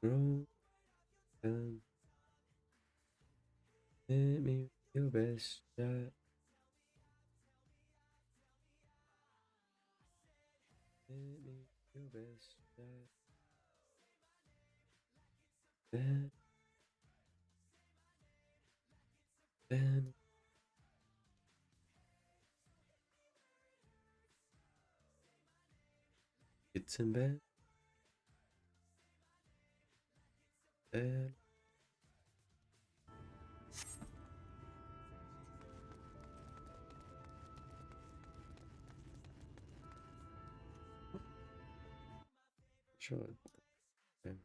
Roll down. Hit me with your best shot. Hit me with your best shot. Then, then. It's in bed. Bed. Sure. Okay. Here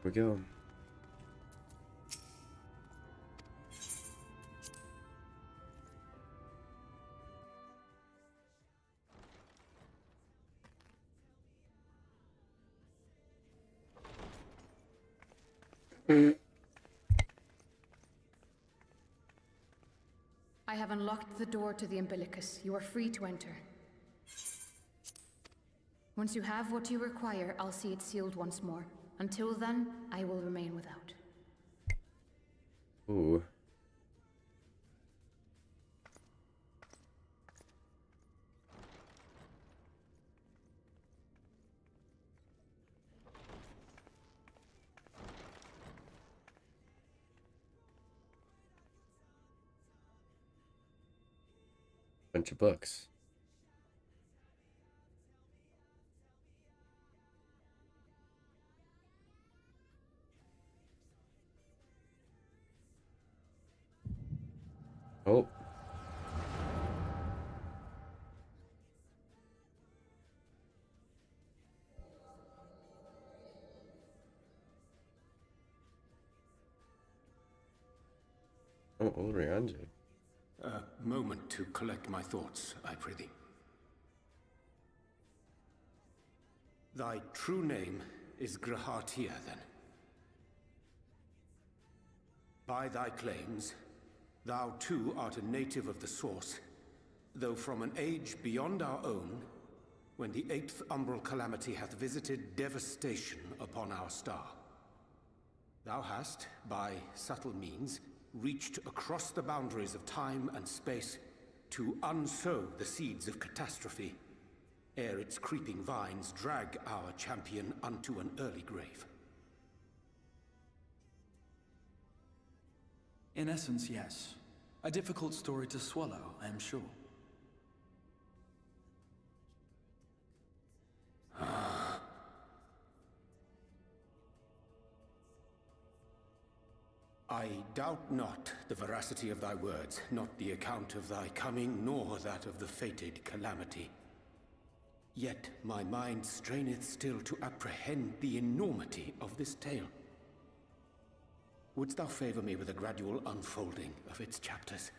we go. I have unlocked the door to the umbilicus. You are free to enter. Once you have what you require, I'll see it sealed once more. Until then, I will remain without. Ooh. Bunch of books. Oh. Oh, Ulrianji. A moment to collect my thoughts, I prithee. Thy true name is Grahatia, then. By thy claims, thou too art a native of the Source, though from an age beyond our own, when the 8th umbral calamity hath visited devastation upon our star. Thou hast, by subtle means, reached across the boundaries of time and space to unsow the seeds of catastrophe, ere its creeping vines drag our champion unto an early grave. In essence, yes. A difficult story to swallow, I am sure. I doubt not the veracity of thy words, not the account of thy coming, nor that of the fated calamity. Yet my mind straineth still to apprehend the enormity of this tale. Wouldst thou favor me with a gradual unfolding of its chapters?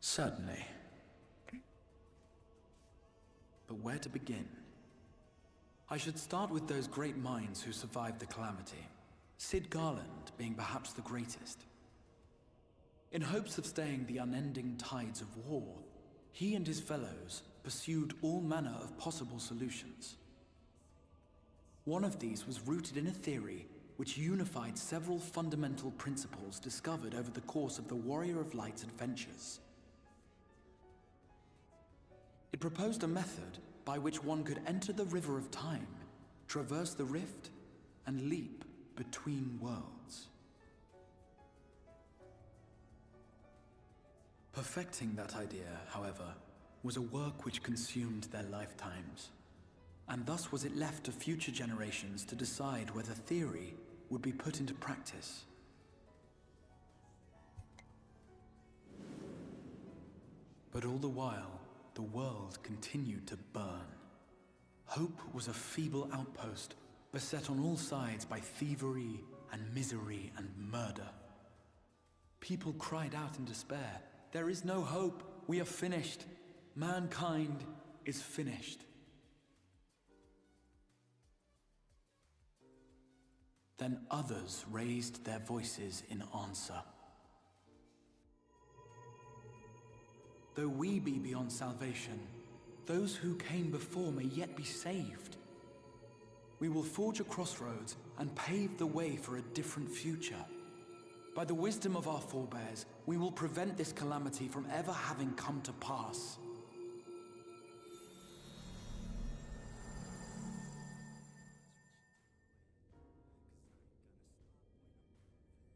Certainly. But where to begin? I should start with those great minds who survived the calamity. Sid Garland being perhaps the greatest. In hopes of staying the unending tides of war, he and his fellows pursued all manner of possible solutions. One of these was rooted in a theory which unified several fundamental principles discovered over the course of the Warrior of Light's adventures. It proposed a method by which one could enter the River of Time, traverse the rift, and leap between worlds. Perfecting that idea, however, was a work which consumed their lifetimes, and thus was it left to future generations to decide whether theory would be put into practice. But all the while, the world continued to burn. Hope was a feeble outpost, beset on all sides by thievery and misery and murder. People cried out in despair, "There is no hope, we are finished. Mankind is finished." Then others raised their voices in answer. Though we be beyond salvation, those who came before may yet be saved. We will forge a crossroads and pave the way for a different future. By the wisdom of our forebears, we will prevent this calamity from ever having come to pass.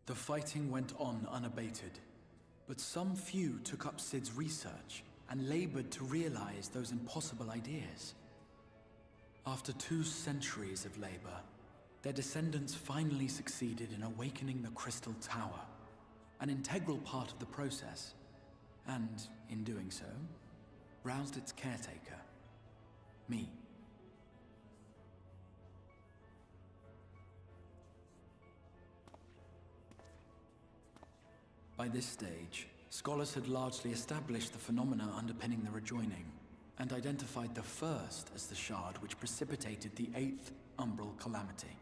The fighting went on unabated, but some few took up Cid's research and labored to realize those impossible ideas. After 2 centuries of labor, their descendants finally succeeded in awakening the Crystal Tower, an integral part of the process, and, in doing so, roused its caretaker, me. By this stage, scholars had largely established the phenomena underpinning the rejoining, and identified the first as the shard which precipitated the 8th Umbral Calamity.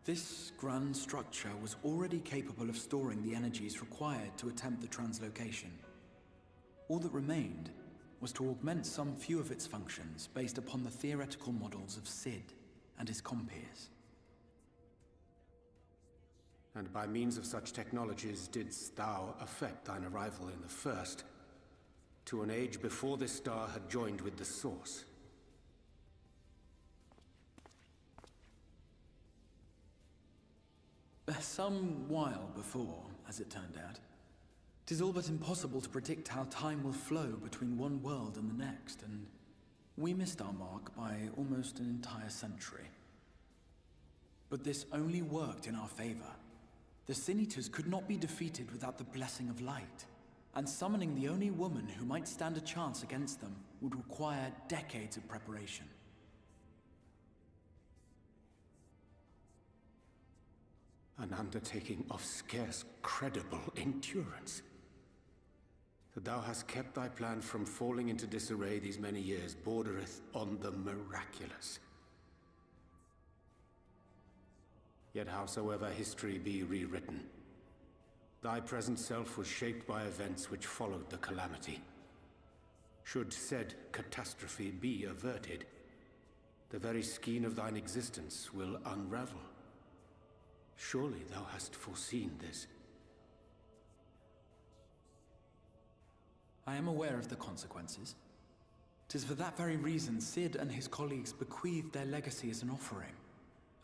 This grand structure was already capable of storing the energies required to attempt the translocation. All that remained was to augment some few of its functions based upon the theoretical models of Cid and his compeers. And by means of such technologies didst thou effect thine arrival in the first, to an age before this star had joined with the Source. Some while before, as it turned out. 'Tis all but impossible to predict how time will flow between one world and the next, and we missed our mark by almost an entire century. But this only worked in our favor. The Sin Eaters could not be defeated without the blessing of light, and summoning the only woman who might stand a chance against them would require decades of preparation. An undertaking of scarce credible endurance. That thou hast kept thy plan from falling into disarray these many years bordereth on the miraculous. Yet howsoever history be rewritten, thy present self was shaped by events which followed the calamity. Should said catastrophe be averted, the very skein of thine existence will unravel. Surely thou hast foreseen this. I am aware of the consequences. 'Tis for that very reason Cid and his colleagues bequeathed their legacy as an offering,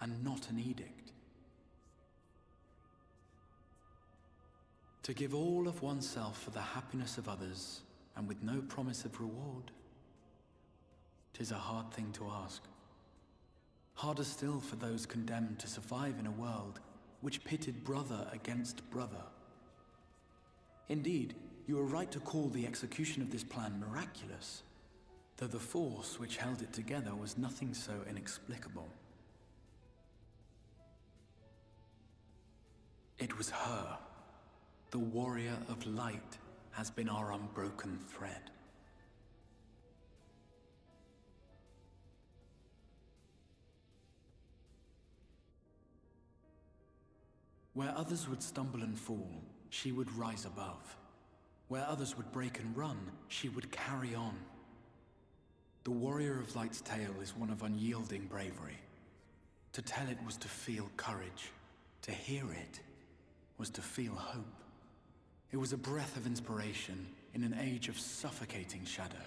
and not an edict. To give all of oneself for the happiness of others, and with no promise of reward, 'tis a hard thing to ask. Harder still for those condemned to survive in a world which pitted brother against brother. Indeed, you are right to call the execution of this plan miraculous, though the force which held it together was nothing so inexplicable. It was her. The warrior of light has been our unbroken thread. Where others would stumble and fall, she would rise above. Where others would break and run, she would carry on. The warrior of light's tale is one of unyielding bravery. To tell it was to feel courage. To hear it was to feel hope. It was a breath of inspiration in an age of suffocating shadow.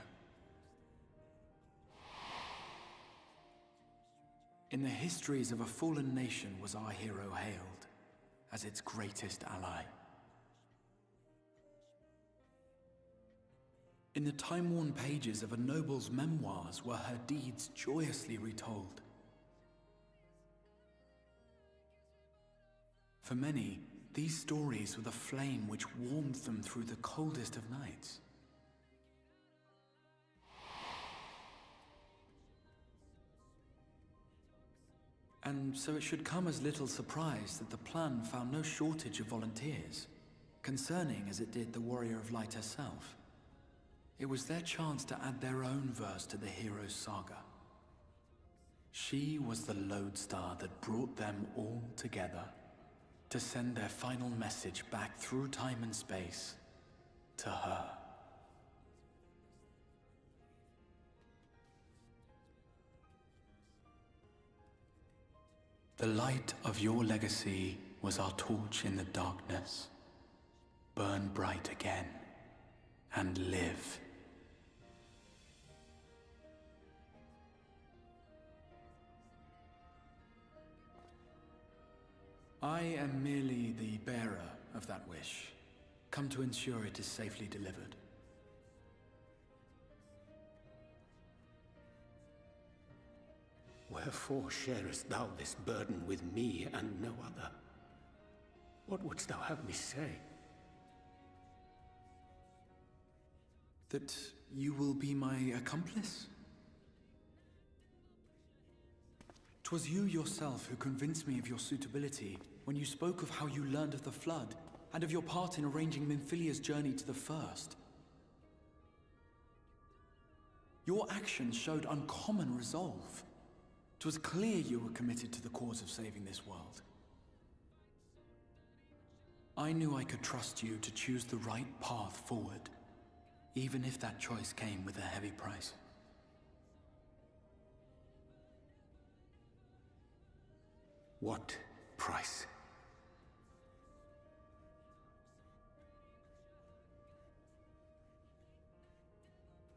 In the histories of a fallen nation was our hero hailed as its greatest ally. In the time-worn pages of a noble's memoirs were her deeds joyously retold. For many, these stories were the flame which warmed them through the coldest of nights. And so it should come as little surprise that the plan found no shortage of volunteers, concerning as it did the Warrior of Light herself. It was their chance to add their own verse to the hero's saga. She was the lodestar that brought them all together to send their final message back through time and space to her. The light of your legacy was our torch in the darkness. Burn bright again, and live. I am merely the bearer of that wish, come to ensure it is safely delivered. Wherefore sharest thou this burden with me and no other? What wouldst thou have me say? That you will be my accomplice? 'Twas you yourself who convinced me of your suitability when you spoke of how you learned of the Flood and of your part in arranging Minfilia's journey to the First. Your actions showed uncommon resolve. 'Twas clear you were committed to the cause of saving this world. I knew I could trust you to choose the right path forward, even if that choice came with a heavy price. What price?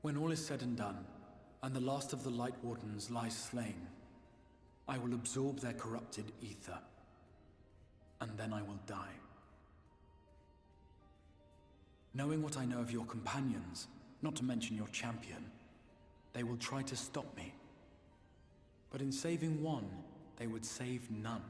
When all is said and done, and the last of the Light Wardens lies slain, I will absorb their corrupted ether, and then I will die. Knowing what I know of your companions, not to mention your champion, they will try to stop me. But in saving one, they would save none.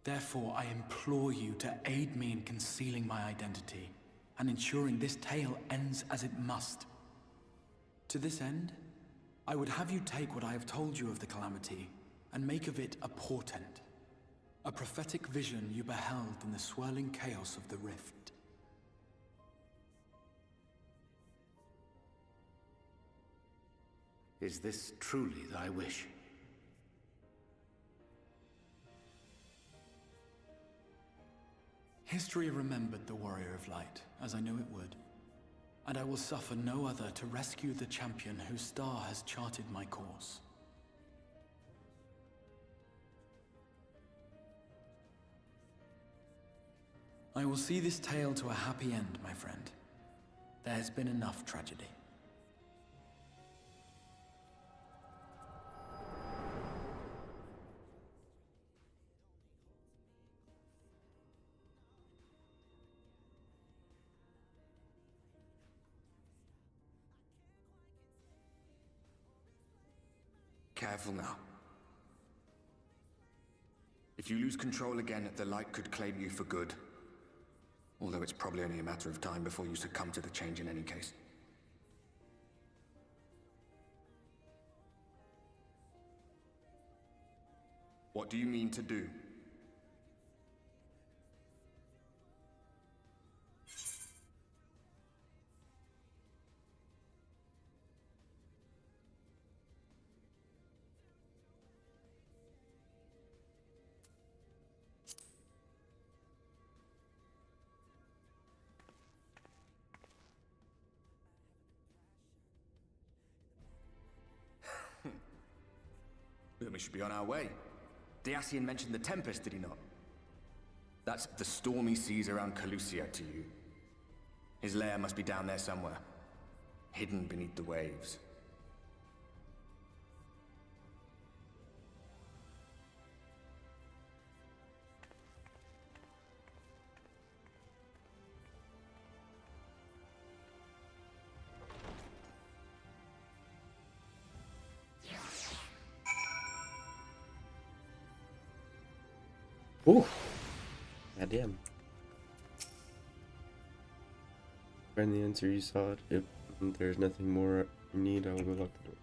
Therefore, I implore you to aid me in concealing my identity, and ensuring this tale ends as it must. To this end, I would have you take what I have told you of the Calamity, and make of it a portent. A prophetic vision you beheld in the swirling chaos of the Rift. Is this truly thy wish? History remembered the Warrior of Light, as I knew it would. And I will suffer no other to rescue the champion whose star has charted my course. I will see this tale to a happy end, my friend. There has been enough tragedy. Careful now. If you lose control again, the Light could claim you for good. Although it's probably only a matter of time before you succumb to the change in any case. What do you mean to do? Then we should be on our way. Dacian mentioned the Tempest, did he not? That's the stormy seas around Calusia to you. His lair must be down there somewhere, hidden beneath the waves. Ooh. Goddamn. Find the answer you sought. If there's nothing more you need, I will go lock the door.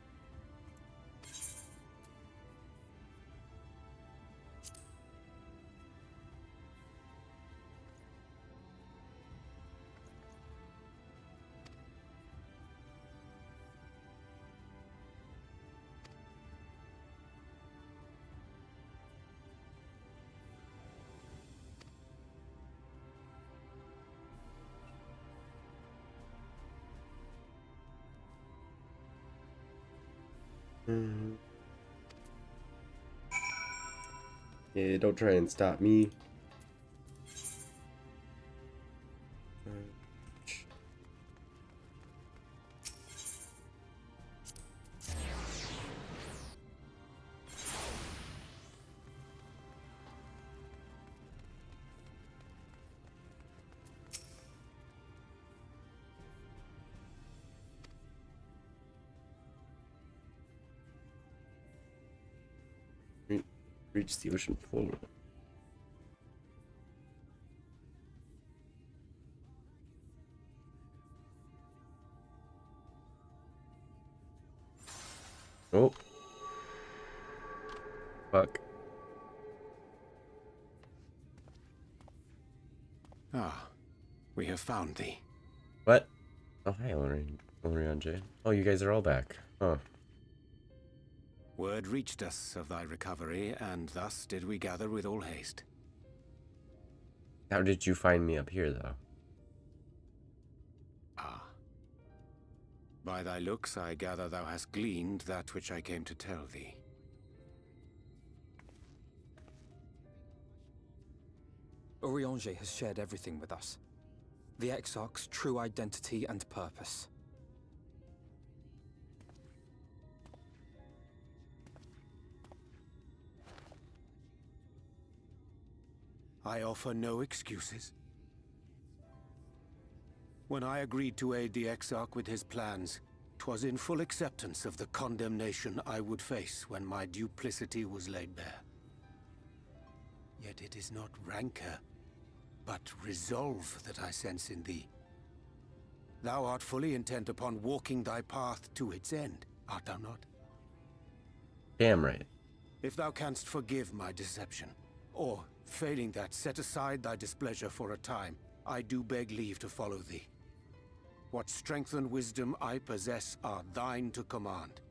Yeah, don't try and stop me. Reach the ocean floor. Oh. Fuck. Ah, we have found thee. What? Oh, hi, Orion J. Oh, you guys are all back. Huh. Word reached us of thy recovery, and thus did we gather with all haste. How did you find me up here, though? Ah. By thy looks, I gather thou hast gleaned that which I came to tell thee. Oriange has shared everything with us. The Exarch's true identity and purpose. I offer no excuses. When I agreed to aid the Exarch with his plans, 'twas in full acceptance of the condemnation I would face when my duplicity was laid bare. Yet it is not rancor, but resolve that I sense in thee. Thou art fully intent upon walking thy path to its end, art thou not? Damn right. If thou canst forgive my deception, or, failing that, set aside thy displeasure for a time, I do beg leave to follow thee. What strength and wisdom I possess are thine to command.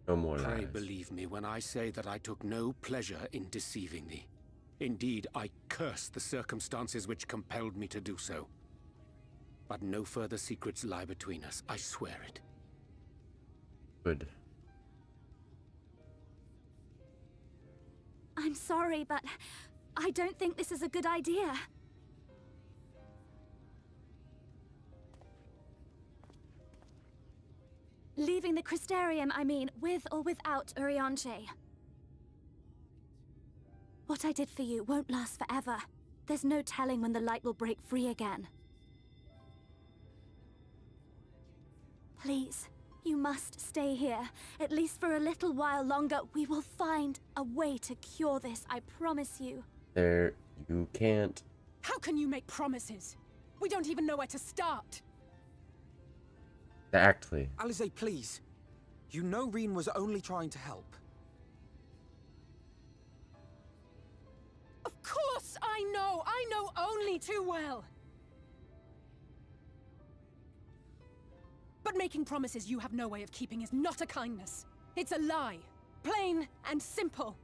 No more Pray lies. believe me when I say that I took no pleasure in deceiving thee. Indeed, I curse the circumstances which compelled me to do so. But no further secrets lie between us, I swear it. Good. I'm sorry, but I don't think this is a good idea. Leaving the Crystarium, I mean, with or without Urianche. What I did for you won't last forever. There's no telling when the light will break free again. Please, you must stay here. At least for a little while longer. We will find a way to cure this, I promise you. There, you can't. How can you make promises? We don't even know where to start. Exactly. Alize, please. You know Reen was only trying to help. Of course I know! I know only too well! But making promises you have no way of keeping is not a kindness. It's a lie. Plain and simple.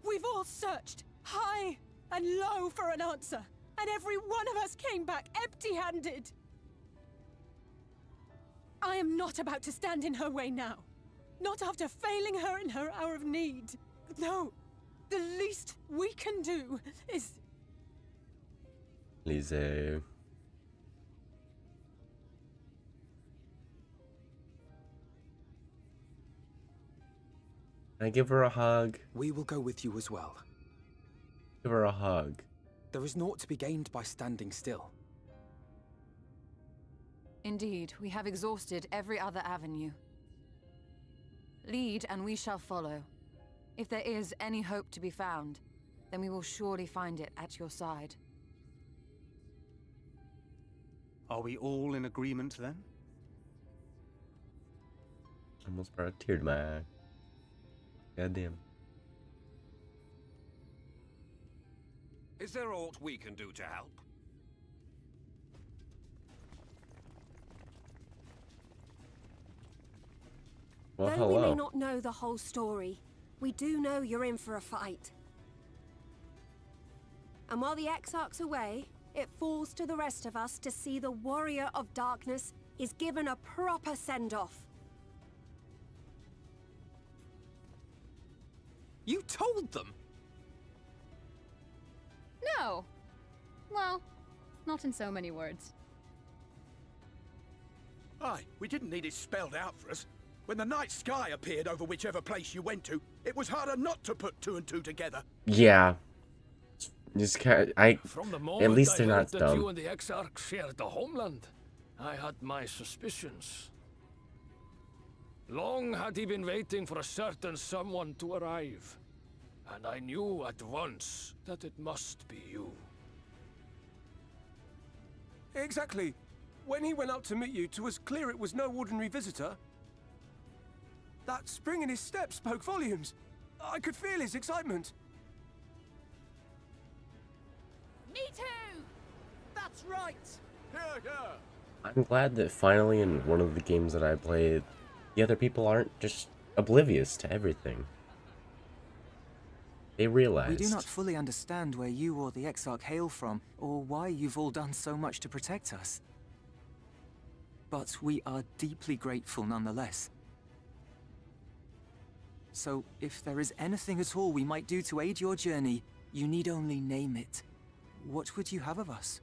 We've all searched high and low for an answer, and every one of us came back empty-handed. I am not about to stand in her way now. Not after failing her in her hour of need. No. The least we can do is... Lise. Can I give her a hug? We will go with you as well. Give her a hug. There is naught to be gained by standing still. Indeed, we have exhausted every other avenue. Lead, and we shall follow. If there is any hope to be found, then we will surely find it at your side. Are we all in agreement then? Almost brought a tear to my eye. Goddamn. Is there aught we can do to help? Well, Though we may hello. not know the whole story, We do know you're in for a fight. And while the Exarch's away, it falls to the rest of us to see the Warrior of Darkness is given a proper send-off. You told them? No. Well, not in so many words. Aye, we didn't need it spelled out for us. When the night sky appeared over whichever place you went to, it was harder not to put two and two together. Yeah. Just can't, From the at moment least I they're heard not that dumb. you and the Exarch shared the homeland, I had my suspicions. Long had he been waiting for a certain someone to arrive, and I knew at once that it must be you. Exactly. When he went out to meet you, 'twas clear it was no ordinary visitor. That spring in his step spoke volumes. I could feel his excitement. Me too! That's right! Yeah, yeah. I'm glad that finally in one of the games that I played, the other people aren't just oblivious to everything. They realized. We do not fully understand where you or the Exarch hail from, or why you've all done so much to protect us. But we are deeply grateful nonetheless. So, if there is anything at all we might do to aid your journey, you need only name it. What would you have of us?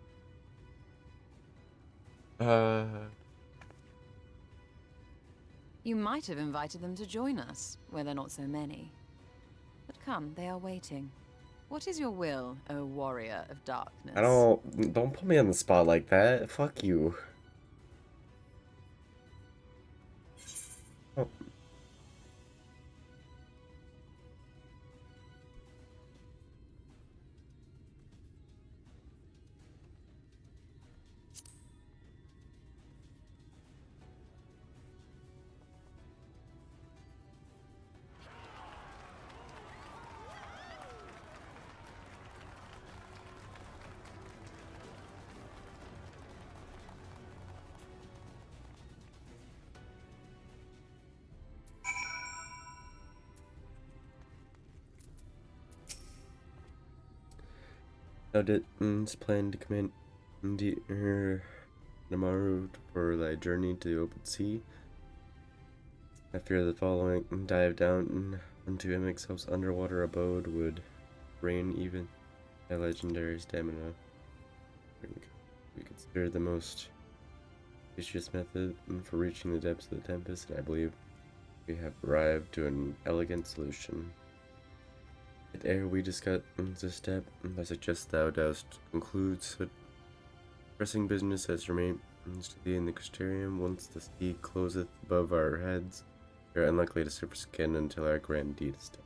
You might have invited them to join us, where they're not so many. But come, they are waiting. What is your will, O warrior of darkness? Don't put me on the spot like that. Fuck you. Oh. Thou didst plan to command Namaru for thy journey to the open sea. I fear the following dive down into Imixel's underwater abode would drain even thy legendary stamina. We consider the most efficacious method for reaching the depths of the Tempest, and I believe we have arrived to an elegant solution. Ere we discuss this step, I suggest thou dost conclude such pressing business as remains to thee in the Crystarium. Once the sea closeth above our heads, we are unlikely to surface again until our grand deed is done.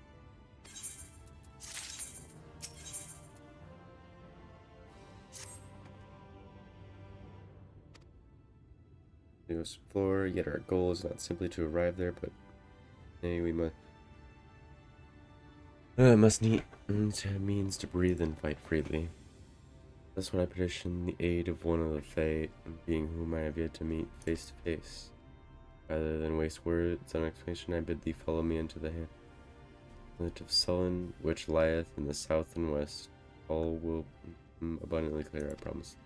We must explore, yet our goal is not simply to arrive there, but nay, we must need means to breathe and fight freely. That's when I petition the aid of one of the Fae, being whom I have yet to meet face to face. Rather than waste words on explanation, I bid thee follow me into the hamlet of Sullen, which lieth in the south and west. All will be abundantly clear, I promise.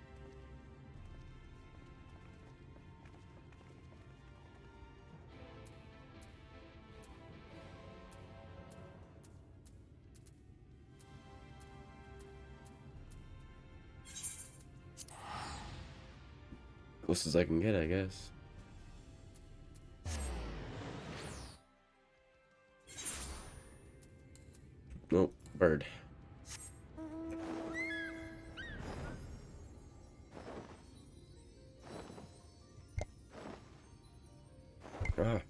Close as I can get, I guess. Nope, bird. Ah.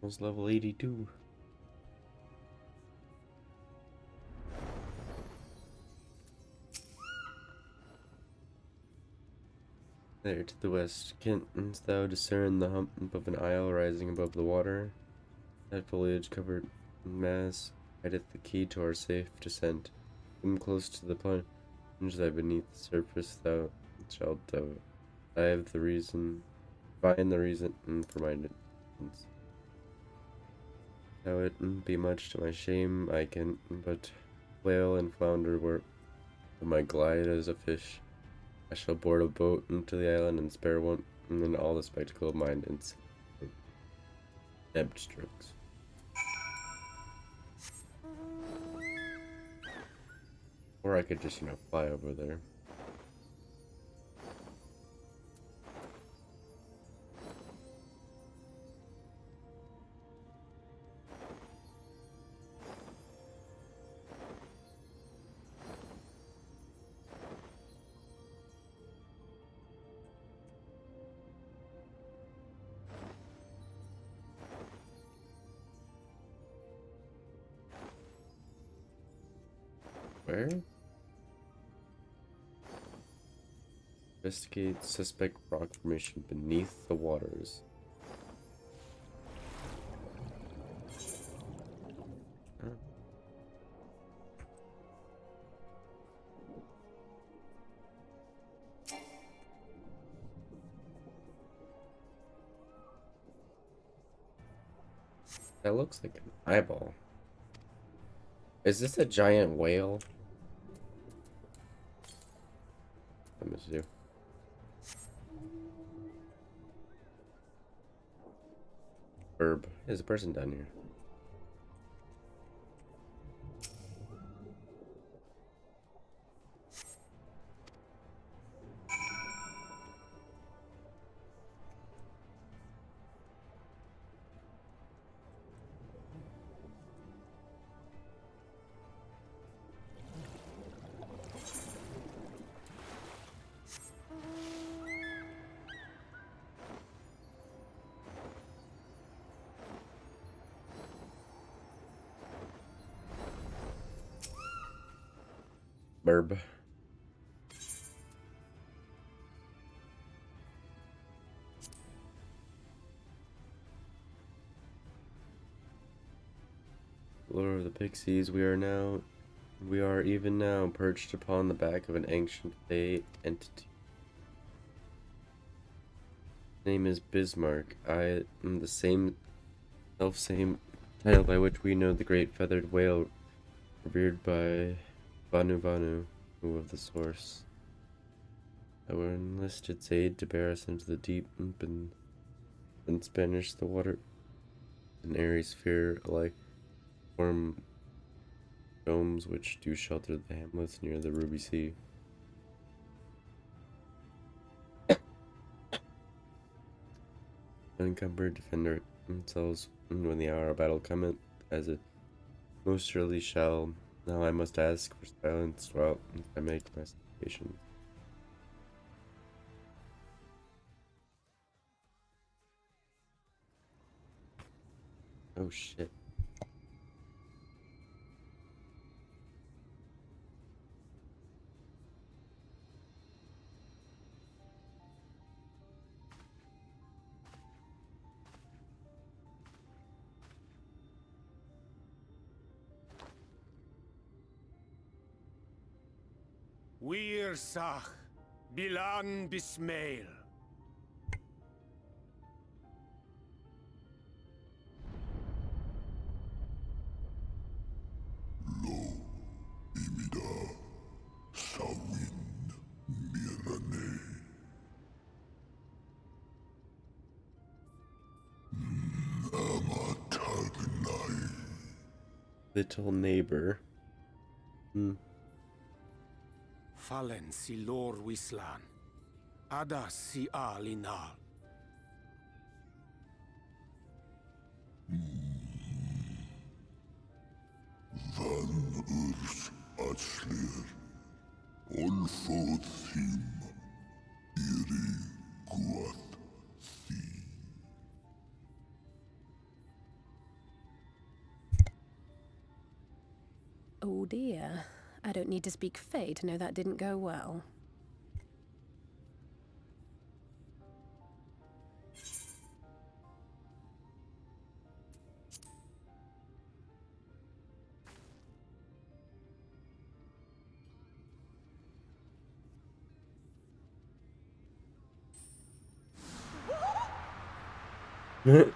Was level 82. There to the west, canst thou discern the hump of an isle rising above the water? That foliage-covered mass hideth the key to our safe descent. Come close to the plunge thy beneath the surface, thou shalt find the reason for my distance. Though it be much to my shame, I can but flail and flounder where my glide as a fish. I shall board a boat into the island and spare one, and then all the spectacle of mine and ebbed strokes. Or I could just, fly over there. Where? Investigate suspect rock formation beneath the waters. Oh. That looks like an eyeball. Is this a giant whale? Let me see. Herb. There's a person down here. Burb. Lord of the Pixies, we are even now perched upon the back of an ancient fey entity. His name is Bismarck. I am the same title by which we know the great feathered whale revered by Vanu, who of the source. I will enlist its aid to bear us into the deep and Spanish the water. An airy sphere alike form domes which do shelter the hamlets near the Ruby Sea. Unencumbered defender themselves when the hour of battle cometh, as it most surely shall. Now I must ask for silence while I make my supplication. Oh shit. Wir Sach, Bilan Bismail. Little neighbor. Fallen si lor wislan. Ada si alinal. Slayer, all fod thim, iri guath thee. Oh dear. I don't need to speak Fey to know that didn't go well. Oh,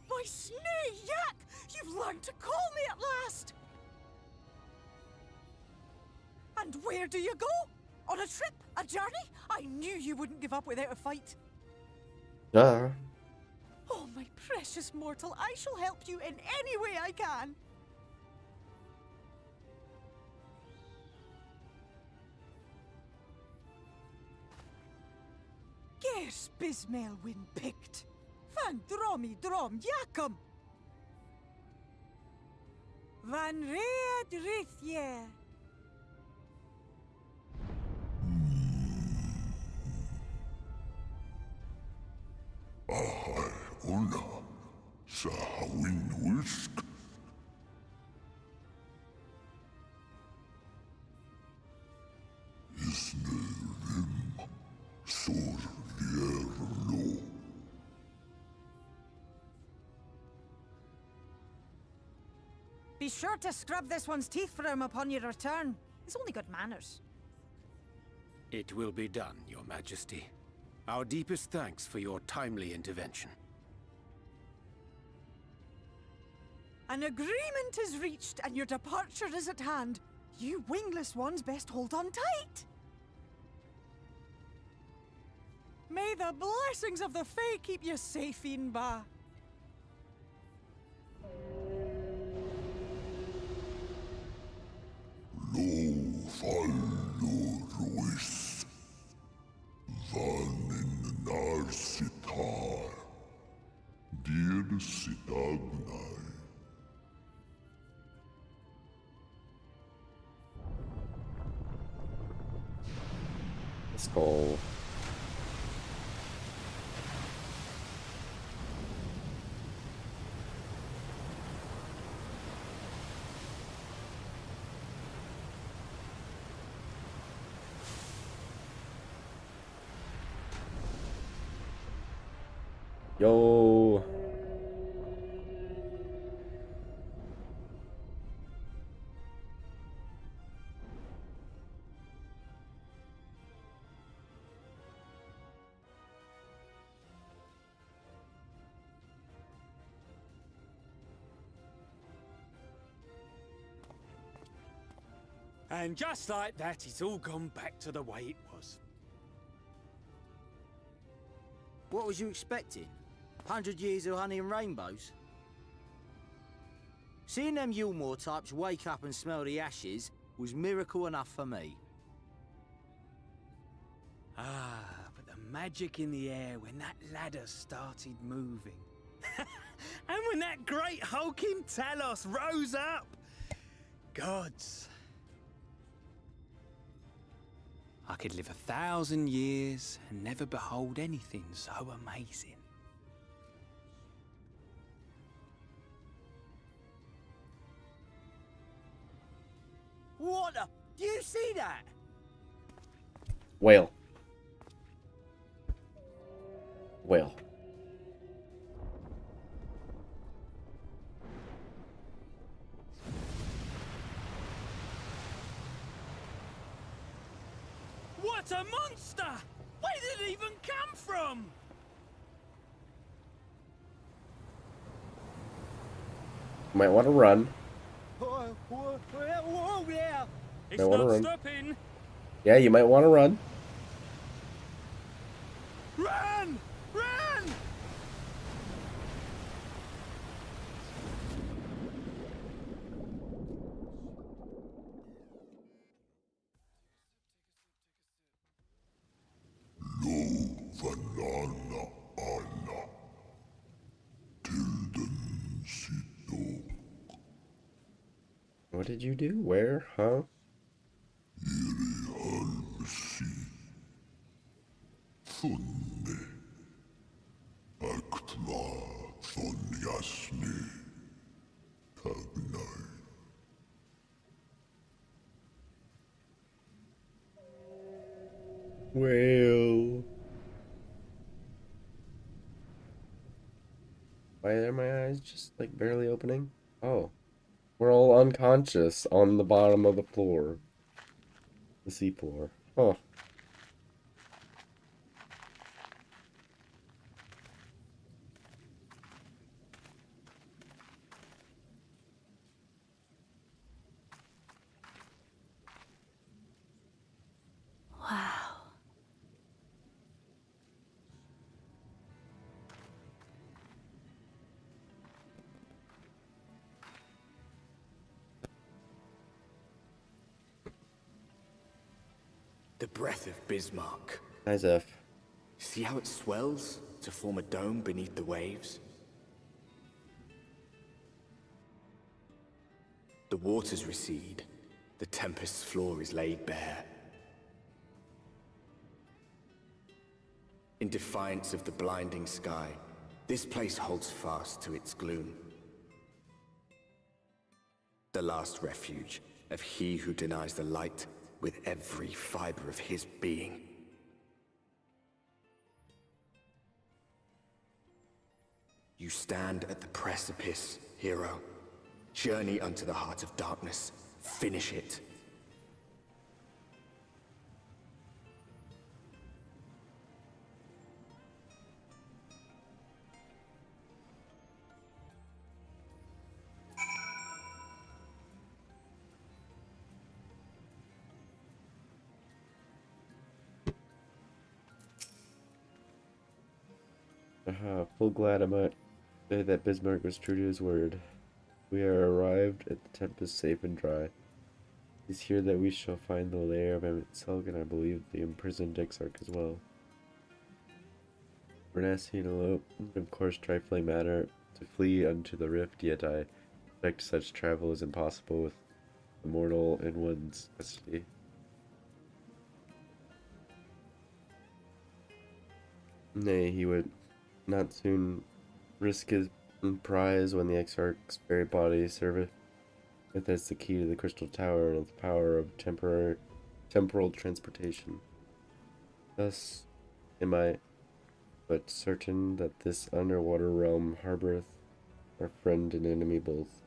my snee yak! You've learned to call me at last! And where do you go? On a trip? A journey? I knew you wouldn't give up without a fight. Duh. Oh, my precious mortal, I shall help you in any way I can. Gers Bismael win picked. Van dromi drom jakom. Van red rithje. Ahai una, sahawin whisk. Isne rim, sor vierlo. Be sure to scrub this one's teeth for him upon your return. He's only got manners. It will be done, Your Majesty. Our deepest thanks for your timely intervention. An agreement is reached and your departure is at hand. You wingless ones best hold on tight. May the blessings of the Fae keep you safe, Inba. Lo fallo ruis. Van in narsitar. Dir sitagnai. Let's go. Yo. And just like that, it's all gone back to the way it was. What was you expecting? 100 years of honey and rainbows? Seeing them Yulmore types wake up and smell the ashes was miracle enough for me. Ah, but the magic in the air when that ladder started moving. And when that great hulking Talos rose up. Gods. I could live 1,000 years and never behold anything so amazing. What the? Do you see that? Whale. Whale. What a monster! Where did it even come from? Might want to run. Whoa there! It's Might wanna not run. stopping. Yeah, you might want to run. Run! Run! Lo vanana ana. Tildens What did you do? Where? Huh? Well, why are my eyes just like barely opening? Oh, we're all unconscious on the bottom of the floor. The seafloor. Huh. Wow. The breath of Bismarck. Hi, Zeph. See how it swells to form a dome beneath the waves? The waters recede. The tempest's floor is laid bare. In defiance of the blinding sky, this place holds fast to its gloom. The last refuge of he who denies the light with every fiber of his being. You stand at the precipice, hero. Journey unto the heart of darkness. Finish it. Full glad I might say that Bismarck was true to his word. We are arrived at the tempest safe and dry. It is here that we shall find the lair of Emmett Selk, and I believe the imprisoned Exarch as well. Renassi and elope, of course trifling matter, to flee unto the rift, yet I suspect such travel is impossible with the mortal in one's custody. Nay, he would not soon risk his prize when the Exarch's very body serveth as the key to the Crystal Tower and the power of temporal transportation. Thus am I but certain that this underwater realm harboureth our friend and enemy both.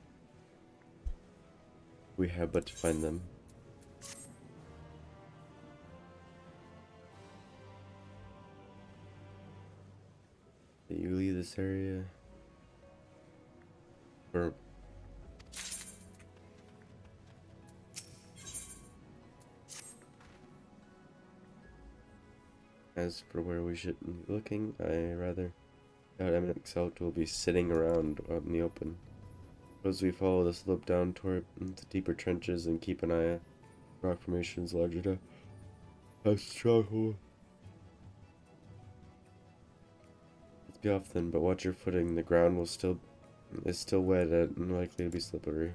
We have but to find them. That you leave this area, or as for where we should be looking, I rather doubt Emmett Selk will be sitting around out in the open. Suppose we follow the slope down toward the deeper trenches and keep an eye on rock formations large enough. How stronghold. Let's be off then, but watch your footing. The ground is still wet and likely to be slippery.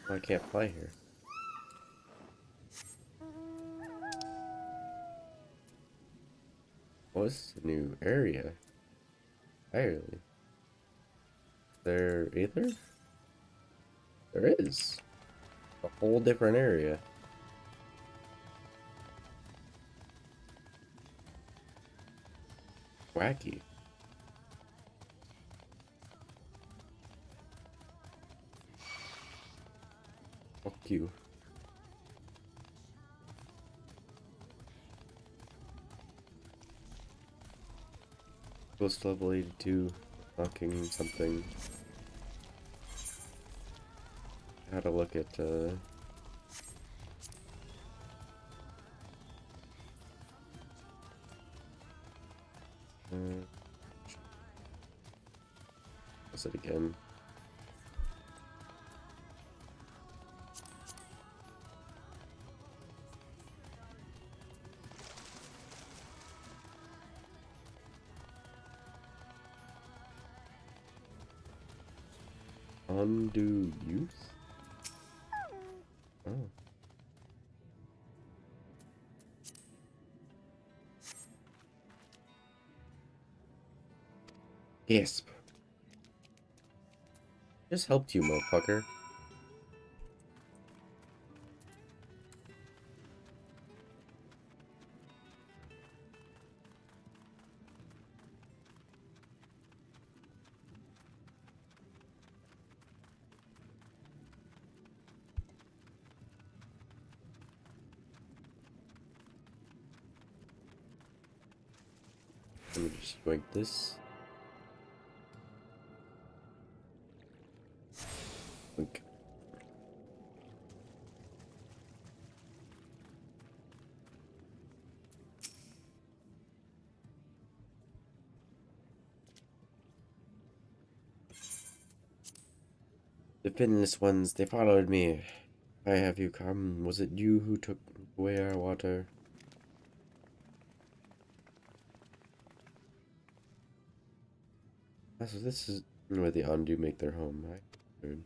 Oh, I can't fly here. Oh, this is a new area. Entirely. There either? There is. A whole different area. Wacky. Fuck you. Ghost level 82, knocking something. How to look at, what's it again? Undo youth? Oh. Gasp. Just helped you, motherfucker. Let me just yoink this. Yoink. The finless ones, they followed me. Why have you come? Was it you who took away our water? So this is where the Ondu make their home, I heard.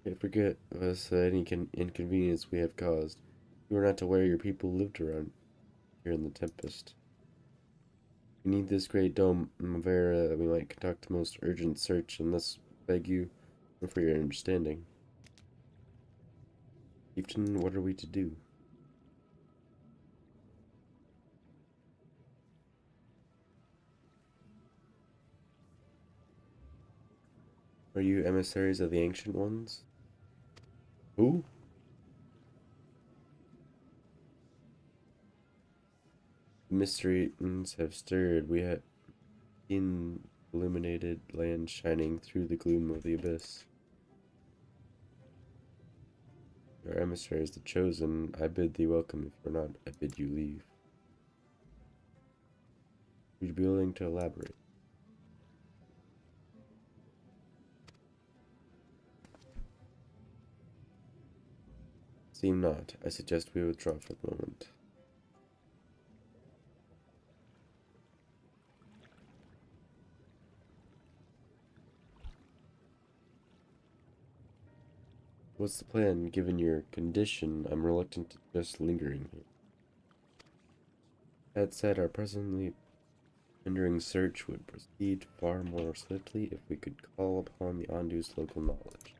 Can't forget us any inconvenience we have caused. You were not aware your people lived around here in the Tempest. We need this great dome, Mavera, that we might conduct the most urgent search, and thus beg you for your understanding. Chieftain, what are we to do? Are you emissaries of the Ancient Ones? Who? Mysteries have stirred. We have seen illuminated land shining through the gloom of the abyss. Our emissaries, the chosen. I bid thee welcome. If you're not, I bid you leave. Would you be willing to elaborate? Seem not. I suggest we withdraw for the moment. What's the plan? Given your condition, I'm reluctant to just lingering here. That said, our presently hindering search would proceed far more swiftly if we could call upon the Ondu's local knowledge.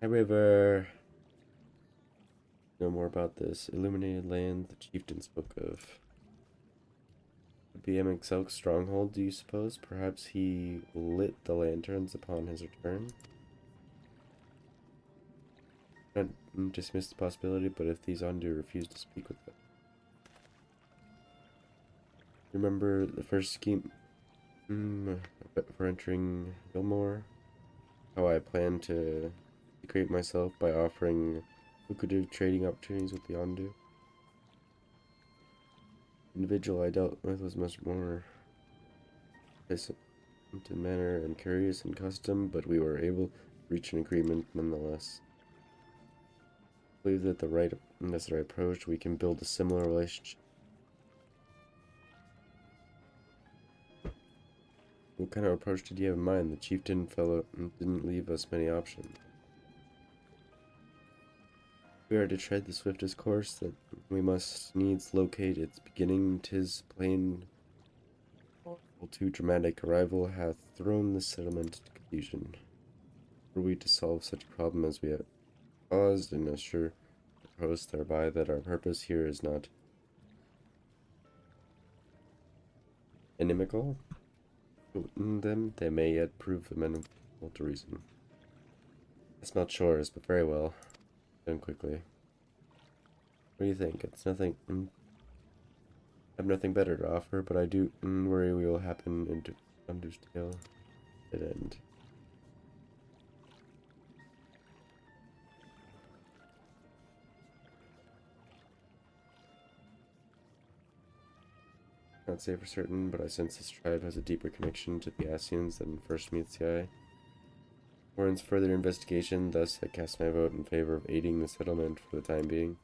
However, know more about this illuminated land the chieftain spoke of. Would be Emexelk's stronghold, do you suppose? Perhaps he lit the lanterns upon his return? Don't dismiss the possibility, but if these Ondu refuse to speak with them. Remember the first scheme for entering Gilmore? How I planned to secrete myself by offering lucrative trading opportunities with the Ondu? The individual I dealt with was much more pleasant in manner and curious in custom, but we were able to reach an agreement nonetheless. I believe that that's the right approach. We can build a similar relationship. What kind of approach did you have in mind? The chieftain fellow didn't leave us many options. If we are to tread the swiftest course, that we must needs locate its beginning. 'Tis plain too dramatic arrival hath thrown the settlement into confusion. Were we to solve such a problem as we have caused, and assure the host thereby that our purpose here is not inimical to them, they may yet prove amenable to reason. It's not chores, but very well. Done quickly. What do you think? It's nothing. I have nothing better to offer, but I do worry we will happen into Undu's tail at end. Can't say for certain, but I sense this tribe has a deeper connection to the Asians than first meets the eye. Warrants further investigation, thus I cast my vote in favor of aiding the settlement for the time being.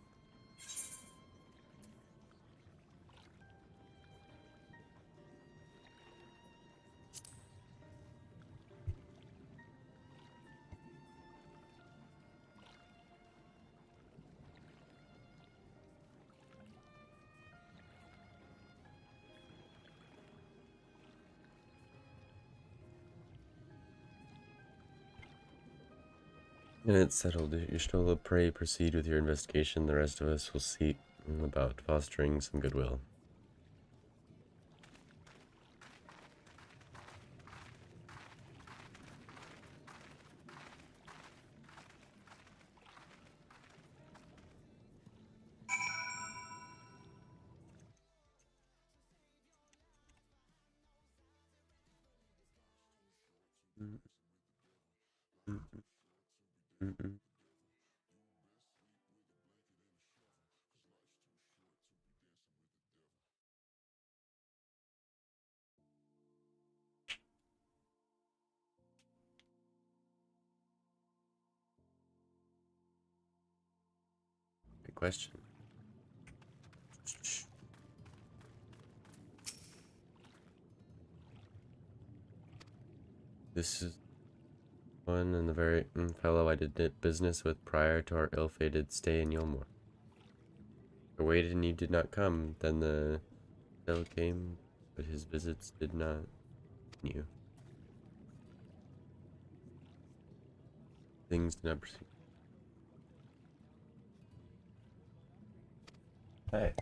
And it's settled. You should pray proceed with your investigation. The rest of us will see about fostering some goodwill. Good question. This is one and the very fellow I did business with prior to our ill-fated stay in Yulmore. I waited and you did not come. Then the bill came, but his visits did not continue. Things did not proceed. Hey.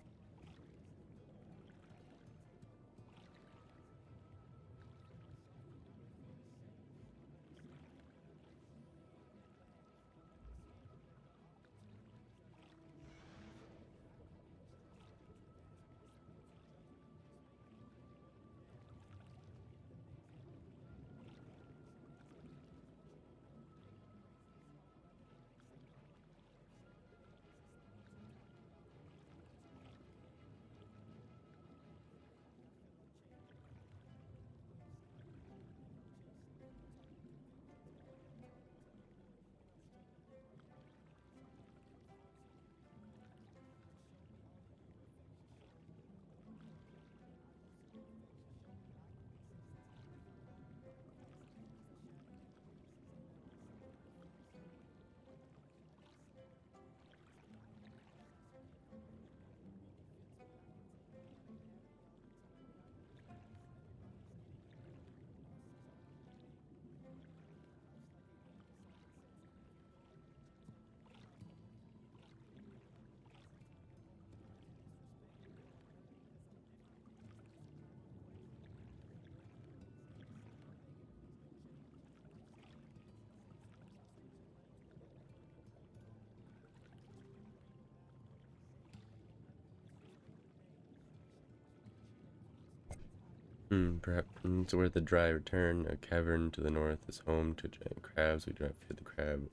Perhaps to where the dry return, a cavern to the north is home to giant crabs. We do not fear the crab,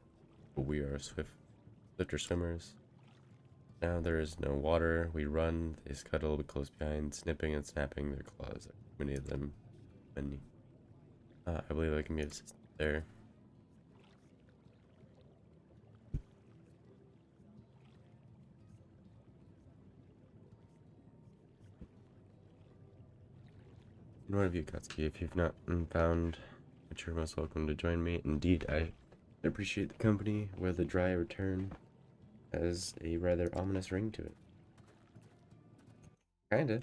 but we are swifter swimmers. Now there is no water. We run. They scuttle but close behind, snipping and snapping their claws. Many of them. Many. I believe I can be assisted there. One of you, Katsuki, if you've not found, but you're most welcome to join me. Indeed, I appreciate the company, where the dry return has a rather ominous ring to it. Kinda.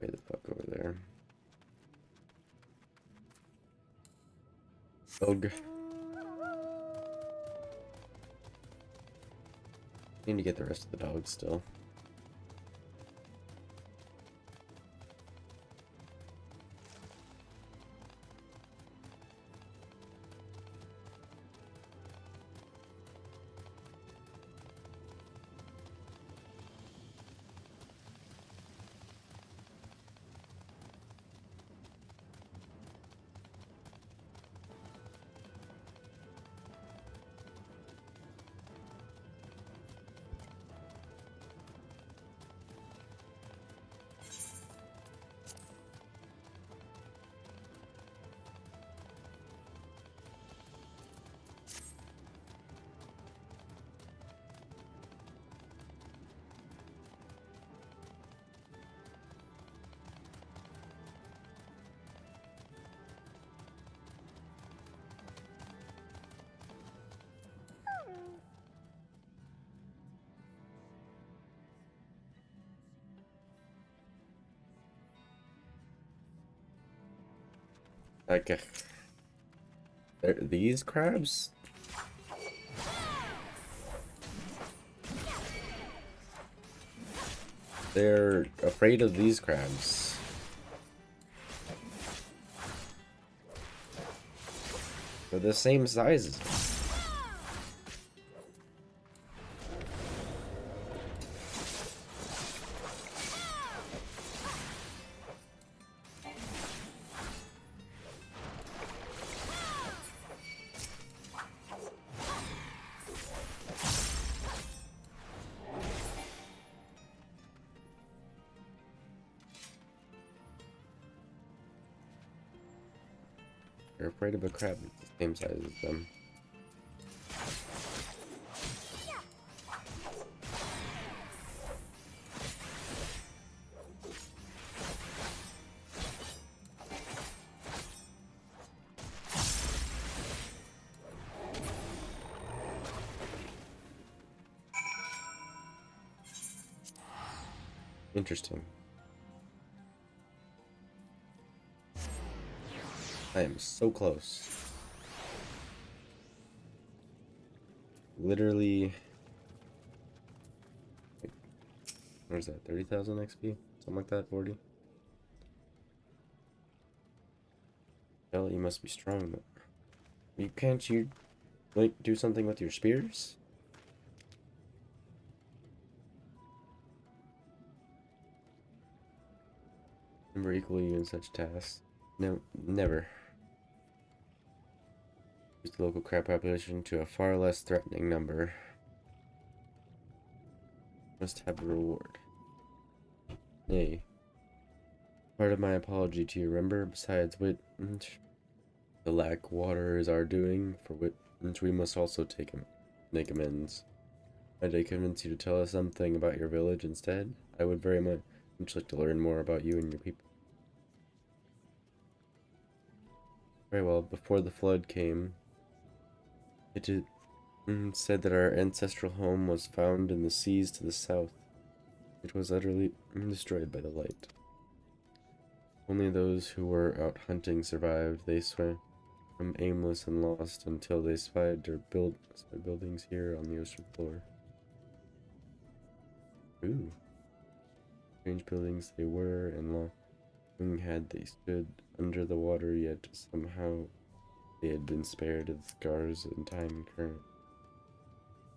Way the fuck over there. Ugh. Need to get the rest of the dogs still. Like, these crabs? They're afraid of these crabs. They're the same sizes. They're afraid of a crab that's the same size as them. Interesting. I am so close. Literally. Where's that? 30,000 XP? Something like that? 40? Hell, you must be strong. Can't you, like, do something with your spears? Number equal you in such tasks. No, never. Use the local crab population to a far less threatening number. Must have a reward. Nay. Part of my apology to you, remember? Besides which the lack water is our doing, for which we must also make amends. Might I convince you to tell us something about your village instead? I would very much like to learn more about you and your people. Very well, before the flood came, it said that our ancestral home was found in the seas to the south. It was utterly destroyed by the light. Only those who were out hunting survived. They swam aimless and lost until they spied their buildings here on the ocean floor. Ooh. Strange buildings they were, and long had they stood under the water, yet somehow they had been spared of the scars in time and current.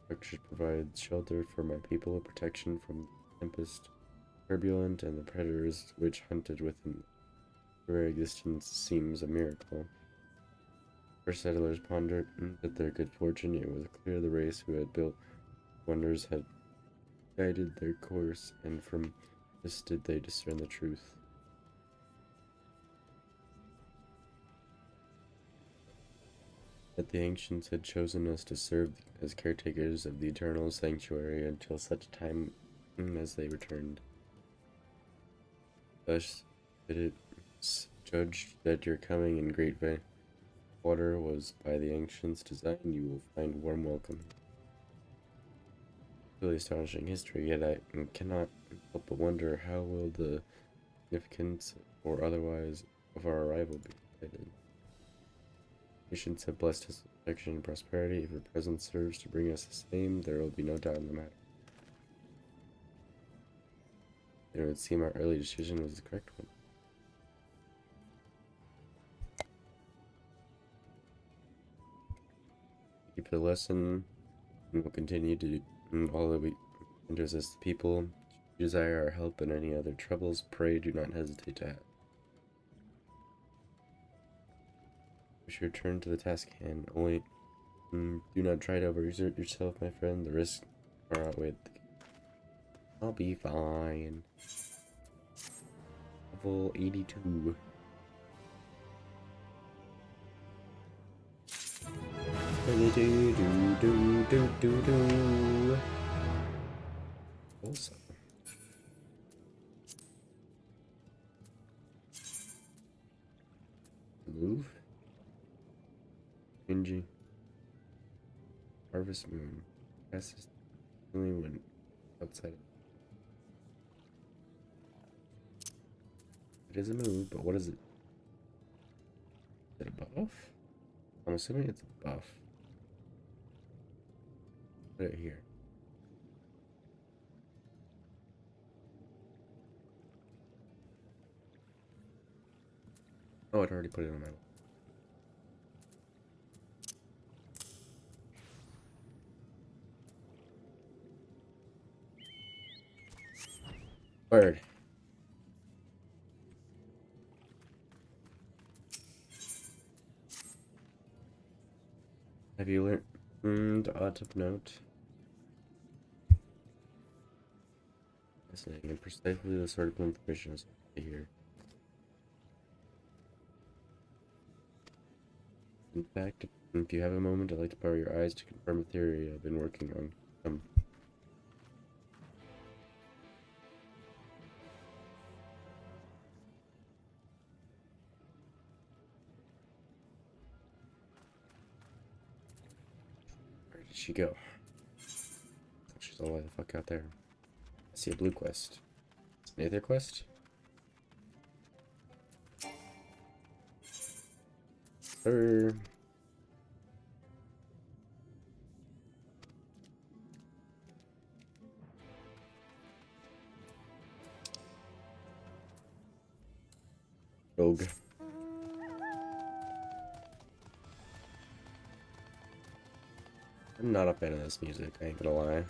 Structures provide shelter for my people, protection from the tempest, turbulent, and the predators which hunted within their existence seems a miracle. First settlers pondered that their good fortune. It was clear the race who had built wonders had guided their course, and from this did they discern the truth. That the ancients had chosen us to serve as caretakers of the eternal sanctuary until such time as they returned. Thus it is judged that your coming in great water was by the ancients' design. You will find warm welcome. Really astonishing history, yet I cannot help but wonder how will the significance or otherwise of our arrival be decided. Nations have blessed us with protection and prosperity. If your presence serves to bring us the same, there will be no doubt in the matter. It would seem our early decision was the correct one. Keep the lesson, and we'll continue to do all that we can as the people. If you desire our help in any other troubles, pray do not hesitate to ask. We should return to the task at hand. Only do not try to overexert yourself, my friend. The risks are outweighed. I'll be fine. Level 82. Also. Move. Genji. Harvest Moon. Fastest only when outside. It is a move, but what is it? it a buff? I'm assuming it's a buff. Put it here. Oh, I'd already put it on my word. Have you learned out of note? Fascinating, and precisely the sort of information is here. In fact, if you have a moment, I'd like to borrow your eyes to confirm a theory I've been working on. Where did she go? She's all the way the fuck out there. I see a blue quest. It's an Aether quest? Sir. Rogue. I'm not a fan of this music, I ain't gonna lie.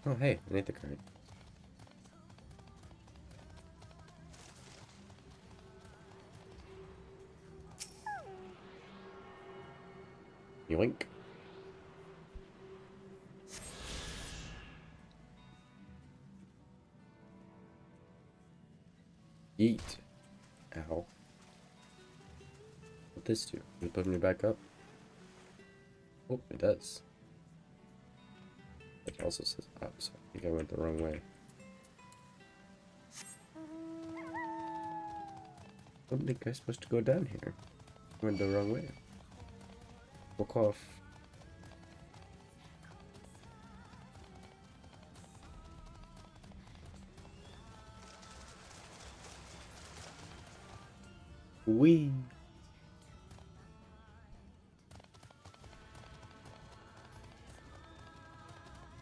Oh hey, an Aether current. Yoink. Yeet. Ow. What this do? Does it put me back up? Oh, it does. It also says up, so I think I went the wrong way. I don't think I'm supposed to go down here. I went the wrong way. Walk off. Wee.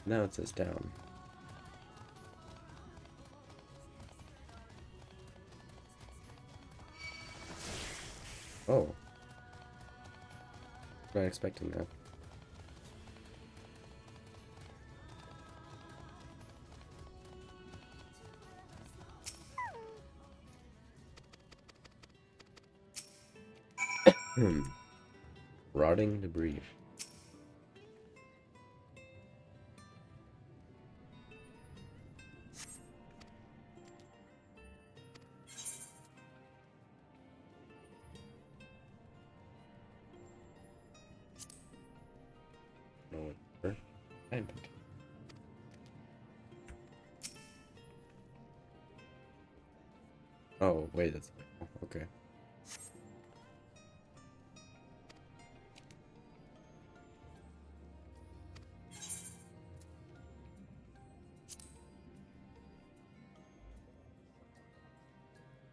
Now it says down. Oh. Not expecting that. Rotting debris. No one. I'm oh, wait, that's okay.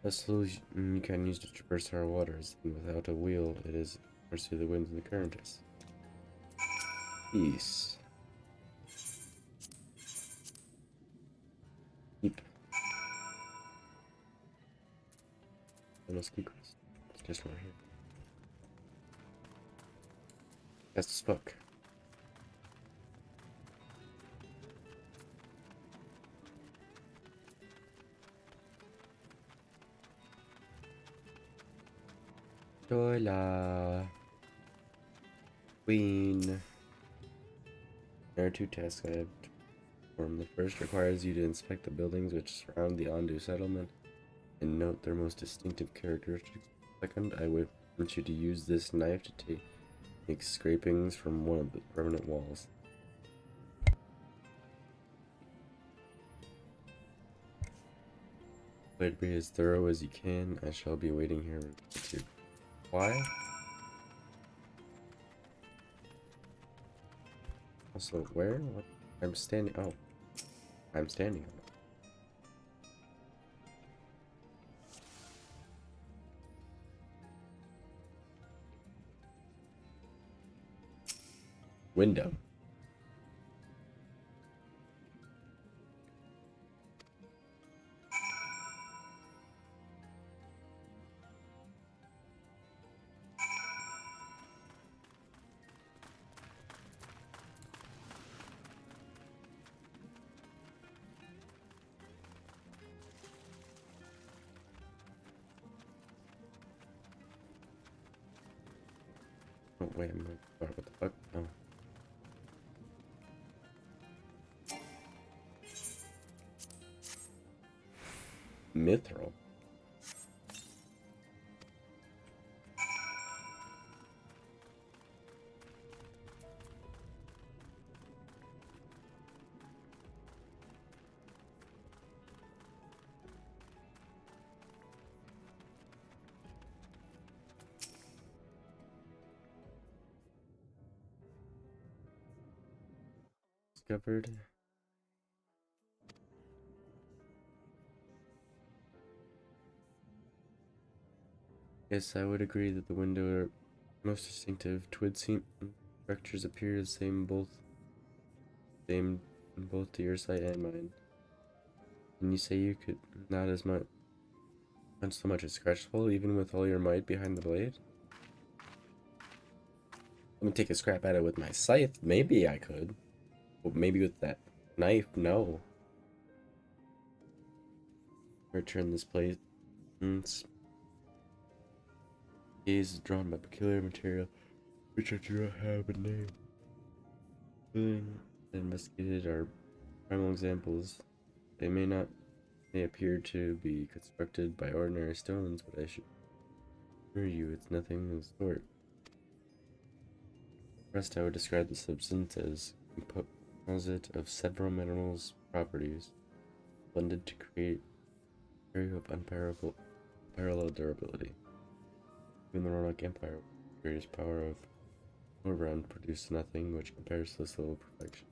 A sluice you can use to traverse our waters, and without a wheel, it is pursue the winds and the currents. Peace. Keep. No ski quest. It's just right here. That's the spook. Hola. Queen. There are two tasks I have to perform. The first requires you to inspect the buildings which surround the Ondu settlement and note their most distinctive characteristics. Second, I would want you to use this knife to take scrapings from one of the permanent walls. Try to be as thorough as you can. I shall be waiting here too. Why? So where? What? I'm standing. Oh, I'm standing on it. Window. Oh, wait a minute. What the fuck? Oh. Mithril. Discovered. Yes, I would agree that the window are most distinctive. Twin seam structures appear the same both to your sight and mine. And you say you could not so much as scratch the hole, even with all your might behind the blade? Let me take a scrap at it with my scythe. Maybe I could. But maybe with that knife, no. Return this plate. Gaze is drawn by peculiar material, which I do not have a name. Investigated are primal examples. They may appear to be constructed by ordinary stones, but I should assure you it's nothing of the sort. First, I would describe the substance as a composite of several minerals' properties, blended to create a area of unparalleled durability. Even the Roanoke Empire, the greatest power of Norbrand, produced nothing which compares to this level of perfection.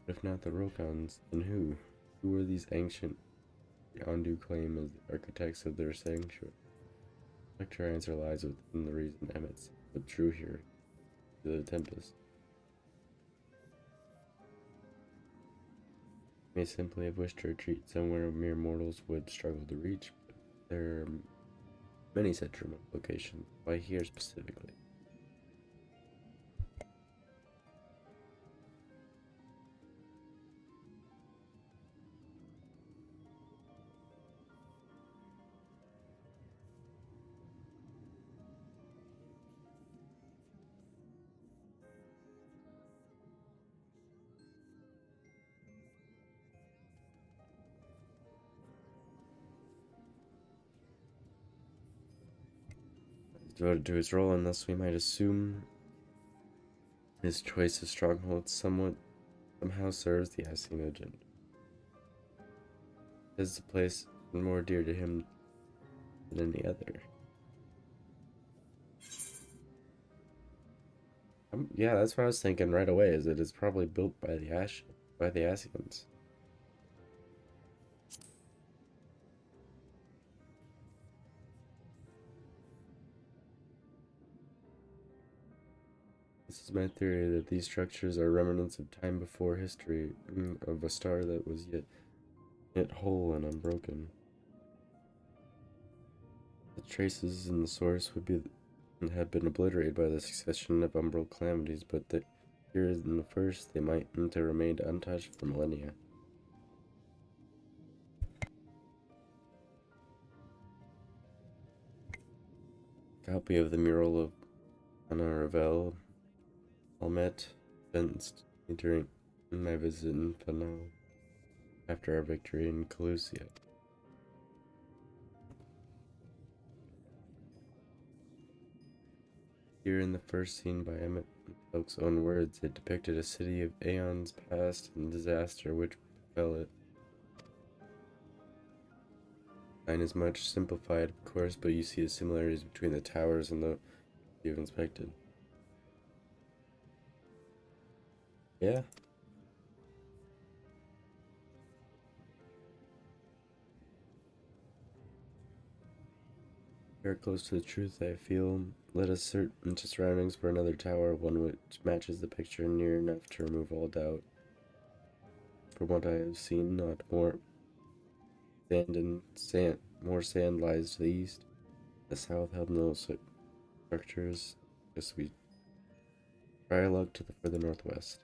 But if not the Rokans, then who? Who were these ancient, the Ondu claim as the architects of their sanctuary? The correct answer lies within the reason Emmett's but true here, to the Tempest. May simply have wished to retreat somewhere mere mortals would struggle to reach, but there are many such remote locations. Why here specifically? Devoted to his role, and thus we might assume his choice of strongholds somehow serves the Asine agenda. Is the place more dear to him than any other? Yeah, that's what I was thinking right away. Is that it's probably built by the Asians. This is my theory that these structures are remnants of time before history, of a star that was yet whole and unbroken. The traces in the source would have been obliterated by the succession of umbral calamities, but here in the first, they might have remained untouched for millennia. Copy of the mural of Anna Ravel, Almet, fenced during my visit in Fanal after our victory in Calusia. Here in the first scene by Emmett Oak's own words, it depicted a city of aeons past and disaster which befell it. Mine is much simplified, of course, but you see the similarities between the towers and the you've inspected. Yeah. Very close to the truth, I feel. Let us search into surroundings for another tower, one which matches the picture near enough to remove all doubt. From what I have seen, not more more sand lies to the east. The south held no structures. Guess we try our luck to the further northwest.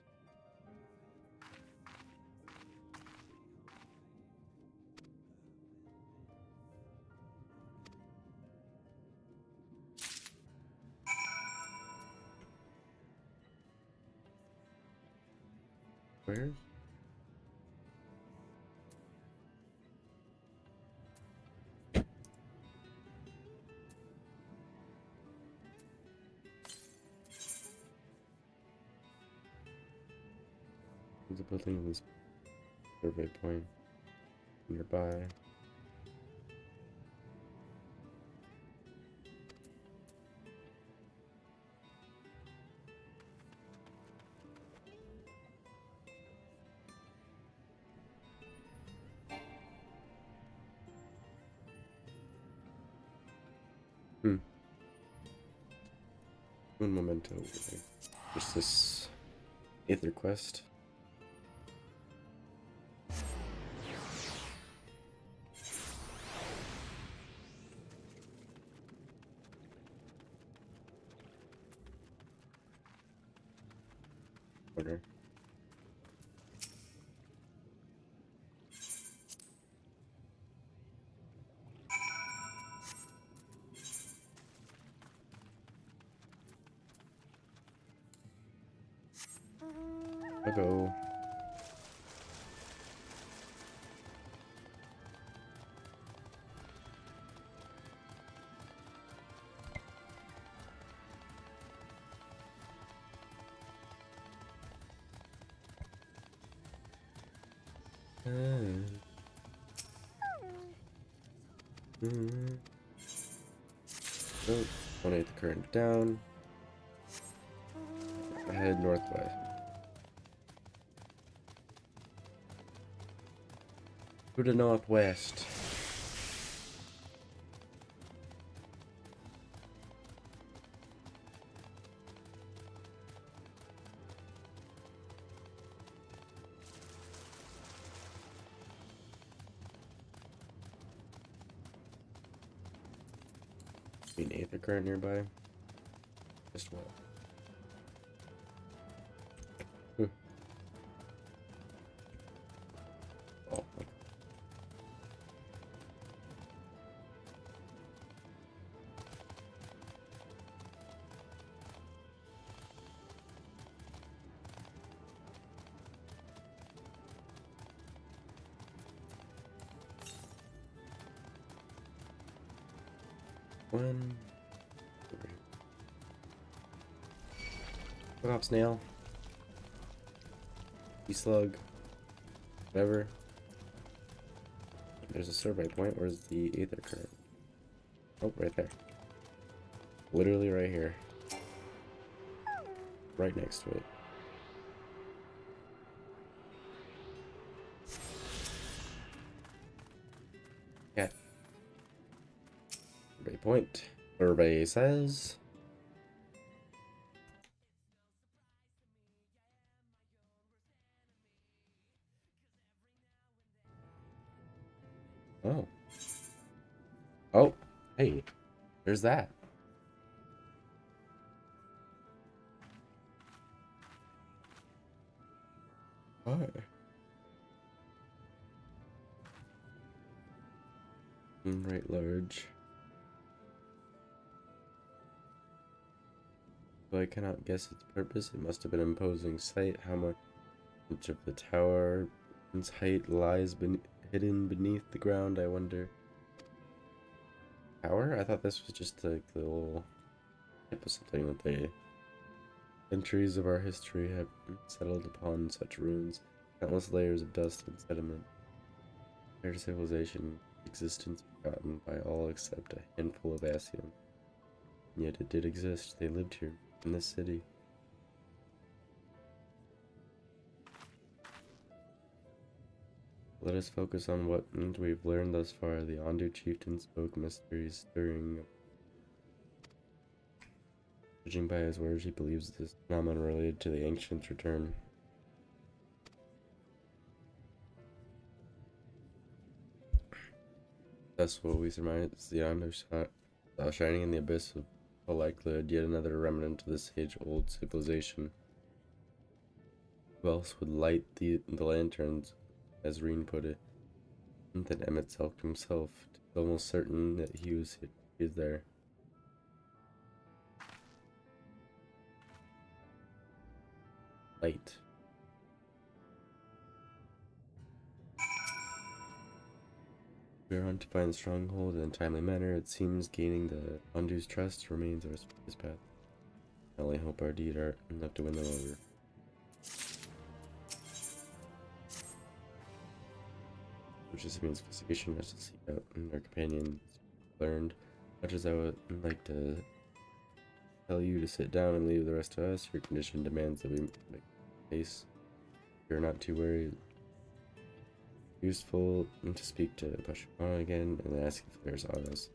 Where? There's a building in this survey point nearby. Un momento. Just this Aether quest. Order. Hello. Oh, 1/8 the current down. Head northwest. To the northwest. An Aether current nearby. Just what? Oh. One. What up, snail? Slug. Whatever. There's a survey point. Where's the Aether current? Oh, right there. Literally right here. Right next to it. Yeah. Survey point. Survey says. Oh. Oh, hey, there's that. Hi. Right large. Though I cannot guess its purpose, it must have been an imposing sight. How much of the tower's height lies hidden beneath the ground, I wonder. Tower? I thought this was just like the little tip of something that the centuries of our history have settled upon such ruins. Countless layers of dust and sediment. Their civilization existence forgotten by all except a handful of Asians. yet it did exist. They lived here, in this city. Let us focus on what we've learned thus far. The Ondu chieftain spoke mysteries stirring. Judging by his words, he believes this phenomenon related to the ancients' return. That's what we surmise. The Ondu saw shining in the abyss of a likelihood, yet another remnant of this age-old civilization. Who else would light the lanterns, as Reen put it, than Emmett Selk himself? It's almost certain that he is there. Light. We are on to find the stronghold in a timely manner. It seems gaining the Ondu's trust remains our path. I only hope our deed are enough to win them over. Which just means investigation has to seek out and our companions learned. Much as I would like to tell you to sit down and leave the rest to us, your condition demands that we make space. You're not too worried. Useful to speak to Pashimara again and ask if there's others.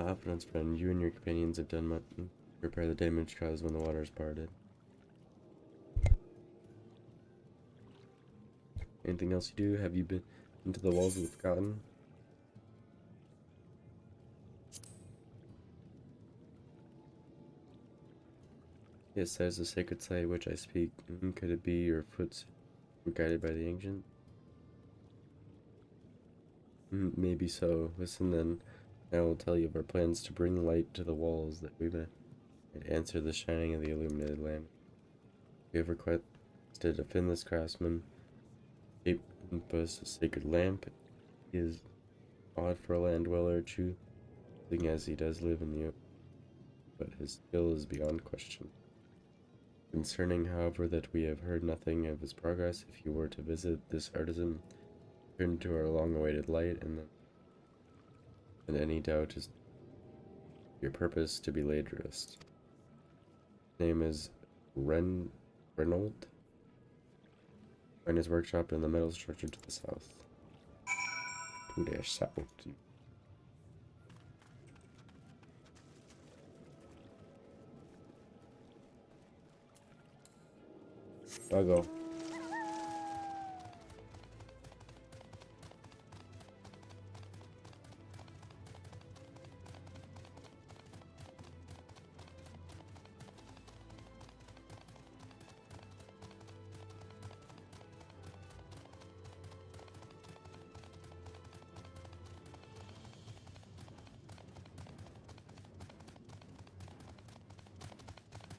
Uplands friend, you and your companions have done much to repair the damage caused when the waters parted. Anything else you do? Have you been into the walls of the Forgotten? Yes, that is the sacred site which I speak. Could it be your footsteps were guided by the ancient? Maybe so. Listen then. I will tell you of our plans to bring light to the walls that we might answer the shining of the illuminated lamp. We have requested a finless craftsman shape us a sacred lamp. He is odd for a land dweller, choosing as he does live in the open, but his skill is beyond question. Concerning, however, that we have heard nothing of his progress, if you were to visit this artisan, turn to our long-awaited light, and any doubt is your purpose to be laid to rest. His name is Renault. Find his workshop in the metal structure to the south. To the south. I'll go.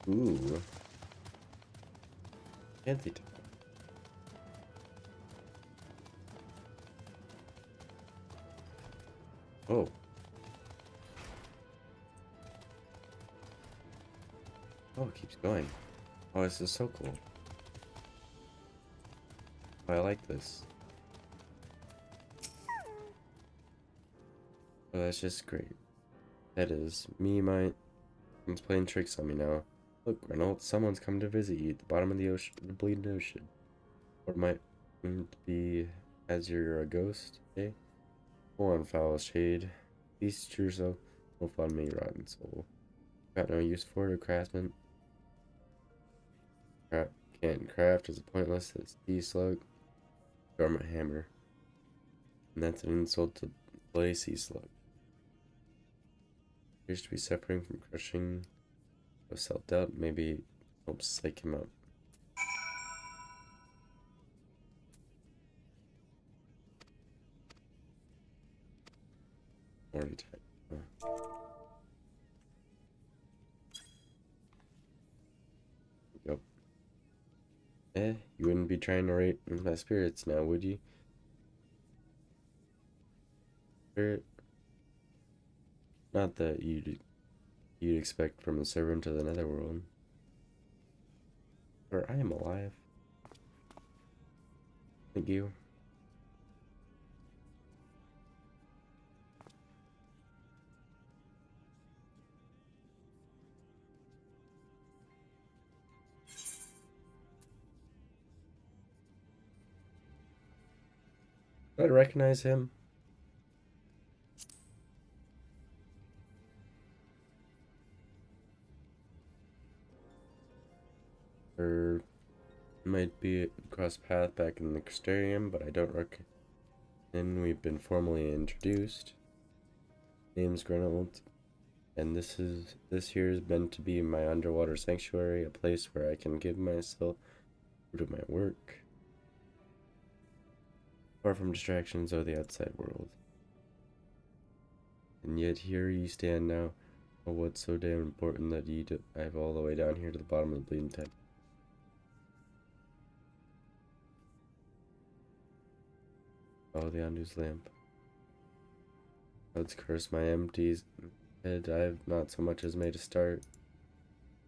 Ooh. Fancy time. Oh. Oh, it keeps going. Oh, this is so cool. Oh, I like this. Oh, that's just great. That is me, it's playing tricks on me now. Look, Reynolds, someone's come to visit you at the bottom of the ocean, the bleeding ocean. Or it might be as you're a ghost, eh? Go on, foul shade. Feast yourself, no fun me, rotten soul. Got no use for it, a craftsman. Can't craft is pointless as sea slug. Dormant hammer. And that's an insult to bloody sea slug. Appears to be suffering from crushing of self-doubt. Maybe helps psych him out. Already typed. Yep. You wouldn't be trying to rate my spirits now, would you? Spirit? Not that you'd expect from a servant of the netherworld. For I am alive. Thank you. I recognize him. Or might be cross path back in the Crystarium, but I don't reckon. And we've been formally introduced. Name's Grenold, and this here is meant to be my underwater sanctuary, a place where I can give myself to my work, far from distractions of the outside world. And yet here you stand now. Oh, what's so damn important that you dive all the way down here to the bottom of the bleeding tip? Oh, the unused lamp. Let's curse my empty head. I've not so much as made a start.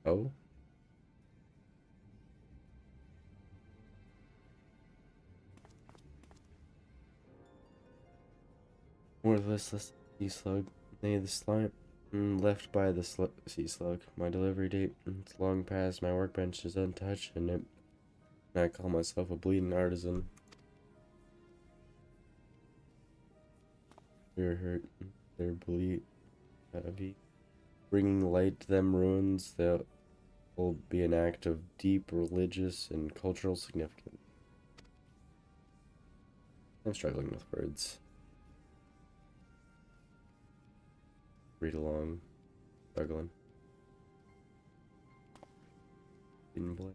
Oh? Worthless sea slug. Nay, the slime left by the sea slug. My delivery date. It's long past. My workbench is untouched, and I call myself a bleeding artisan. You're hurt. They're bleed heavy. Bringing light to them ruins that will be an act of deep religious and cultural significance. I'm struggling with words. Read along. Struggling. In black.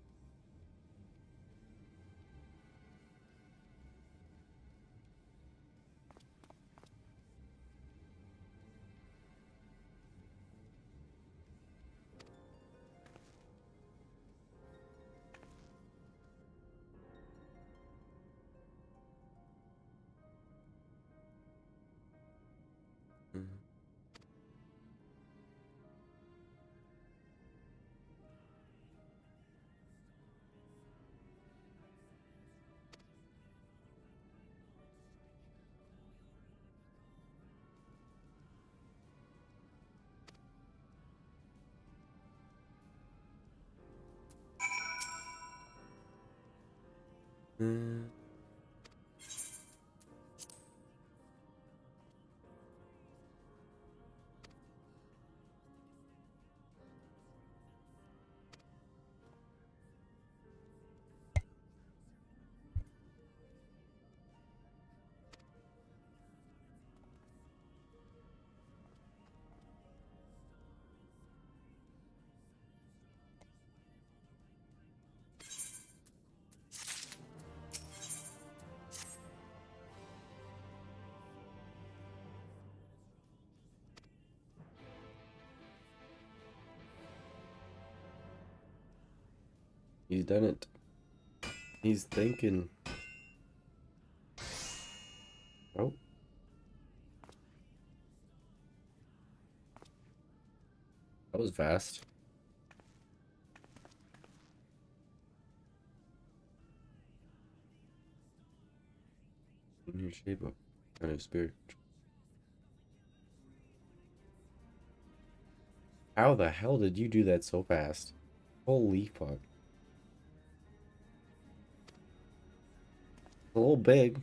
He's done it. He's thinking. Oh. That was fast. In your shape of kind of spirit. How the hell did you do that so fast? Holy fuck. A little big.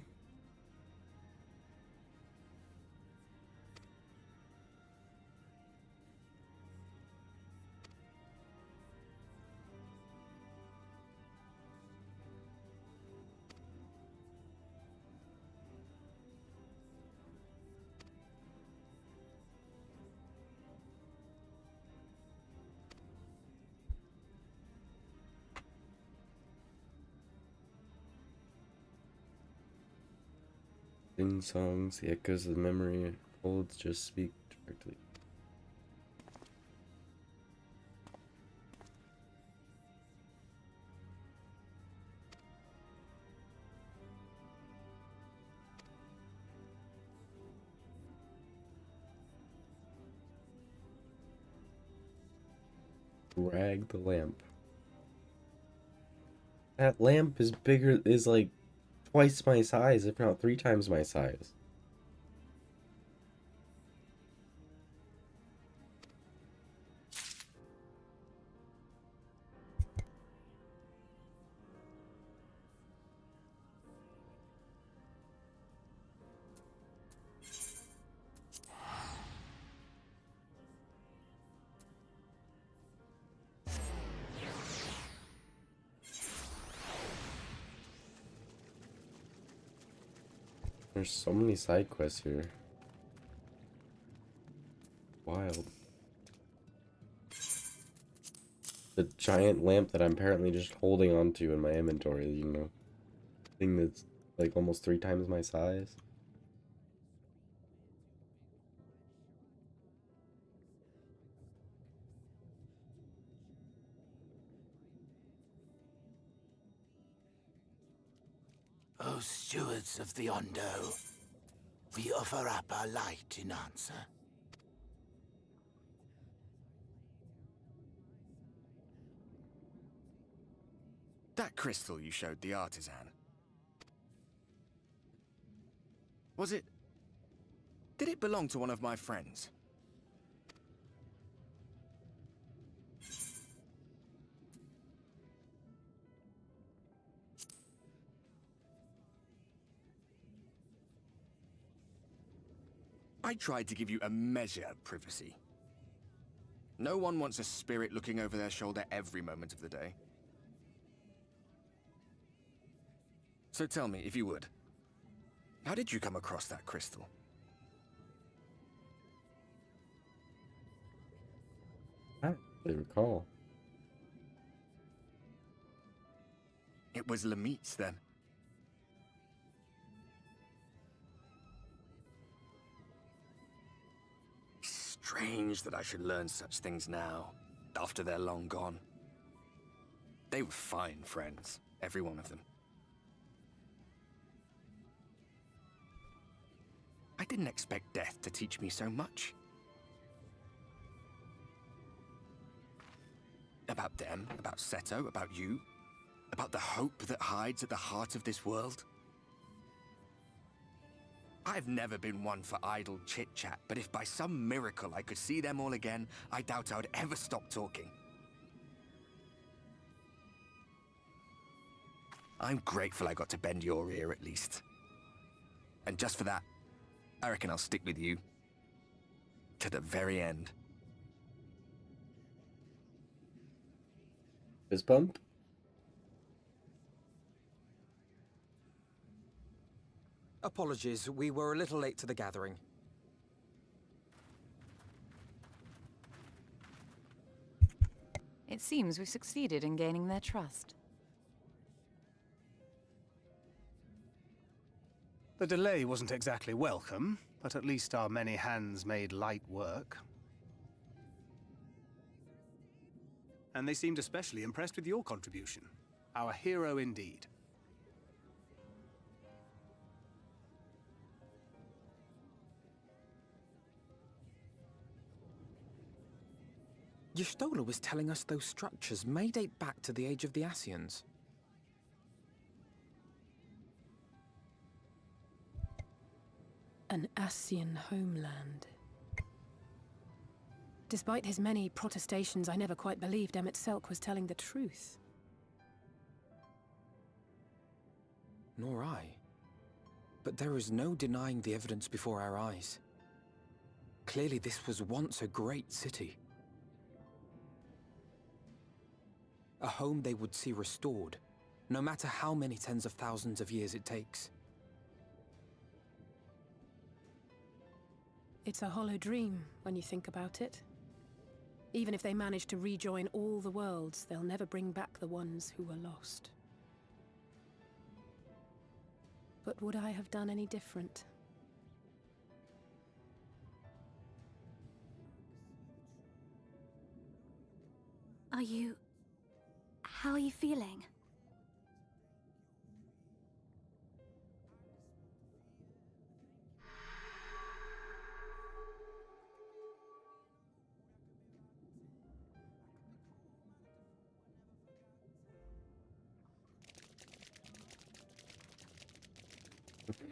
Sing songs, the echoes of the memory it holds just speak directly. Drag the lamp. That lamp is bigger, is like twice my size, if not 3 times my size. There's so many side quests here. Wild. The giant lamp that I'm apparently just holding onto in my inventory, you know. Thing that's like almost 3 times my size. O stewards of the Ondo, we offer up our light in answer. That crystal you showed the artisan. Was it... Did it belong to one of my friends? I tried to give you a measure of privacy. No one wants a spirit looking over their shoulder every moment of the day. So tell me, if you would, how did you come across that crystal? I don't really recall. It was Lamit's then. Strange that I should learn such things now, after they're long gone. They were fine friends, every one of them. I didn't expect death to teach me so much. About them, about Seto, about you, about the hope that hides at the heart of this world. I've never been one for idle chit-chat, but if by some miracle I could see them all again, I doubt I would ever stop talking. I'm grateful I got to bend your ear at least. And just for that, I reckon I'll stick with you. To the very end. Fist bump? Apologies, we were a little late to the gathering. It seems we succeeded in gaining their trust. The delay wasn't exactly welcome, but at least our many hands made light work. And they seemed especially impressed with your contribution. Our hero indeed. Y'shtola was telling us those structures may date back to the age of the Ascians. An Ascian homeland. Despite his many protestations, I never quite believed Emmett Selk was telling the truth. Nor I. But there is no denying the evidence before our eyes. Clearly this was once a great city. A home they would see restored, no matter how many tens of thousands of years it takes. It's a hollow dream when you think about it. Even if they manage to rejoin all the worlds, they'll never bring back the ones who were lost. But would I have done any different? How are you feeling?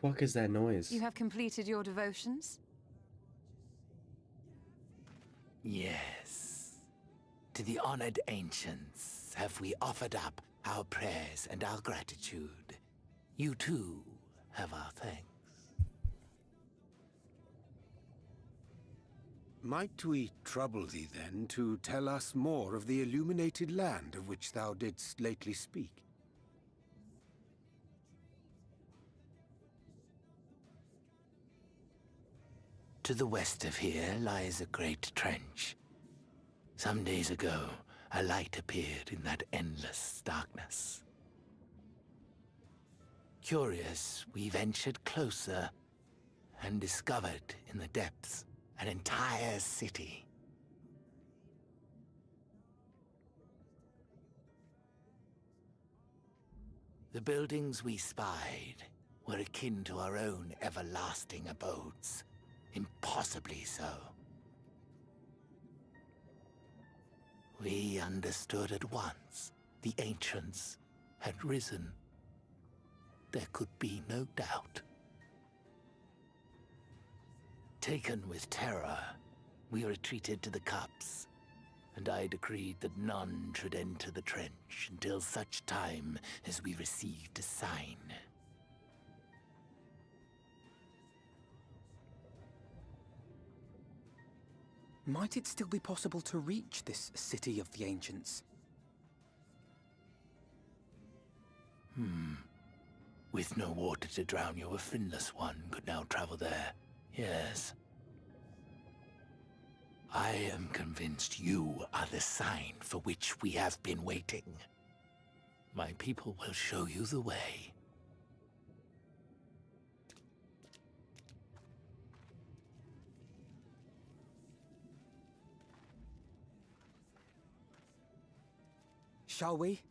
fuck is that noise? You have completed your devotions? Yes. To the honored ancients have we offered up our prayers and our gratitude. You too have our thanks. Might we trouble thee then to tell us more of the illuminated land of which thou didst lately speak? To the west of here lies a great trench. Some days ago, a light appeared in that endless darkness. Curious, we ventured closer and discovered in the depths an entire city. The buildings we spied were akin to our own everlasting abodes. Impossibly so. We understood at once the ancients had risen. There could be no doubt. Taken with terror, we retreated to the cups, and I decreed that none should enter the trench until such time as we received a sign. Might it still be possible to reach this city of the ancients? With no water to drown you, a finless one could now travel there. Yes. I am convinced you are the sign for which we have been waiting. My people will show you the way. Shall we?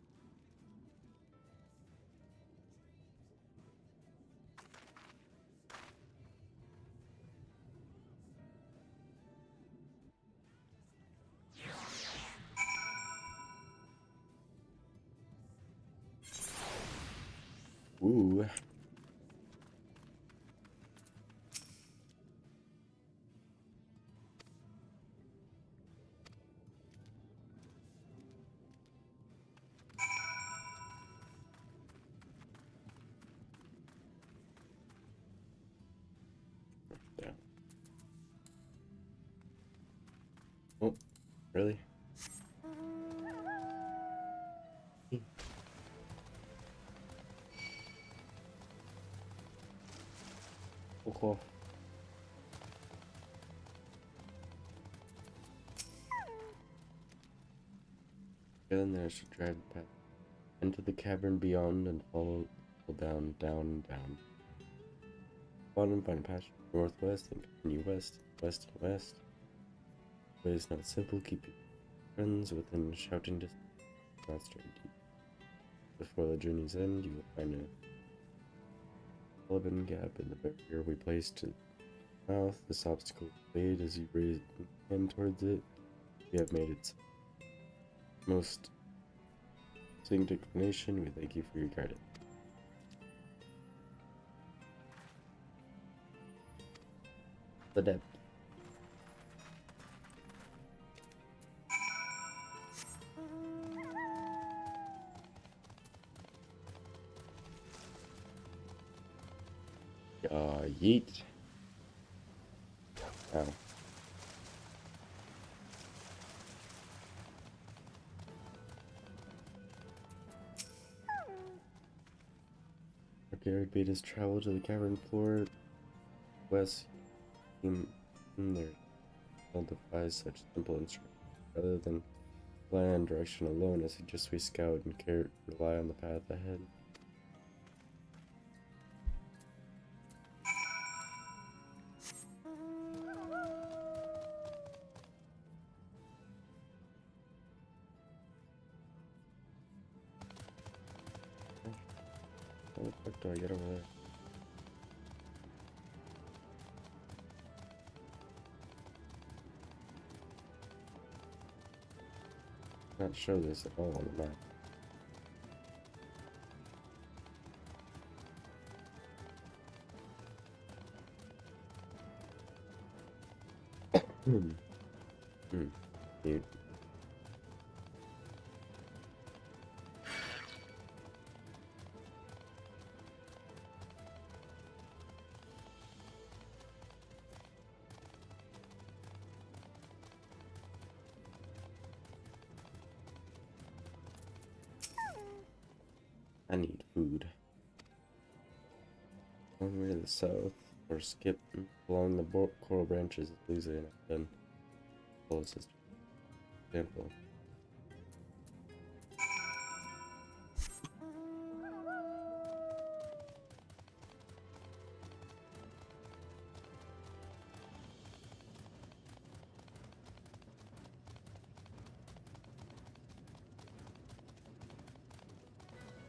Ooh. Yeah. Oh, really? Cool. Then there should drive the path into the cavern beyond and follow down, down, down. Bottom, find a patch northwest and continue west, west, and west. The way is not simple. Keep your friends within shouting distance. Not stray deep. Before the journey's end, you will find a 11 gap in the barrier we placed to the mouth. This obstacle will fade as you raise your hand towards it. We have made its most distinct inclination. We thank you for your guidance. The depth. Yeet. Ow. Okay, bait has traveled to the cavern floor. West in there. Don't defy such simple instructions. Rather than rely on direction alone, I suggest we scout and rely on the path ahead. How the fuck do I get over there? Not show this at all on the map. Cute. I need food. One way to the south, or skip along the coral branches, losing it. Then closest example.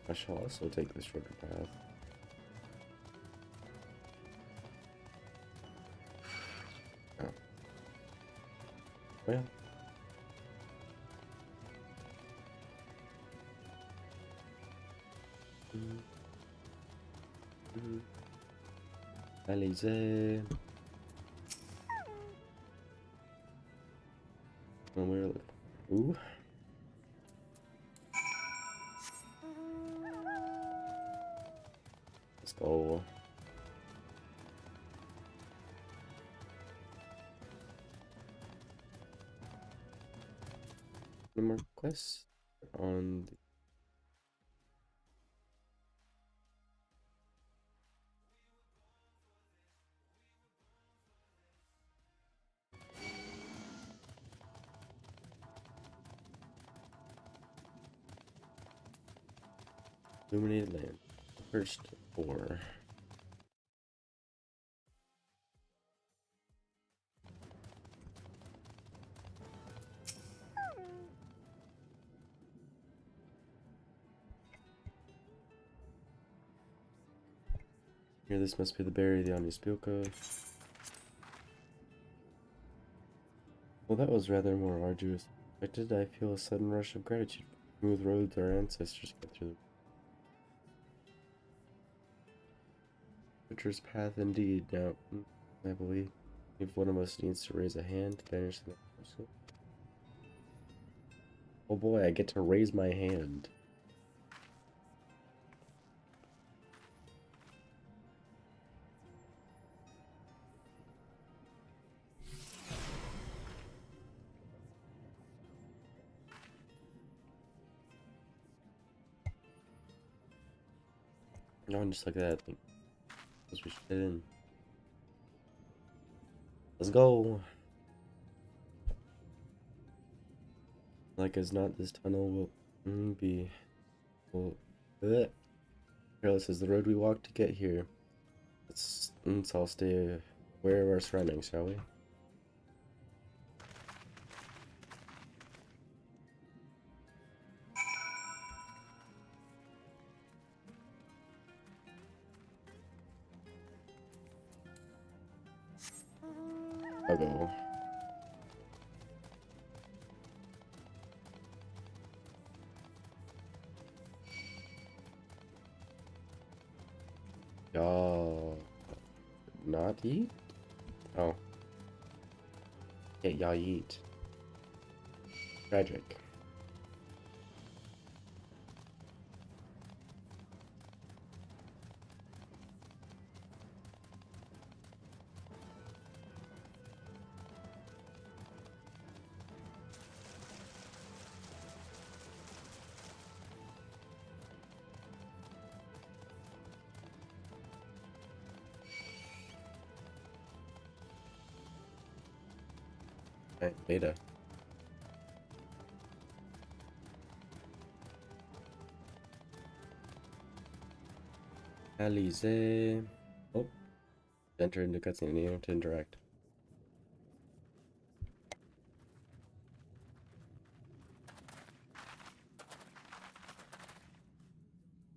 I shall also take the shorter path. Oh. Well. Alizé. When we're ooh. Let's go. No more quests on the illuminated land. First 4. Here, this must be the berry the Omni spoke of. Well, that was rather more arduous than expected. I feel a sudden rush of gratitude for the smooth roads our ancestors got through. Butcher's path indeed. Now, I believe if one of us needs to raise a hand to banish the person. Oh boy, I get to raise my hand. No, just like that. I think we should get in. Let's go. Like as not, this tunnel will be. Careless as the road we walked to get here. Let's all stay aware of our surroundings, shall we? I'll go. Y'all not eat? Oh. Yeah, y'all eat. Tragic. Right, beta. Alize. Oh. Enter into cutscene name to interact.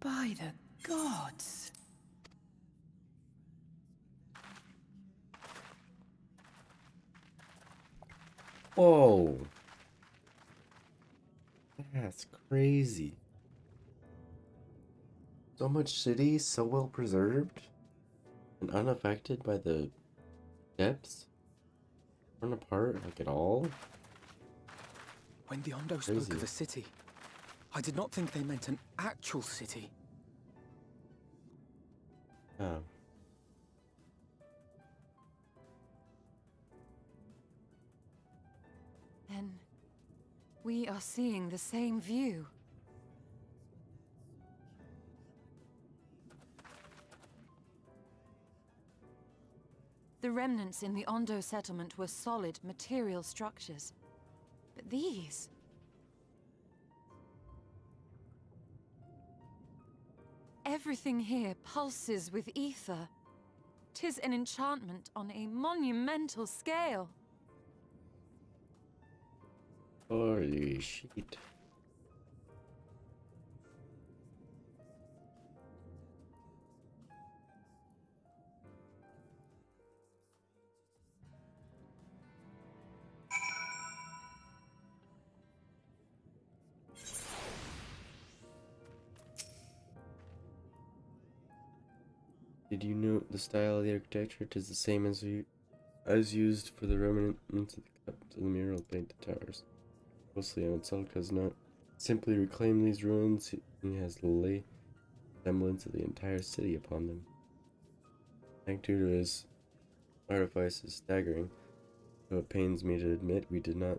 By the gods! Whoa. That's crazy. So much city, so well preserved and unaffected by the depths. torn apart, like, at all? When the Ondo Crazy. spoke of a city, I did not think they meant an actual city. Oh. Then we are seeing the same view. The remnants in the Ondo settlement were solid material structures. But these... everything here pulses with ether. 'Tis an enchantment on a monumental scale. Holy shit. Did you note the style of the architecture? It is the same as used for the remnants of the cups and the mural painted towers. Closely on itself does not simply reclaim these ruins, he has lay semblance of the entire city upon them. Magnitude of his artifice is staggering, though it pains me to admit we did not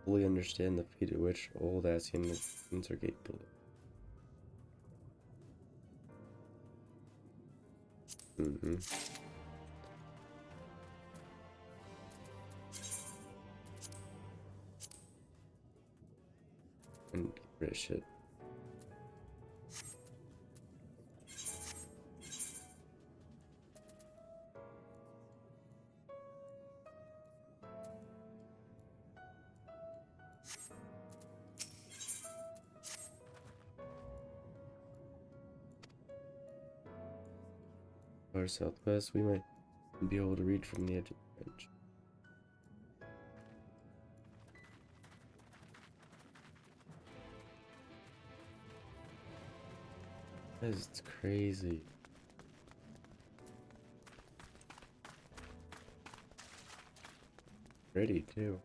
fully understand the feat at which old Asians are capable. Mm-hmm. And get rid of shit. Far southwest, we might be able to reach from the edge of the trench. That's crazy. Ready too.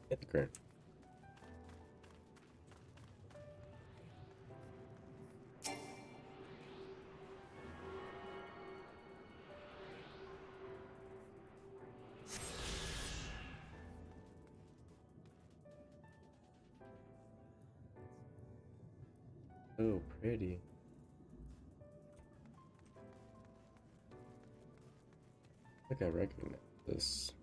Hit the ground. So pretty. I think I recognize this.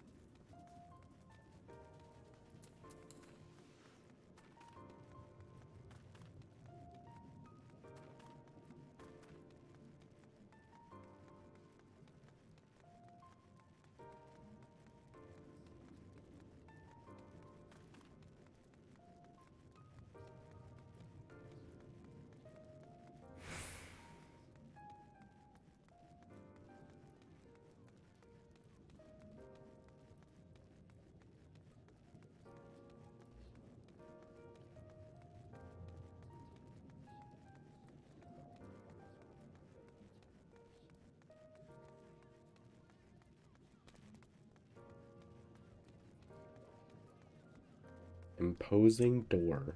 Imposing door.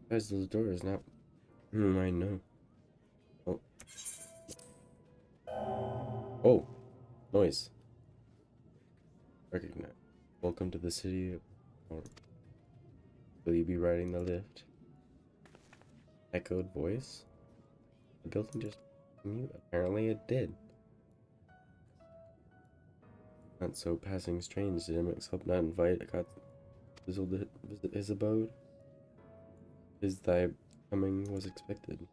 Guys, those doors not. I know. Oh. Oh. Noise. Recognize. Welcome to the city. Or will you be riding the lift? Echoed voice. The building just mute. Apparently it did. Not so passing strange. Did MX help not invite Akatsuzo to visit his abode? His thy coming was expected.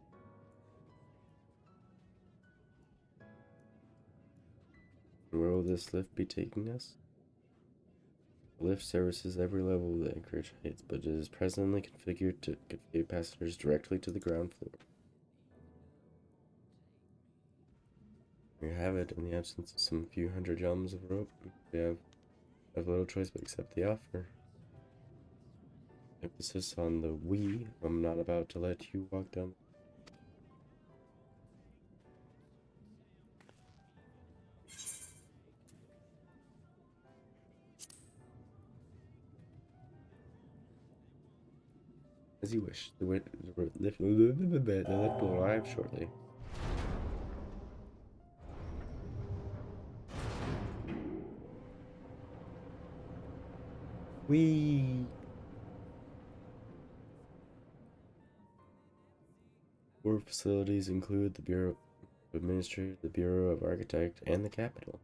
Where will this lift be taking us? The lift services every level of the Anchorage Heights, but it is presently configured to convey passengers directly to the ground floor. We have it. In the absence of some few hundred elms of rope, we have little choice but accept the offer. Emphasis on the we. I'm not about to let you walk down. As you wish. The lift will arrive shortly. Whee! Core facilities include the Bureau of Administrator, the Bureau of Architect, and the Capitol.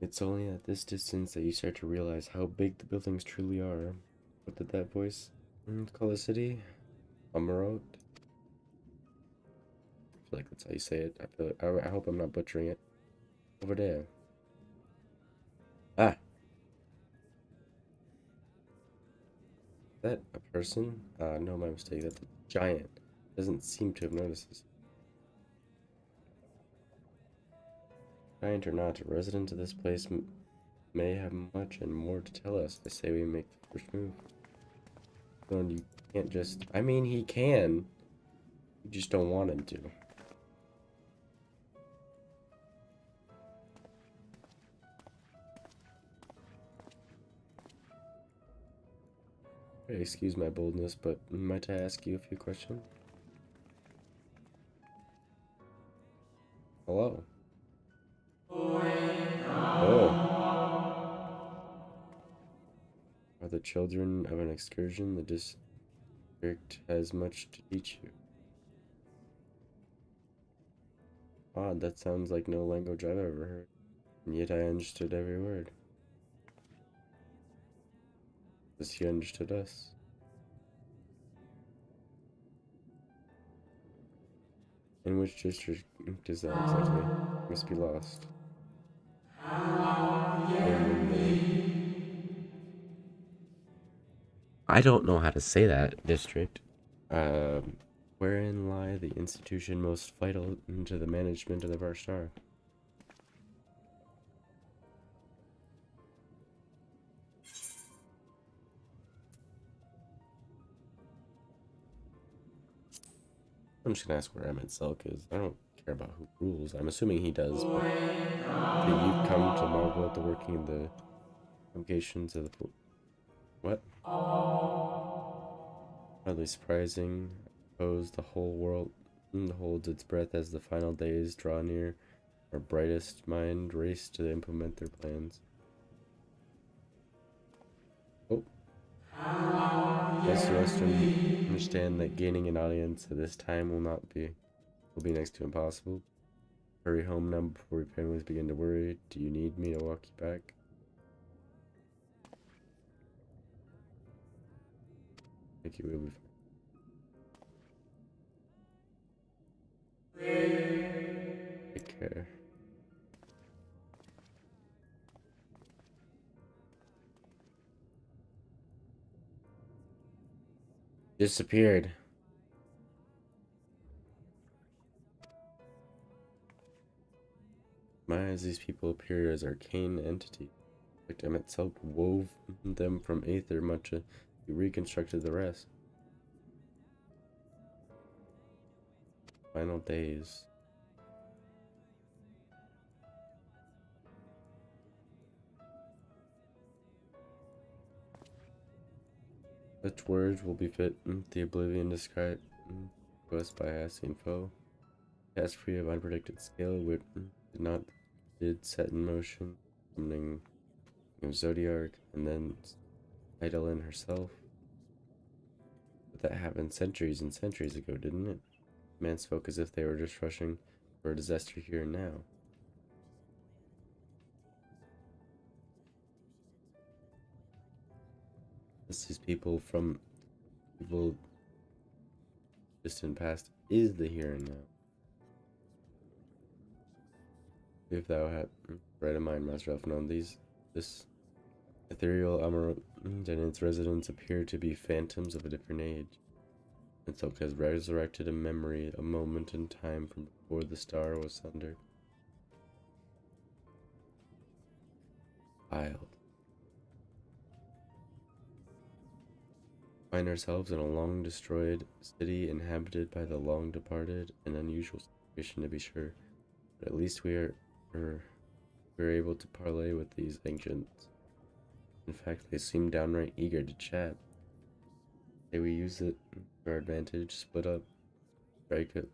It's only at this distance that you start to realize how big the buildings truly are. What did that voice call the city? Amarot? I feel like that's how you say it. I hope I'm not butchering it. Over there. Ah! Is that a person? No, my mistake. That's a giant. Doesn't seem to have noticed this. Giant or not, a resident of this place may have much and more to tell us. I say we make the first move. And you can't just... I mean, he can. You just don't want him to. Okay, excuse my boldness, but might I ask you a few questions? Hello. Oh. Are the children of an excursion? The district has much to teach you. Odd, that sounds like no language I've ever heard. And yet I understood every word. Because he understood us. In which district is that exactly? Must be lost. I don't know how to say that, district. Wherein lie the institution most vital to the management of the Varstar? I'm just gonna ask where Emmett Selk is. I don't care about who rules. I'm assuming he does, but you've come to marvel at the working of the congregations of the... What? Hardly surprising. I suppose the whole world holds its breath as the final days draw near. Our brightest mind race to implement their plans. Oh. Yes, you must understand that gaining an audience at this time will be next to impossible. Hurry home now before your families begin to worry. Do you need me to walk you back? I think you will be fine. Take care. Disappeared. My eyes, these people appear as arcane entities. Like Emmett Selk wove them from aether much as he reconstructed the rest. Final days. Such words will befit the oblivion described to us by Hassian foe. Cast free of unpredicted scale, which did set in motion, summoning Zodiark, and then Eidolon herself. But that happened centuries and centuries ago, didn't it? Man spoke as if they were just rushing for a disaster here and now. These people from evil distant past is the here and now. If thou had read a mind, Master Elf, known this ethereal Amarant and its residents appear to be phantoms of a different age. And so has resurrected a memory, a moment in time from before the star was sundered. Wild. Find ourselves in a long destroyed city inhabited by the long departed, an unusual situation to be sure, but at least we're able to parley with these ancients. In fact, they seem downright eager to chat. Say we use it to our advantage, split up, strike up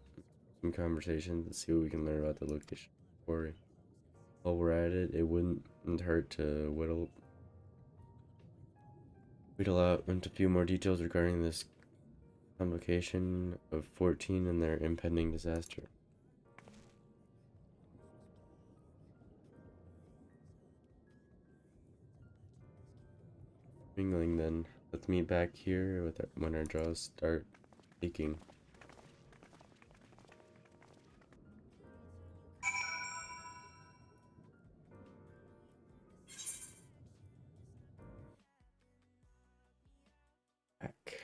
some conversations, and see what we can learn about the location of the quarry. While we're at it, it wouldn't hurt to whittle out into a few more details regarding this convocation of 14 and their impending disaster. Mingling then. Let's meet back here with when our jaws start aching. Back.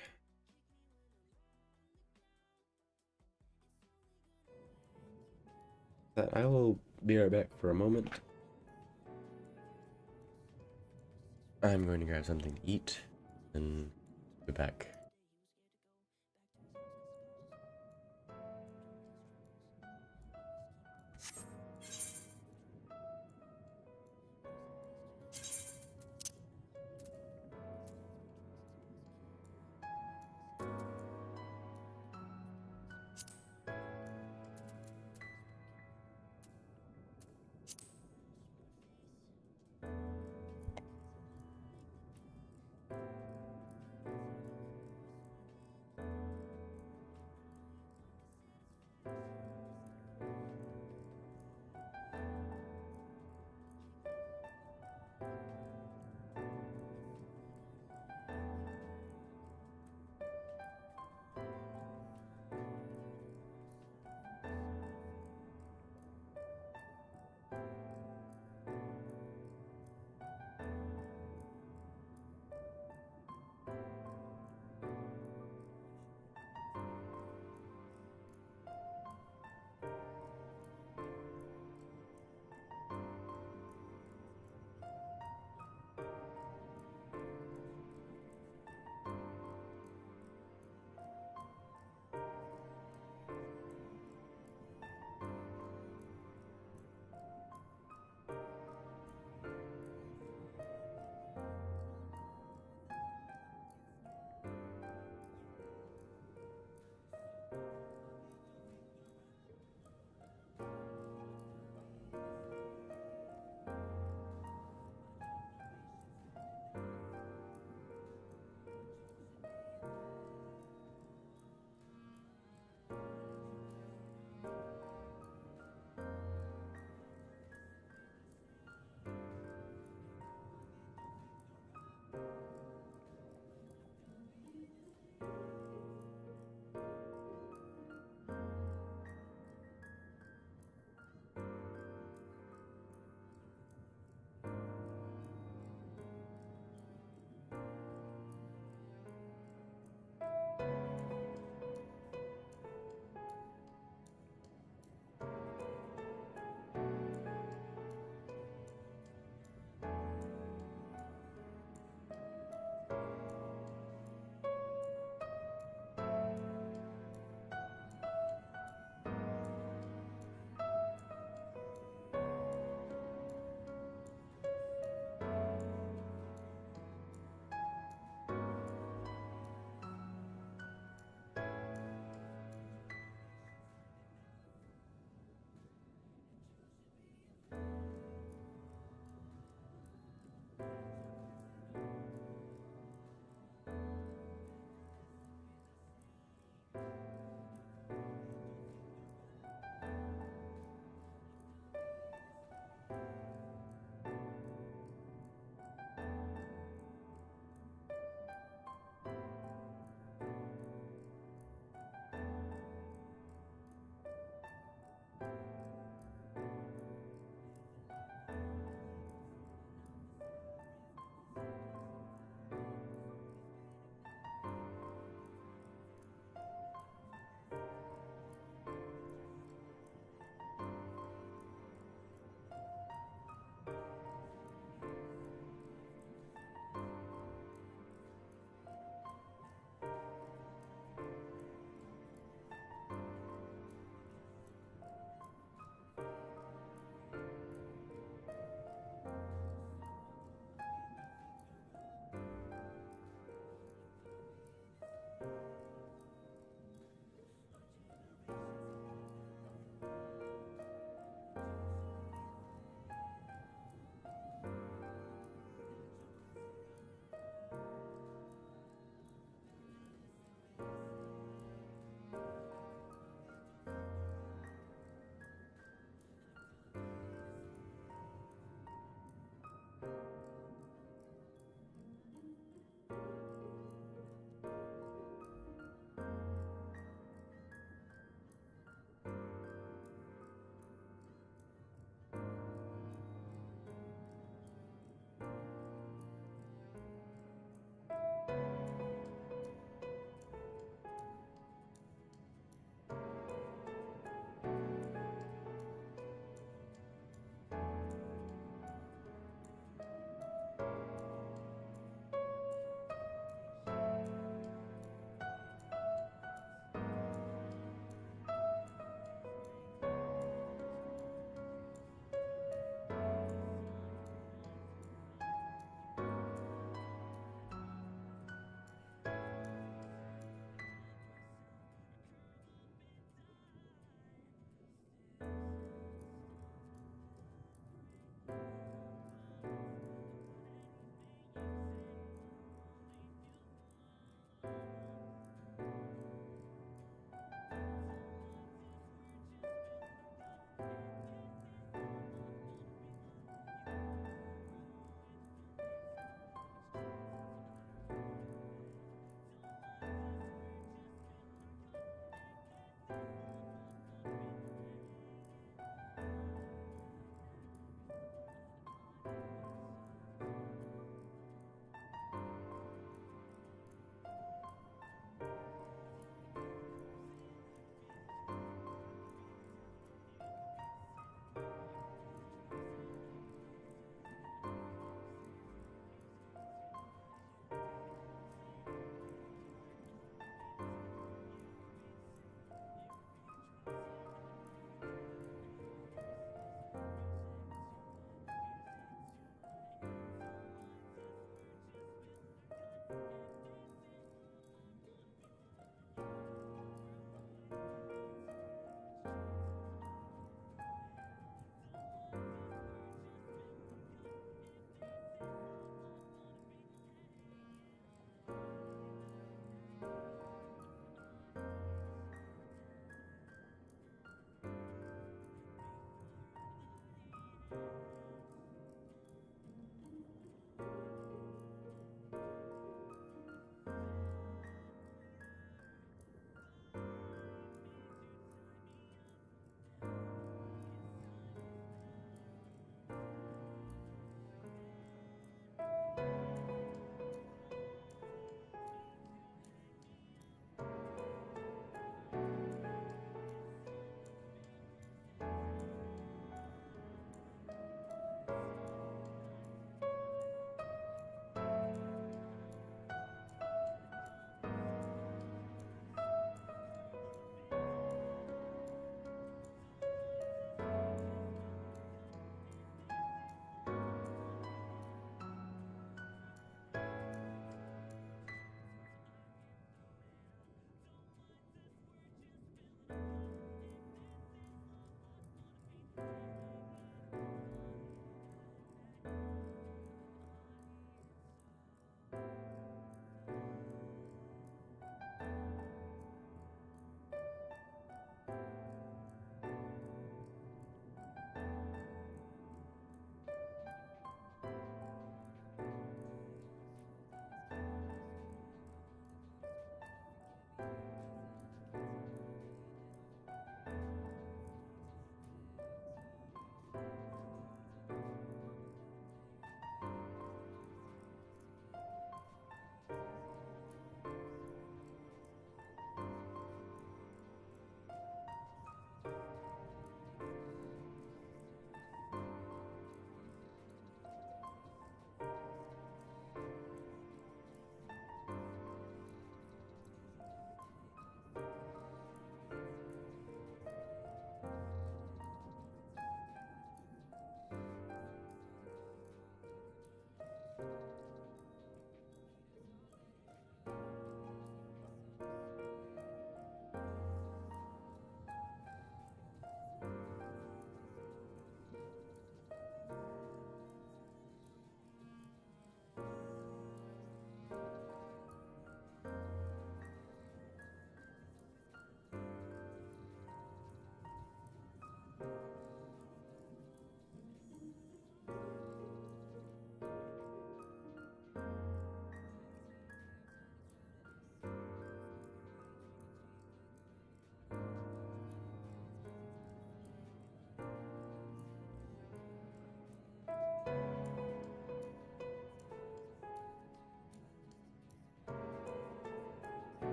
I will be right back for a moment. I'm going to grab something to eat and be back.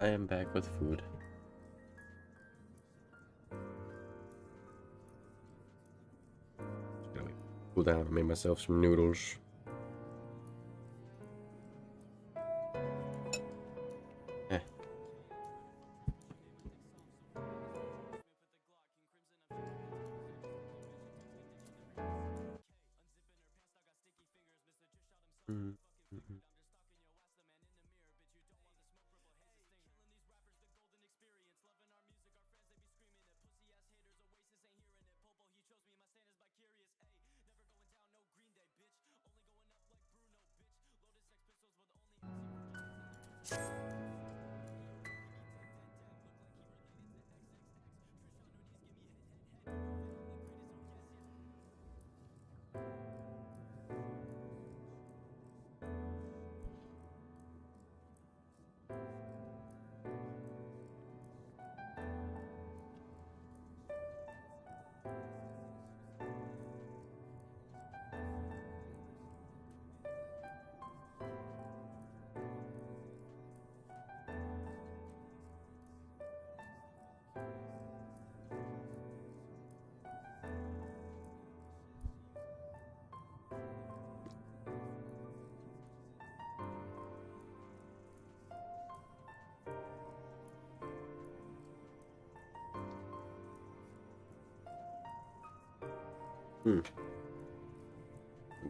I am back with food. Just gonna cool down. I made myself some noodles. Eh.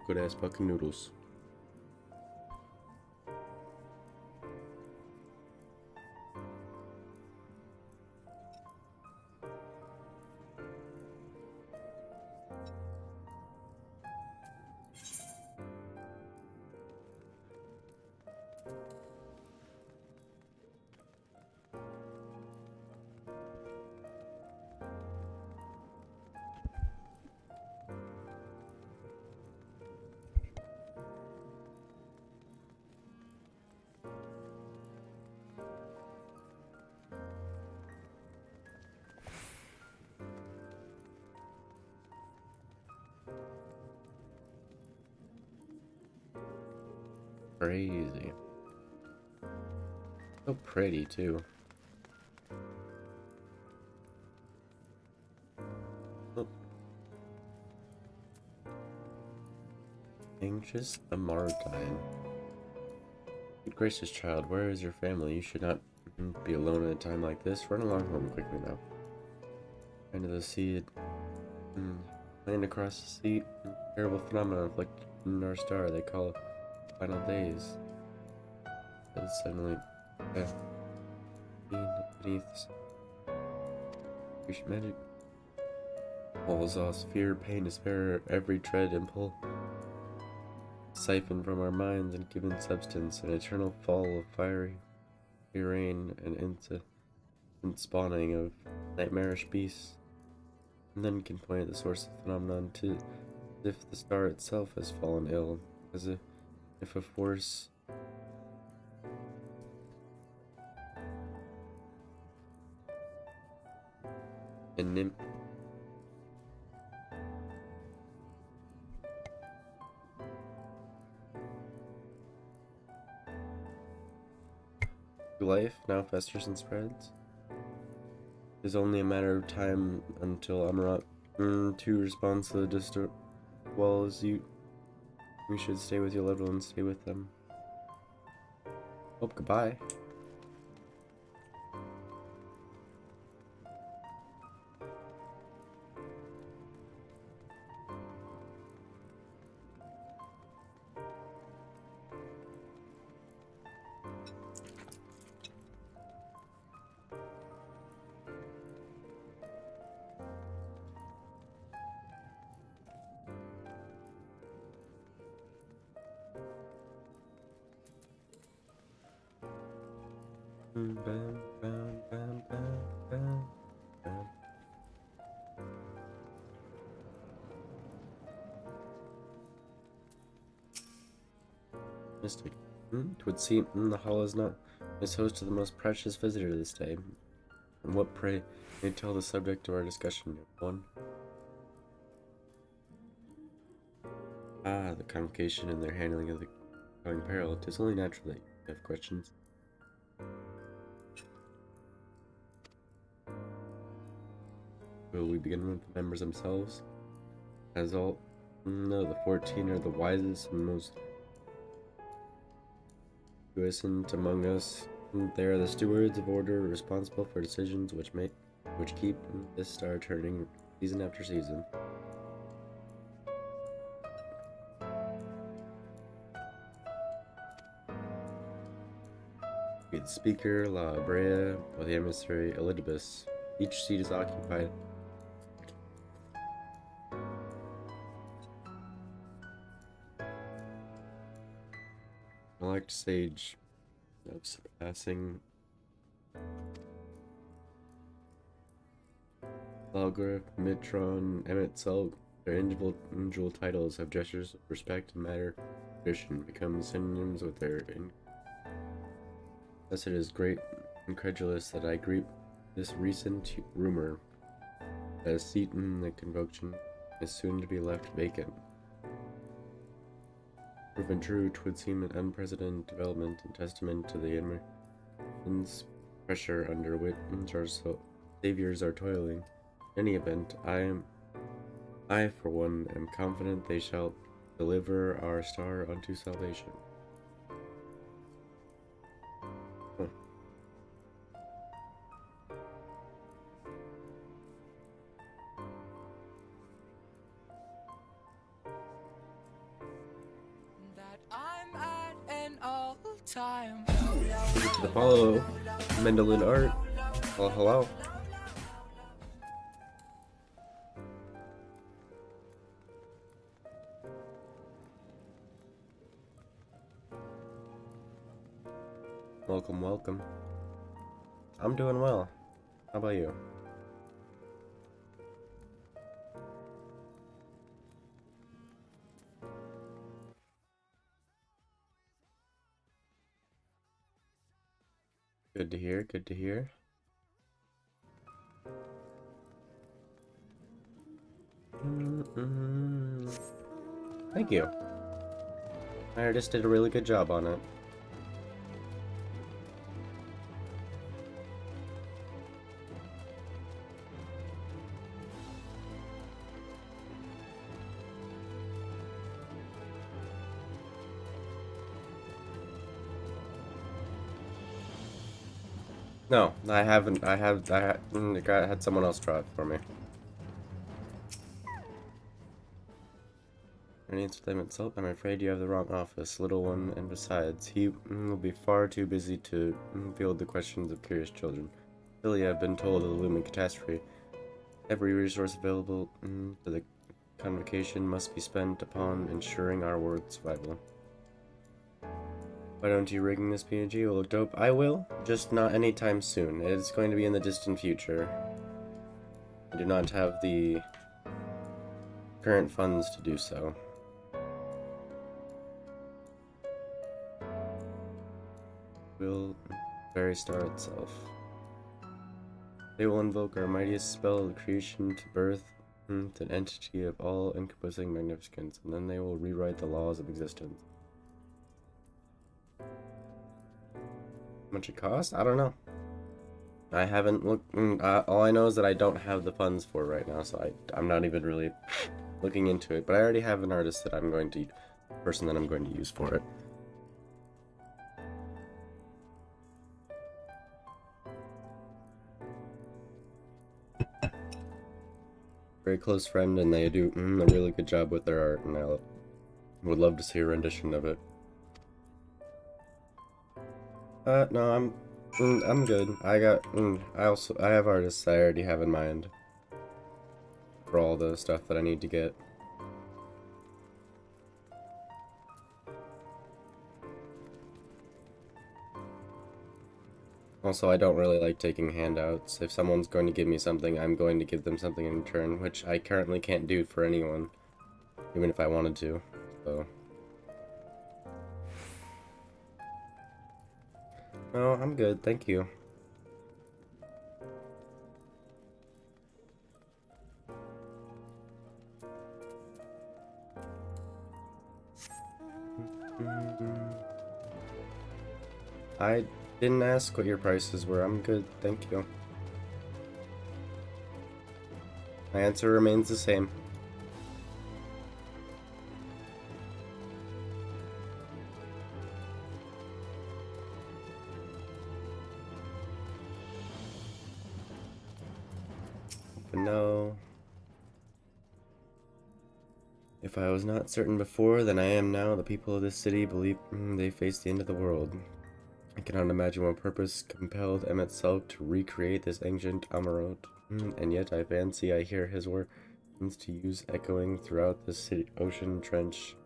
Good ass fucking noodles. Crazy. So pretty too. Oh. Anxious the Martine. Good gracious child, where is your family? You should not be alone at a time like this. Run along home quickly now. Into the sea, land across the sea. Terrible phenomenon afflicting our star. They call it final days. But suddenly, death beneath magic. All exhaust, fear, pain, despair, every dread and pull. Siphoned from our minds and given substance, an eternal fall of fiery rain and instant spawning of nightmarish beasts. And then can point at the source of the phenomenon to as if the star itself has fallen ill, as if a force and nymph life now festers and spreads. It is only a matter of time until Amarat too responds to the distant well as you should stay with your loved ones, stay with them. Oh, goodbye. Bam, bam, bam, bam, bam, bam. Mystic. Twould seem the hall is not is host to the most precious visitor this day. And what, pray, may tell the subject of our discussion? One. The convocation and their handling of the coming peril. 'Tis only natural that you have questions. Will we begin with the members themselves? As all know, the 14 are the wisest and most puissant among us. They are the stewards of order, responsible for decisions which keep this star turning season after season. We have the Speaker, La Brea, or the Emissary, Elidibus. Each seat is occupied. Elect Sage of Surpassing Balgriff, Mitron, Emmett Selk. Their individual titles have gestures of respect and matter tradition become synonyms with their Thus it is great incredulous that I greet this recent rumor that a seat in the convocation is soon to be left vacant. Proven true, 'twould seem an unprecedented development and testament to the immense pressure under which our saviors are toiling. In any event, I for one am confident they shall deliver our star unto salvation. Time. The follow Mendelin Art. Well, hello. Welcome, welcome. I'm doing well. How about you? Good to hear, good to hear. Thank you. My artist did a really good job on it. No, I haven't. I had someone else draw it for me. Your name's Clement Salt. I'm afraid you have the wrong office, little one, and besides, he will be far too busy to field the questions of curious children. Really, I've been told of the looming catastrophe. Every resource available to the convocation must be spent upon ensuring our world's survival. Why don't you rigging this PNG will look dope? I will, just not anytime soon. It's going to be in the distant future. I do not have the current funds to do so. Will very star itself. They will invoke our mightiest spell of creation to birth an entity of all encompassing magnificence, and then they will rewrite the laws of existence. How much it costs? I don't know. I haven't looked. All I know is that I don't have the funds for it right now, so I'm not even really looking into it. But I already have an artist that I'm going to, person that I'm going to use for it. Very close friend, and they do a really good job with their art, and I would love to see a rendition of it. No, I'm good. I have artists I already have in mind for all the stuff that I need to get. Also, I don't really like taking handouts. If someone's going to give me something, I'm going to give them something in return, which I currently can't do for anyone, even if I wanted to, so... No, I'm good, thank you. I didn't ask what your prices were. I'm good, thank you. My answer remains the same. But no. If I was not certain before than I am now, the people of this city believe they face the end of the world. I cannot imagine what purpose compelled Emmett Selk to recreate this ancient Amarot, and yet I fancy I hear his words to use echoing throughout the city ocean trench.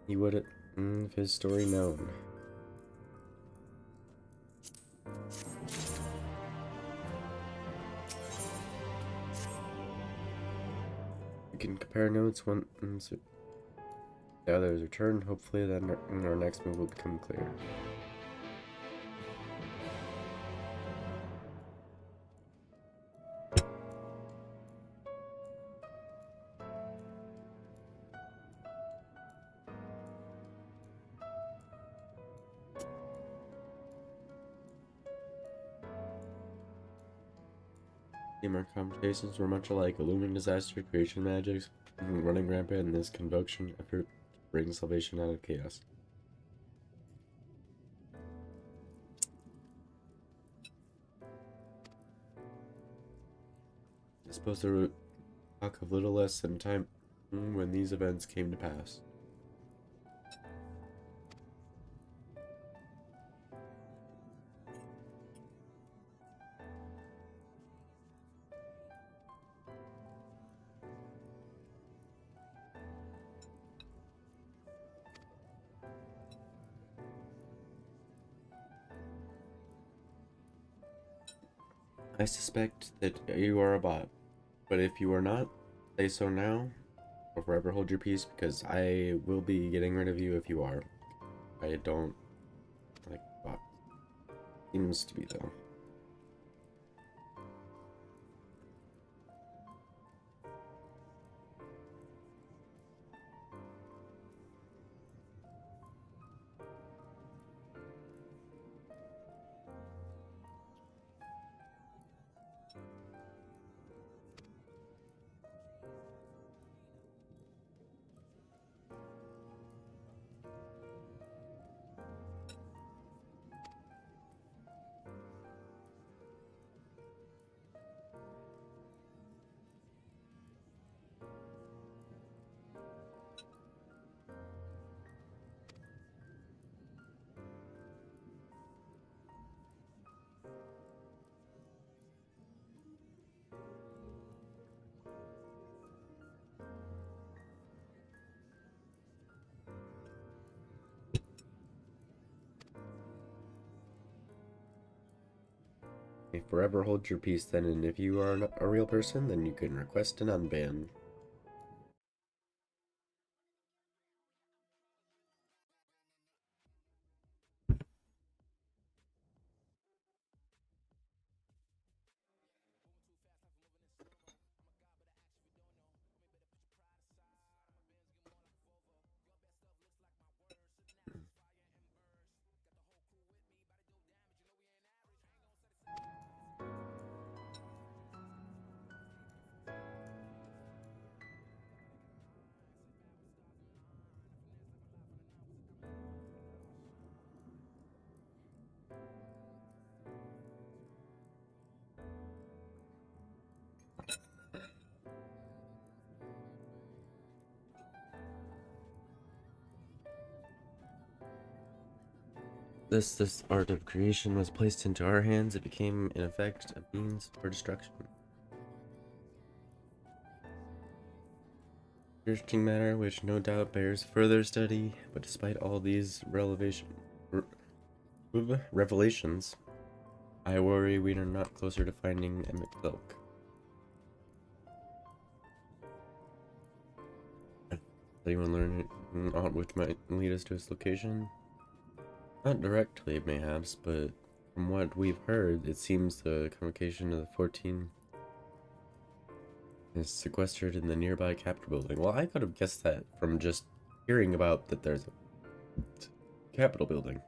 He would have his story known. We can compare notes once the other is returned. Hopefully then our next move will become clear. Our conversations were much alike: a looming disaster, creation magics, running rampant, and this convocation effort to bring salvation out of chaos. I suppose there were talk of little less than time when these events came to pass. I suspect that you are a bot, but if you are not, say so now, or forever hold your peace, because I will be getting rid of you if you are. I don't like bot. Seems to be, though. Forever hold your peace then, and if you are a real person, then you can request an unban. This art of creation was placed into our hands. It became, in effect, a means for destruction. Interesting matter, which no doubt bears further study, but despite all these revelations, I worry we are not closer to finding Emmett Silk. Does anyone learn aught which might lead us to his location? Not directly, mayhaps, but from what we've heard, it seems the convocation of the 14 is sequestered in the nearby Capitol building. Well, I could have guessed that from just hearing about that there's a Capitol building.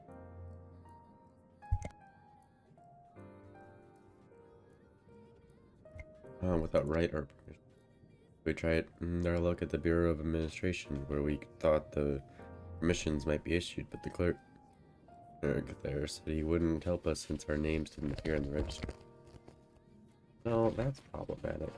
without right or permission. We tried our luck at the Bureau of Administration, where we thought the permissions might be issued, but the clerk there said he wouldn't help us since our names didn't appear in the register. No, that's problematic.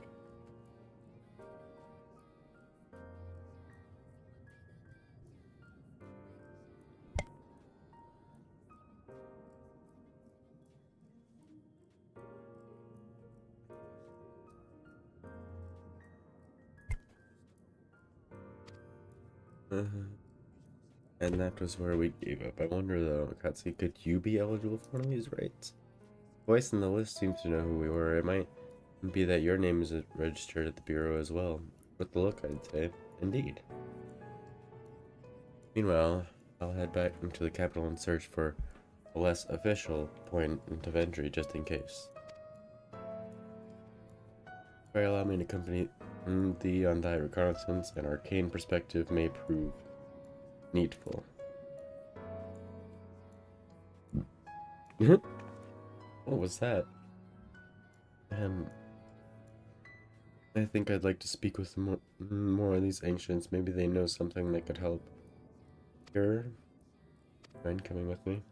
And that was where we gave up. I wonder though, Katsi, could you be eligible for one of these rights? Voice in the list seems to know who we were. It might be that your name is registered at the Bureau as well. With the look, I'd say. Indeed. Meanwhile, I'll head back into the capital and search for a less official point of entry just in case. Pray allow me to accompany thee on thy reconnaissance, and arcane perspective may prove needful. What was that? I think I'd like to speak with more of these ancients. Maybe they know something that could help. Here, mind coming with me?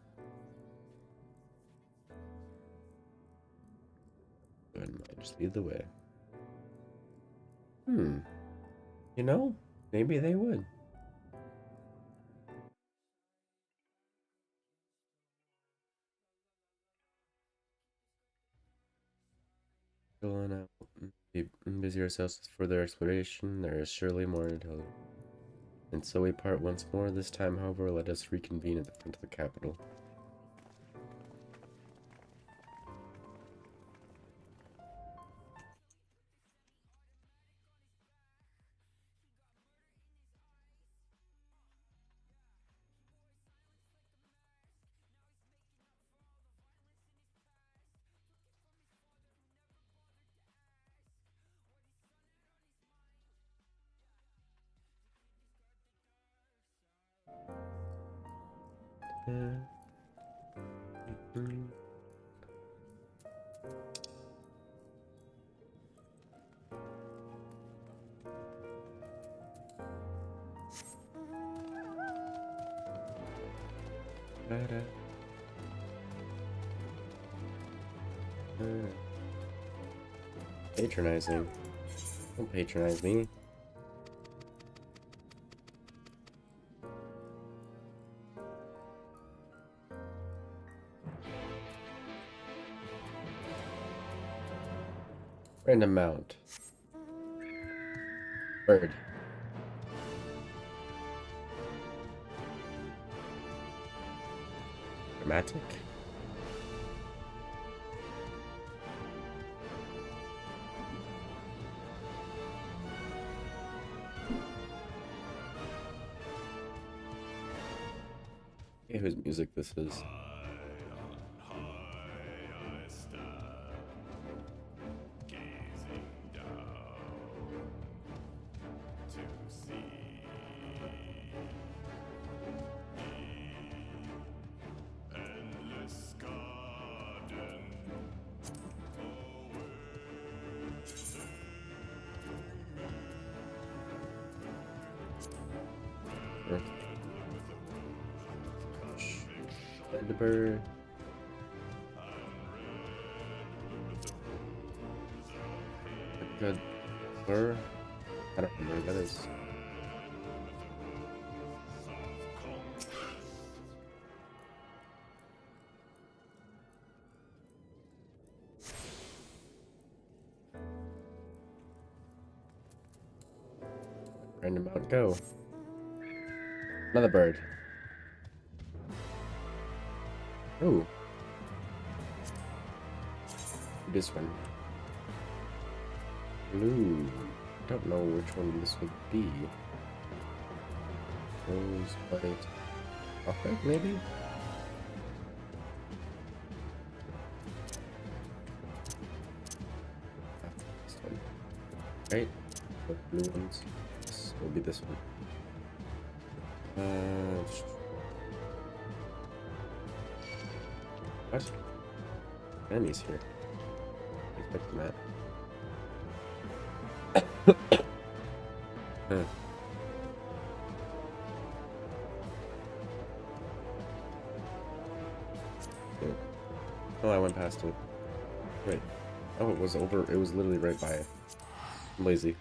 Go ahead and just lead the way. You know, maybe they would. Go on out. Busy ourselves with further exploration. There is surely more to tell. And so we part once more. This time, however, let us reconvene at the front of the capital. Patronizing. Don't patronize me. Random mount. Bird. Dramatic. Okay, whose music this is. The bird. Good. Where? I don't remember what that is. Random out, go. Another bird. Ooh. This one. Blue. Don't know which one this would be. Rose, white. Okay, maybe? This one. Right? The blue ones. This will be this one. What? Enemies here. Expecting that. Huh. Yeah. Oh, I went past it. Wait. Oh, it was over. It was literally right by it. I'm lazy.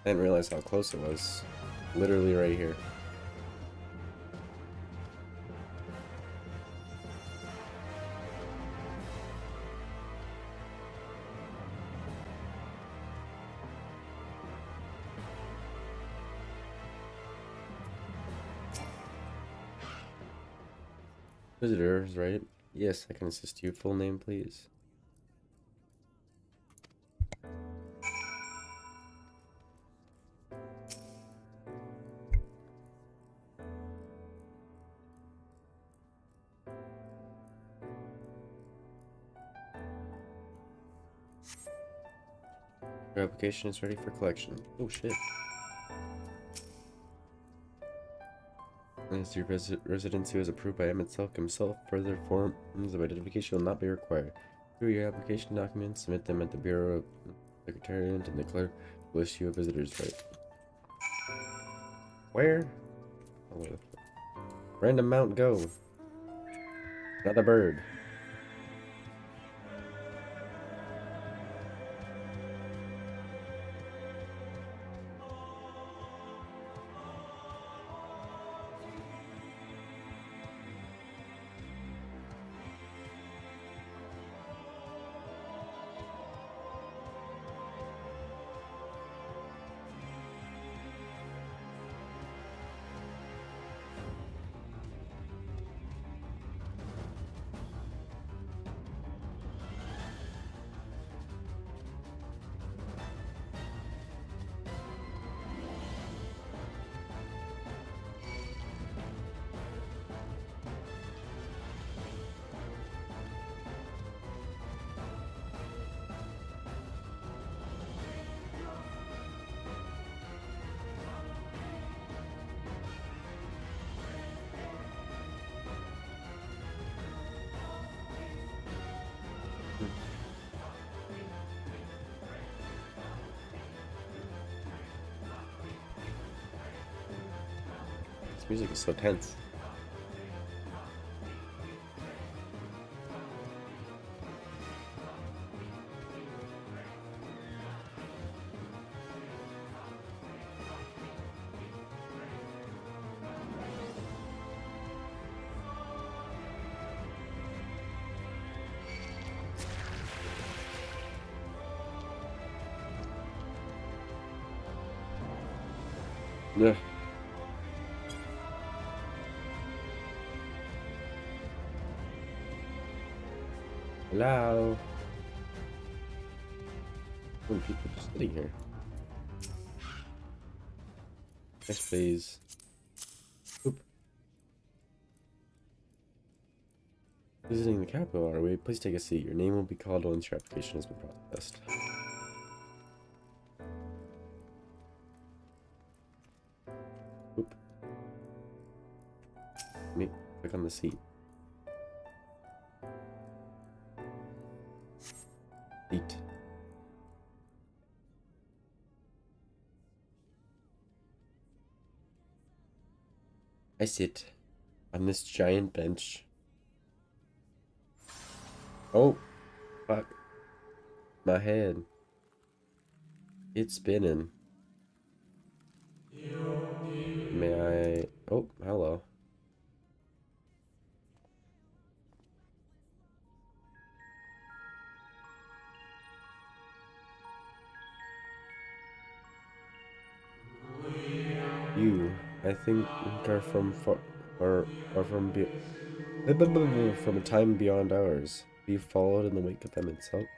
I didn't realize how close it was. Literally right here. Visitors, right? Yes, I can assist you. Full name, please. Your application is ready for collection. Oh shit. As your residency was approved by Emmett Selk himself, further forms of identification will not be required. Through your application documents, submit them at the Bureau of Secretariat, and the clerk will issue a visitor's right. Where? Oh, where the fuck? Random mount go. Another bird. This music is so tense. Yeah. Hello. Oh, people just sitting here. Yes, please. Oop. Visiting the capital, are we? Please take a seat. Your name will be called once your application has been processed. Oop. Let me click on the seat. Seat. I sit on this giant bench. Oh, fuck. My head. It's spinning. May I... Oh, hello. You, I think, are from far... are from from a time beyond ours. Be followed in the wake of Emmett Selk.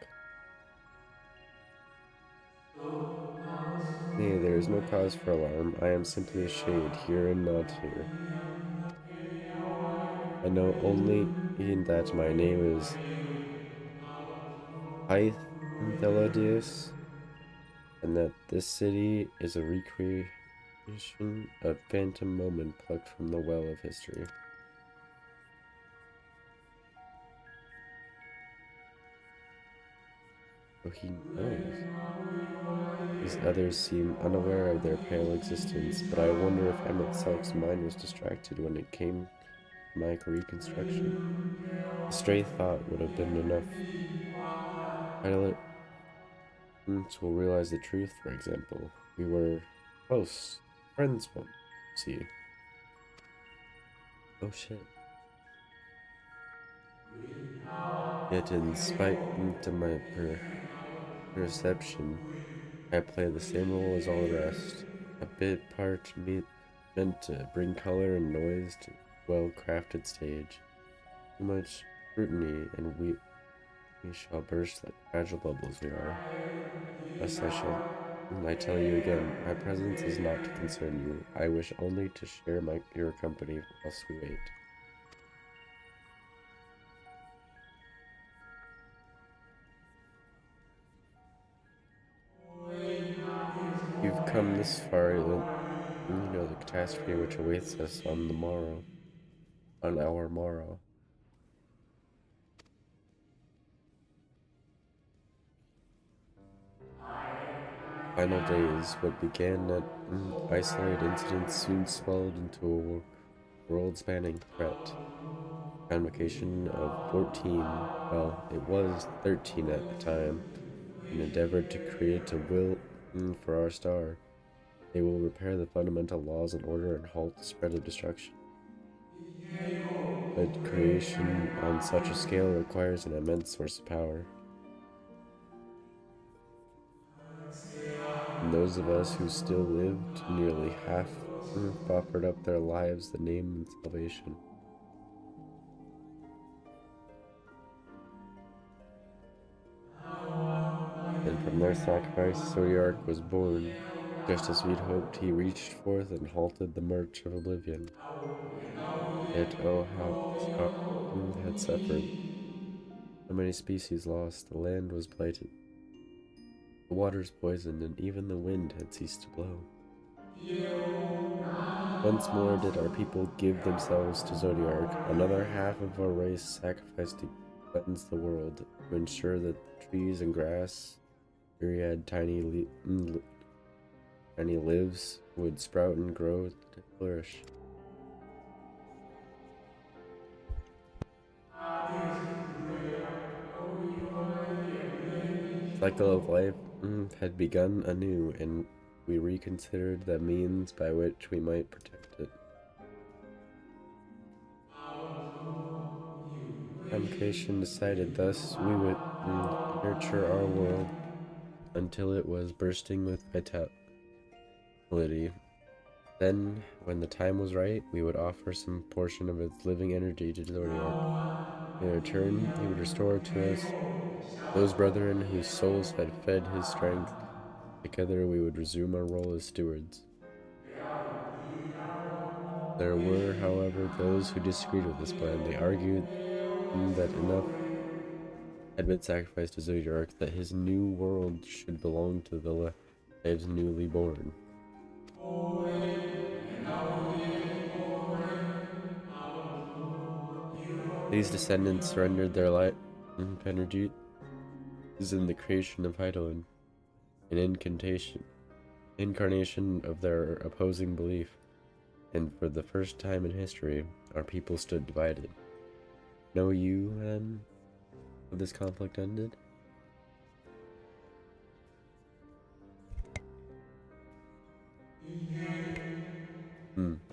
Nay, there is no cause for alarm. I am simply a shade, here and not here. I know only in that my name is Hythelodius, and that this city is a recreation of phantom moment plucked from the well of history. so he knows. These others seem unaware of their pale existence, but I wonder if Emmett Selk's mind was distracted when it came to my reconstruction. A stray thought would have been enough. Pilot will realize the truth, for example. We were close friends once, see. Oh shit. Yet in spite of my perception, I play the same role as all the rest. A bit part meant to bring color and noise to a well-crafted stage. Too much scrutiny and we shall burst like fragile bubbles we are. Thus I tell you again, my presence is not to concern you. I wish only to share your company whilst we wait. You've come this far, then you know the catastrophe which awaits us on our morrow. Final days, what began at isolated incidents soon swelled into a world-spanning threat. Convocation of 14, well, it was 13 at the time, and endeavored to create a will for our star. They will repair the fundamental laws and order and halt the spread of destruction. But creation on such a scale requires an immense source of power. And those of us who still lived, nearly half offered up their lives the name and salvation. And from their sacrifice, Zodiark was born. Just as we'd hoped, he reached forth and halted the march of oblivion. Yet, oh, how his heart had suffered. So many species lost, the land was blighted. The waters poisoned, and even the wind had ceased to blow. Once more did our people give themselves to Zodiark. Another half of our race sacrificed to cleanse the world, to ensure that trees and grass, myriad tiny lives, would sprout and grow to flourish. The cycle of life had begun anew, and we reconsidered the means by which we might protect it. Convocation decided thus we would nurture our world until it was bursting with vitality. Then, when the time was right, we would offer some portion of its living energy to Zodiark. In return, he would restore to us those brethren whose souls had fed his strength. Together we would resume our role as stewards. There were, however, those who disagreed with this plan. They argued that enough had been sacrificed to Zodiark, that his new world should belong to the lives newly born. These descendants surrendered their life energies in the creation of Hydaelyn, an incarnation of their opposing belief, and for the first time in history, our people stood divided. Know you, then, how this conflict ended?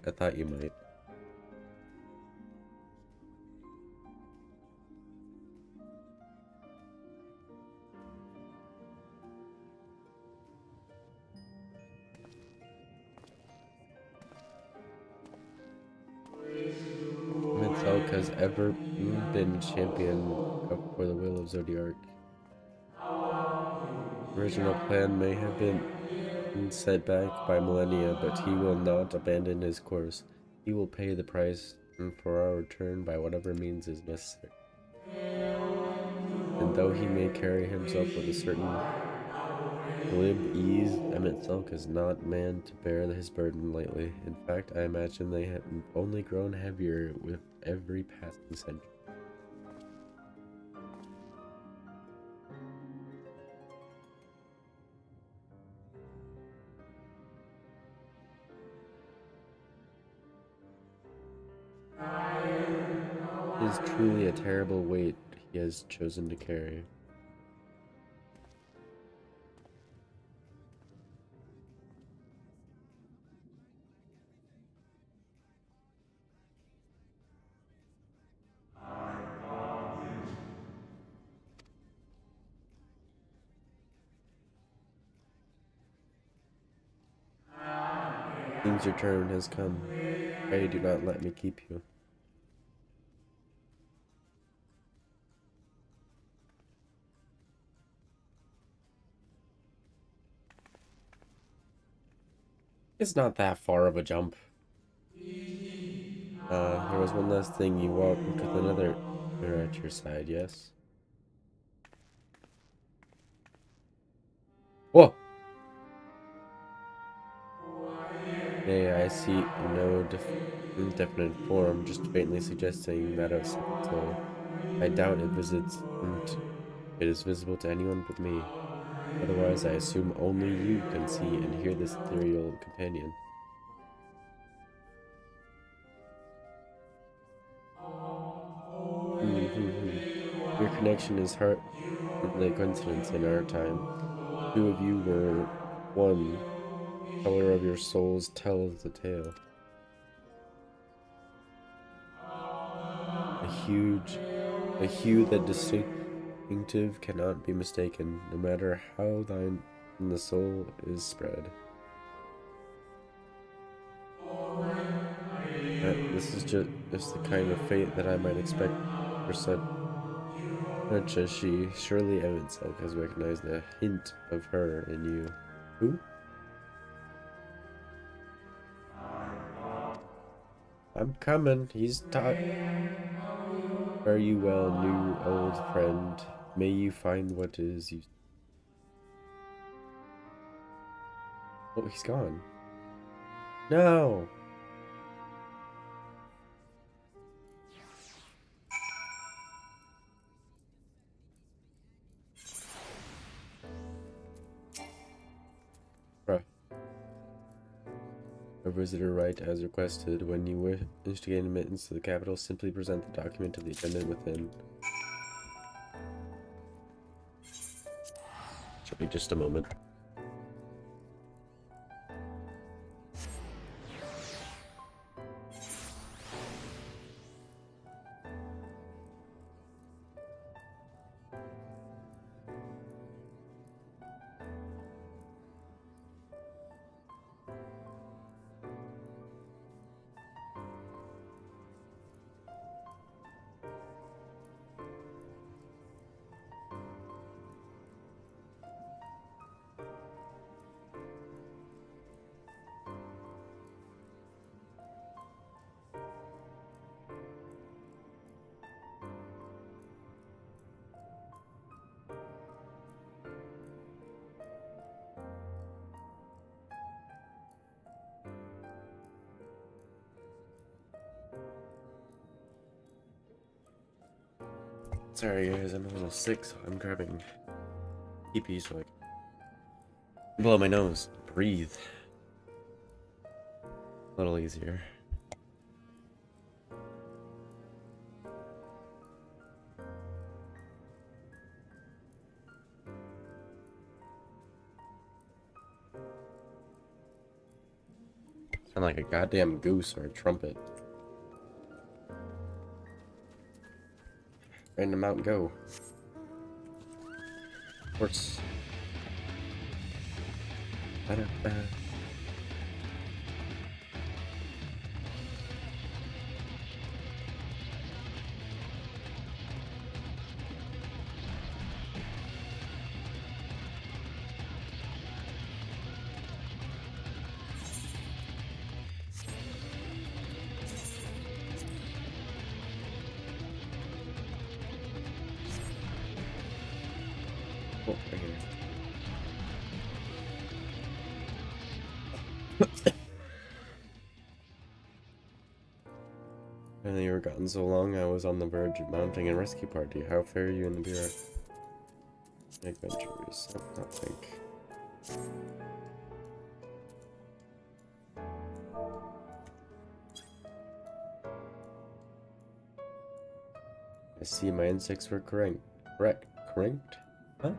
I thought you might. Selk has ever been champion for the will of Zodiark. Original plan may have been set back by millennia, but he will not abandon his course. He will pay the price for our return by whatever means is necessary. And though he may carry himself with a certain glib ease, Emmett Selk is not man to bear his burden lightly. In fact, I imagine they have only grown heavier with every passing century. is truly a terrible weight he has chosen to carry. Seems your turn has come. Pray do not let me keep you. It's not that far of a jump. There was one last thing. You walked with another at your side, yes? Whoa! Nay, I see no definite form, just faintly suggesting that of second soul. I doubt it is visible to anyone but me. Otherwise, I assume only you can see and hear this ethereal companion. Your connection is hardly a coincidence in our time. Two of you were one. Color of your souls tells the tale. A hue that distinctive cannot be mistaken, no matter how thine the soul is spread. This is just the kind of fate that I might expect for such as she. Surely Evanselk has recognized a hint of her in you. Who? I'm coming. He's Fare you well, new old friend. May you find what is you. Oh, he's gone. No. Bruh. A visitor right as requested. When you wish to gain admittance to the capital, simply present the document to the attendant within. Should be just a moment. Sorry guys, I'm a little sick, so I'm grabbing pee so I can blow my nose, breathe a little easier. Sound like a goddamn goose or a trumpet. Random out and go. Of course. Oh, right here. And you were gone so long, I was on the verge of mounting a rescue party. How fare you in the beer adventures? I don't think. I see my instincts were correct? Huh?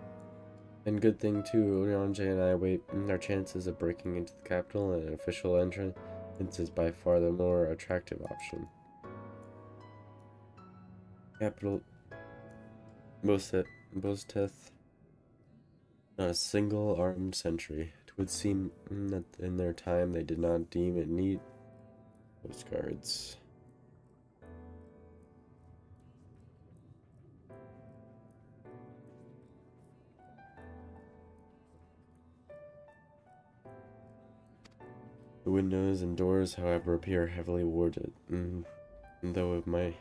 And good thing too, Ryanje and I wait our chances of breaking into the capital, and an official entrance is by far the more attractive option. Capital boasteth not a single armed sentry. It would seem that in their time they did not deem it need postguards. The windows and doors, however, appear heavily warded, and though of my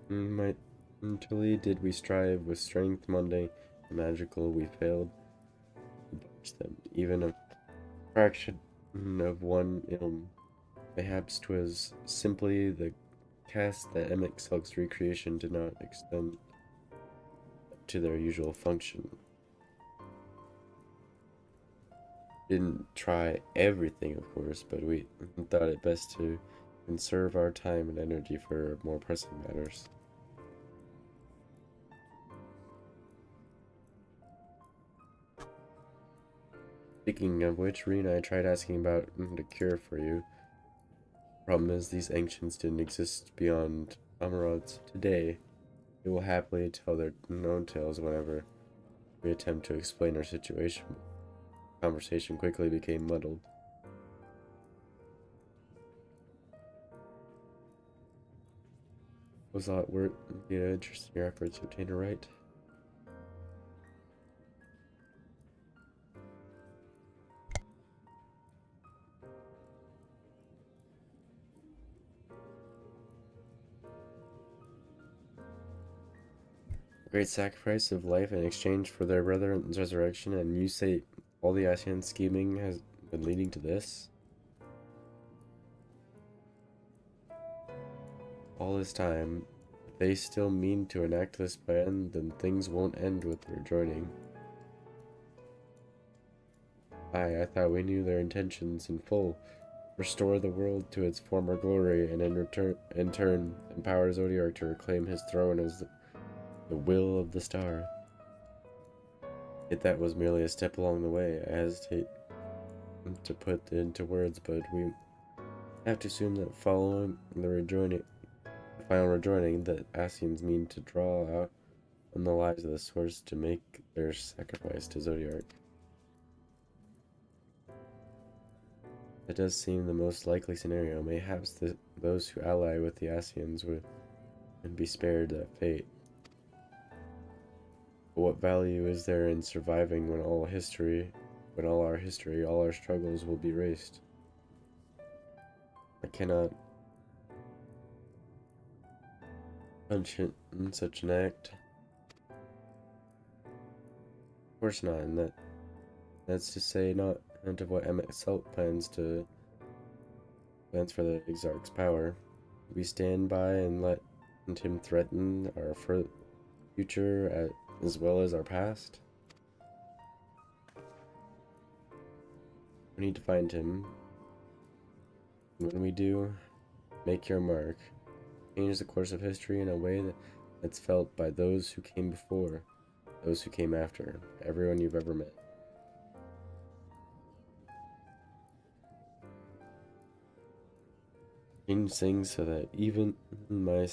mentally did we strive with strength Monday and magical, we failed to budge them, even a fraction of one ilm. Perhaps 'twas simply the cast that Emexelk's recreation did not extend to their usual function. Didn't try everything, of course, but we thought it best to conserve our time and energy for more pressing matters. Speaking of which, Rena, I tried asking about the cure for you. Problem is, these ancients didn't exist beyond Amarod's today. They will happily tell their own tales whenever we attempt to explain our situation. Conversation quickly became muddled. Was all it worth the interest in your efforts to obtain a right? A great sacrifice of life in exchange for their brethren's resurrection, and you say all the Asian scheming has been leading to this? All this time, if they still mean to enact this plan, then things won't end with their joining. I thought we knew their intentions in full. Restore the world to its former glory, and in turn, empower Zodiark to reclaim his throne as the will of the star. Yet that was merely a step along the way. I hesitate to put it into words, but we have to assume that following the final rejoining, that Asians mean to draw out on the lives of the source to make their sacrifice to Zodiark. It does seem the most likely scenario. Mayhaps those who ally with the Asians would be spared that fate. But what value is there in surviving when all our history, all our struggles will be erased? I cannot punch it in such an act. Of course not, and that's to say not of what Emexelk plans for the Exarch's power. We stand by and let him threaten our future as well as our past. We need to find him. When we do, make your mark. Change the course of history in a way that's felt by those who came before, those who came after, everyone you've ever met. Change things so that even my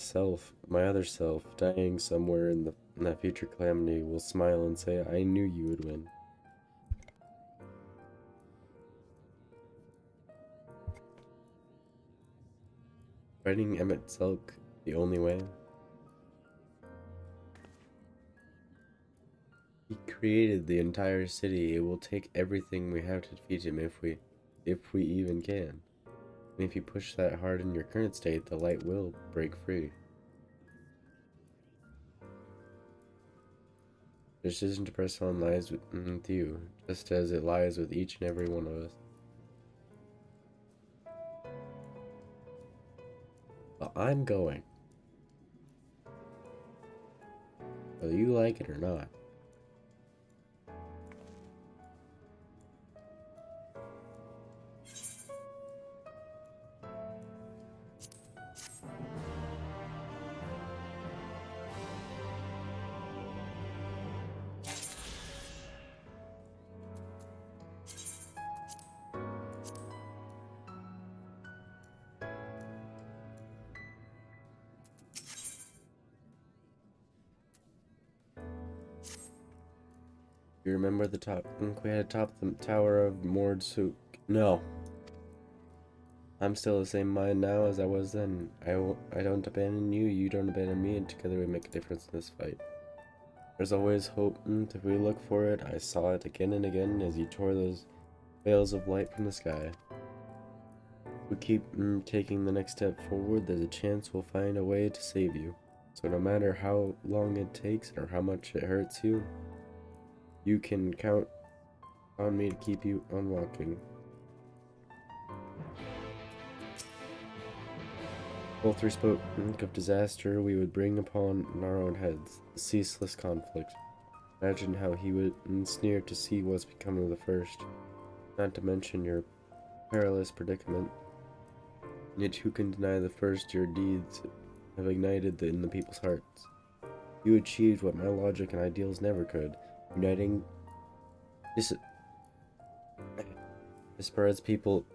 other self, dying somewhere in that future calamity, will smile and say, I knew you would win. Fighting Emexelk the only way? He created the entire city. It will take everything we have to defeat him if we even can. And if you push that hard in your current state, the light will break free. The decision to press on lies with you, just as it lies with each and every one of us. Well, I'm going. Whether you like it or not. You remember the top? We had atop the tower of Mordsuk. No. I'm still the same mind now as I was then. I don't abandon you, you don't abandon me, and together we make a difference in this fight. There's always hope, and if we look for it, I saw it again and again as you tore those veils of light from the sky. If we keep taking the next step forward, there's a chance we'll find a way to save you. So no matter how long it takes or how much it hurts you, you can count on me to keep you on walking. Both three spoke of disaster we would bring upon our own heads, the ceaseless conflict. Imagine how he would sneer to see what's become of the first, not to mention your perilous predicament. Yet who can deny the first your deeds have ignited in the people's hearts? You achieved what my logic and ideals never could, uniting disparate people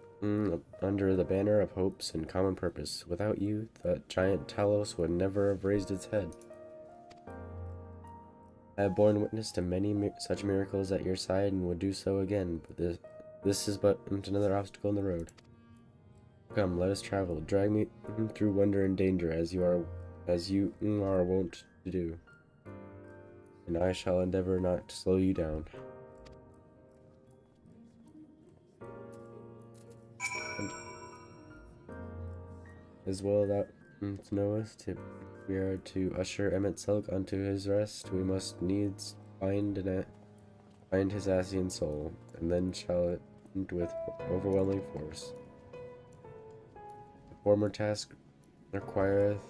under the banner of hopes and common purpose. Without you, the giant Talos would never have raised its head. I have borne witness to many such miracles at your side and would do so again, but this is but another obstacle in the road. Come, let us travel. Drag me through wonder and danger as you are wont to do, and I shall endeavor not to slow you down. As well thou knowest, if we are to usher Emmett Selk unto his rest, we must needs find his Asian soul, and then shall it with overwhelming force. The former task requireth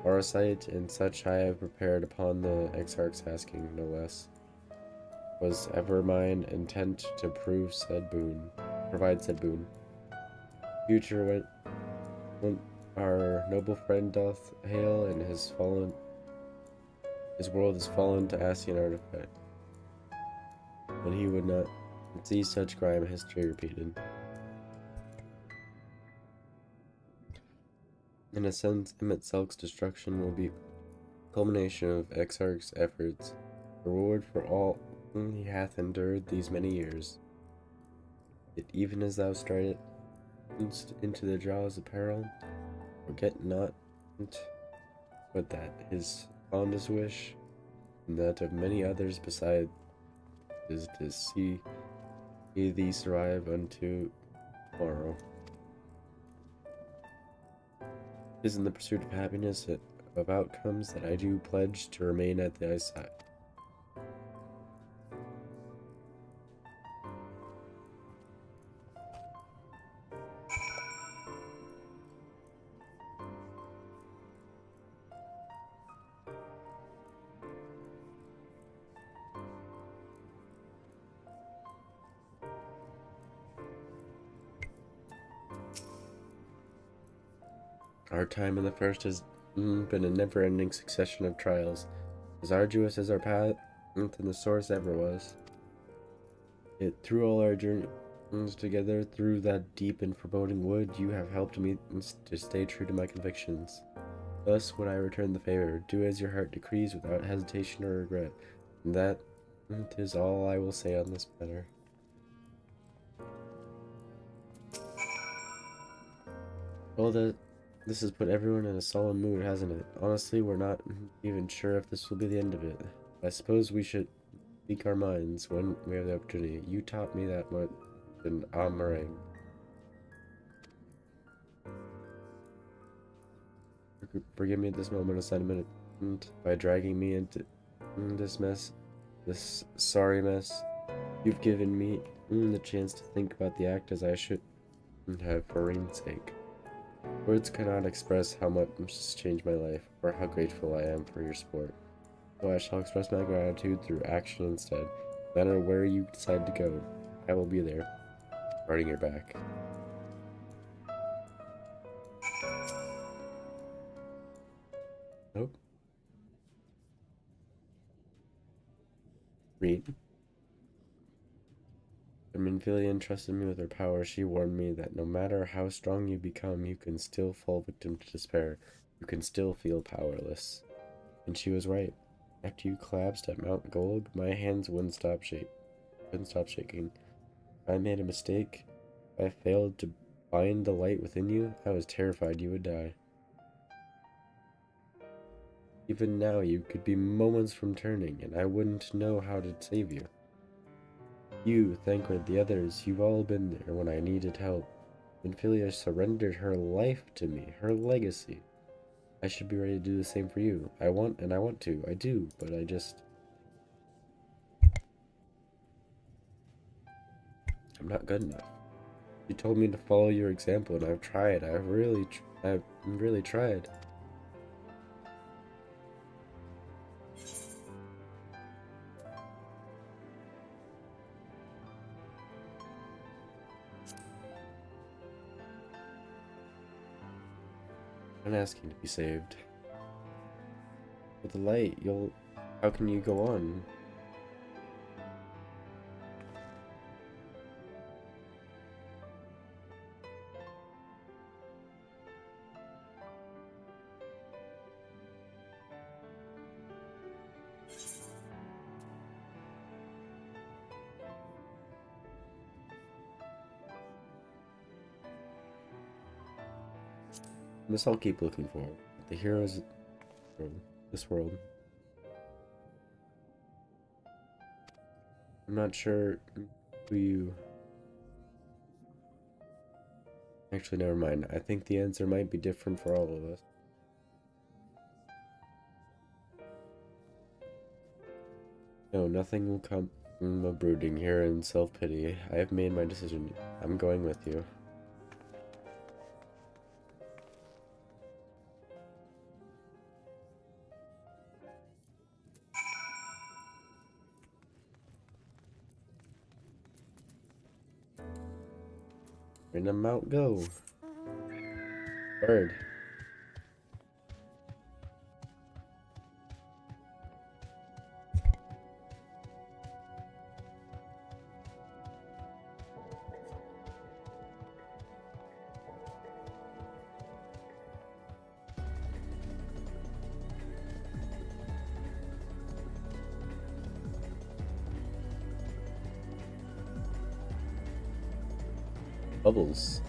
foresight, and such I have prepared upon the Exarch's asking, no less. Was ever mine intent to provide said boon. Future when our noble friend doth hail, and his world is fallen to Asian artifact. But he would not see such grime history repeated. In a sense, Emmett Selk's destruction will be a culmination of Exarch's efforts, a reward for all he hath endured these many years. Yet even as thou stridest into the jaws of peril, forget not but that his fondest wish, and that of many others beside, is to see thee survive unto tomorrow. 'Tis in the pursuit of happiness and of outcomes that I do pledge to remain at thy side. Our time in the first has been a never-ending succession of trials, as arduous as our path and the source ever was. Yet through all our journeys together, through that deep and foreboding wood, you have helped me to stay true to my convictions. Thus would I return the favor, do as your heart decrees without hesitation or regret, and that is all I will say on this matter. Well, this has put everyone in a solemn mood, hasn't it? Honestly, we're not even sure if this will be the end of it. I suppose we should speak our minds when we have the opportunity. You taught me that much in Amarang. Forgive me at this moment of sentiment by dragging me into this mess, this sorry mess. You've given me the chance to think about the act as I should have for Rain's sake. Words cannot express how much has changed my life, or how grateful I am for your support. So I shall express my gratitude through action instead. No matter where you decide to go, I will be there, guarding your back. Nope. Read. When Minfilia entrusted me with her power, she warned me that no matter how strong you become, you can still fall victim to despair. You can still feel powerless. And she was right. After you collapsed at Mount Gold, my hands wouldn't stop shaking. If I made a mistake, if I failed to find the light within you, I was terrified you would die. Even now, you could be moments from turning, and I wouldn't know how to save you. You, Thancred, the others, you've all been there when I needed help. When Philia surrendered her life to me, her legacy. I should be ready to do the same for you. I want to. I do, but I just... I'm not good enough. You told me to follow your example, and I've tried. I've really tried. I'm not asking to be saved. With the light, how can you go on? This I'll keep looking for. The heroes of this world. I'm not sure who you... Actually, never mind. I think the answer might be different for all of us. No, nothing will come of brooding here in self-pity. I have made my decision. I'm going with you. In a mount go. Bird. Bubbles.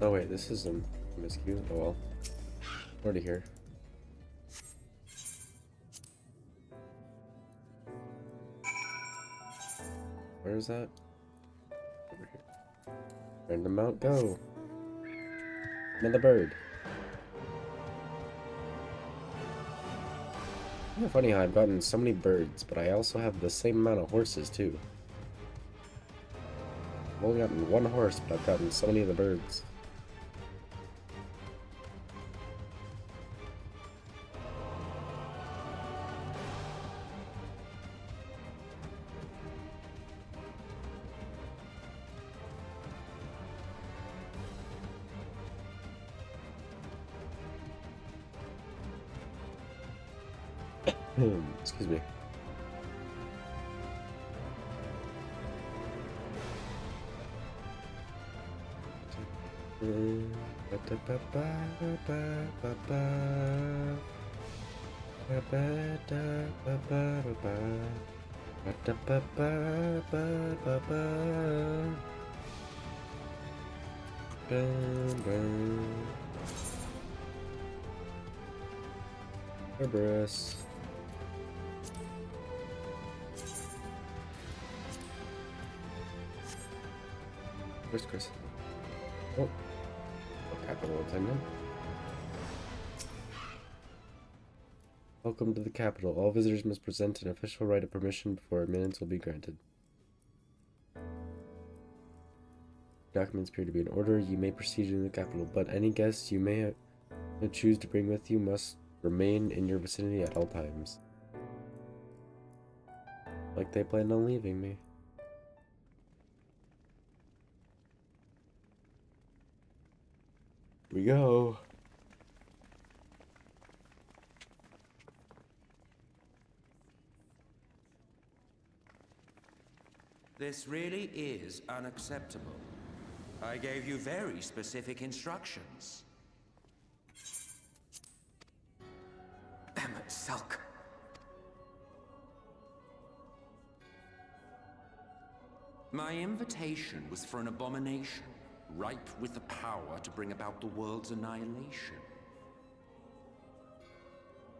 Oh wait, this isn't MSQ. Oh well. Already here. Where is that? Over here. Random mount, go! Another bird. Isn't it funny how I've gotten so many birds, but I also have the same amount of horses too. I've only gotten one horse, but I've gotten so many of the birds. Excuse me. Cerberus. Where's Chris? Oh, capital attendant. Welcome to the capital. All visitors must present an official right of permission before admittance will be granted. Documents appear to be in order. You may proceed in the capital, but any guests you may choose to bring with you must remain in your vicinity at all times. Like they plan on leaving me. Here we go. This really is unacceptable. I gave you very specific instructions. Emmet Sulk. My invitation was for an abomination, ripe with the power to bring about the world's annihilation.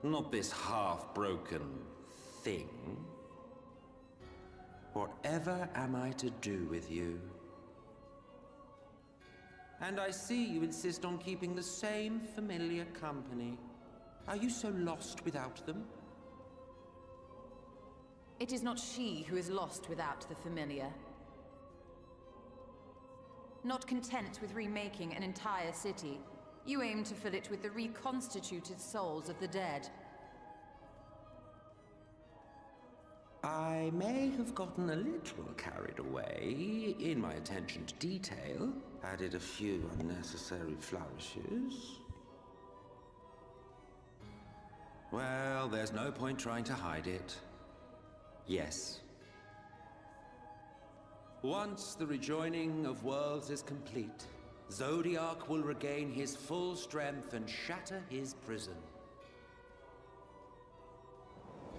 Not this half-broken thing. Whatever am I to do with you? And I see you insist on keeping the same familiar company. Are you so lost without them? It is not she who is lost without the familiar. Not content with remaking an entire city, you aim to fill it with the reconstituted souls of the dead. I may have gotten a little carried away in my attention to detail, added a few unnecessary flourishes. Well, there's no point trying to hide it. Yes. Once the rejoining of worlds is complete, Zodiac will regain his full strength and shatter his prison.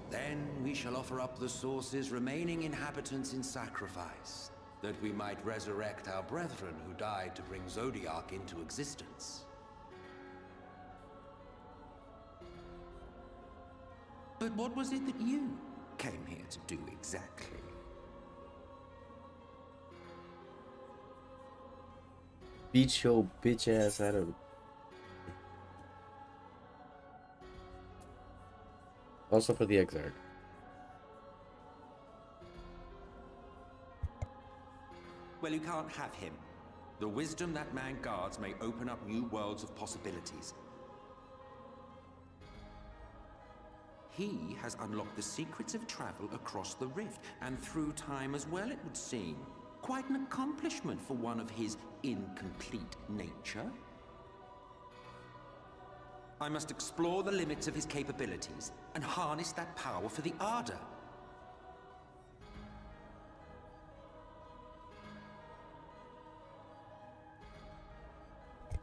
Then we shall offer up the Source's remaining inhabitants in sacrifice, that we might resurrect our brethren who died to bring Zodiac into existence. But what was it that you came here to do exactly? Beat your bitch ass out of. Also for the Exarch. Well, you can't have him. The wisdom that man guards may open up new worlds of possibilities. He has unlocked the secrets of travel across the rift, and through time as well, it would seem. Quite an accomplishment for one of his incomplete nature. I must explore the limits of his capabilities and harness that power for the Ardor.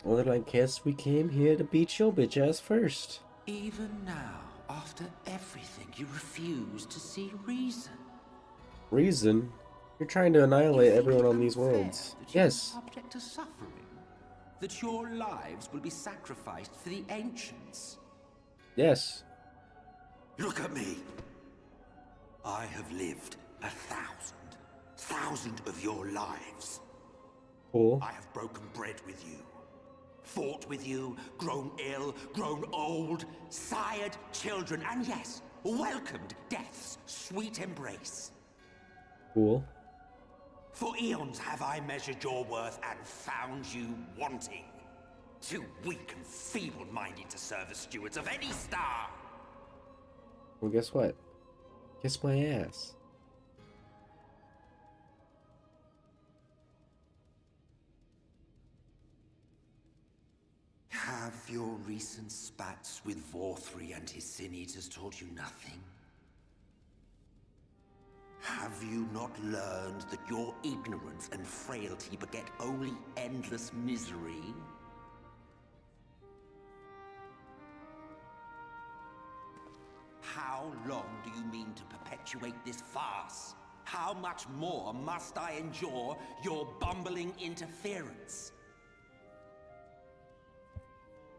Well, then I guess we came here to beat your bitch ass first. Even now, after everything, you refuse to see reason. Reason? You're trying to annihilate everyone on these worlds. Yes. Subject to suffering. That your lives will be sacrificed for the ancients. Yes. Look at me. I have lived 1,000 of your lives. Cool. I have broken bread with you, fought with you, grown ill, grown old, sired children, and yes, welcomed death's sweet embrace. Cool. For eons have I measured your worth and found you wanting. Too weak and feeble-minded to serve as stewards of any star. Well, guess what? Kiss my ass. Have your recent spats with Vorthri and his Sin Eaters taught you nothing? Have you not learned that your ignorance and frailty beget only endless misery? How long do you mean to perpetuate this farce? How much more must I endure your bumbling interference?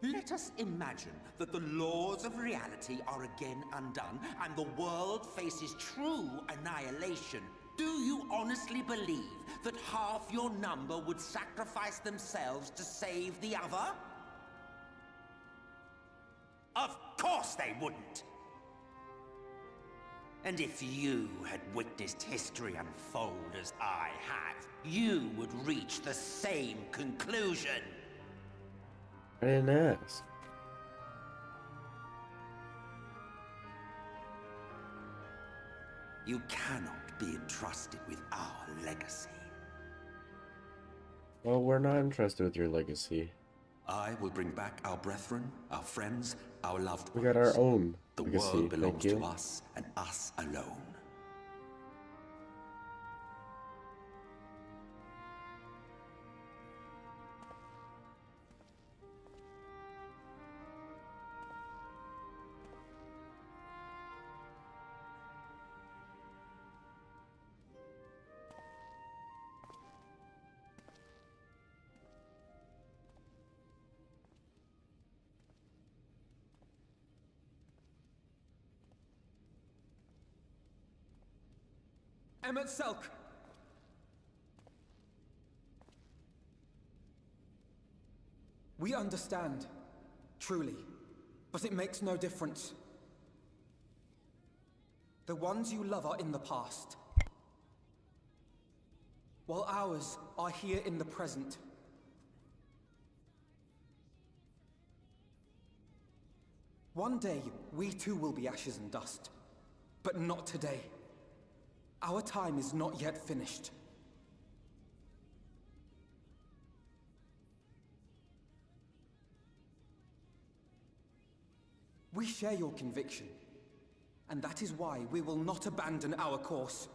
Let us imagine that the laws of reality are again undone and the world faces true annihilation. Do you honestly believe that half your number would sacrifice themselves to save the other? Of course they wouldn't! And if you had witnessed history unfold as I have, you would reach the same conclusion. I didn't ask. You cannot be entrusted with our legacy. Well, we're not interested with your legacy. I will bring back our brethren, our friends, our loved ones. We got our own The legacy, world belongs thank you. to us and us alone. Emmett Selk! We understand, truly, but it makes no difference. The ones you love are in the past, while ours are here in the present. One day, we too will be ashes and dust, but not today. Our time is not yet finished. We share your conviction, and that is why we will not abandon our course.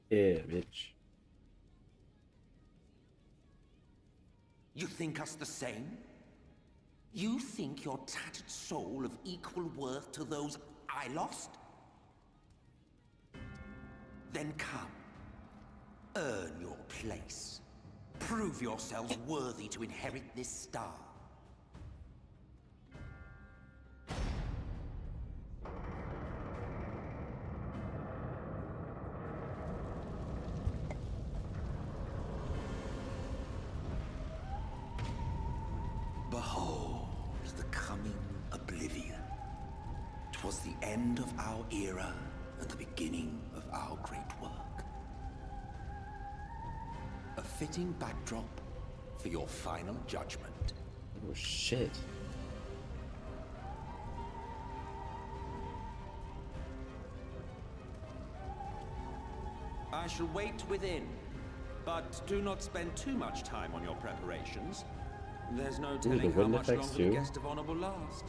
Yeah, bitch. You think us the same? You think your tattered soul of equal worth to those I lost? Then come. Earn your place. Prove yourselves worthy to inherit this star. Behold the coming oblivion. 'Twas the end of our era and the beginning of our great work. A fitting backdrop for your final judgment. Oh shit. I shall wait within, but do not spend too much time on your preparations. There's no telling how much longer the guest of honor will last.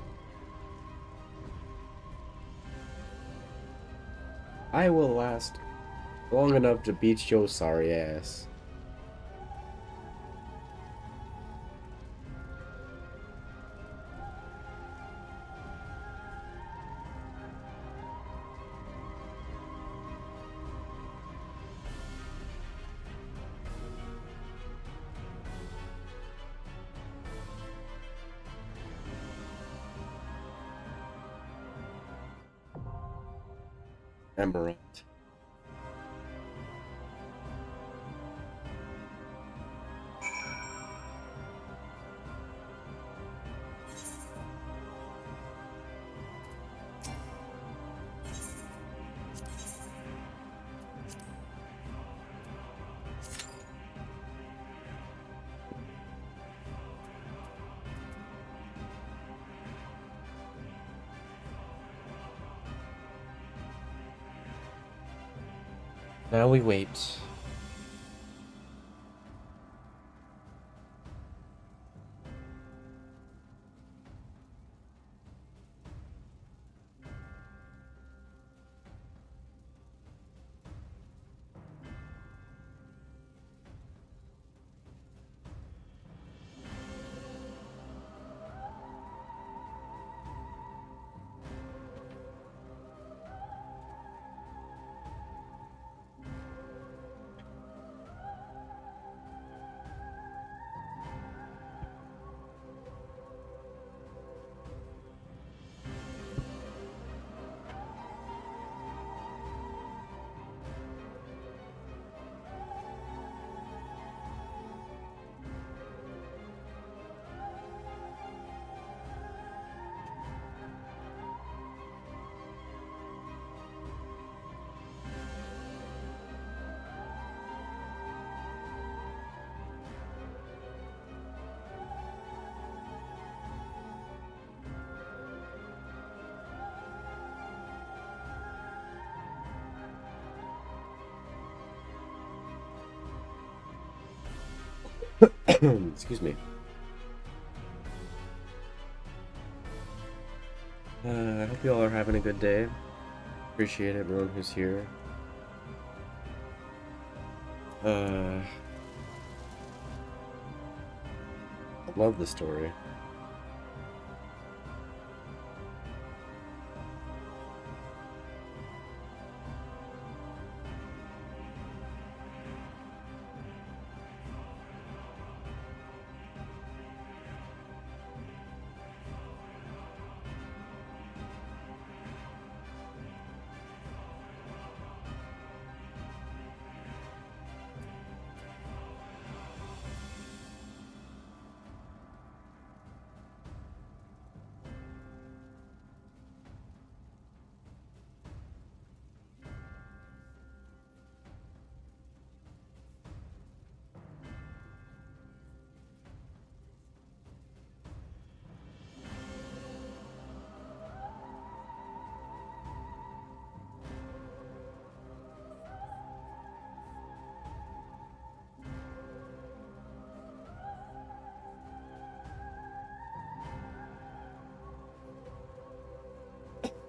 I will last long enough to beat your sorry ass. Emerald. Now we wait. Excuse me. I hope you all are having a good day. Appreciate everyone who's here. I love the story.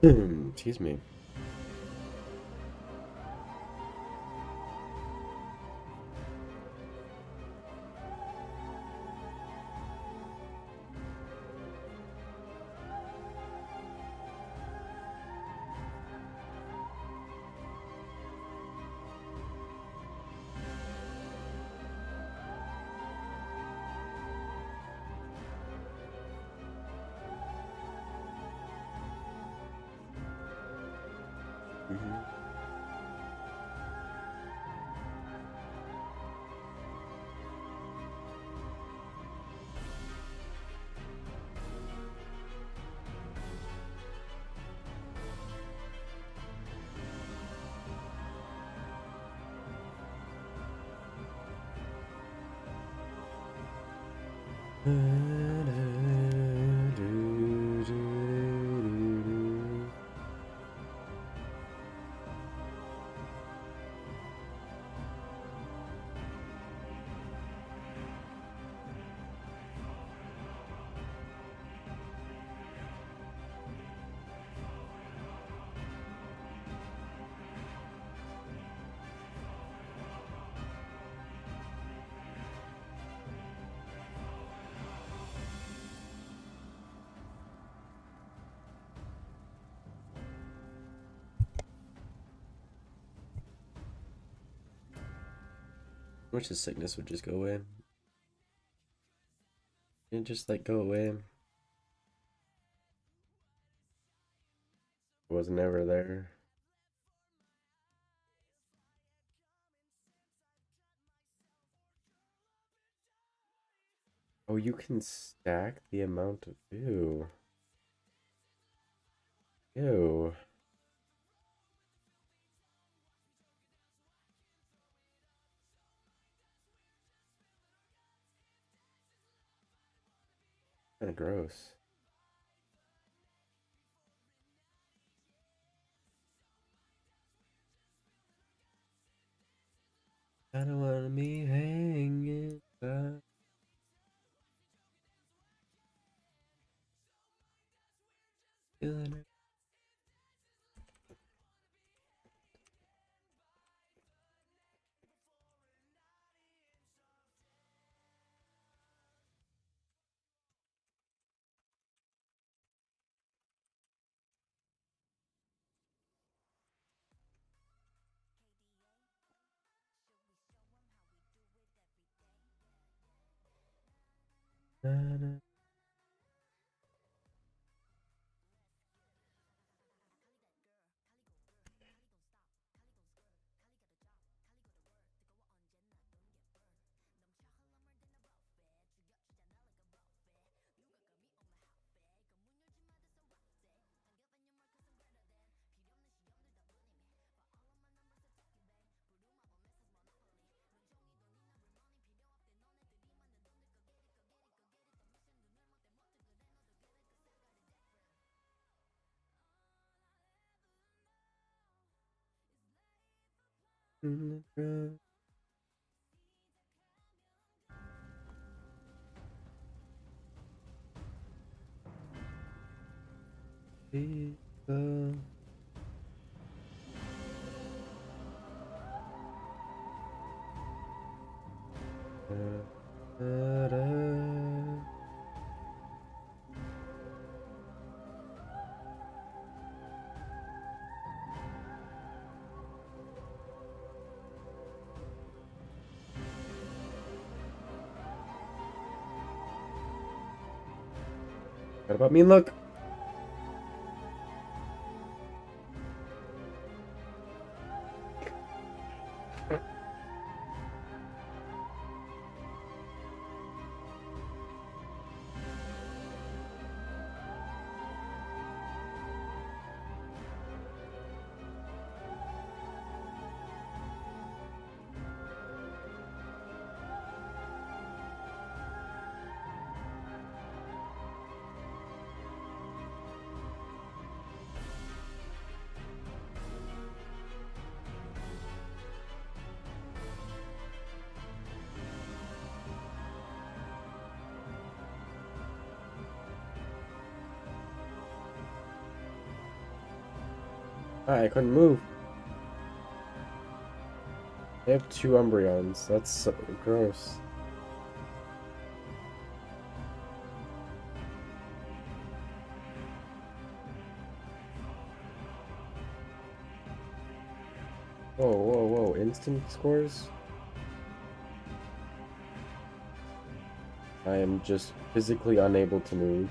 Excuse me. I wish his sickness would just go away. Can it just like go away? It wasn't ever there. Oh, you can stack the amount of ew. Ew. Kinda gross. I don't wanna be hanging by. Feeling it. Na-na. In the ground. People. Da-da. What about me? Look. I couldn't move. They have 2 Umbreons. That's so gross. Whoa, whoa, whoa. Instant scores? I am just physically unable to move.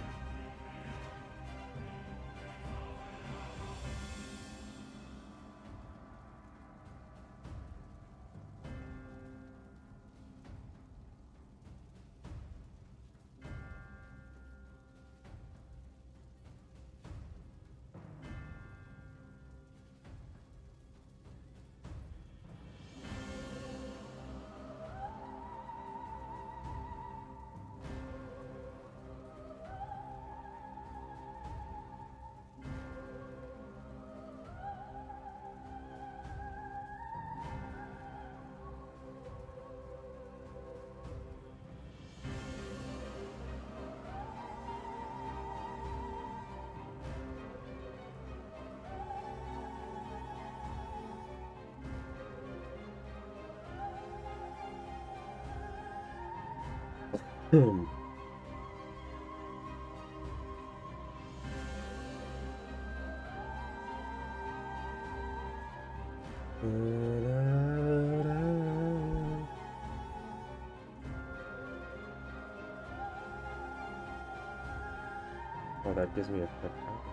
Oh, that gives me a pet out.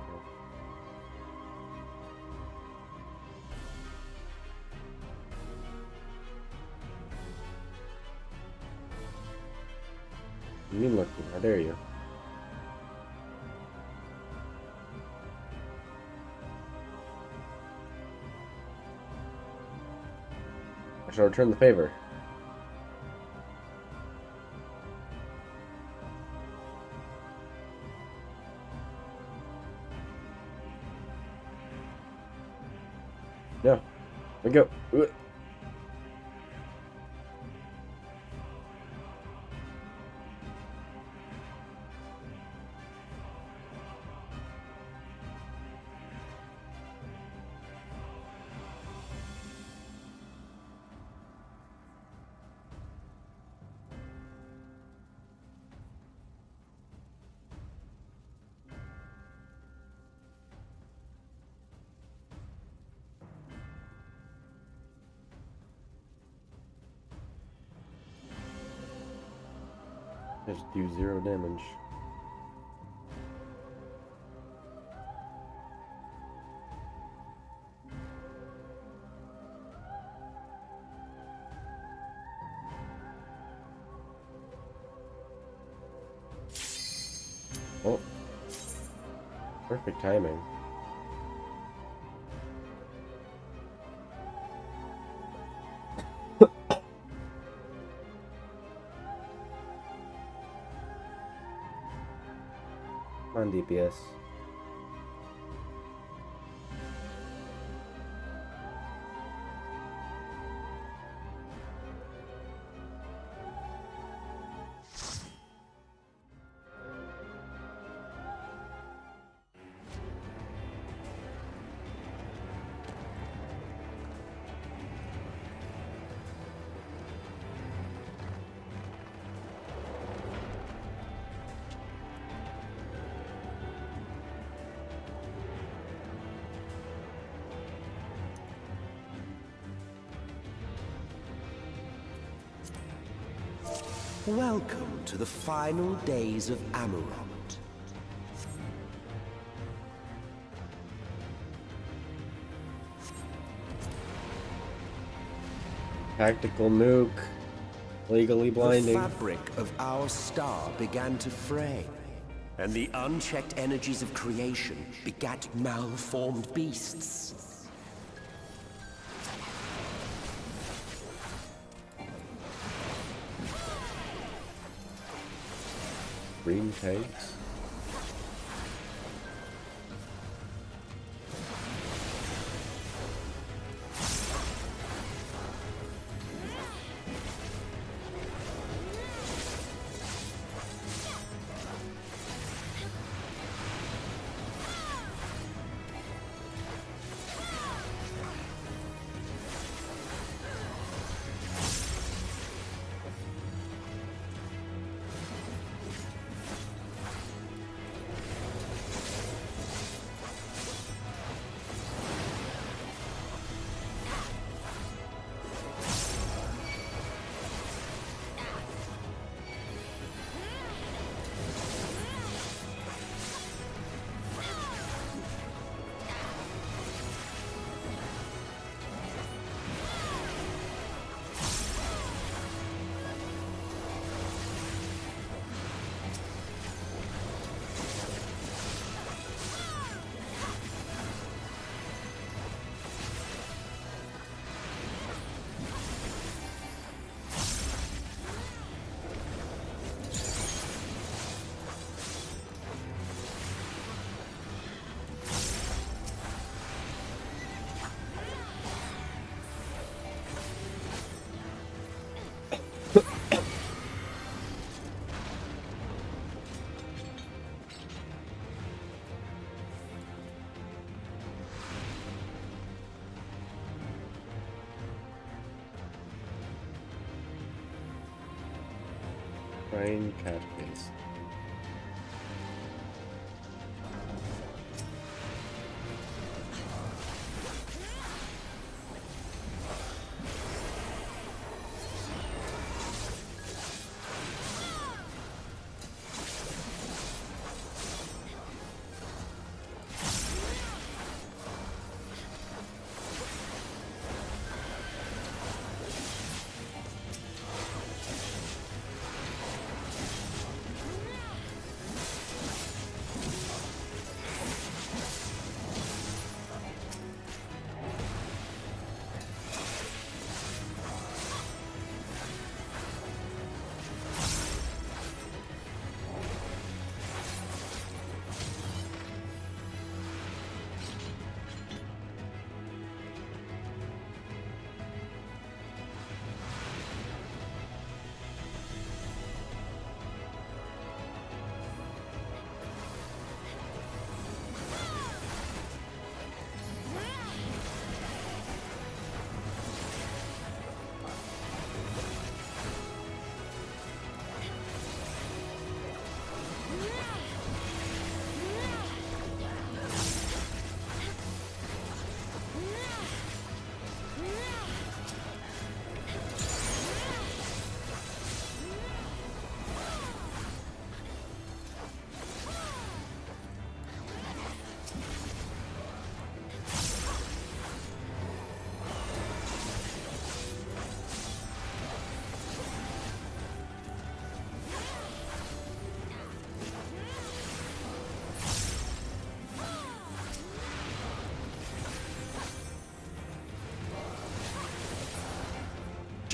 You mean looking? How dare you? I shall return the favor. No. We go. Just do 0 damage. Oh. Perfect timing. On DPS. Welcome to the final days of Amarant. Tactical nuke. Legally blinding. The fabric of our star began to fray, and the unchecked energies of creation begat malformed beasts. Green tanks. Crying cat face.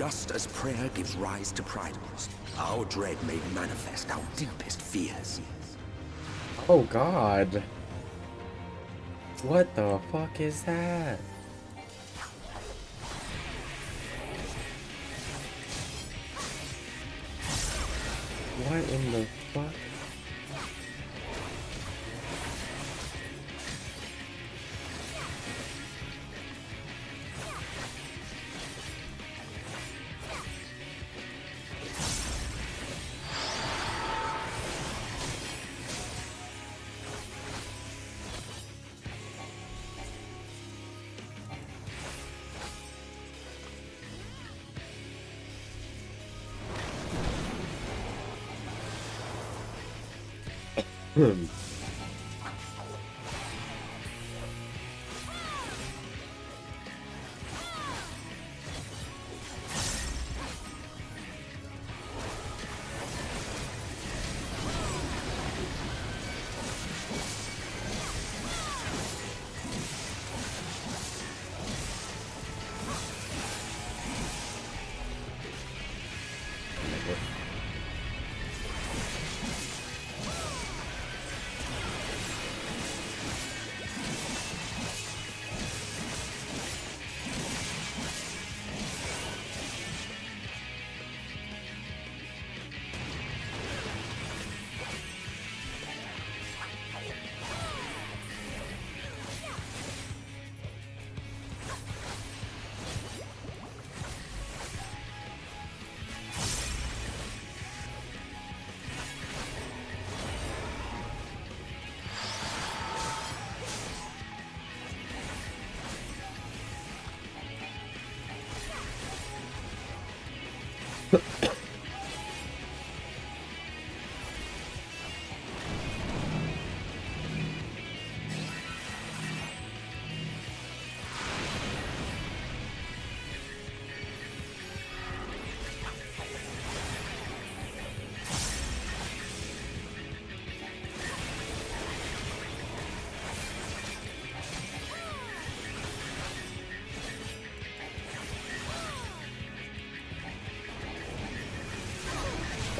Just as prayer gives rise to primaries, our dread made manifest our deepest fears. Oh god. What the fuck is that? What in the fuck?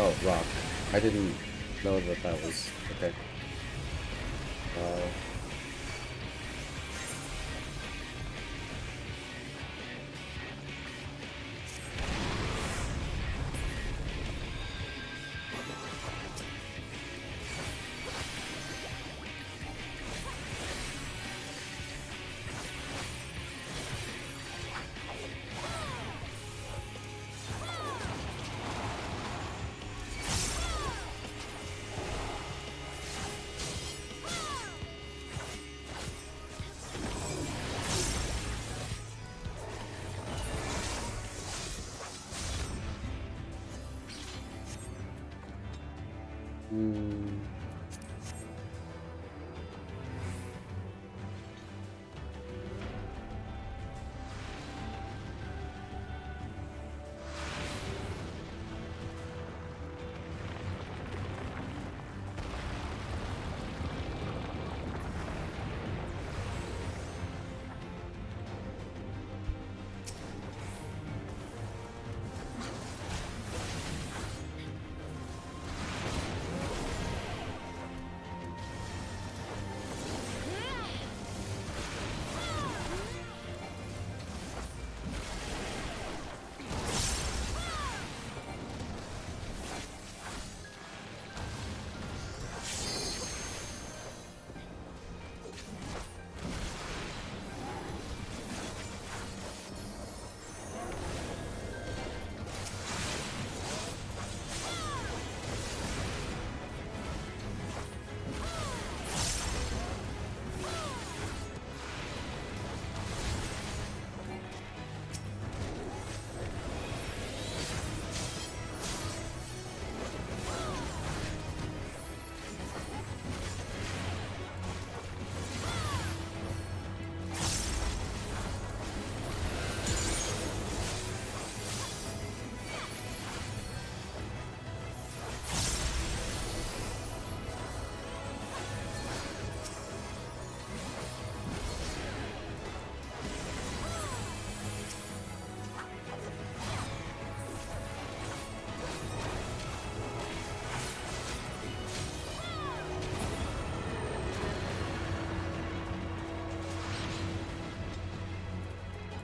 Oh, rock. I didn't know that that was... okay.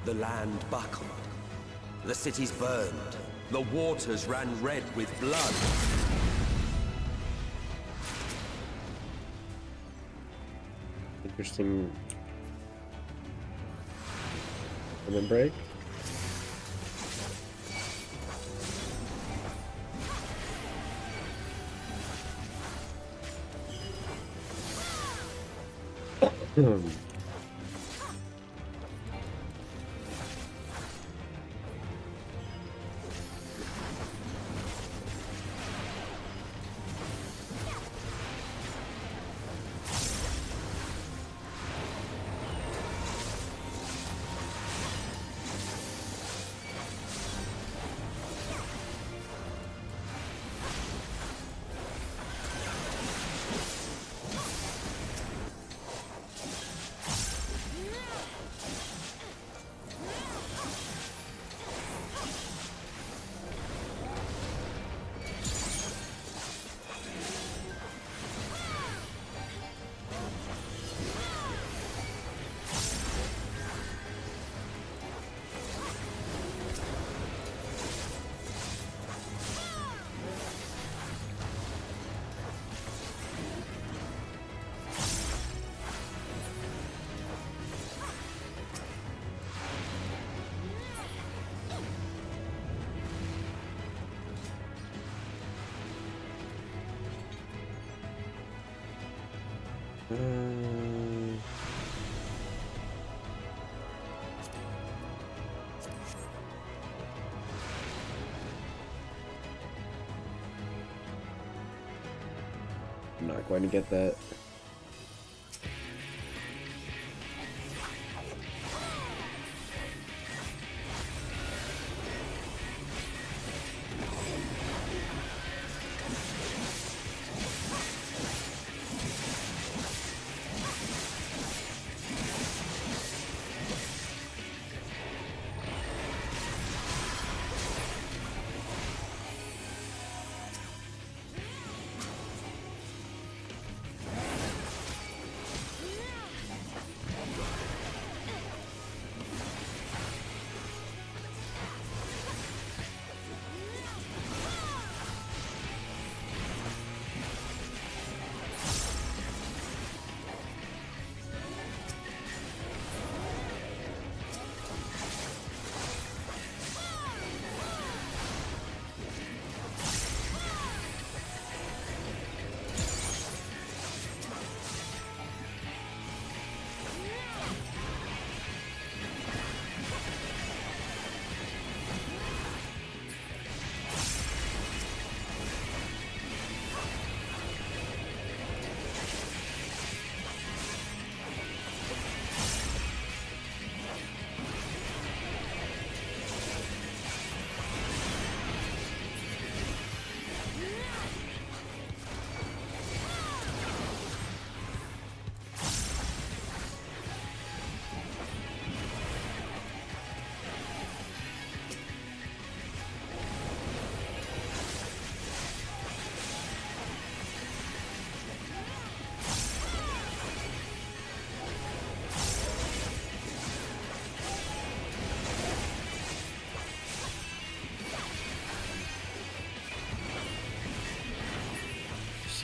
The land buckled. The cities burned. The waters ran red with blood. Interesting. Lemon break. I'm not going to get that.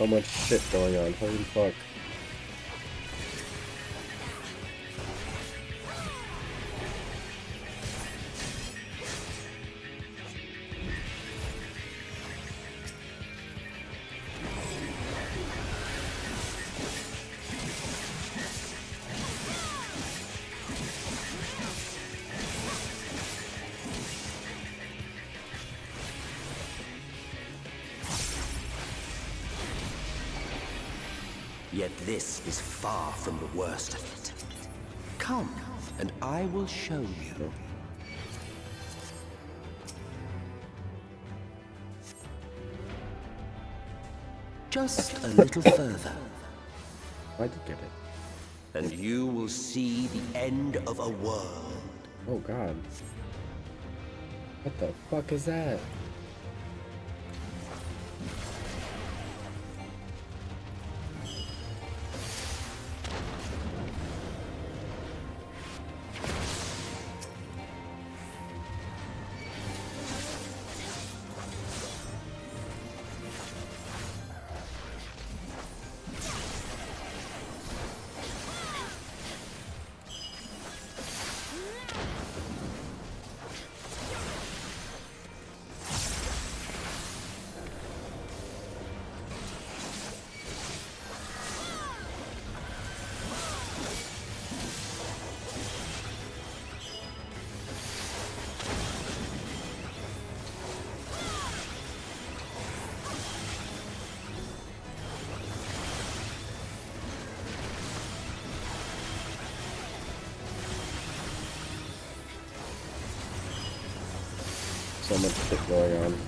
So much shit going on, holy fuck. Yet this is far from the worst of it. Come, and I will show you. Just a little further. I did get it. And you will see the end of a world. Oh god. What the fuck is that? So much shit going on.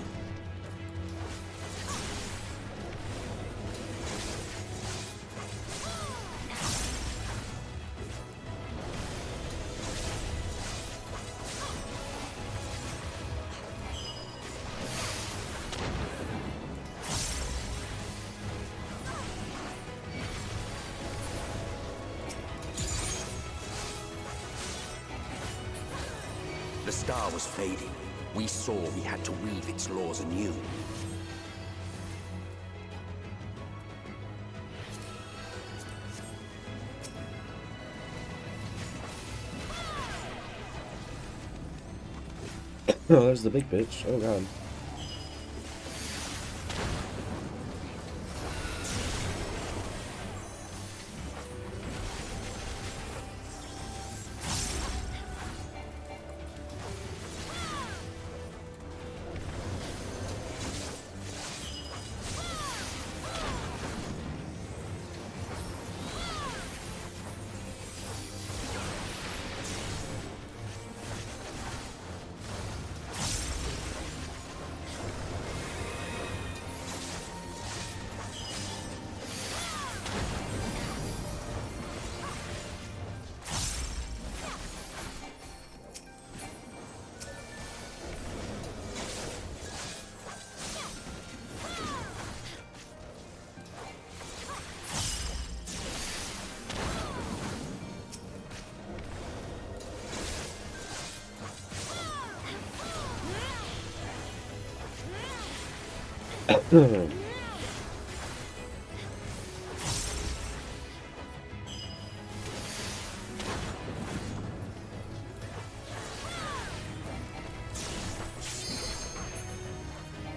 The star was fading. We saw we had to weave its laws anew. Oh, there's the big bitch. Oh god.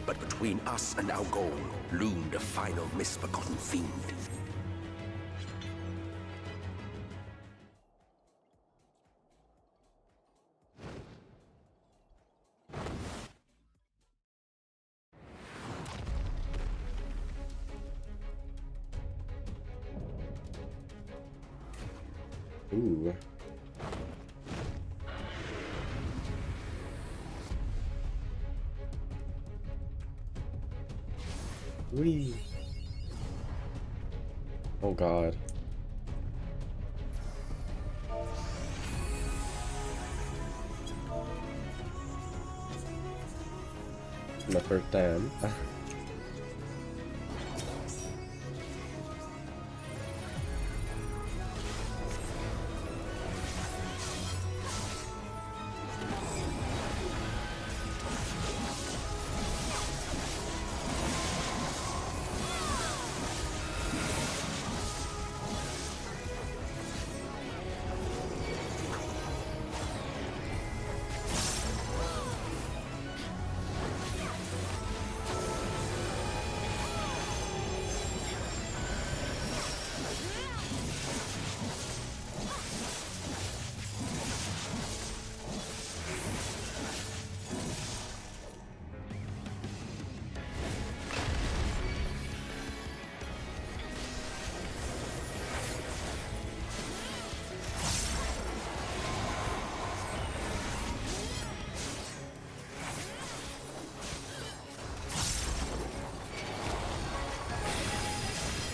But between us and our goal loomed a final misbegotten fiend. Ooh. Whee. Oh god. My first time.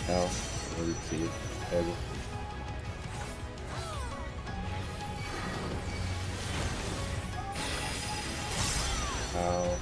Ow. Let me see. Maybe. Ow.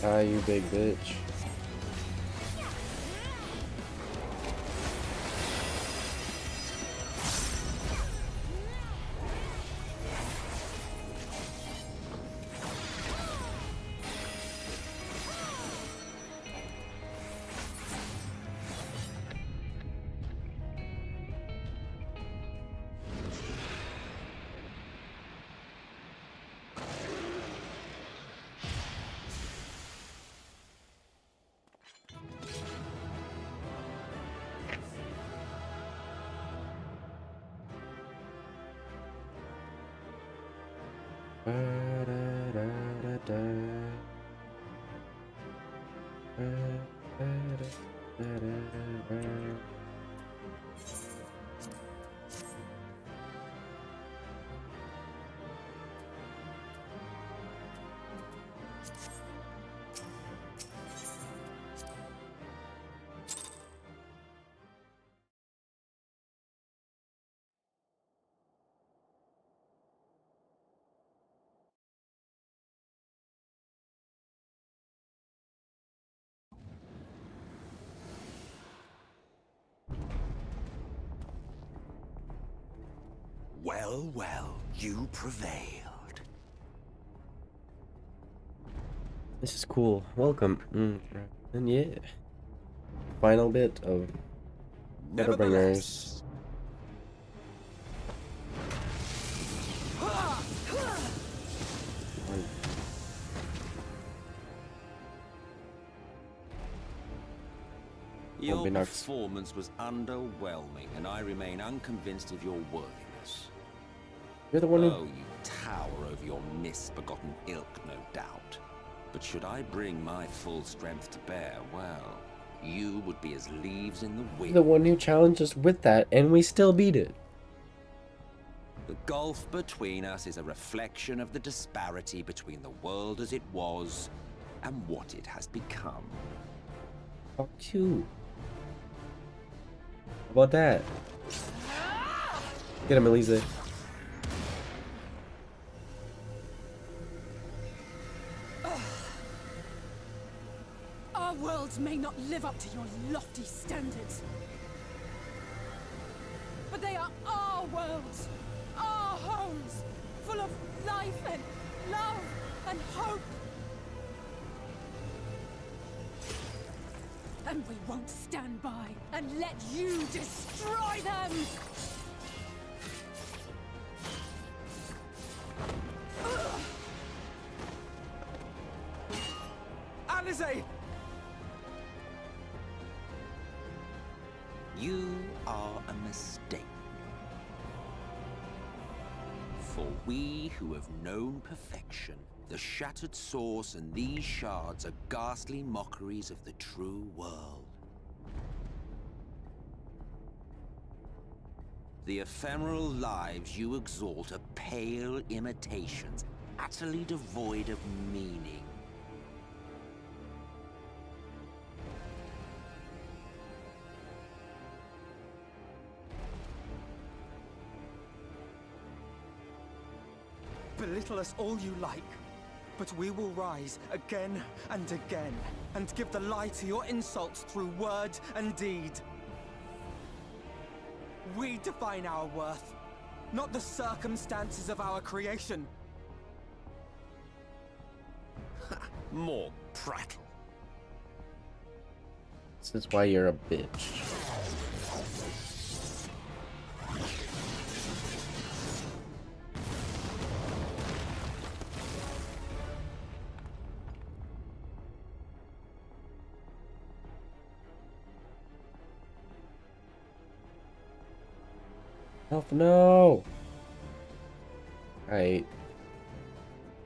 Ah, you big bitch. Well, well, you prevailed. This is cool. Welcome. And yeah. Final bit of Shadowbringers. Your performance was underwhelming, and I remain unconvinced of your worthiness. You're the one who... Oh, you tower over your misbegotten ilk, no doubt. But should I bring my full strength to bear, well, you would be as leaves in the wind. The one who challenged us with that, and we still beat it. The gulf between us is a reflection of the disparity between the world as it was and what it has become. How cute. How about that? Get him, Elise. Our worlds may not live up to your lofty standards, but they are our worlds, our homes, full of life and love and hope. And we won't stand by and let you destroy them! Alize! You are a mistake. For we who have known perfection, the shattered source and these shards are ghastly mockeries of the true world. The ephemeral lives you exalt are pale imitations, utterly devoid of meaning. Belittle us all you like, but we will rise again and again, and give the lie to your insults through word and deed. We define our worth, not the circumstances of our creation. More prattle. This is why you're a bitch. Elf, no! Alright.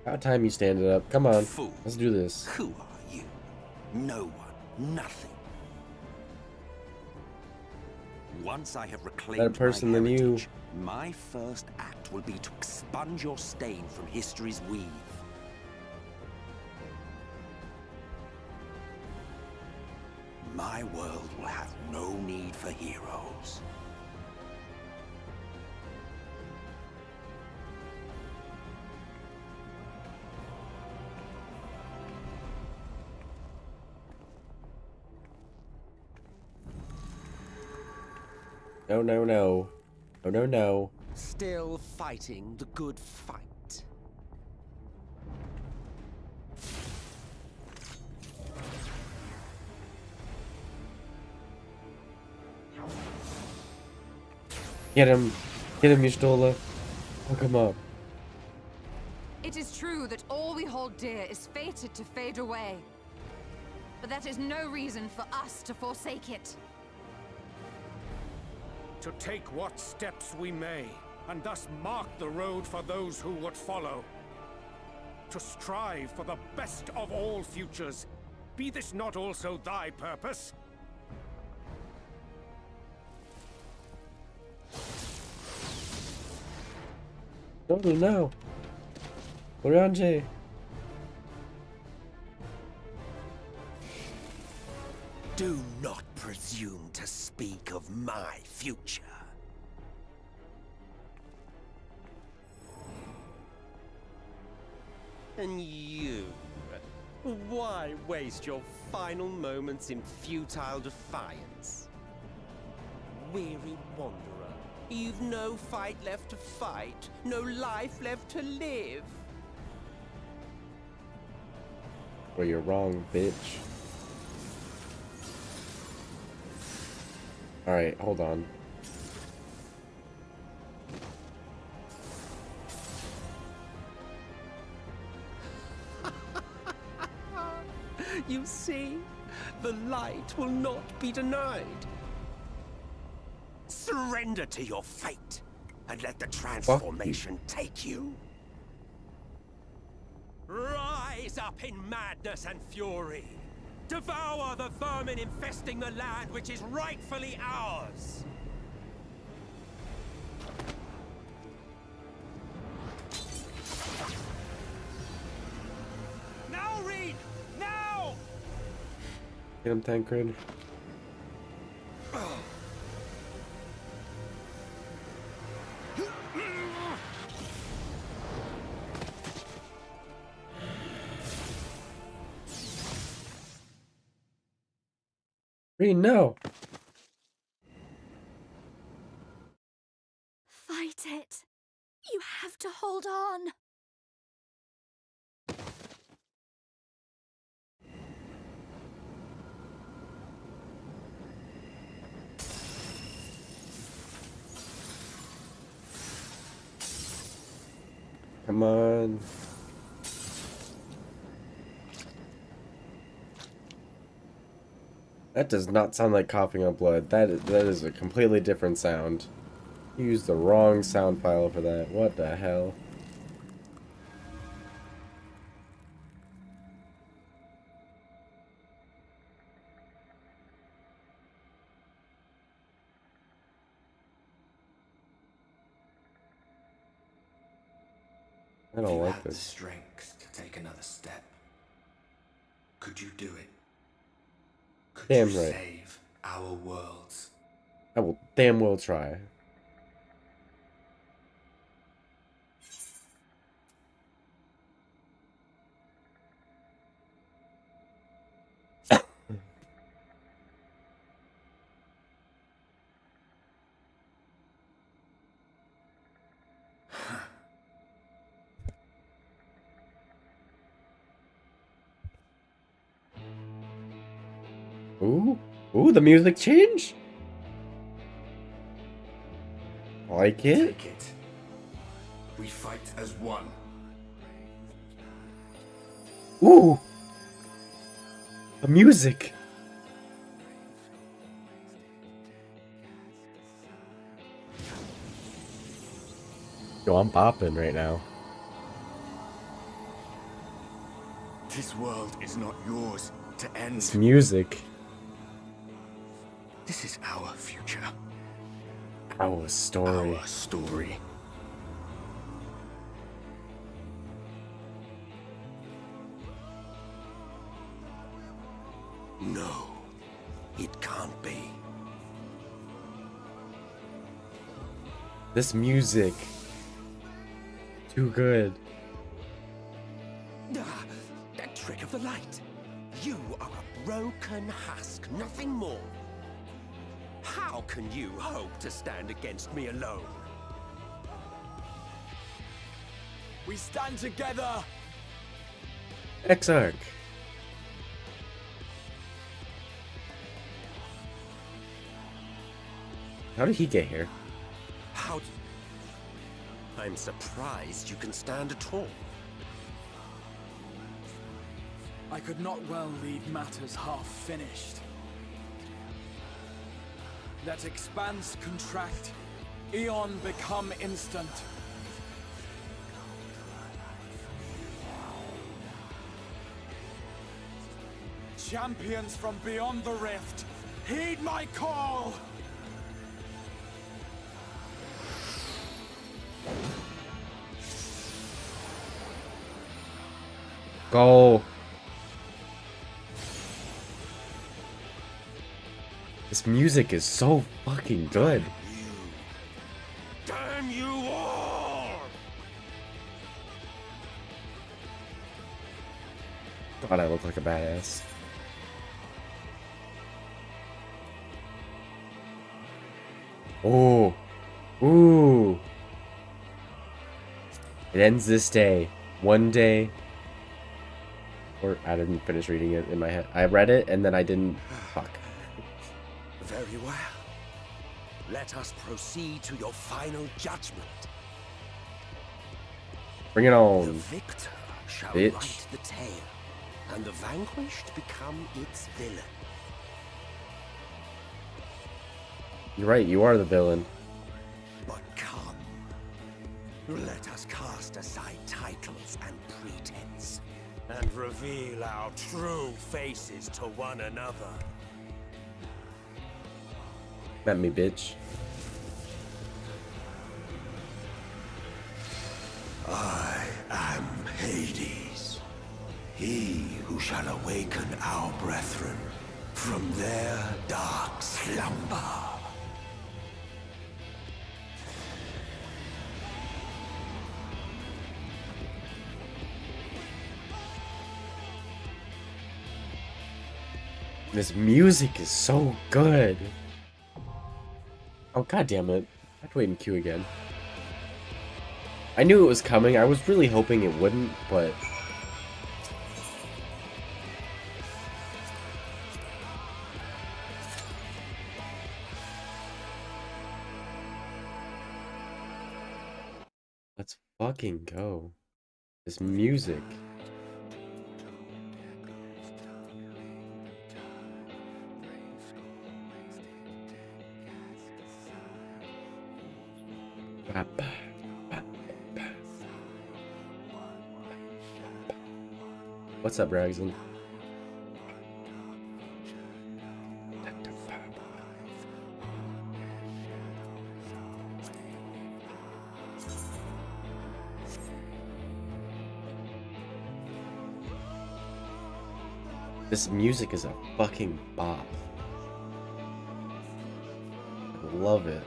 About time you stand it up. Come on. Fool. Let's do this. Who are you? No one. Nothing. Once I have reclaimed Better person my than you. heritage, my first act will be to expunge your stain from history's weave. My world will have no need for heroes. No, no, no. No, no, no. Still fighting the good fight. Get him. Get him, Y'shtola. Hook him up. It is true that all we hold dear is fated to fade away. But that is no reason for us to forsake it. To take what steps we may, and thus mark the road for those who would follow. To strive for the best of all futures. Be this not also thy purpose? No, no. Oranje. Do not presume to speak of my future. And you? Why waste your final moments in futile defiance? Weary wanderer, you've no fight left to fight, no life left to live. Well, you're wrong, bitch. Alright, hold on. You see, the light will not be denied. Surrender to your fate, and let the transformation take you. Rise up in madness and fury. Devour the vermin infesting the land which is rightfully ours. Now, Reed! Now! Get him, Tancred. Reed, no! Fight it. You have to hold on. Come on. That does not sound like coughing up blood. That is a completely different sound. You used the wrong sound file for that. What the hell? I don't like the this. strength to take another step, could you do it? Could Damn you right. save our worlds? I will damn well try. Ooh, ooh, the music changed. Like it? Take it. We fight as one. Ooh, the music. Yo, I'm bopping right now. This world is not yours to end. It's music. This is our future. Our story. Our story. No, it can't be. This music. Too good. Ah, that trick of the light. You are a broken husk, nothing more. How can you hope to stand against me alone? We stand together! Exarch. How did he get here? How? I'm surprised you can stand at all. I could not well leave matters half-finished. Let expanse contract, eon become instant. Champions from beyond the rift, heed my call! Go. This music is so fucking good. Damn you all! God, I look like a badass. Oh. Ooh. It ends this day. One day. Or I didn't finish reading it in my head. I read it and then I didn't. Fuck. Very well. Let us proceed to your final judgment. Bring it The on. victor shall Bitch. write the tale, and the vanquished become its villain. You're right, you are the villain. But come, let us cast aside titles and pretense, and reveal our true faces to one another. Met me, bitch. I am Hades, he who shall awaken our brethren from their dark slumber. This music is so good. Oh, god damn it. I have to wait in queue again. I knew it was coming. I was really hoping it wouldn't, but... Let's fucking go. This music. What's up, Bragson? This music is a fucking bop. I love it.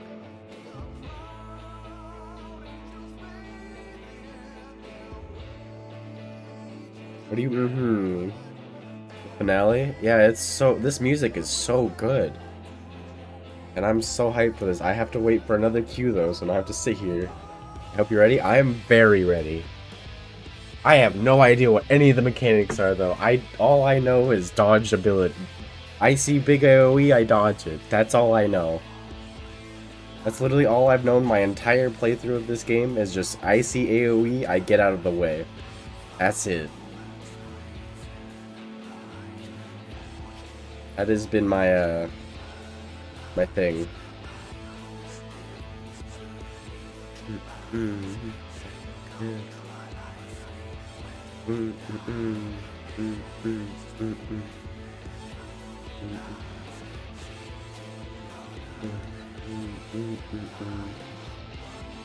What do you, finale? Yeah, it's so, this music is so good. And I'm so hyped for this. I have to wait for another queue though, so I have to sit here. I hope you're ready. I am very ready. I have no idea what any of the mechanics are though. All I know is dodge ability. I see big AoE, I dodge it. That's all I know. That's literally all I've known my entire playthrough of this game is just I see AoE, I get out of the way. That's it. That has been my my thing.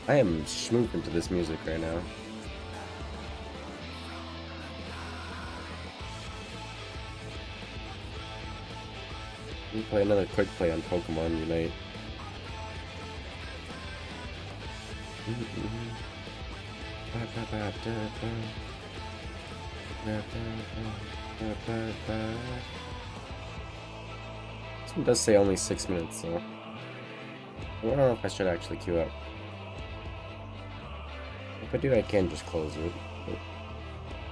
I am schmooping to this music right now. Let me play another quick play on Pokemon Unite. This one does say only 6 minutes, so I don't know if I should actually queue up. If I do, I can just close it.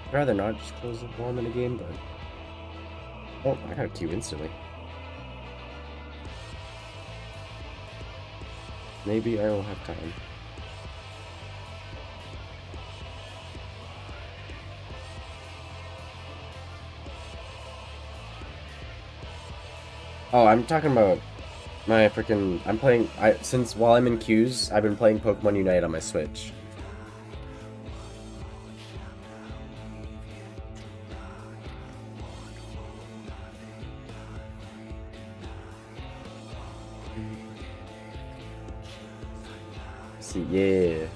I'd rather not just close it while I'm in a game, but... Oh, I gotta queue instantly. Maybe I will have time. Oh, I'm talking about my freaking... I'm playing... since while I'm in queues, I've been playing Pokemon Unite on my Switch. See, yeah.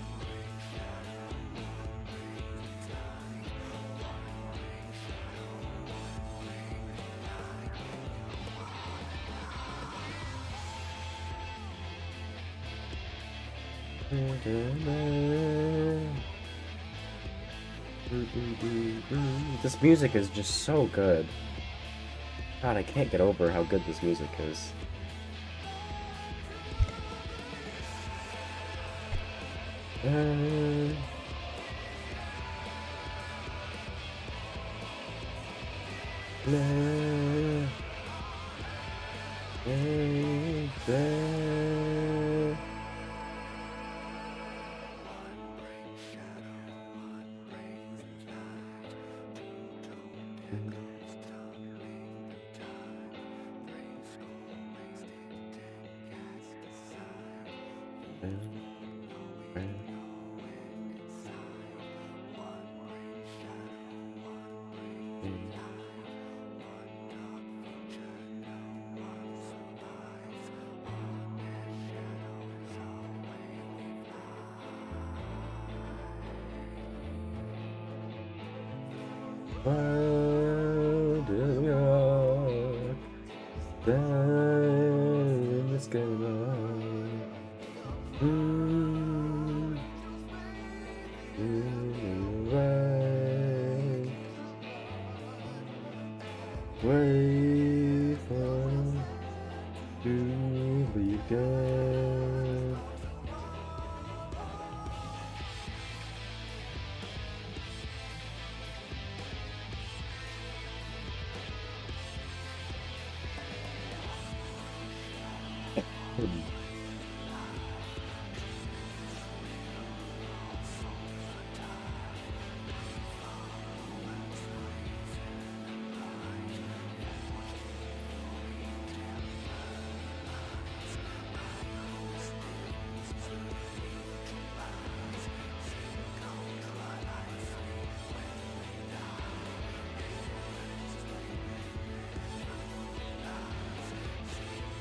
This music is just so good. God, I can't get over how good this music is.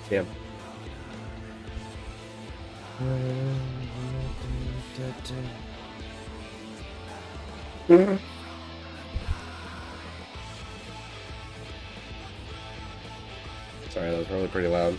Damn. Sorry, that was probably pretty loud.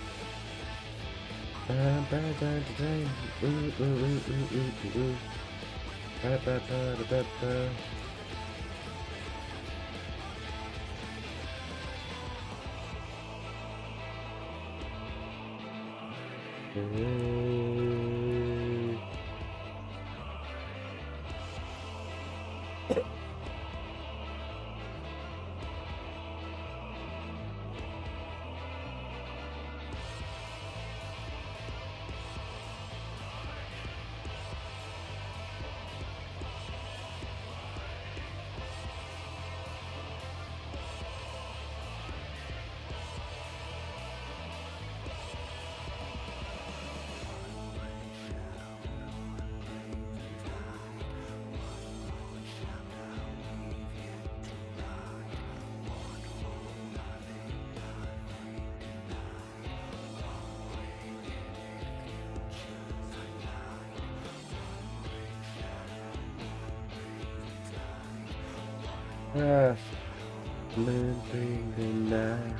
Ah, moon bring the night.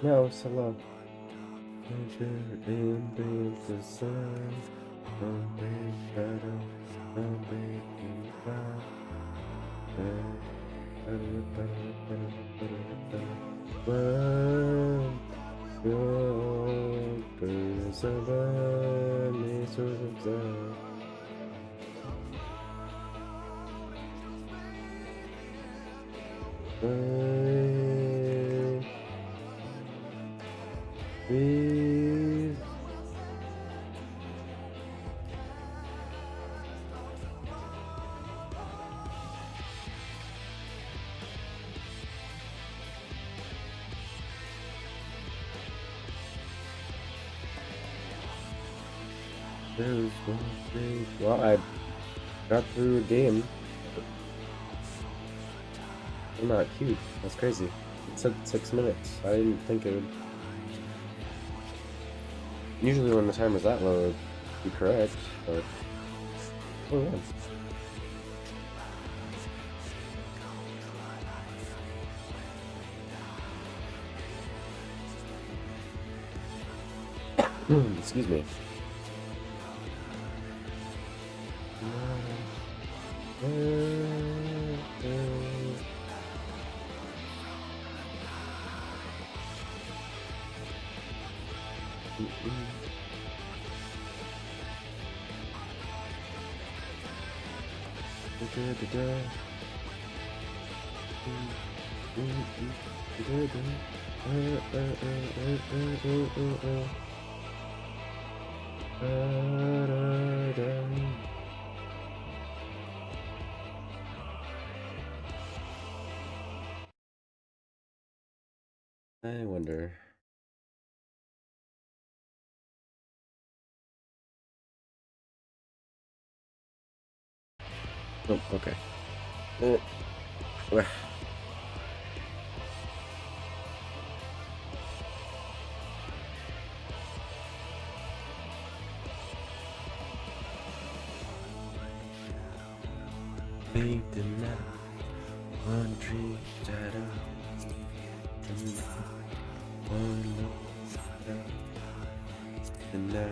No, so low. And brings the sun. One big shadow, one big cloud. One, your birds of a sort of time. Breathe. There's one thing. Well, I got through a game. I'm not cute. That's crazy. It said 6 minutes. I didn't think it would. Usually when the timer's that low, it'd be correct, but oh yeah. Excuse me. I wonder. Oh, okay. Make the night one tree shadow, one shadow, the night.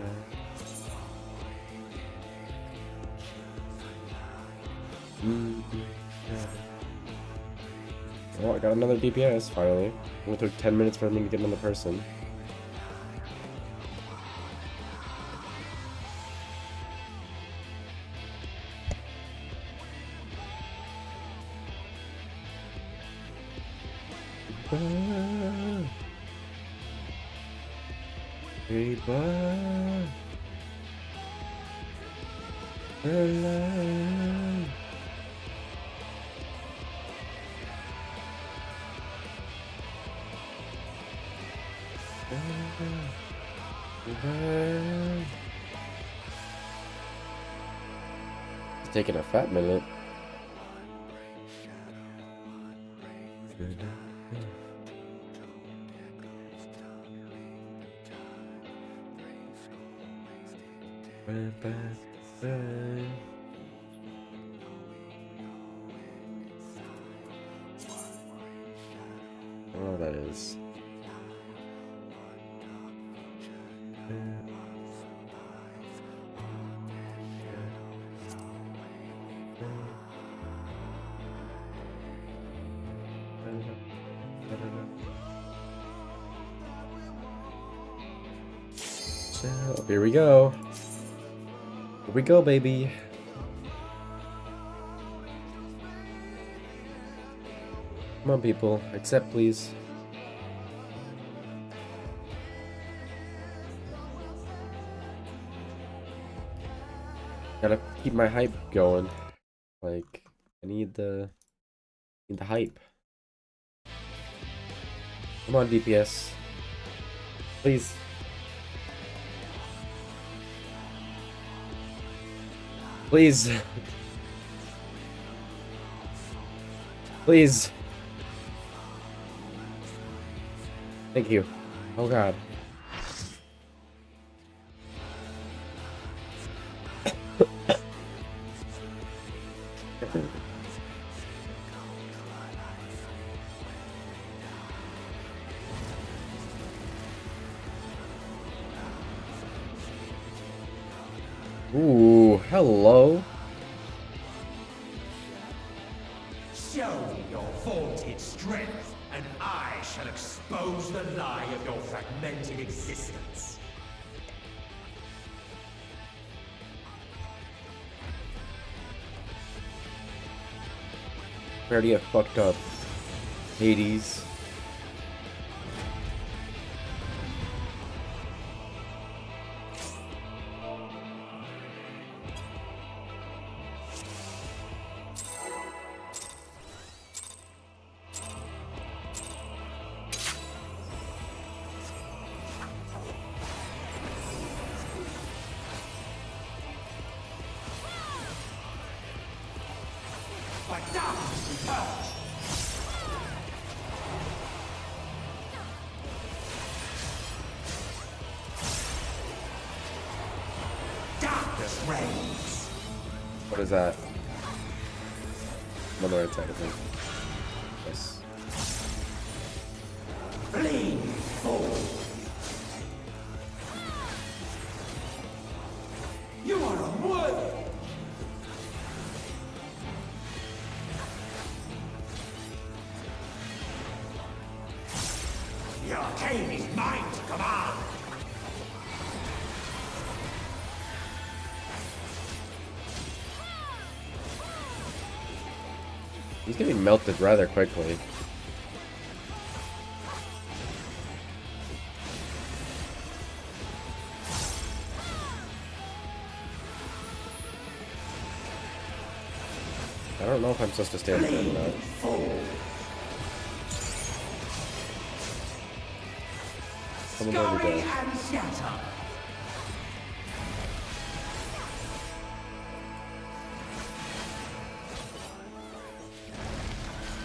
Oh, I got another DPS finally. It took 10 minutes for me to get another person. Hey, bud. Alive. It's taking a fat minute. Oh, that is. yourself. Here we go. Here we go, baby. Come on, people. Accept, please. Gotta keep my hype going. Like, I need the hype. Come on, DPS. Please. Please. Please. Thank you. Oh god. Ooh, hello. Show me your vaunted strength, and I shall expose the lie of your fragmented existence. Already get fucked up. Hades. Like darkness we purge. Darkness reigns. What is that? I'm on the right side, I think. Yes. Flee forward. You are unworthy. The arcane is mine to command. He's getting melted rather quickly. I don't know if I'm supposed to stand there or not. Someone's already Scurry dead. and scatter.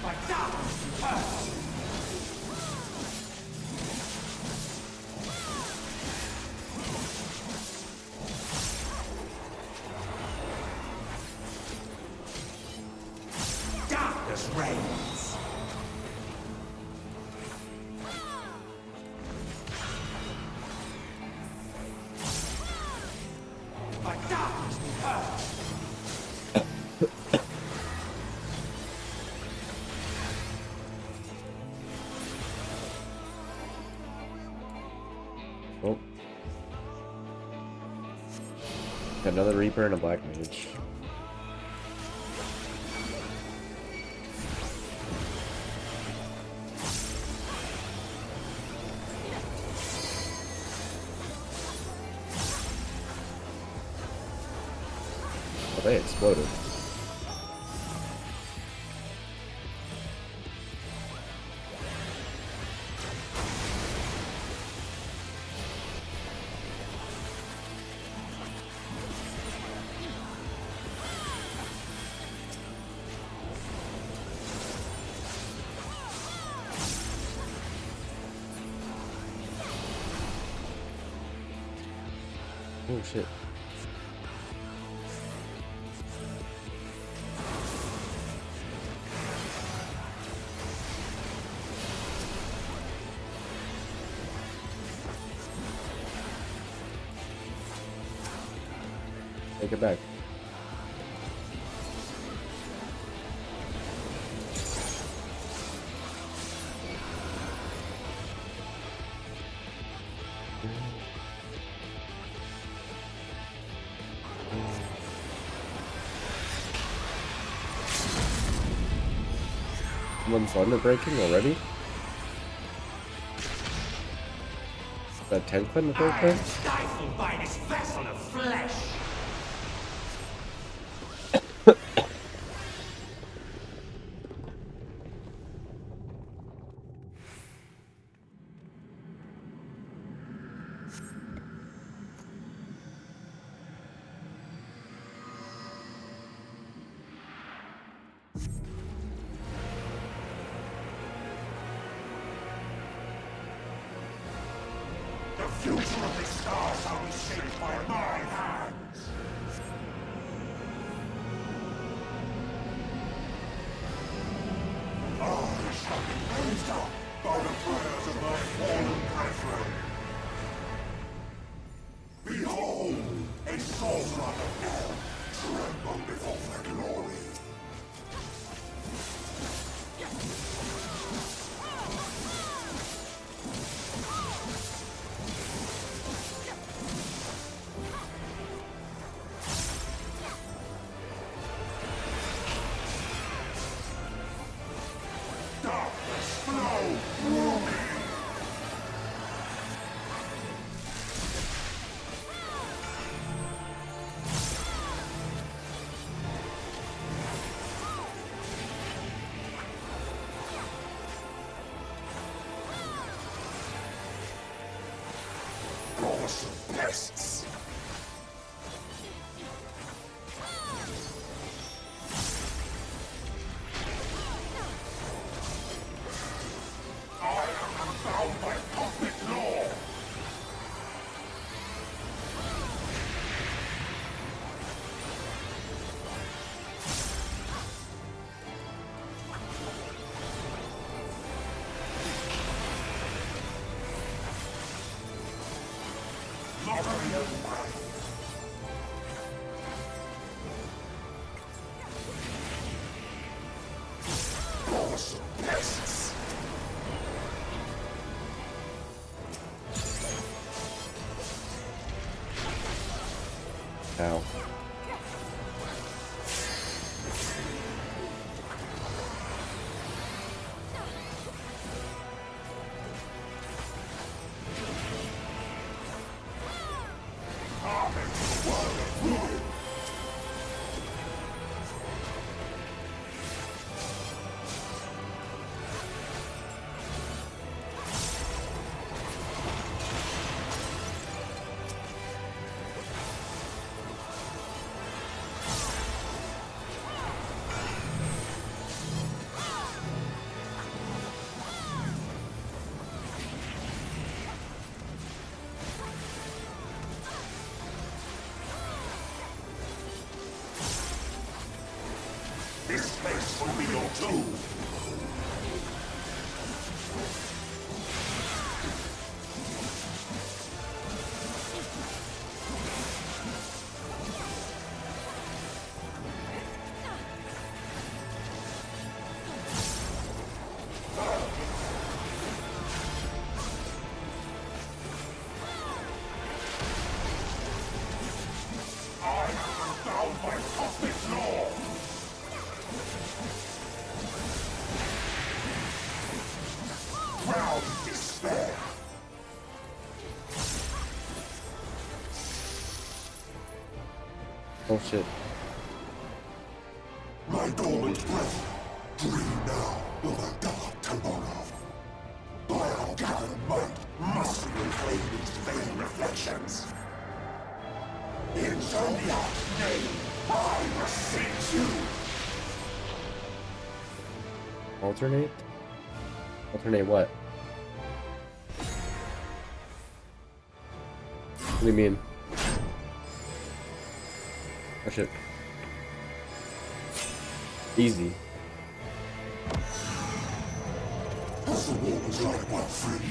Like darkness we purge. Darkness reigns. Like darkness we purge. Oh. Got another Reaper and a Black Mage. Oh, they exploded. Oh shit. Take it back. Someone's thunder breaking already? That 10 clip in the third clip? Stifled by this vessel of flesh. The future of the stars shall be shaped by my hands. I shall be raised up by the prayers of my fallen brethren. Behold, a sorcerer of hell tremble before their glory. Pests. I am bound by cosmic law. Pests. Ow. This place will be your tomb. I am bound by cosmic law. Proud despair. Oh shit. My dormant breath, dream now of a dark tomorrow. By our gathered might, must we reclaim its vain reflections. In Zodiac's name, I beseech you. Alternate? Alternate what? What do you mean? Oh shit. Easy. Has the woman's light one free?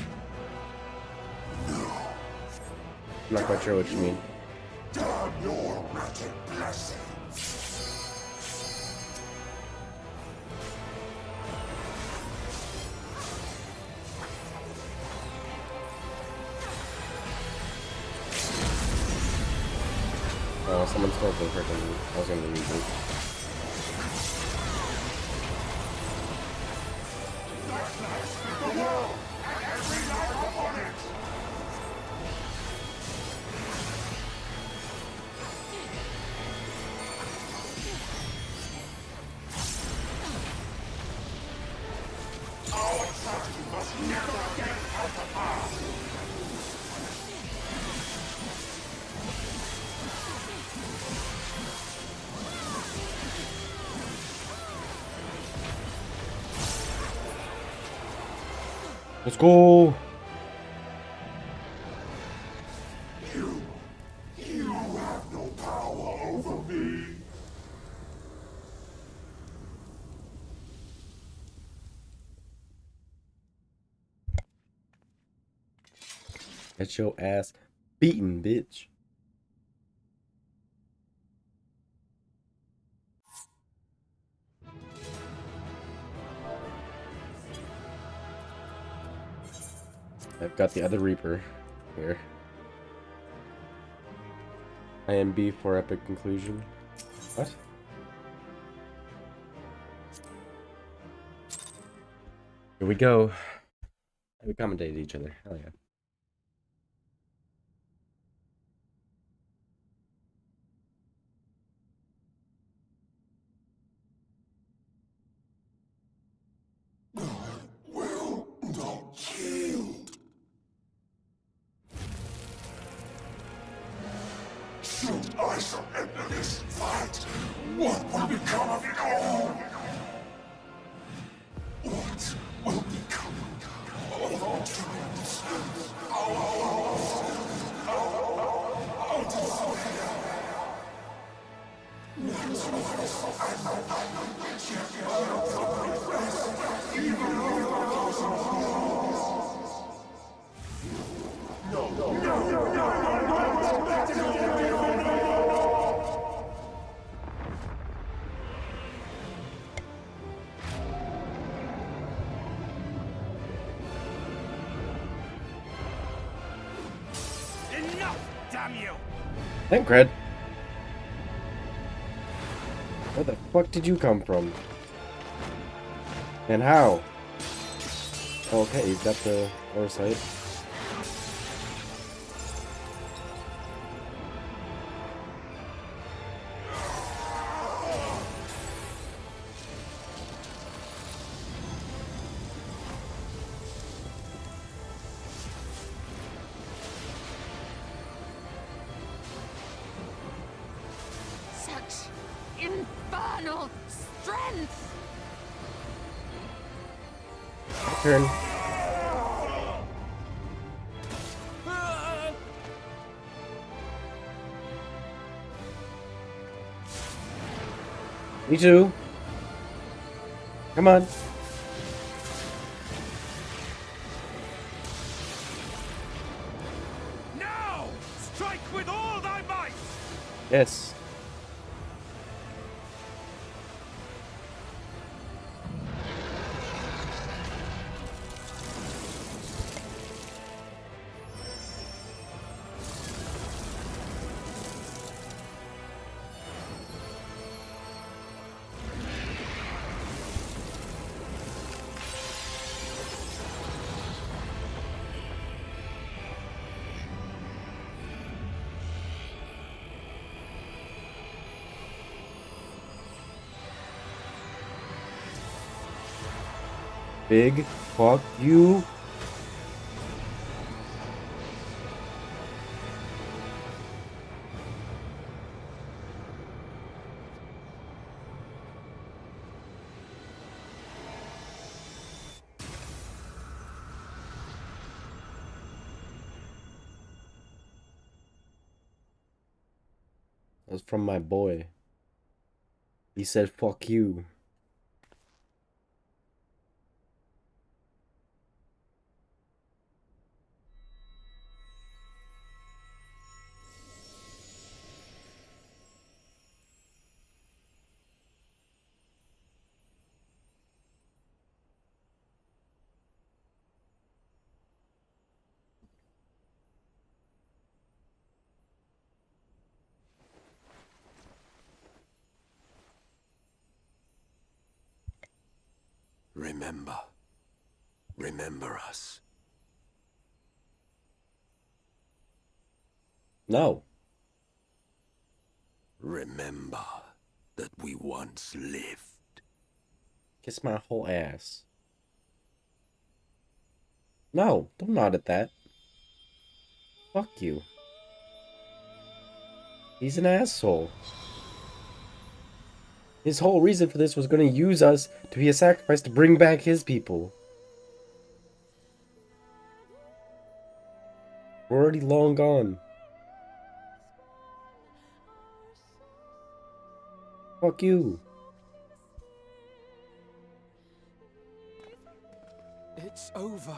No. I'm not quite sure what you mean. Damn your magic blessing. Oh, someone stole the freaking. I was gonna use it. The world and every life upon it! Our tragedy must never get out of hand! Let's go. You have no power over me. Get your ass beaten, bitch. I've got the other Reaper here. IMB for epic conclusion. What? Here we go. We commentate each other. Hell yeah. Will not yield. Should I surrender this fight, what will become of it all? What will become of our dreams? Our desire? Enough, damn you! Thank Cred. Where the fuck did you come from? And how? Okay, you've got the foresight. Such infernal strength! Turn. Me too. Come on. Now! Strike with all thy might! Yes. Big fuck you. That was from my boy. He said fuck you. Remember, remember us? No. Remember that we once lived. Kiss my whole ass. No, don't nod at that. Fuck you. He's an asshole. His whole reason for this was going to use us to be a sacrifice to bring back his people. We're already long gone. Fuck you. It's over.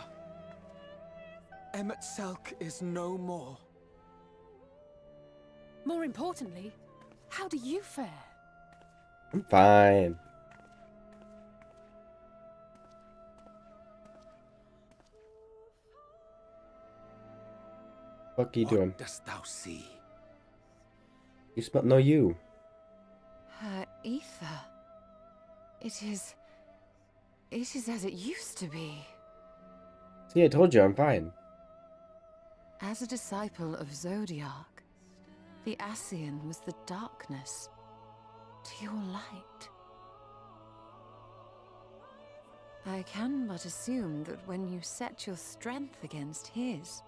Emmett Selk is no more. More importantly, how do you fare? I'm fine. What are you doing? What dost thou see? You smell? No, you. Her ether. It is as it used to be. See, I told you, I'm fine. As a disciple of Zodiac, the Ascian was the darkness to your light. I can but assume that when you set your strength against his,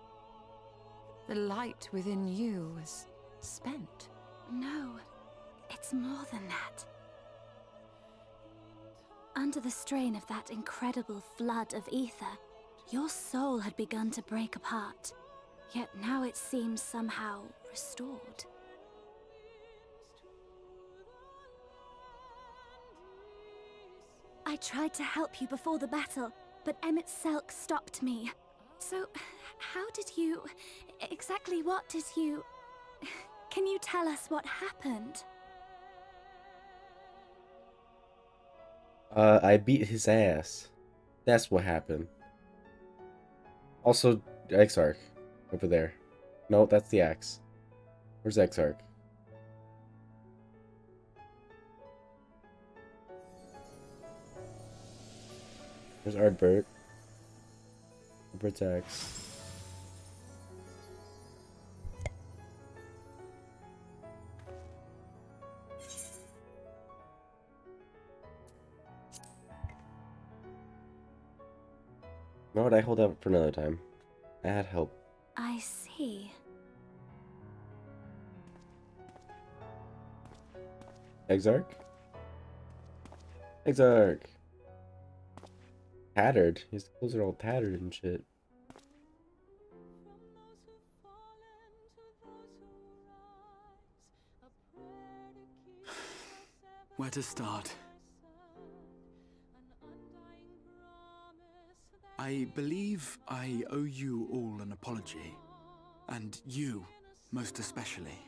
the light within you was spent. No, it's more than that. Under the strain of that incredible flood of ether, your soul had begun to break apart, yet now it seems somehow restored. I tried to help you before the battle, but Emmett Selk stopped me. So, how did you... exactly what did you... Can you tell us what happened? I beat his ass. That's what happened. Also, Exarch. Over there. No, that's the axe. Where's Exarch? There's Ardbert. Ardbert's axe. No, what? I hold out for another time. I had help. I see. Exarch? Exarch! Tattered. His clothes are all tattered and shit. Where to start? I believe I owe you all an apology. And you, most especially.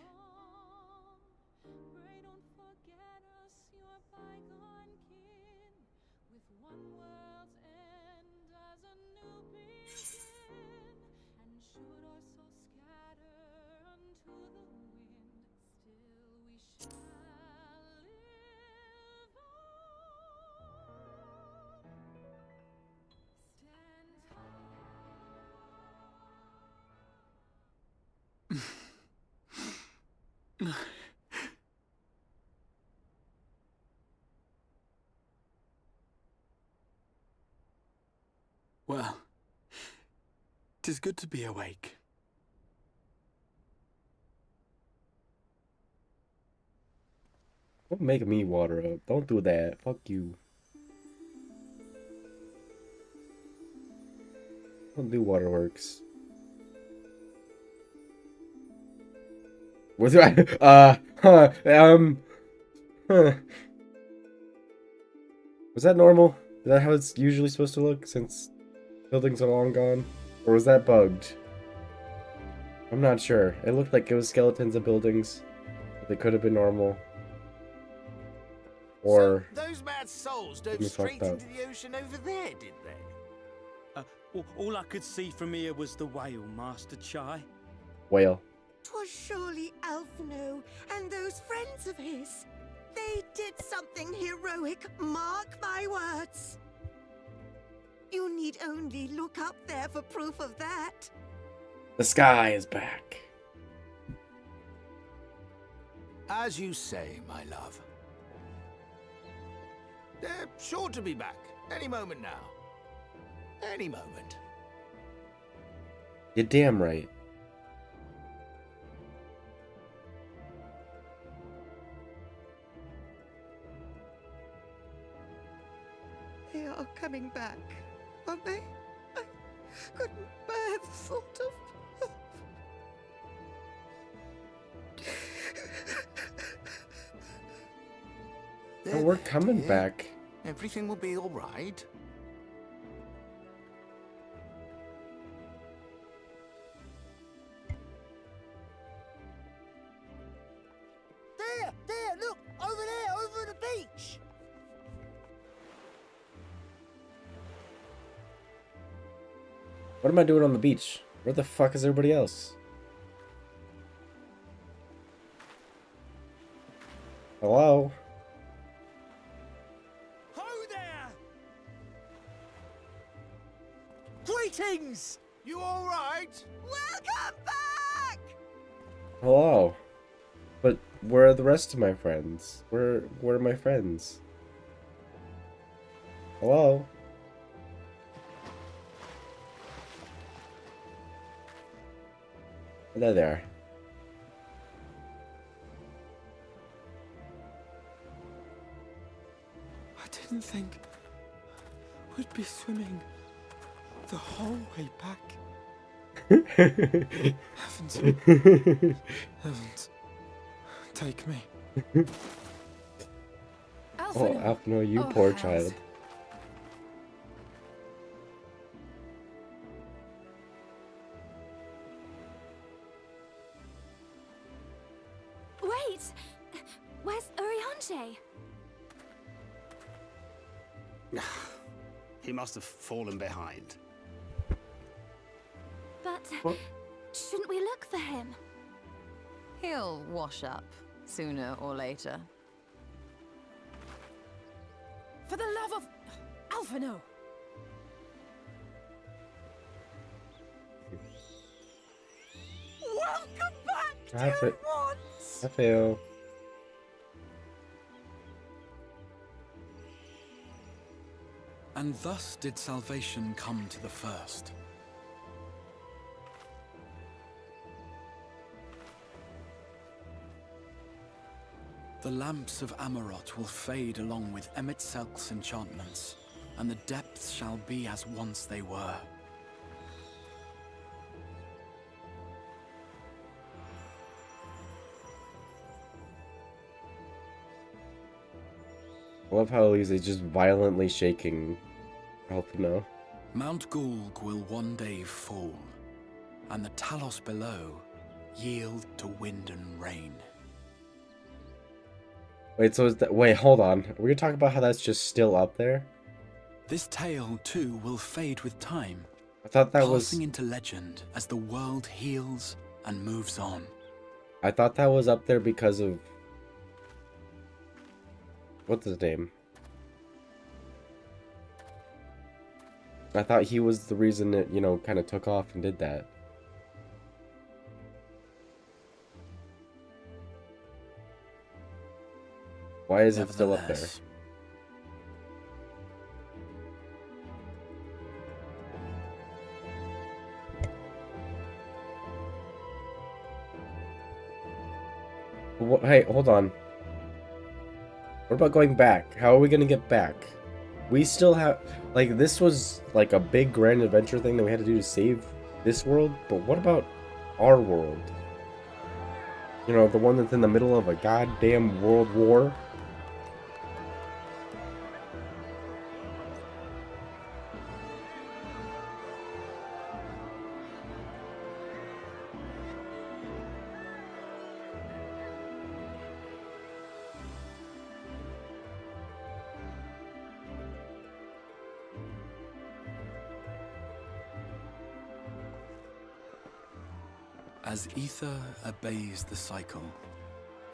Well, 'tis good to be awake. Don't make me water up. Don't do that. Fuck you. Don't do waterworks. What do I? Was that normal? Is that how it's usually supposed to look since buildings are long gone? Or was that bugged? I'm not sure. It looked like it was skeletons of buildings. But they could have been normal. Or... So those mad souls dove straight into the ocean over there, did they? All I could see from here was the whale, Master Chai. Whale. 'Twas surely Alphino and those friends of his. They did something heroic, mark my words. You need only look up there for proof of that. The sky is back. As you say, my love. They're sure to be back any moment now. Any moment. You're damn right. They are coming back, aren't they? I couldn't bear the thought of... Oh, we're coming back. Everything will be all right. There, look! Over there, over the beach! What am I doing on the beach? Where the fuck is everybody else? Hello? Ho there! Greetings! You all right? Welcome back! Hello? But where are the rest of my friends? Where are my friends? Hello? Hello there. I didn't think we'd be swimming the whole way back. Heavens. Heavens. Take me. Oh, Alphino, you poor child. Wait! Where's Urianger? He must have fallen behind. But shouldn't we look for him? He'll wash up, sooner or later. For the love of... Alphino! Welcome back, I dear ones! I feel. And thus did salvation come to the first. The lamps of Amarot will fade along with Emet-Selk's enchantments, and the depths shall be as once they were. I love how he's just violently shaking Alphino. Mount Gulg will one day fall, and the Talos below yield to wind and rain. Wait, so is that... Wait, hold on. Are we gonna talk about how that's just still up there? This tale, too, will fade with time, I thought that was... passing into legend as the world heals and moves on. I thought that was up there because of... What's his name? I thought he was the reason it, you know, kind of took off and did that. Why is it still up there? Hey, hold on. What about going back? How are we gonna get back? We still have... Like, this was like a big grand adventure thing that we had to do to save this world, but what about our world? You know, the one that's in the middle of a goddamn world war? As ether obeys the cycle,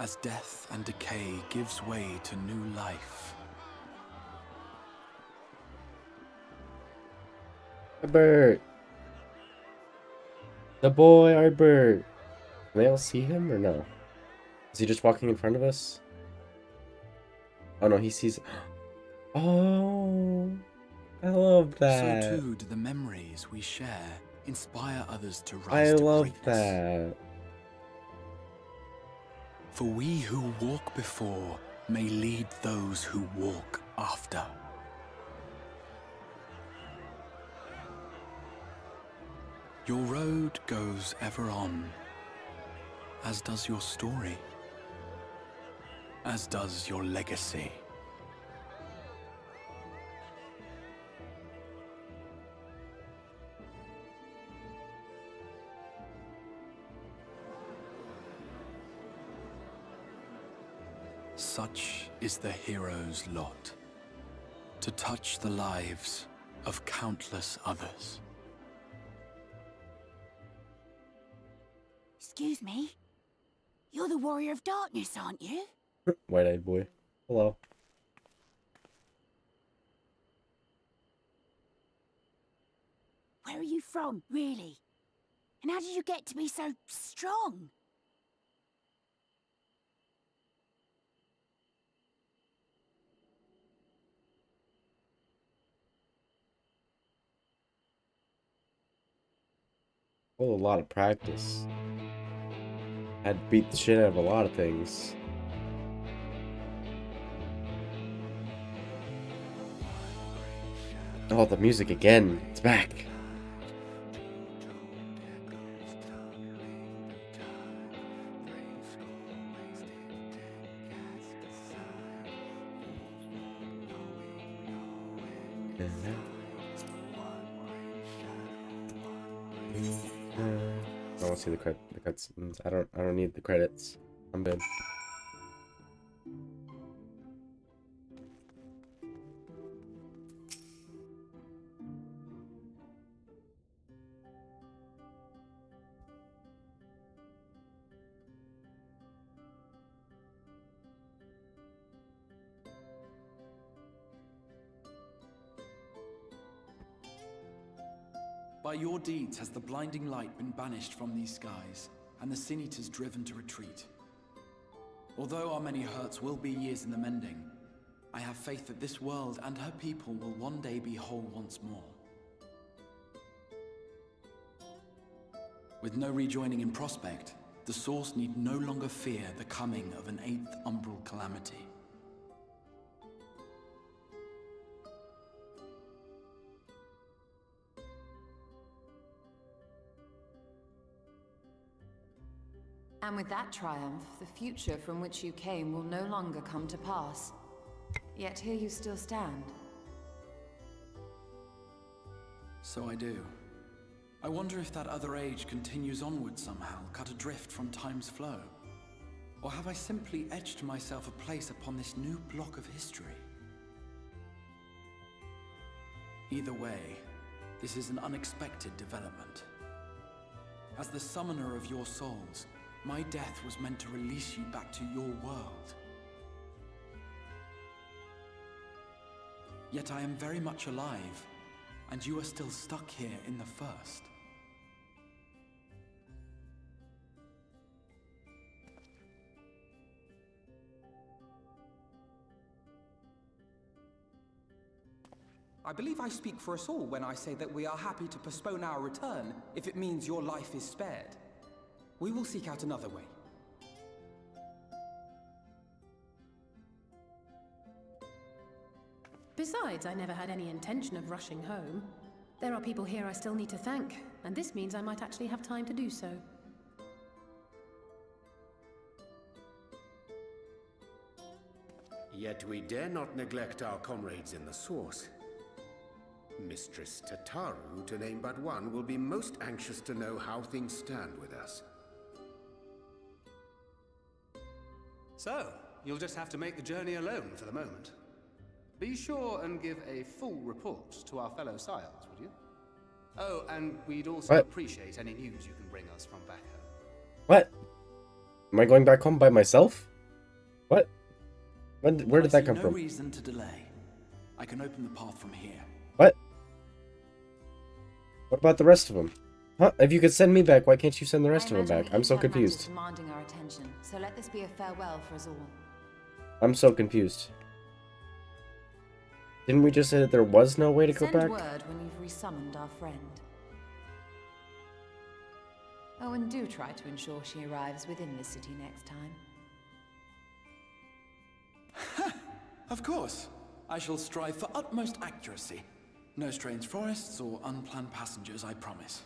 as death and decay gives way to new life, Albert! The boy, Albert! Can they all see him or no? Is he just walking in front of us? Oh no, he sees... Oh! I love that! So too do the memories we share inspire others to I rise to love greatness. that! For we who walk before may lead those who walk after. Your road goes ever on, as does your story, as does your legacy. Such is the hero's lot, to touch the lives of countless others. Excuse me? You're the Warrior of Darkness, aren't you? White-eyed boy. Hello. Where are you from, really? And how did you get to be so strong? Well, a lot of practice. Had to beat the shit out of a lot of things. Oh, the music again. It's back. I want to see the cutscenes. I don't need the credits. I'm good. By your deeds has the blinding light been banished from these skies, and the Sin Eaters driven to retreat. Although our many hurts will be years in the mending, I have faith that this world and her people will one day be whole once more. With no rejoining in prospect, the Source need no longer fear the coming of an 8th umbral calamity. And with that triumph, the future from which you came will no longer come to pass. Yet here you still stand. So I do. I wonder if that other age continues onward somehow, cut adrift from time's flow. Or have I simply etched myself a place upon this new block of history? Either way, this is an unexpected development. As the summoner of your souls, my death was meant to release you back to your world. Yet I am very much alive, and you are still stuck here in the First. I believe I speak for us all when I say that we are happy to postpone our return if it means your life is spared. We will seek out another way. Besides, I never had any intention of rushing home. There are people here I still need to thank, and this means I might actually have time to do so. Yet we dare not neglect our comrades in the Source. Mistress Tataru, to name but one, will be most anxious to know how things stand with us. So, you'll just have to make the journey alone for the moment. Be sure and give a full report to our fellow sires, would you? Oh, and we'd also appreciate any news you can bring us from back home. What? Am I going back home by myself? What? Where did that come from? No reason to delay. I can open the path from here. What? What about the rest of them? Huh? If you could send me back, why can't you send the rest of them back? I'm so confused. Demanding our attention, so let this be a farewell for us all. I'm so confused. Didn't we just say that there was no way to go back? Send word when you've resummoned our friend. Oh, and do try to ensure she arrives within the city next time. Of course. I shall strive for utmost accuracy. No strange forests or unplanned passengers, I promise.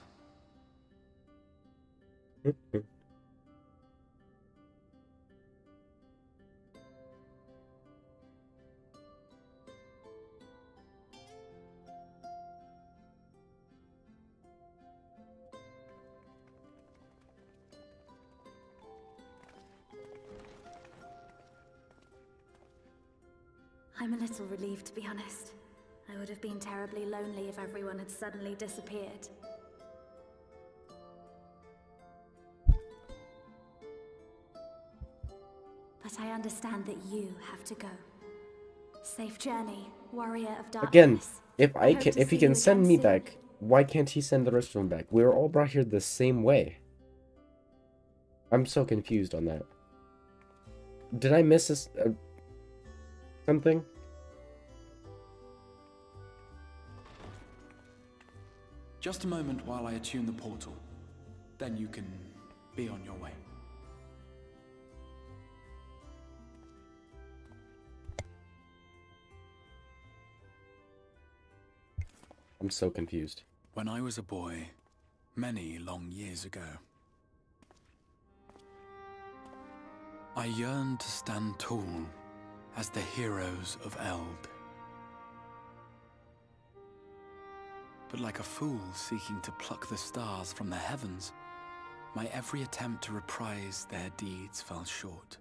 I'm a little relieved, to be honest. I would have been terribly lonely if everyone had suddenly disappeared. But I understand that you have to go. Safe journey, warrior of darkness. Again, if he can send me back, why can't he send the rest of them back? We were all brought here the same way. I'm so confused on that. Did I miss this, something? Just a moment while I attune the portal. Then you can be on your way. I'm so confused. When I was a boy, many long years ago, I yearned to stand tall as the heroes of Eld. But like a fool seeking to pluck the stars from the heavens, my every attempt to reprise their deeds fell short.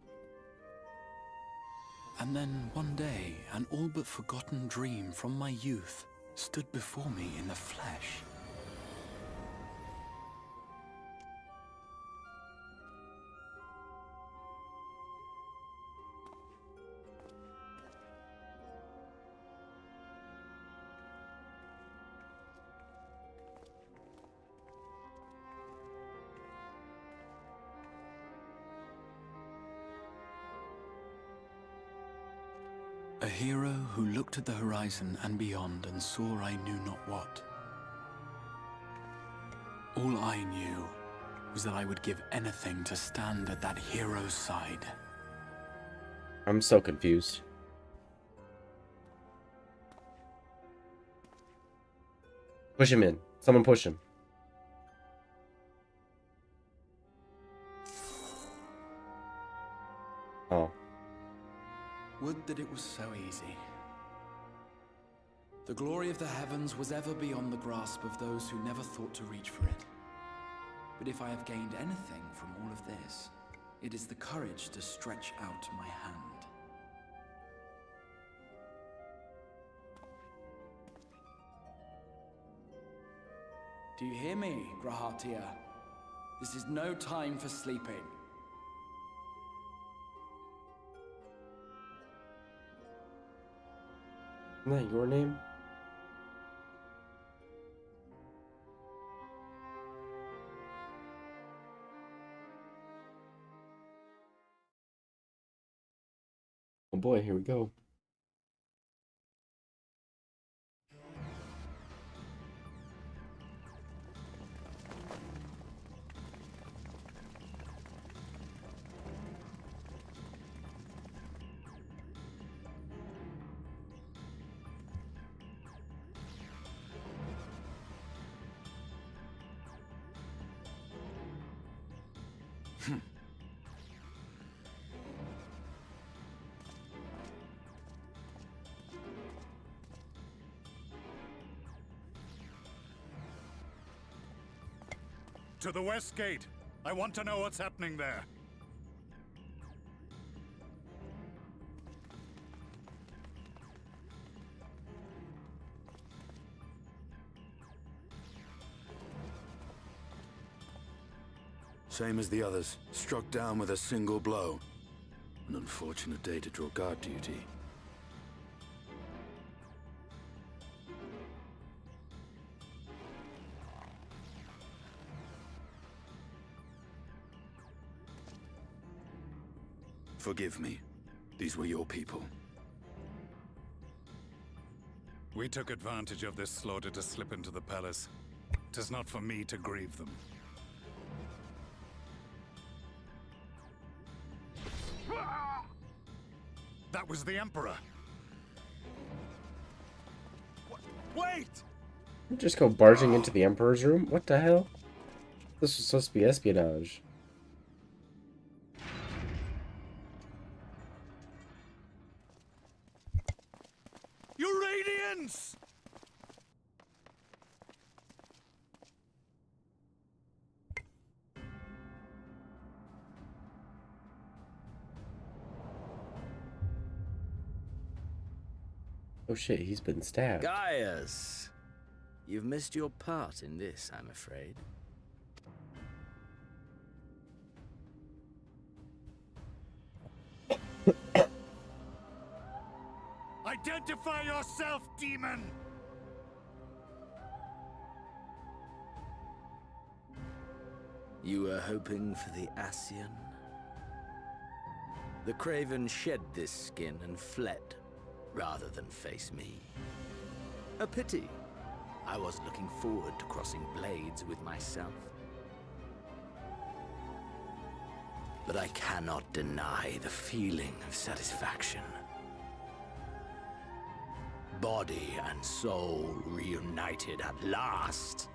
And then one day, an all but forgotten dream from my youth stood before me in the flesh. A hero who looked at the horizon and beyond and saw I knew not what. All I knew was that I would give anything to stand at that hero's side. I'm so confused. Push him in. Someone push him. Oh. Would that it was so easy. The glory of the heavens was ever beyond the grasp of those who never thought to reach for it. But if I have gained anything from all of this, it is the courage to stretch out my hand. Do you hear me, Grahatia? This is no time for sleeping. Isn't that your name? Oh boy, here we go. To the west gate. I want to know what's happening there. Same as the others. Struck down with a single blow. An unfortunate day to draw guard duty. Forgive me. These were your people. We took advantage of this slaughter to slip into the palace. 'Tis not for me to grieve them. That was the Emperor. Wait! Just go barging into the Emperor's room? What the hell? This was supposed to be espionage. You Radiants! Oh shit, he's been stabbed. Gaius, you've missed your part in this, I'm afraid. Identify yourself, demon! You were hoping for the Ascian? The Craven shed this skin and fled, rather than face me. A pity. I was looking forward to crossing blades with myself. But I cannot deny the feeling of satisfaction. Body and soul reunited at last.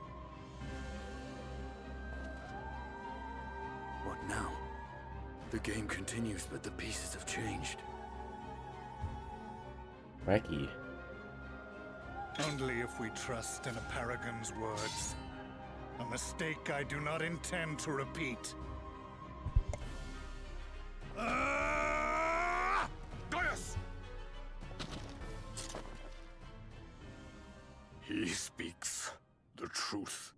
What now? The game continues, but the pieces have changed. Wacky. Only if we trust in a paragon's words. A mistake I do not intend to repeat. Gaius! He speaks the truth.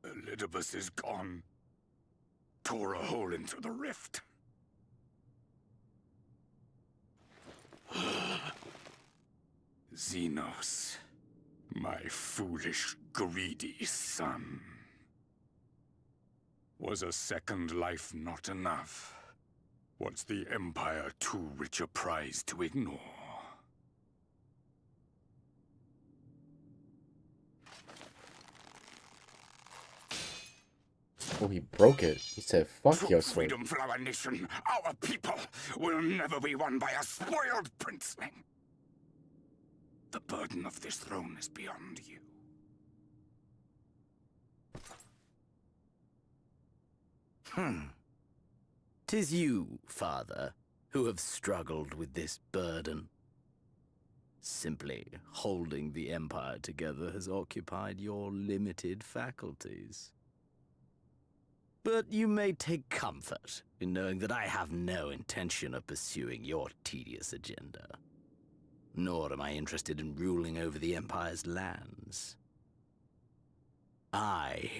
Elidibus is gone. Tore a hole into the rift. Xenos, my foolish, greedy son. Was a second life not enough? Was the Empire too rich a prize to ignore? Oh, he broke it. He said, fuck True your sword. freedom for our nation, our people, will never be won by a spoiled princeling. The burden of this throne is beyond you. 'Tis you, father, who have struggled with this burden. Simply holding the Empire together has occupied your limited faculties. But you may take comfort in knowing that I have no intention of pursuing your tedious agenda. Nor am I interested in ruling over the Empire's lands. I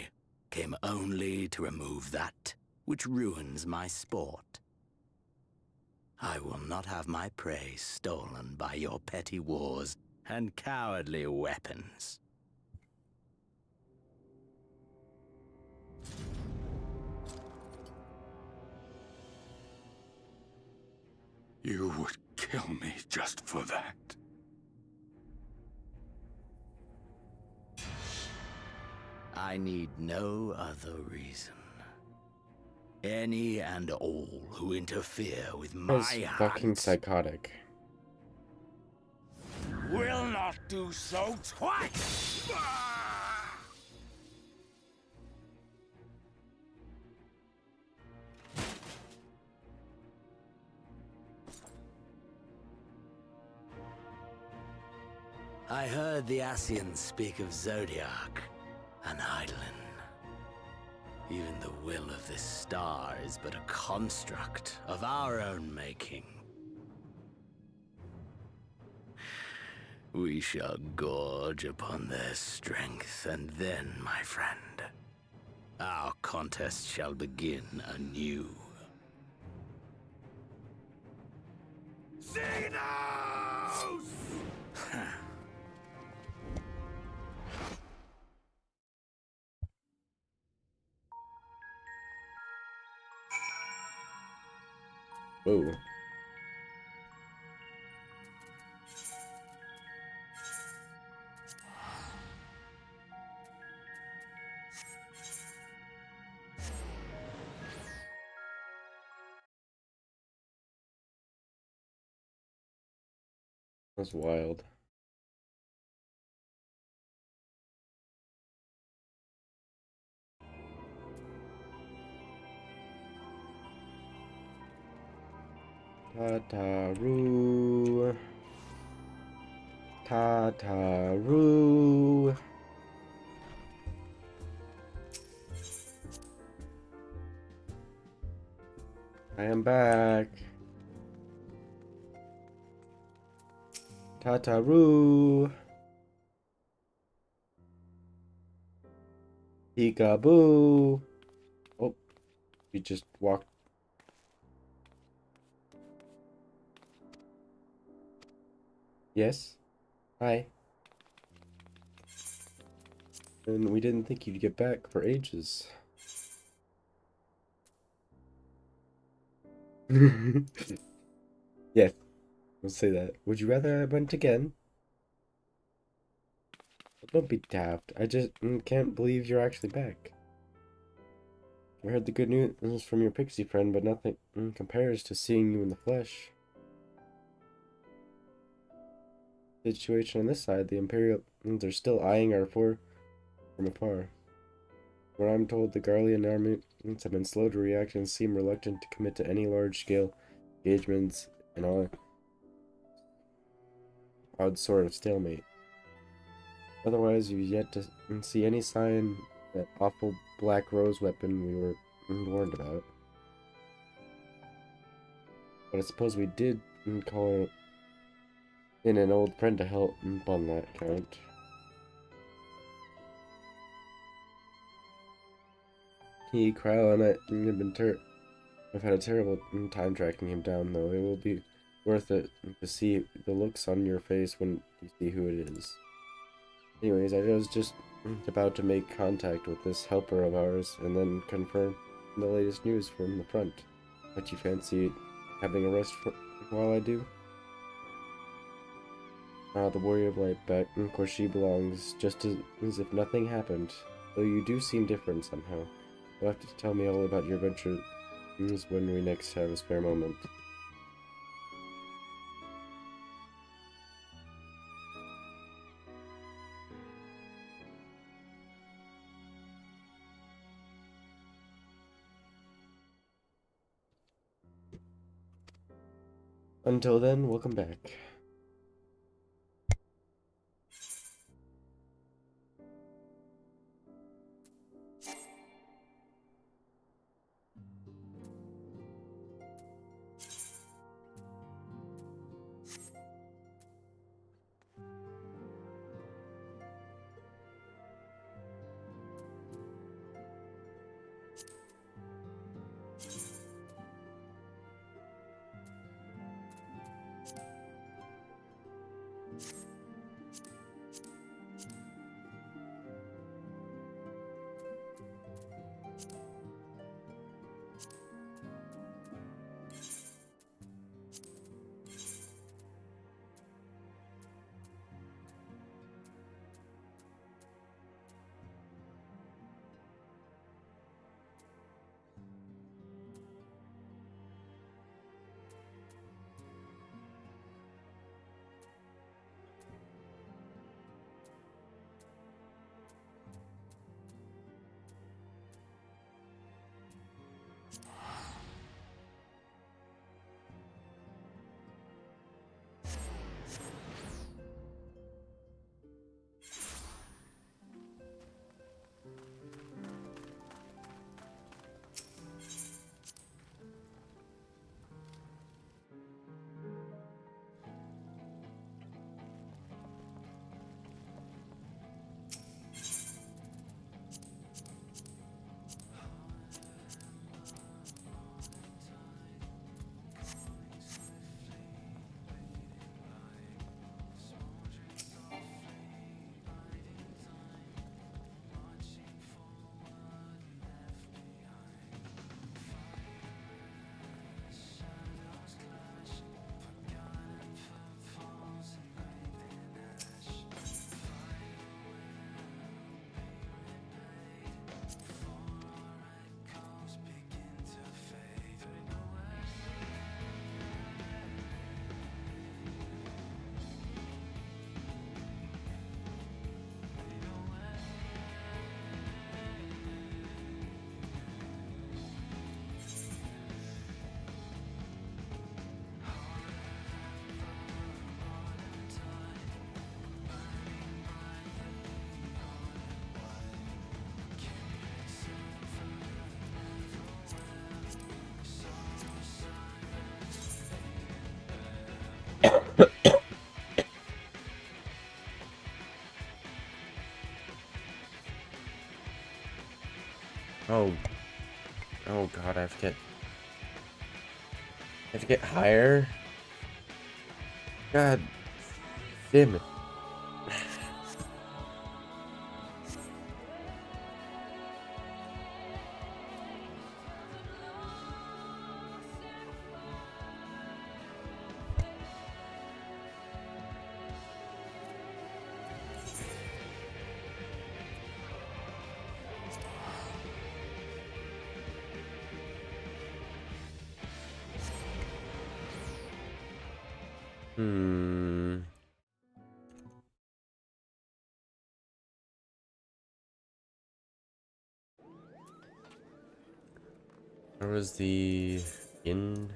came only to remove that which ruins my sport. I will not have my prey stolen by your petty wars and cowardly weapons. You would kill me just for that. I need no other reason. Any and all who interfere with my That's fucking psychotic. will not do so twice! I heard the Ascians speak of Zodiac and Eidolon. Even the will of this star is but a construct of our own making. We shall gorge upon their strength, and then, my friend, our contest shall begin anew. Xenos! Whoa. That's wild. Tataru. Tataru. I am back. Tataru. Peekaboo. Oh, we just walked. Yes. Hi. And we didn't think you'd get back for ages. Yes, we'll say that. Would you rather I went again? Don't be daft. I just can't believe you're actually back. I heard the good news from your pixie friend, but nothing compares to seeing you in the flesh. Situation on this side, the Imperials are still eyeing our fort from afar. When I'm told the Garlean army have been slow to react and seem reluctant to commit to any large-scale engagements and all odd sort of stalemate. Otherwise, you've yet to see any sign that awful black rose weapon we were warned about. But I suppose we did call in an old friend to help on that count. Crowell and I have been I've had a terrible time tracking him down, though. It will be worth it to see the looks on your face when you see who it is. Anyways, I was just about to make contact with this helper of ours and then confirm the latest news from the front. But you fancy having a rest while I do? The Warrior of Light back, of course she belongs, just as if nothing happened. Though you do seem different somehow. You'll have to tell me all about your adventures when we next have a spare moment. Until then, welcome back. Oh. Oh god, I have to get higher? God damn it. Where was the inn?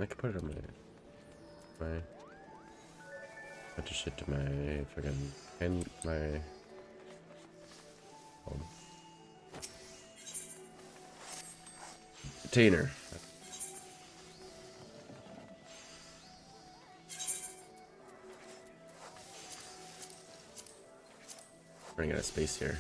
I could put it on my bunch of shit to my fucking and my container. Running out of space here.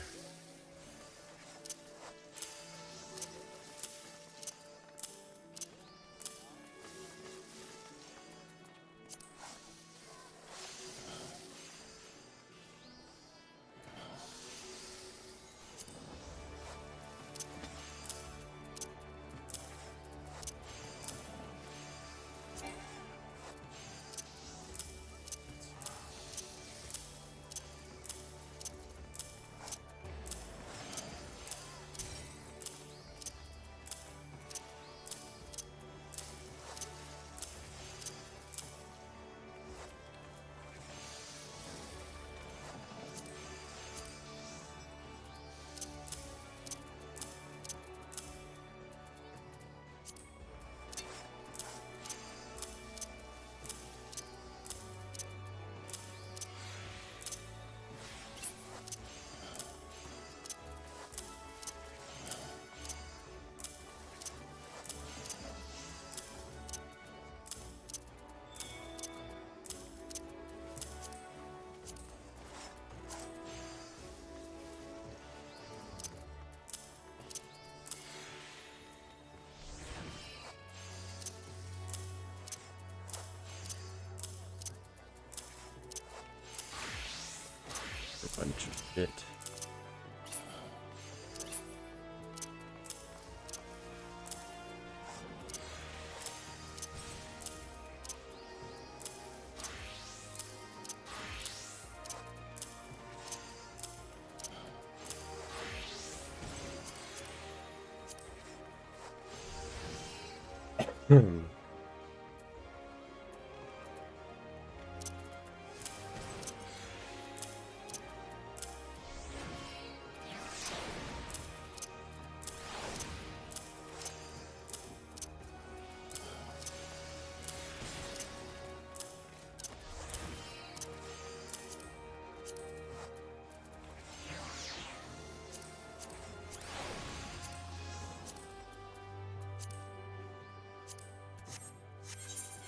A bunch of shit.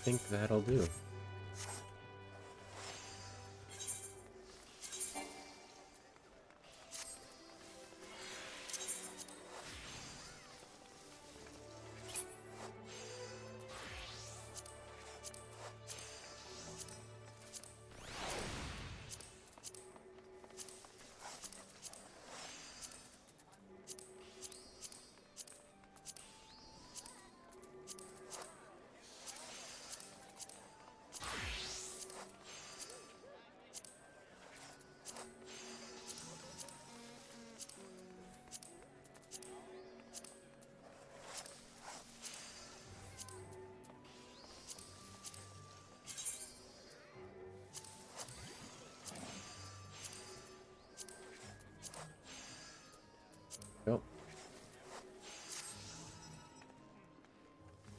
I think that'll do. Nope.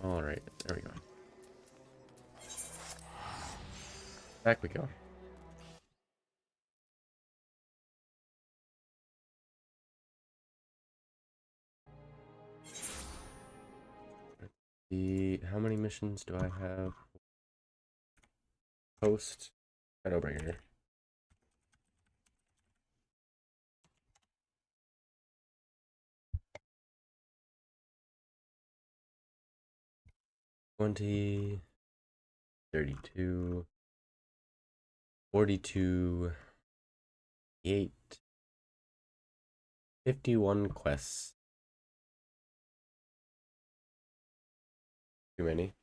All right, there we go. Back we go. How many missions do I have? Post Shadowbringer. 20, 32, 42, 8, 51 quests. Too many.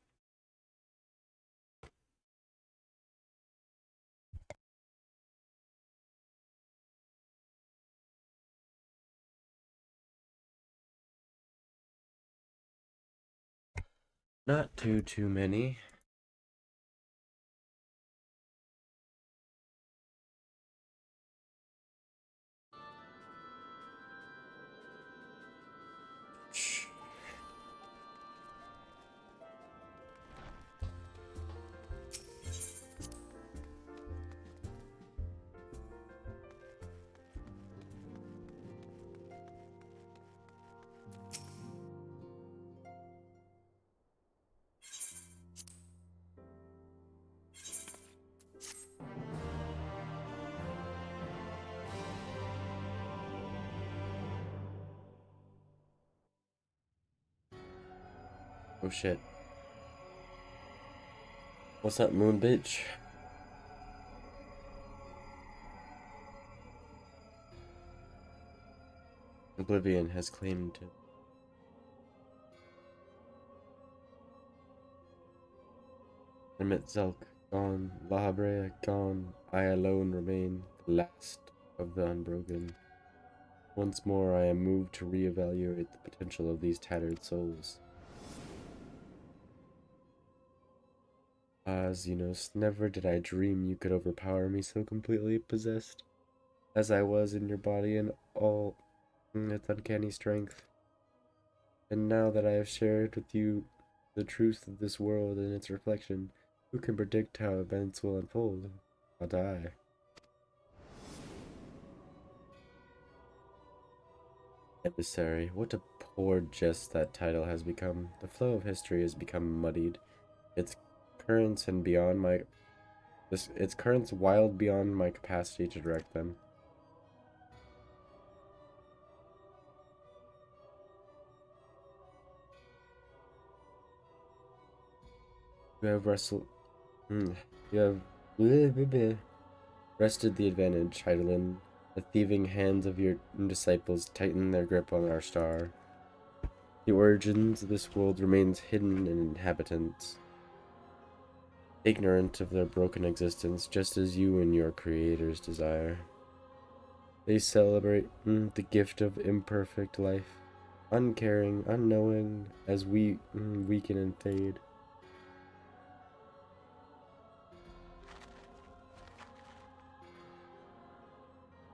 Not too many. Oh shit. What's up, moon bitch? Oblivion has claimed to. Emmett Zelk gone, La Habrea gone, I alone remain, the last of the unbroken. Once more I am moved to reevaluate the potential of these tattered souls. Ah, Xenos, never did I dream you could overpower me so completely possessed as I was in your body and all its uncanny strength. And now that I have shared with you the truth of this world and its reflection, who can predict how events will unfold? I'll die. Emissary, what a poor jest that title has become. The flow of history has become muddied. Its currents wild beyond my capacity to direct them. You have wrested the advantage, Heidelin. The thieving hands of your disciples tighten their grip on our star. The origins of this world remains hidden in inhabitants, ignorant of their broken existence, just as you and your creators desire. They celebrate the gift of imperfect life, uncaring, unknowing, as we weaken and fade.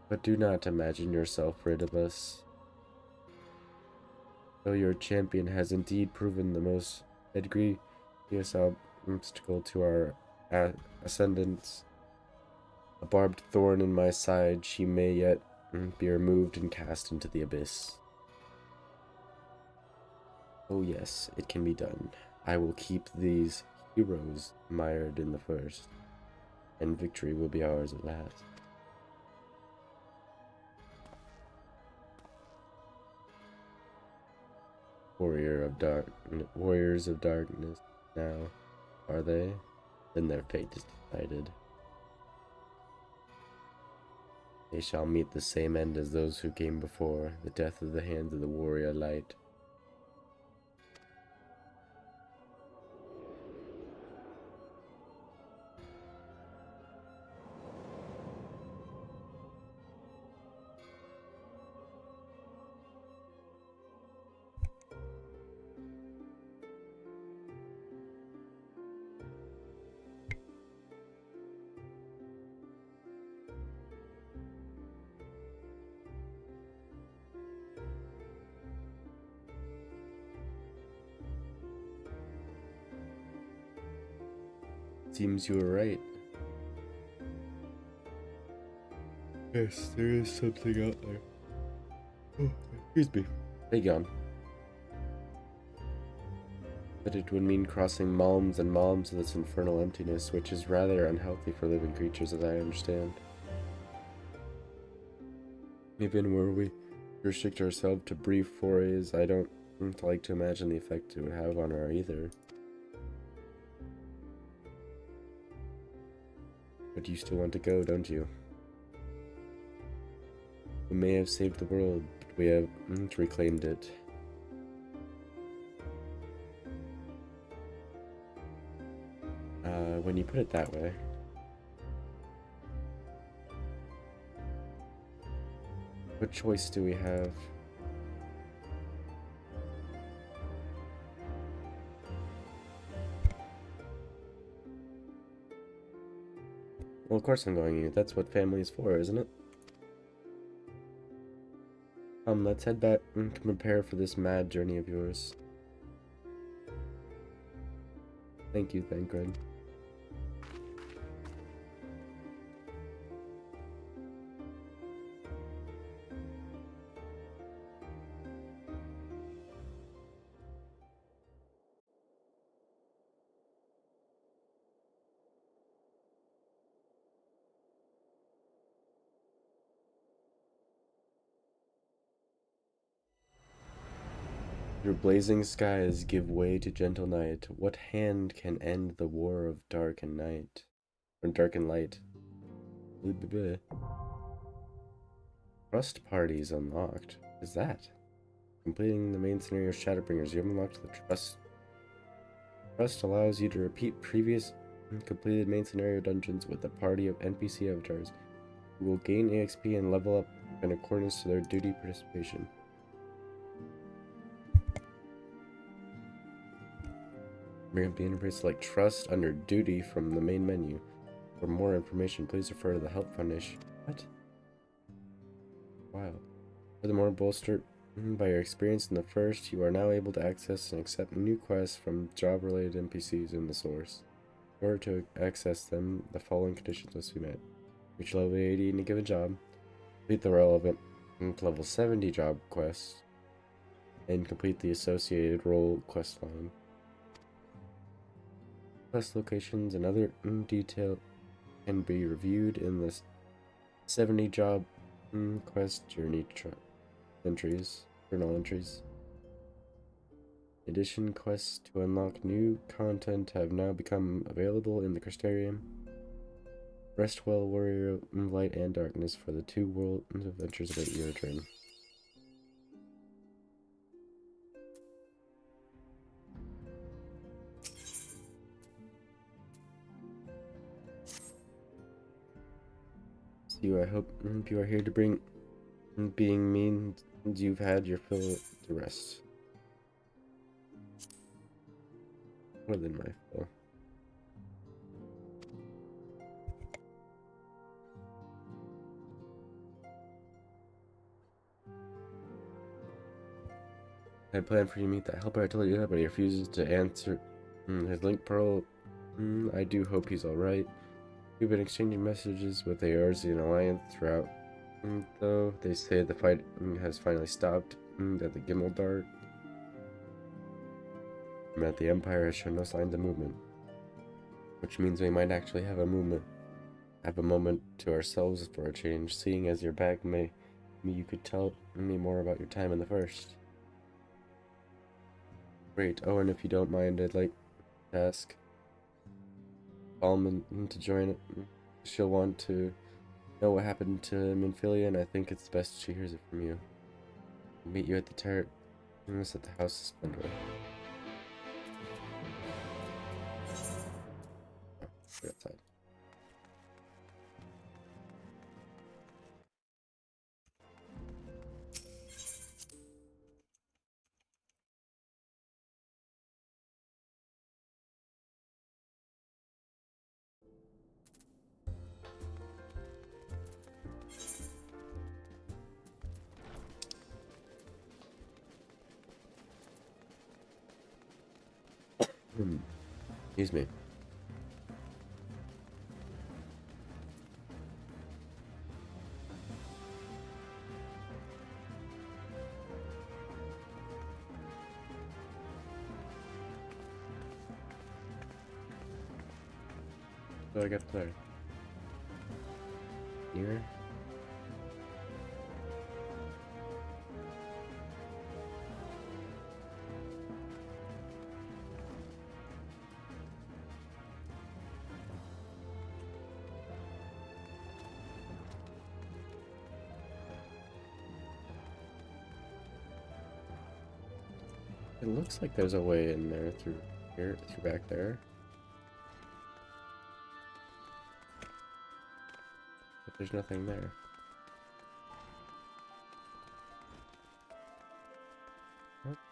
But do not imagine yourself rid of us. Though your champion has indeed proven the most egregious obstacle to our ascendance, a barbed thorn in my side, she may yet be removed and cast into the abyss. Oh yes, it can be done. I will keep these heroes mired in the first, and victory will be ours at last. Warriors of darkness now, are they? Then their fate is decided. They shall meet the same end as those who came before, the death of the hands of the warrior light. Seems you were right. Yes, there is something out there. Oh, excuse me. Aegon. But it would mean crossing malms and malms of this infernal emptiness, which is rather unhealthy for living creatures, as I understand. Even were we to restrict ourselves to brief forays, I don't like to imagine the effect it would have on her either. But you still want to go, don't you? We may have saved the world, but we have reclaimed it. When you put it that way. What choice do we have? Well, of course I'm going here. That's what family is for, isn't it? Let's head back and prepare for this mad journey of yours. Thank you, Thancred. Your blazing skies give way to gentle night. What hand can end the war of dark and night? Or dark and light? Trust parties unlocked. What is that? Completing the main scenario Shadowbringers. You have unlocked the trust. Trust allows you to repeat previous completed main scenario dungeons with a party of NPC avatars who will gain EXP and level up in accordance to their duty participation. Bring up the interface, select Trust under Duty from the main menu. For more information, please refer to the Help Foundation. What? Wow. Furthermore, bolstered by your experience in the first, you are now able to access and accept new quests from job-related NPCs in the source. In order to access them, the following conditions must be met. Reach level 80 in a given job, complete the relevant level 70 job quest, and complete the associated role quest line. Quest locations and other detail can be reviewed in the 70 job quest journey journal entries. In addition, quests to unlock new content have now become available in the Crystarium. Rest well, warrior of light and darkness, for the 2 world adventures await your return. So I hope you are here to bring being mean. You've had your fill to rest. More than my fill. I plan for you to meet that helper I told you about, but he refuses to answer his link pearl. I do hope he's alright. We've been exchanging messages with the Eorzean Alliance throughout, though they say the fight has finally stopped at the Gimeldart, and that the Empire has shown no signs of movement, which means we might actually have a moment to ourselves for a change. Seeing as you're back, maybe you could tell me more about your time in the first. Great. Oh, and if you don't mind, I'd like to ask Almond to join it. She'll want to know what happened to Minfilia, and I think it's best she hears it from you. I'll meet you at the turret. At the house of Splendor. Oh, we're outside. Excuse me. So I got there. Here. It looks like there's a way in there through here, through back there. But there's nothing there.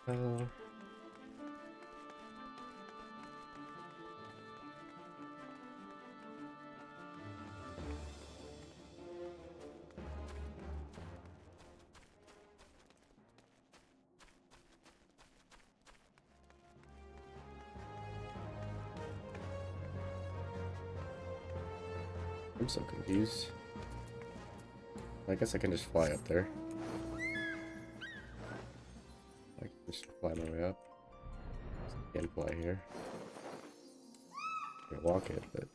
Oh. I'm so confused. I guess I can just fly up there. I can just fly my way up. Can't fly here. I can walk it, but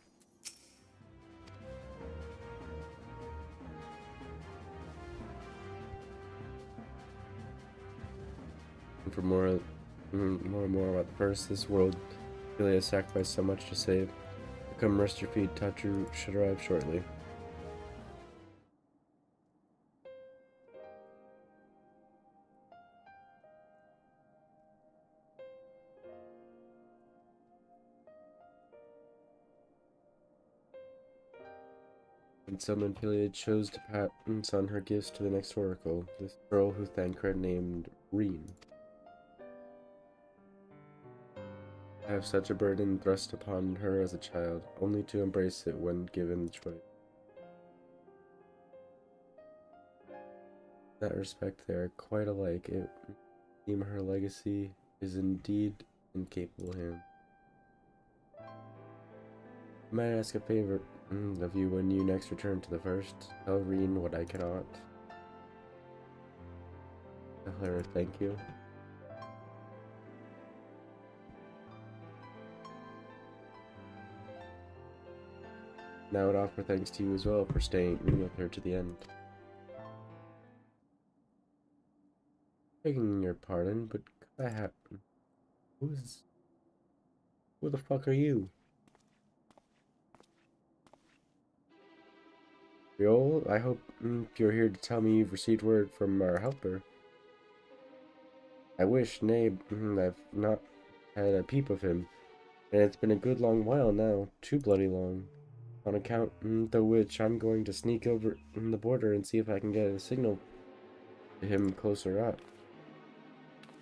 and for more and more about the purse, this world really has sacrificed so much to save. Come rest your feet, Tatru should arrive shortly. And summoned Piliad chose to pass on her gifts to the next oracle, this girl who thanked her named Reen. I have such a burden thrust upon her as a child, only to embrace it when given the choice. In that respect, they are quite alike. It would seem her legacy is indeed in capable hands. I might ask a favor of you when you next return to the First. Tell Reen what I cannot. Tell her thank you. And I would offer thanks to you as well for staying with her to the end. Begging your pardon, but could I have... Who the fuck are you? Riol, I hope you're here to tell me you've received word from our helper. I wish, nay, I've not had a peep of him, and it's been a good long while now, too bloody long. On account the which I'm going to sneak over the border and see if I can get a signal to him closer up.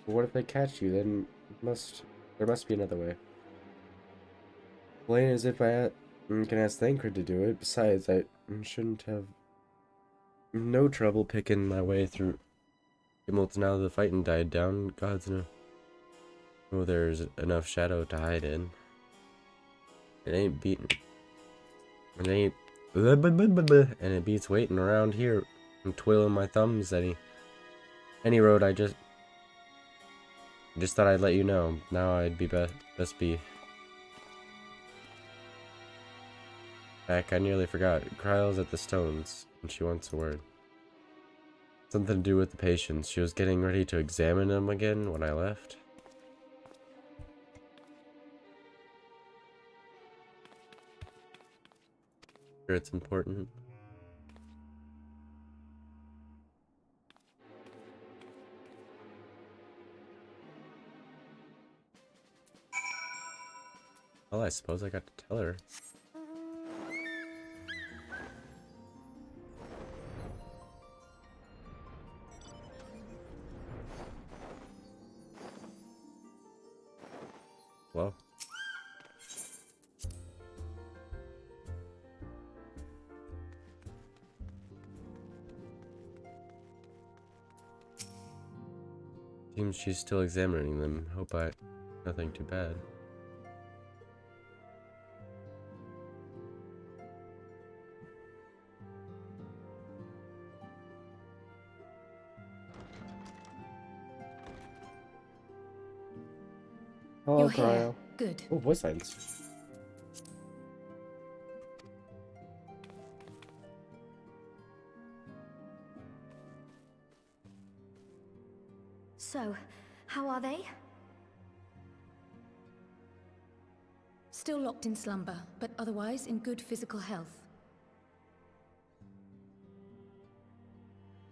But what if they catch you? Then there must be another way. Plain as if I can ask Thancred to do it. Besides, I shouldn't have no trouble picking my way through Gimmel's now that the fighting died down. Gods know. Oh, there's enough shadow to hide in. It ain't beating. It ain't. And it beats waiting around here and twiddling my thumbs any road. I just thought I'd let you know. Now I'd be best be back. I nearly forgot. Kryle's at the stones, and she wants a word. Something to do with the patients. She was getting ready to examine them again when I left. Sure, it's important. Well, I suppose I got to tell her. Well. Seems she's still examining them. Hope nothing too bad. Hello, You're here. Cryo. Good. Oh, voice lines. So, how are they? Still locked in slumber, but otherwise in good physical health.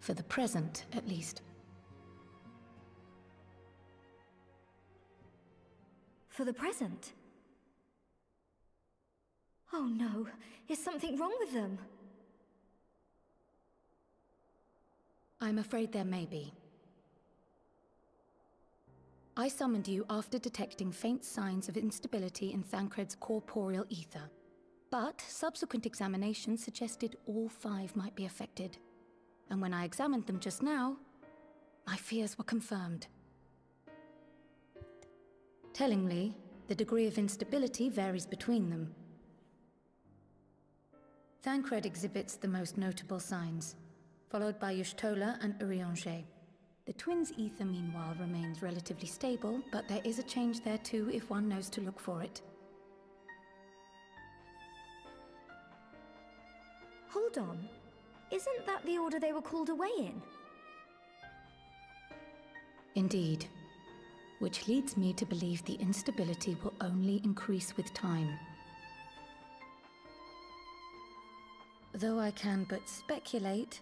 For the present, at least. For the present. Oh no, is something wrong with them? I'm afraid there may be. I summoned you after detecting faint signs of instability in Thancred's corporeal ether. But subsequent examination suggested all 5 might be affected. And when I examined them just now, my fears were confirmed. Tellingly, the degree of instability varies between them. Thancred exhibits the most notable signs, followed by Y'shtola and Urianger. The twins' ether, meanwhile, remains relatively stable, but there is a change there too if one knows to look for it. Hold on. Isn't that the order they were called away in? Indeed. Which leads me to believe the instability will only increase with time. Though I can but speculate,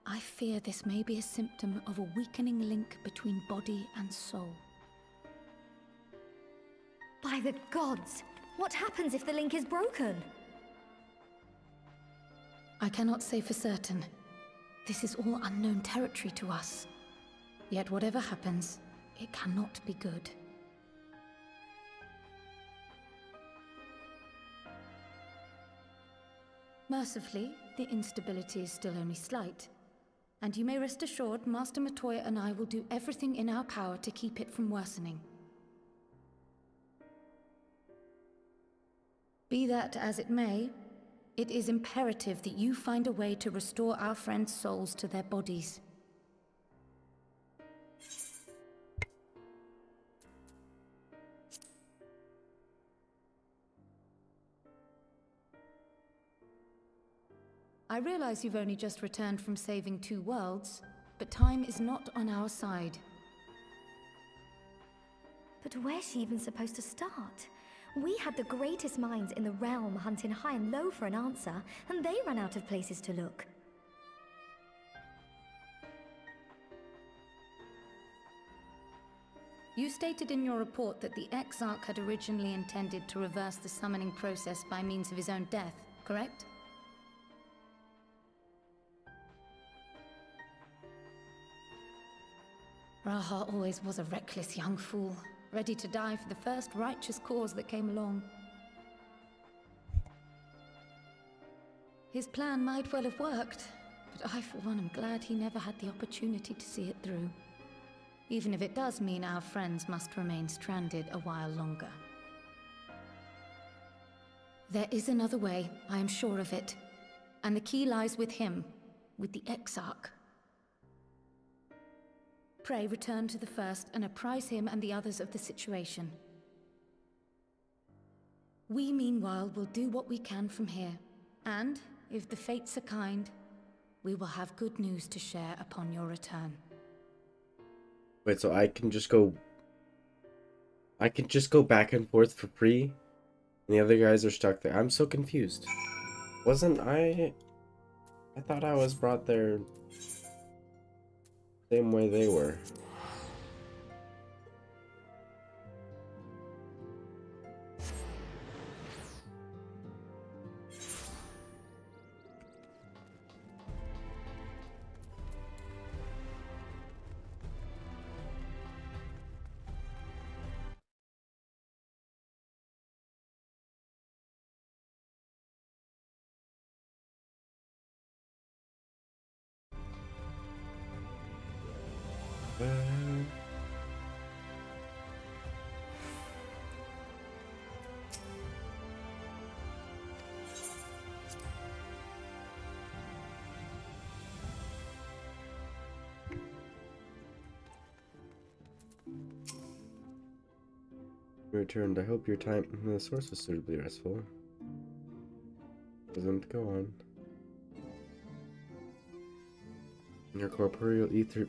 I fear this may be a symptom of a weakening link between body and soul. By the gods! What happens if the link is broken? I cannot say for certain. This is all unknown territory to us. Yet whatever happens, it cannot be good. Mercifully, the instability is still only slight. And you may rest assured, Master Matoya and I will do everything in our power to keep it from worsening. Be that as it may, it is imperative that you find a way to restore our friends' souls to their bodies. I realize you've only just returned from saving 2 worlds, but time is not on our side. But where's she even supposed to start? We had the greatest minds in the realm hunting high and low for an answer, and they ran out of places to look. You stated in your report that the Exarch had originally intended to reverse the summoning process by means of his own death, correct? Raha always was a reckless young fool, ready to die for the first righteous cause that came along. His plan might well have worked, but I for one am glad he never had the opportunity to see it through. Even if it does mean our friends must remain stranded a while longer. There is another way, I am sure of it. And the key lies with him, with the Exarch. Pray return to the First and apprise him and the others of the situation. We, meanwhile, will do what we can from here. And, if the fates are kind, we will have good news to share upon your return. Wait, so I can just go back and forth for free? And the other guys are stuck there. I'm so confused. Wasn't I thought I was brought there same way they were. Returned. I hope your time in the source was suitably restful. Doesn't go on. Your corporeal ether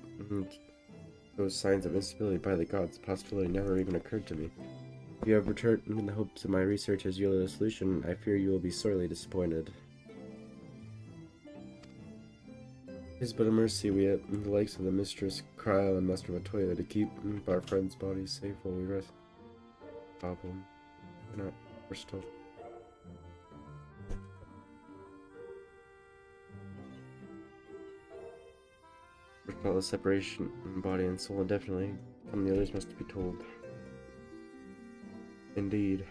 shows signs of instability by the gods. Possibility never even occurred to me. If you have returned in the hopes that my research has yielded a solution, I fear you will be sorely disappointed. It is but a mercy we have the likes of the Mistress Kryl and Master Matoya to keep our friends' bodies safe while we rest. problem. No, we're still. About the separation in body and soul indefinitely. From the others must be told. Indeed.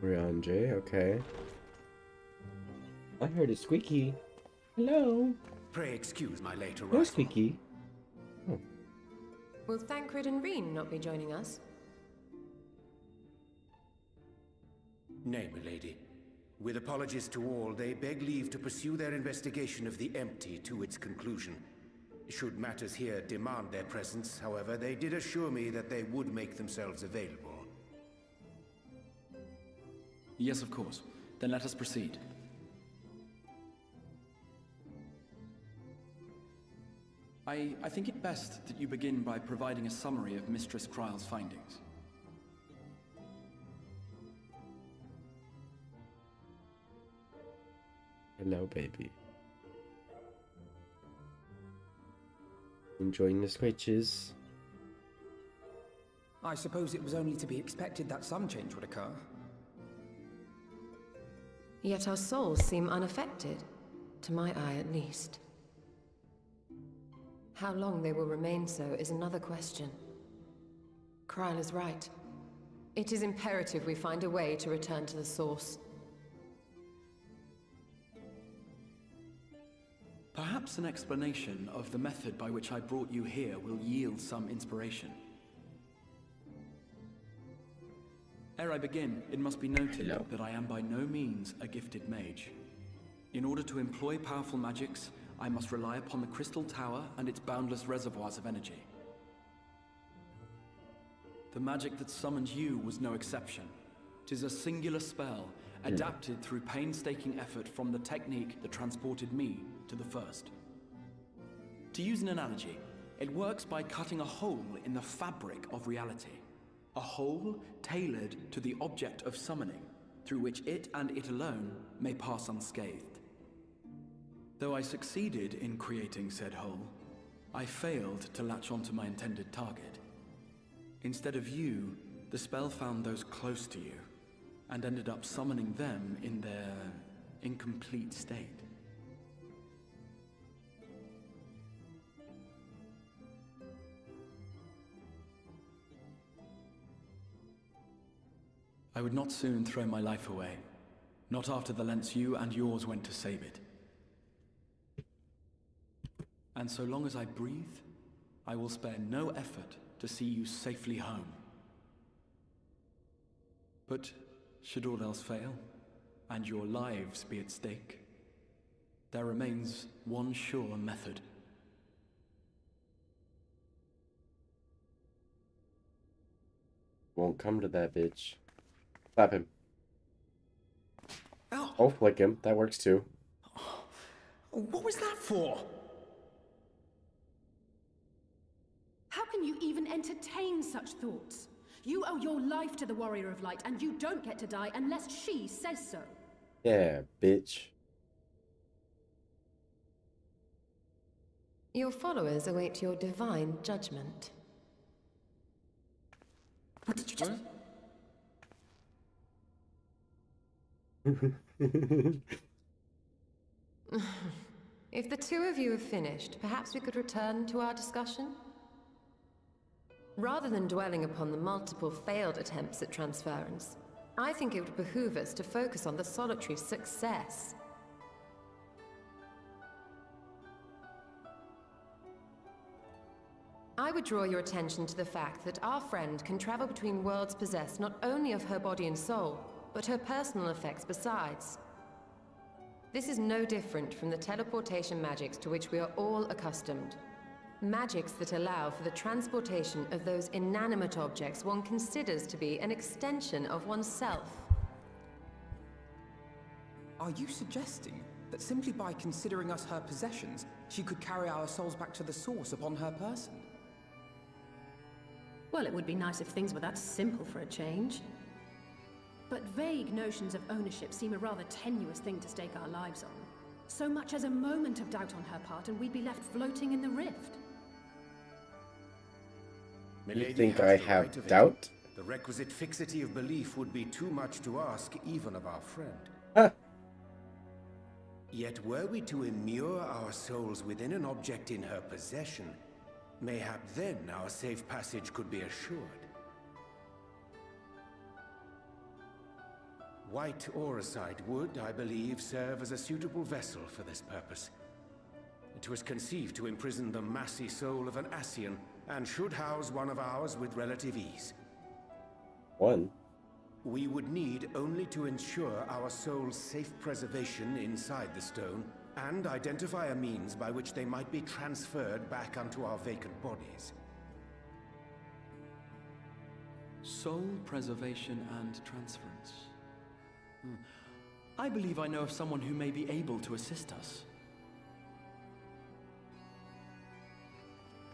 We're on J, okay. I heard a squeaky. Hello. Pray excuse my late arrival. Hello, squeaky. Oh. Will Thancred and Reen not be joining us? Nay, milady. With apologies to all, they beg leave to pursue their investigation of the empty to its conclusion. Should matters here demand their presence, however, they did assure me that they would make themselves available. Yes, of course. Then let us proceed. I think it best that you begin by providing a summary of Mistress Kryle's findings. Hello, baby. Enjoying the scratches? I suppose it was only to be expected that some change would occur. Yet our souls seem unaffected, to my eye at least. How long they will remain so is another question. Kryle is right. It is imperative we find a way to return to the source. Perhaps an explanation of the method by which I brought you here will yield some inspiration. Ere I begin, it must be noted that I am by no means a gifted mage. In order to employ powerful magics, I must rely upon the Crystal Tower and its boundless reservoirs of energy. The magic that summoned you was no exception. 'Tis a singular spell, adapted through painstaking effort from the technique that transported me to the first. To use an analogy, it works by cutting a hole in the fabric of reality. A hole tailored to the object of summoning, through which it and it alone may pass unscathed. Though I succeeded in creating said hole, I failed to latch onto my intended target. Instead of you, the spell found those close to you, and ended up summoning them in their incomplete state. I would not soon throw my life away, not after the lengths you and yours went to save it. And so long as I breathe, I will spare no effort to see you safely home. But should all else fail, and your lives be at stake, there remains one sure method. Won't come to that, bitch. Slap him. Ow. Oh, flick him. That works too. What was that for? How can you even entertain such thoughts? You owe your life to the Warrior of Light, and you don't get to die unless she says so. Yeah, bitch. Your followers await your divine judgment. What did you just... If the two of you have finished, perhaps we could return to our discussion? Rather than dwelling upon the multiple failed attempts at transference, I think it would behoove us to focus on the solitary's success. I would draw your attention to the fact that our friend can travel between worlds possessed not only of her body and soul, but her personal effects besides. This is no different from the teleportation magics to which we are all accustomed. Magics that allow for the transportation of those inanimate objects one considers to be an extension of oneself. Are you suggesting that simply by considering us her possessions, she could carry our souls back to the source upon her person? Well, it would be nice if things were that simple for a change. But vague notions of ownership seem a rather tenuous thing to stake our lives on. So much as a moment of doubt on her part and we'd be left floating in the rift. You think I have doubt? The requisite fixity of belief would be too much to ask even of our friend. Huh. Yet were we to immure our souls within an object in her possession, mayhap then our safe passage could be assured. White Auracite would, I believe, serve as a suitable vessel for this purpose. It was conceived to imprison the massy soul of an Ascian, and should house one of ours with relative ease. One? We would need only to ensure our soul's safe preservation inside the stone, and identify a means by which they might be transferred back unto our vacant bodies. Soul preservation and transference. I believe I know of someone who may be able to assist us.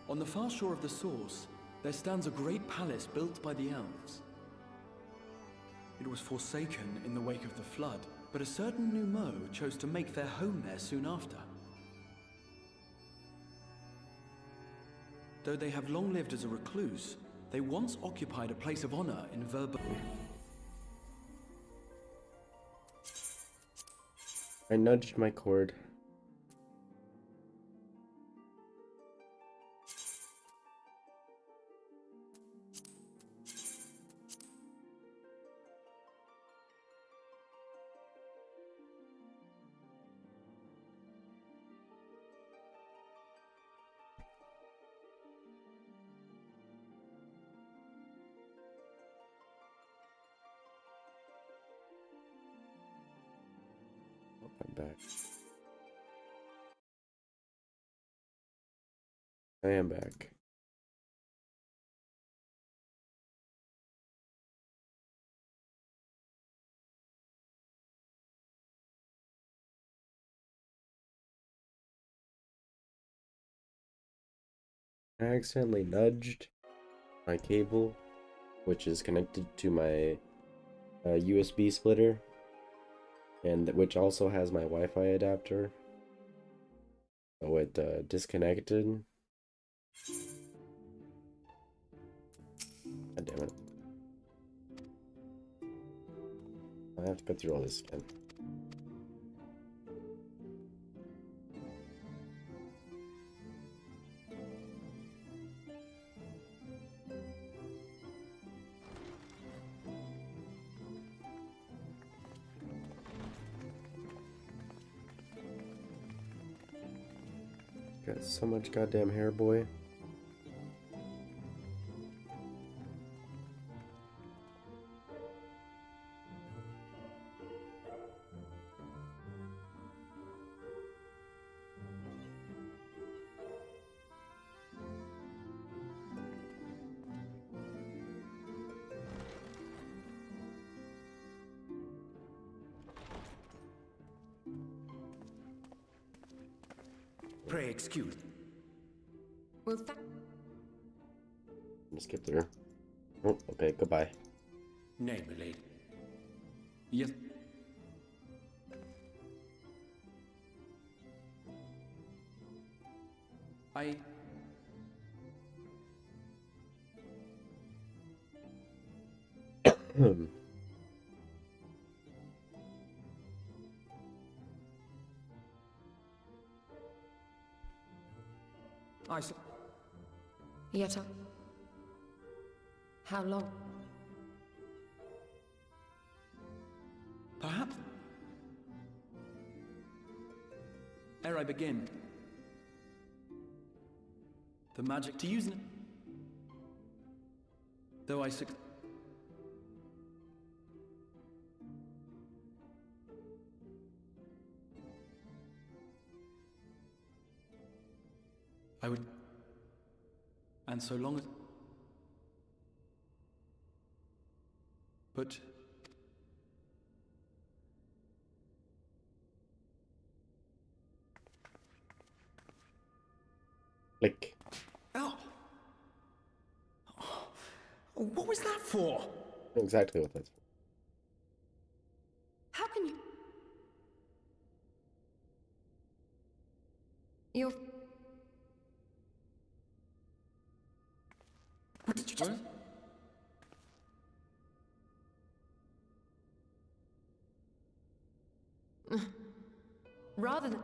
On the far shore of the source, there stands a great palace built by the elves. It was forsaken in the wake of the flood, but a certain Numo chose to make their home there soon after. Though they have long lived as a recluse, they once occupied a place of honor in Verbo. I nudged my cord. I'm back. I am back. I accidentally nudged my cable, which is connected to my USB splitter, and which also has my Wi-Fi adapter. So it disconnected. God damn it. I have to go through all this again. Got so much goddamn hair, boy. Pray excuse. Well, Just skip through. Oh, okay, goodbye. Nay, my lady. Yes. I... Yetta. How long? Perhaps. Ere I begin, the magic to use. Though I I would... And so long as... But... Click. Oh. What was that for? Exactly what that's for. How can you... You're... What did you just... Rather than...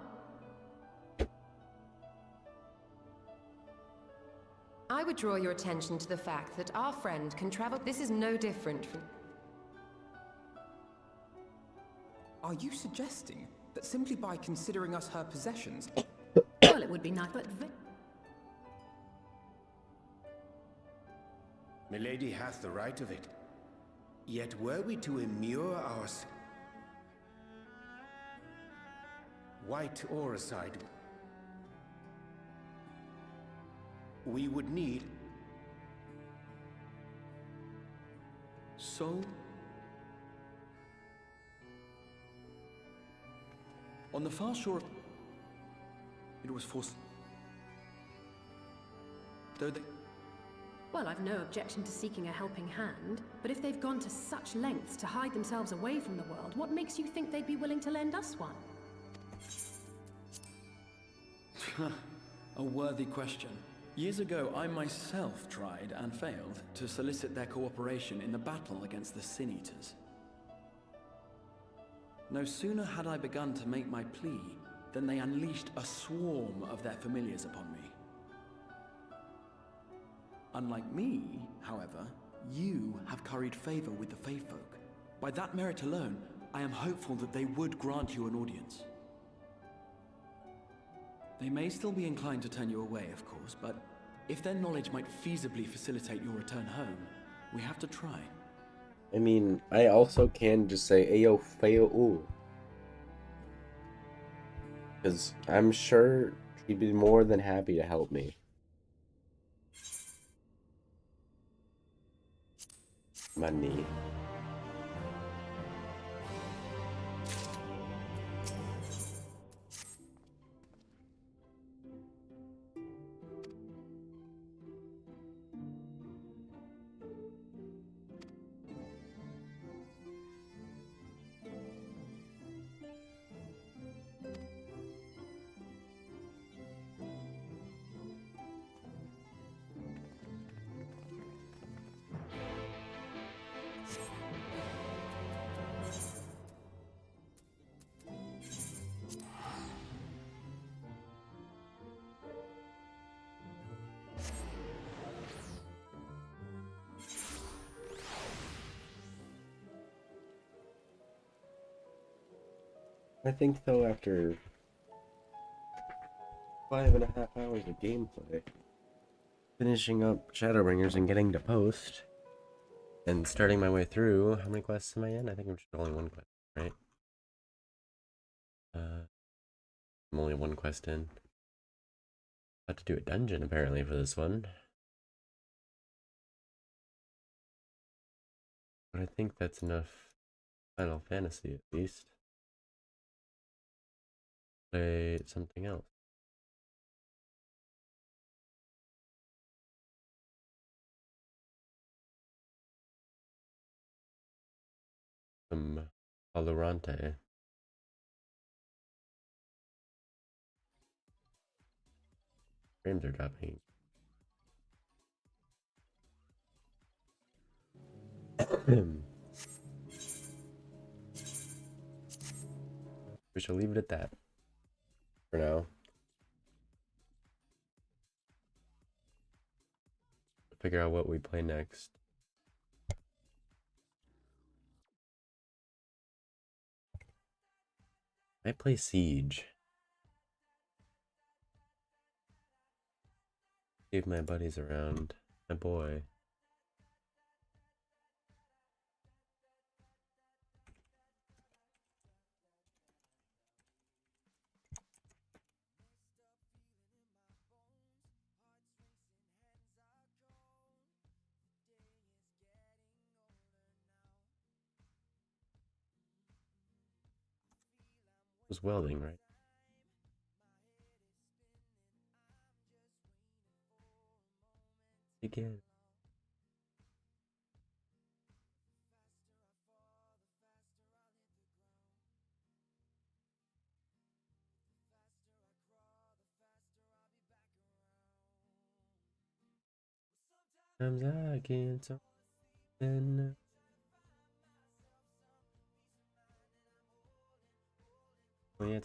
I would draw your attention to the fact that our friend can travel... This is no different from... Are you suggesting that simply by considering us her possessions... Well, it would be nice, but... Milady hath the right of it. Yet were we to immure our... White Auricide, we would need... So... On the far shore of... It was forced... Though they... Well, I've no objection to seeking a helping hand, but if they've gone to such lengths to hide themselves away from the world, what makes you think they'd be willing to lend us one? A worthy question. Years ago, I myself tried and failed to solicit their cooperation in the battle against the Sin Eaters. No sooner had I begun to make my plea than they unleashed a swarm of their familiars upon me. Unlike me, however, you have curried favor with the Fae folk. By that merit alone, I am hopeful that they would grant you an audience. They may still be inclined to turn you away, of course, but if their knowledge might feasibly facilitate your return home, we have to try. I mean, I also can just say, Ayo, fail, ooh. Because I'm sure he'd be more than happy to help me. Money. I think though after 5.5 hours of gameplay, finishing up Shadowbringers and getting to post, and starting my way through, how many quests am I in? I think I'm just only one quest, right? I'm only one quest in. Have to do a dungeon apparently for this one. But I think that's enough Final Fantasy at least. Play something else. Some Valorante. Frames are dropping. We shall leave it at that for now. Figure out what we play next. I play Siege. See if my buddy's around. My boy. was welding, right? Again. Sometimes I get something. Oh yeah.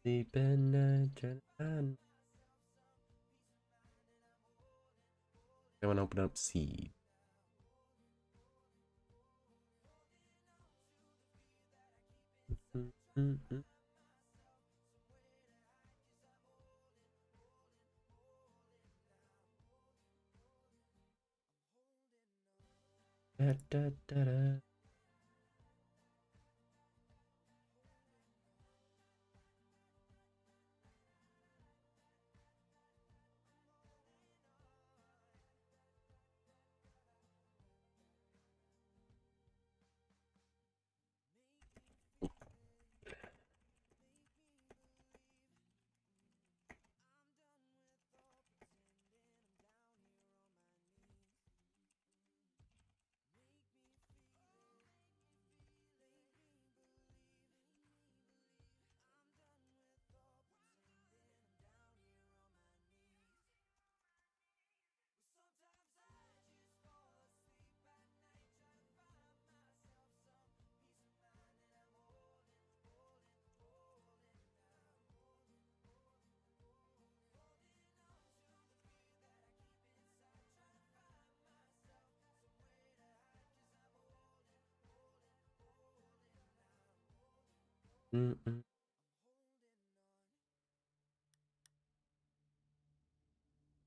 Sleep at night, I want to open up seed. Da, da, da, da.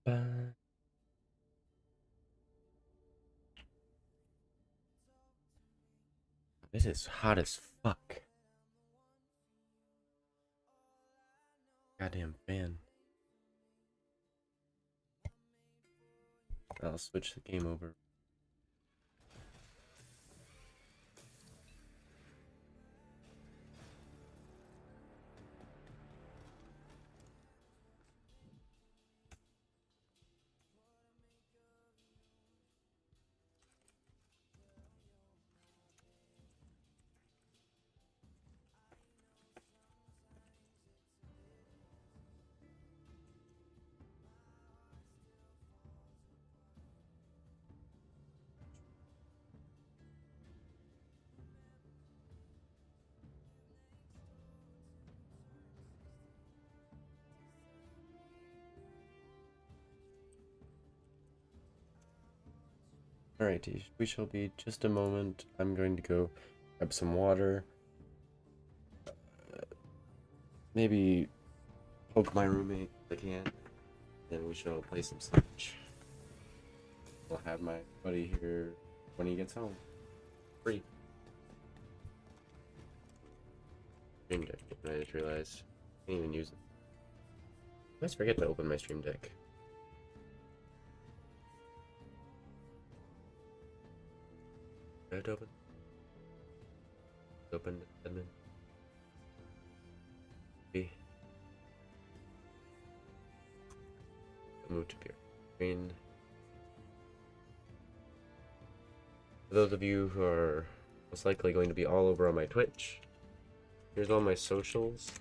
Ba. This is hot as fuck. Goddamn fan. I'll switch the game over. Alrighty, we shall be just a moment. I'm going to go grab some water. Maybe poke my roommate if I can. Then we shall play some Switch. I'll have my buddy here when he gets home. Free. Stream Deck, I just realized. I can't even use it. I always forget to open my Stream Deck. Did it open? Open admin. B. Move to pure screen. For those of you who are most likely going to be all over on my Twitch, here's all my socials.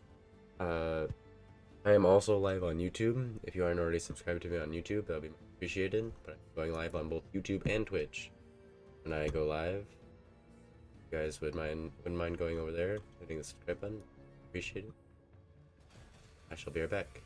I am also live on YouTube. If you aren't already subscribed to me on YouTube, that'll be appreciated. But I'm going live on both YouTube and Twitch. When I go live, you guys wouldn't mind going over there, hitting the subscribe button. Appreciate it. I shall be right back.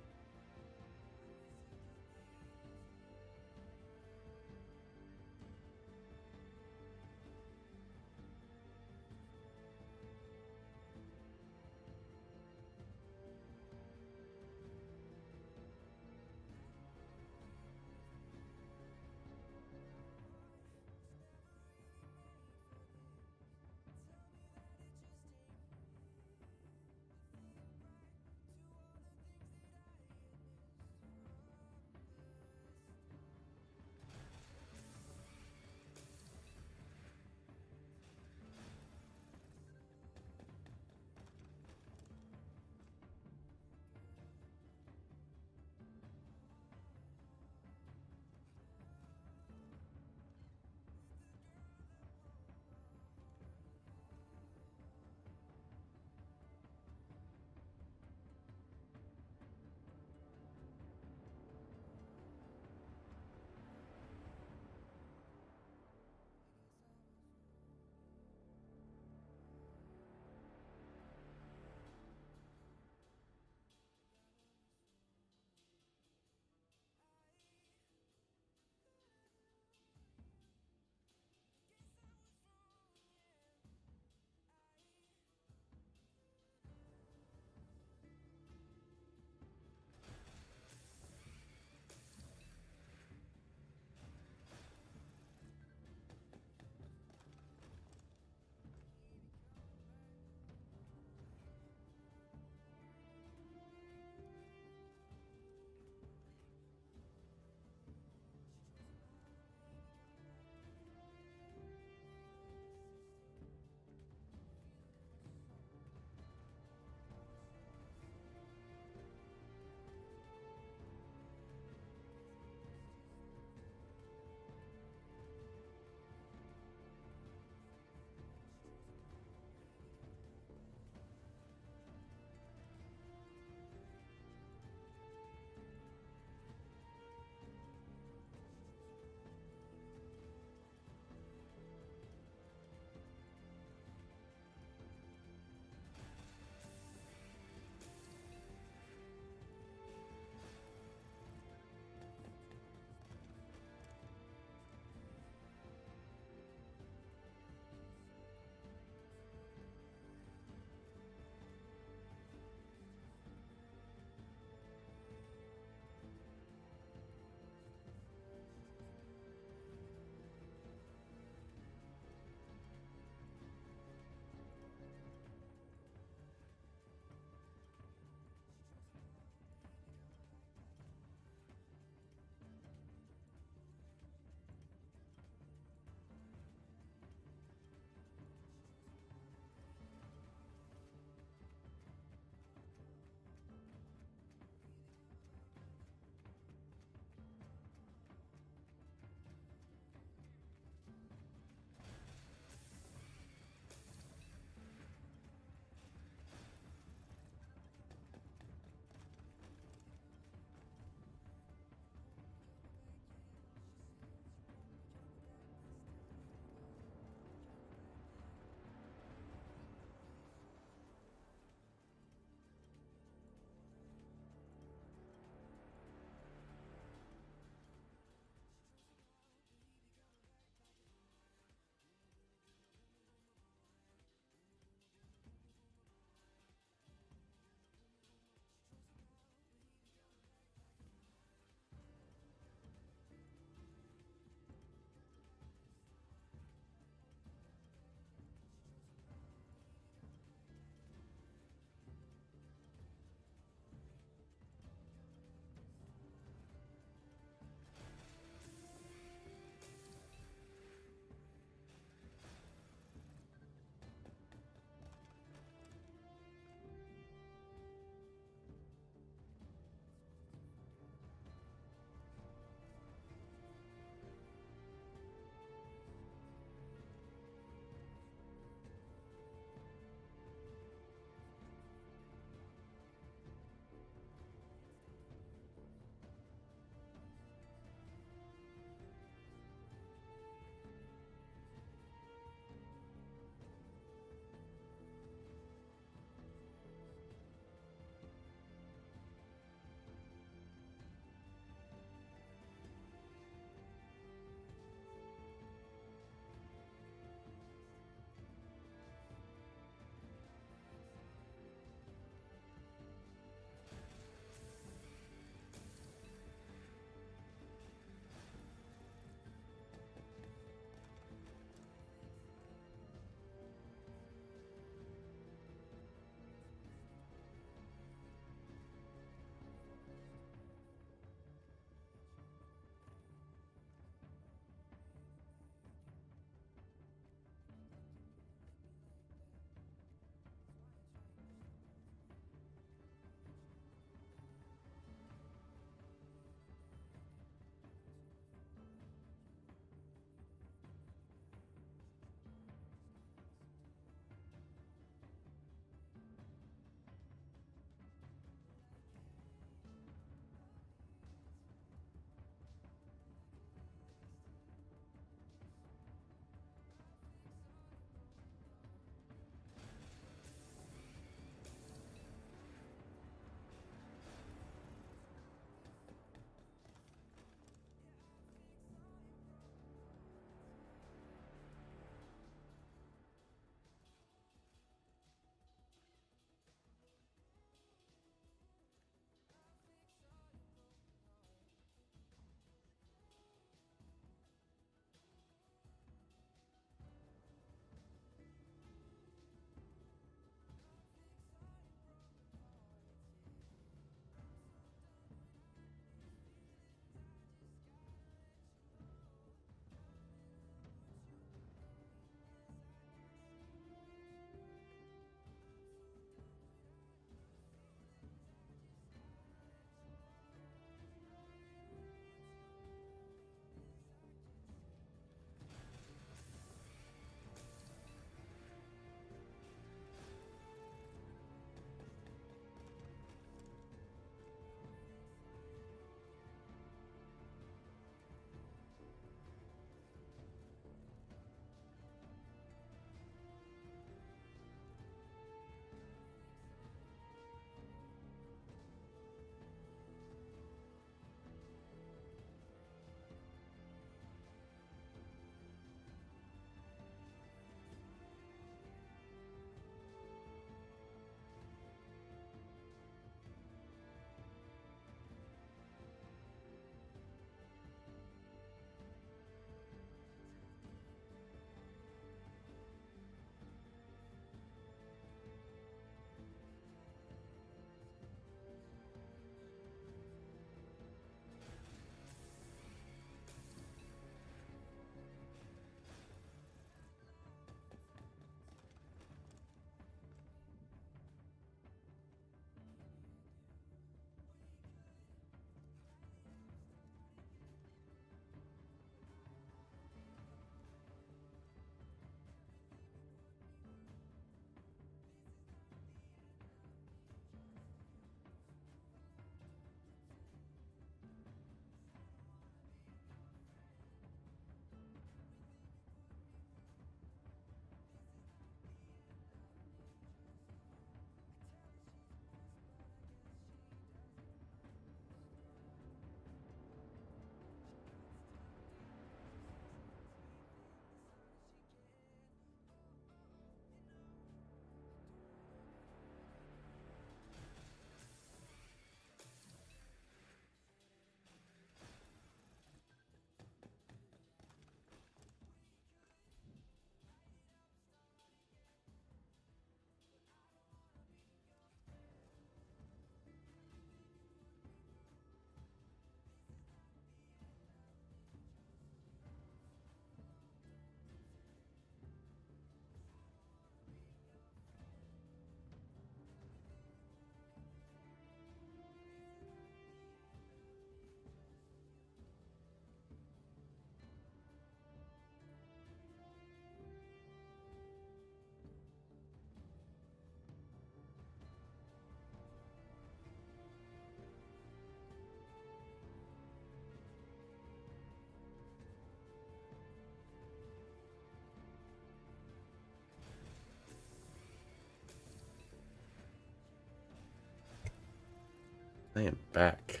I am back.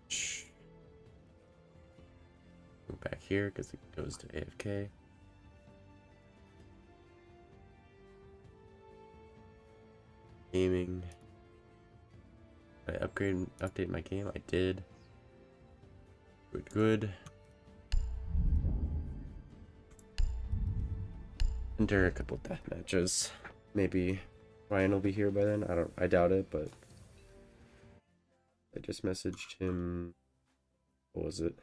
Shh. Go back here because it goes to AFK. Gaming. Did I update my game? I did. Good. Enter a couple death matches. Maybe Ryan will be here by then. I doubt it, but I just messaged him. What was it?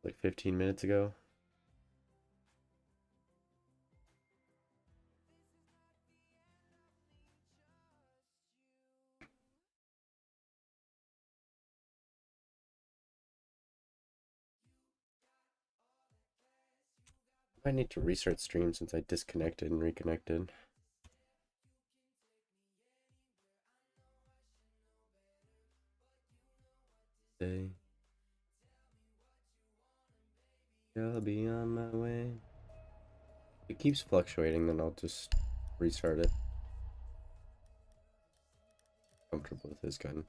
Like 15 minutes ago. I need to restart stream since I disconnected and reconnected. I'll be on my way. If it keeps fluctuating, then I'll just restart it. Comfortable with his gun.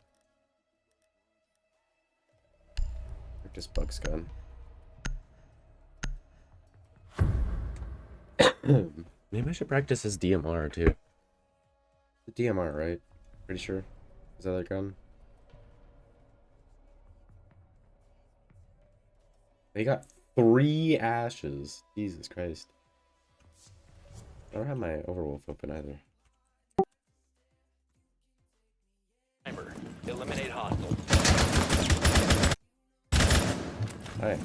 Practice Buck's gun. Maybe I should practice his DMR too. The DMR, right? Pretty sure. Is that their gun? They got 3 ashes. Jesus Christ. I don't have my Overwolf open either. Timer. Eliminate hostiles. Hi.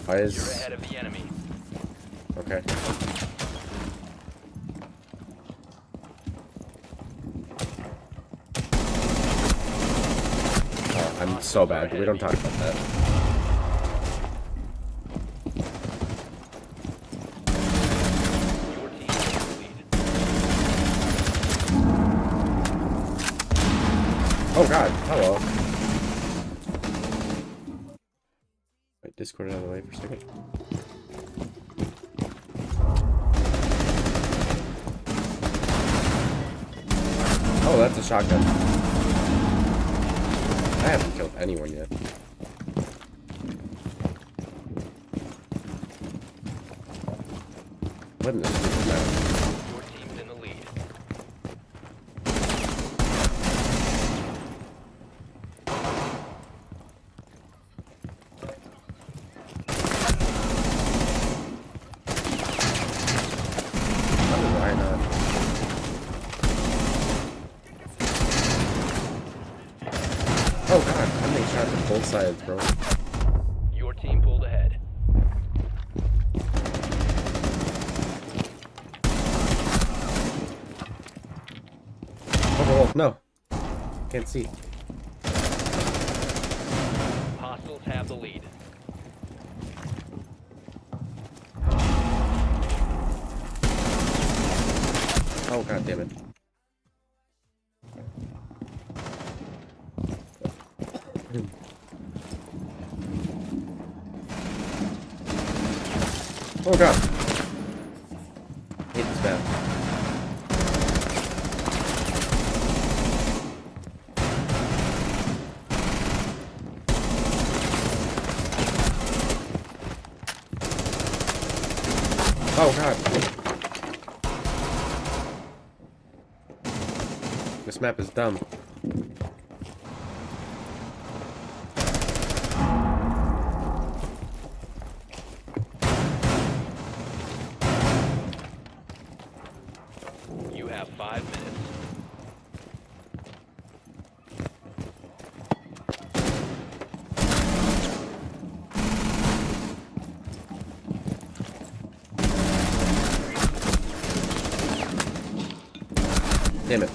Why is... You're ahead of the enemy. Okay. Oh, I'm so bad. We don't talk about that. Oh god, hello. Wait, Discord out of the way for a second. Oh, that's a shotgun. I haven't killed anyone yet. What in the stupid map? Your team's in the lead. Why not? Oh god, I'm being shot from both sides, bro. Your team pulled ahead. Oh, no. Can't see. Hostiles have the lead. Oh god damn it. Oh god. Hate this map. Oh god. This map is dumb. You have 5 minutes. Damn it.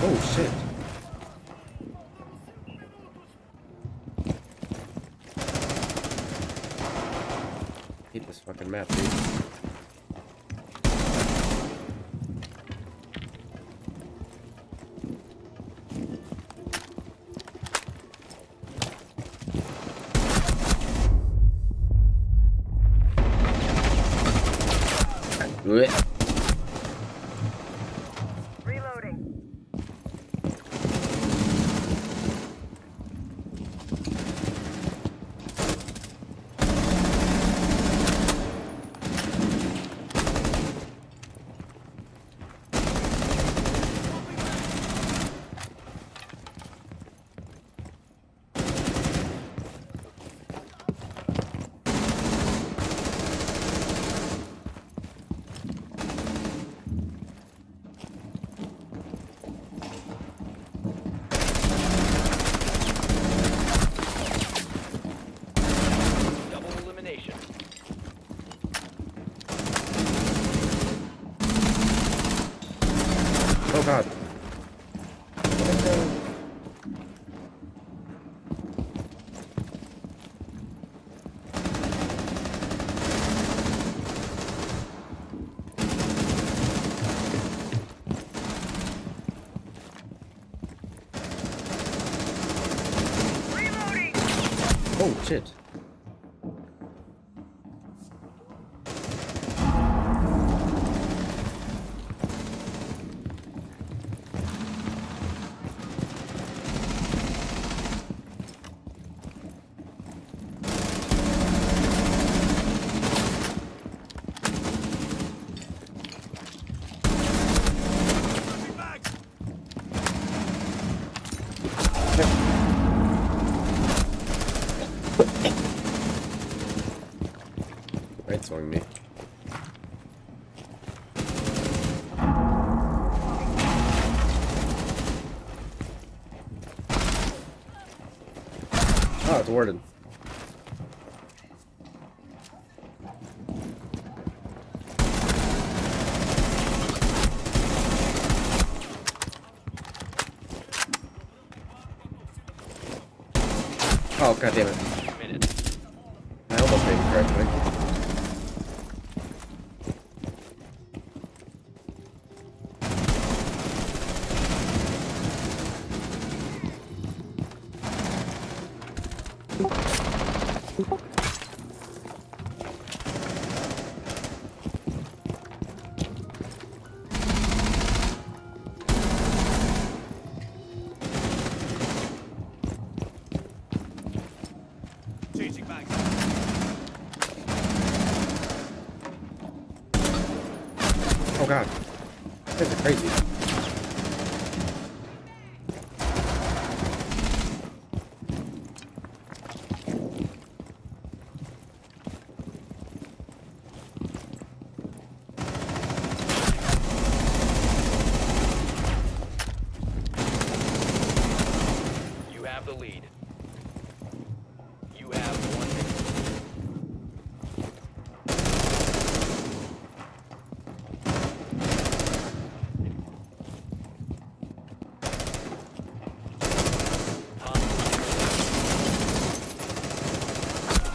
Oh shit. Hate this fucking map, dude. Blech. Double elimination. Oh god. Oh shit. Right swung me. Oh, it's Warden. Oh, god damn it. I almost made it correctly. Changing back. Oh god. This is crazy. You have the lead. You have 1 minute.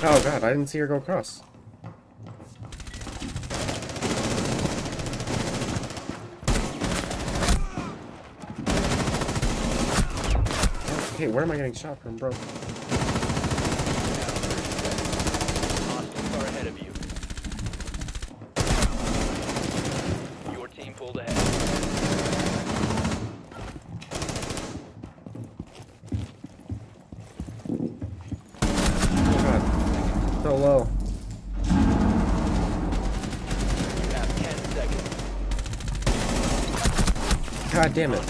Oh god, I didn't see her go across. Okay, where am I getting shot from, bro? Hostiles are ahead of you. Your team pulled ahead. Oh god. So low. You have 10 seconds. God damn it.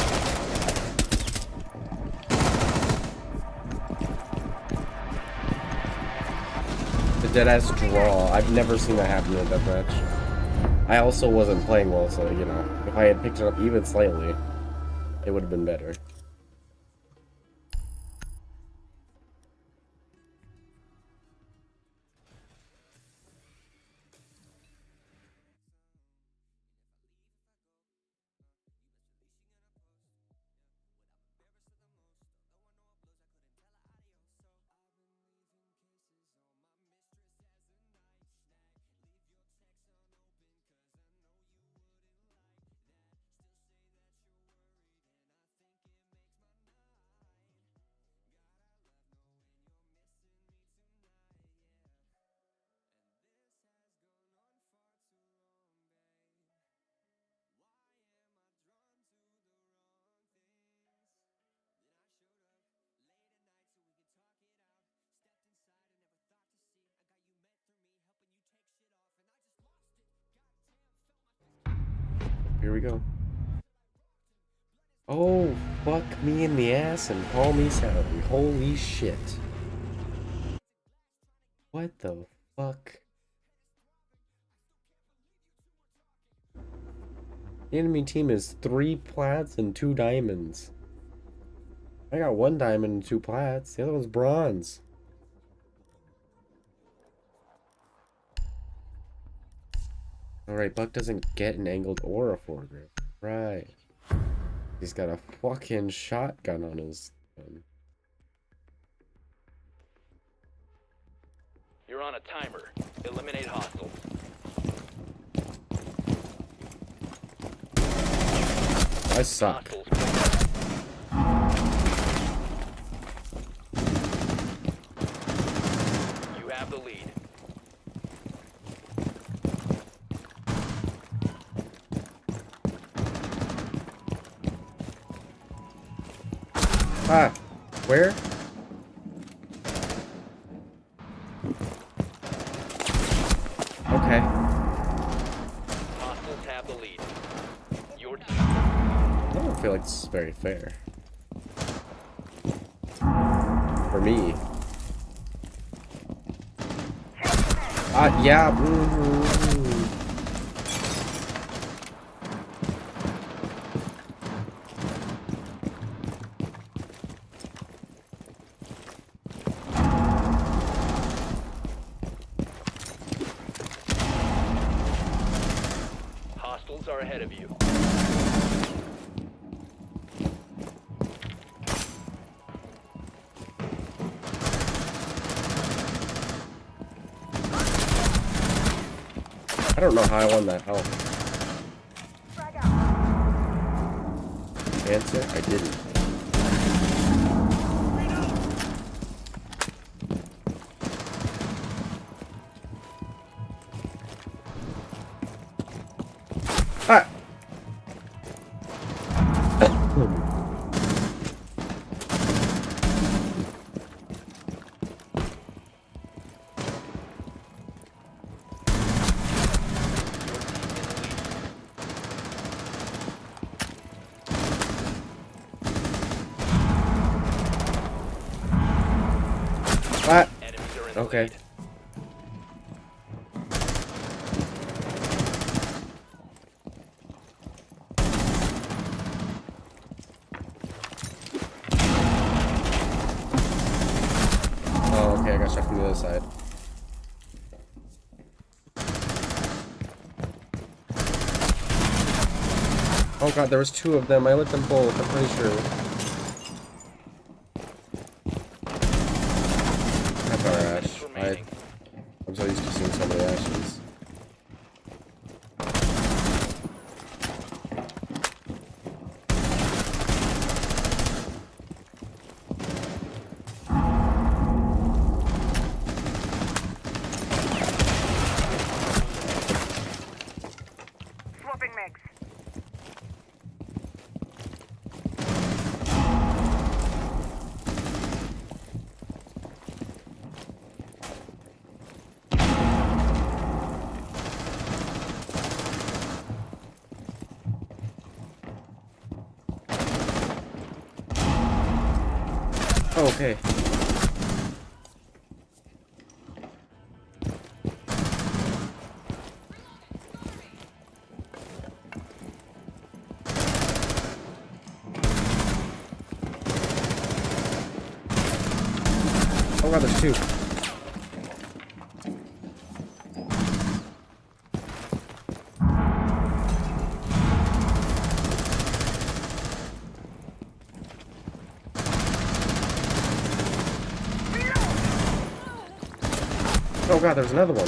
The deadass draw. I've never seen that happen in a deathmatch. I also wasn't playing well, so, you know, if I had picked it up even slightly, it would have been better. here we go. Oh, fuck me in the ass and call me Sally. Holy shit. What the fuck? The enemy team is 3 plats and 2 diamonds. I got 1 diamond and 2 plats. The other one's bronze. Alright, Buck doesn't get an angled or a foregrip. Right. He's got a fucking shotgun on his gun. You're on a timer. Eliminate hostiles. I suck. You have the lead. Ah! Where? Okay. Hostiles have the lead. Your team. I don't feel like this is very fair. For me. Yeah. Hostiles are ahead of you. I don't know how I won that health. Answer, I didn't. Ah! What? Okay. Oh, okay, I got shot from the other side. Oh god, there was 2 of them. I lit them both, I'm pretty sure. That's our Ash. I'm so used to seeing so many Ashes. Swapping mix. Oh, okay. Oh god, there's 2. Oh god, there's another one.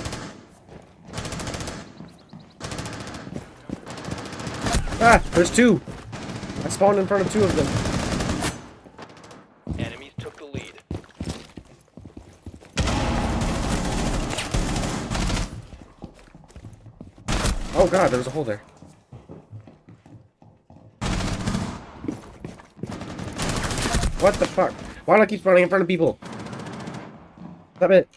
Ah, there's 2. I spawned in front of 2 of them. Enemies took the lead. Oh god, there's a hole there. What the fuck? Why do I keep spawning in front of people? Stop it.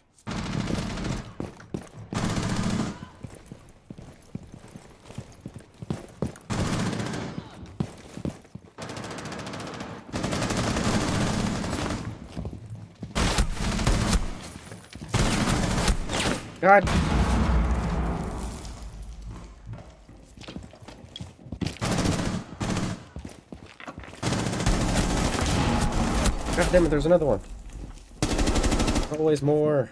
God. God damn it, there's another one. Always more.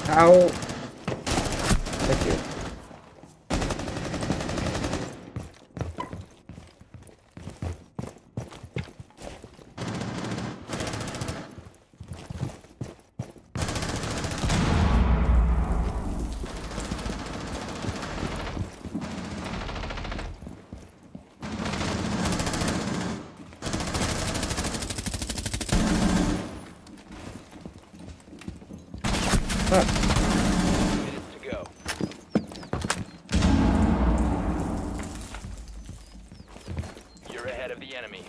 Ow. Thank you. Minutes to go. You're ahead of the enemy.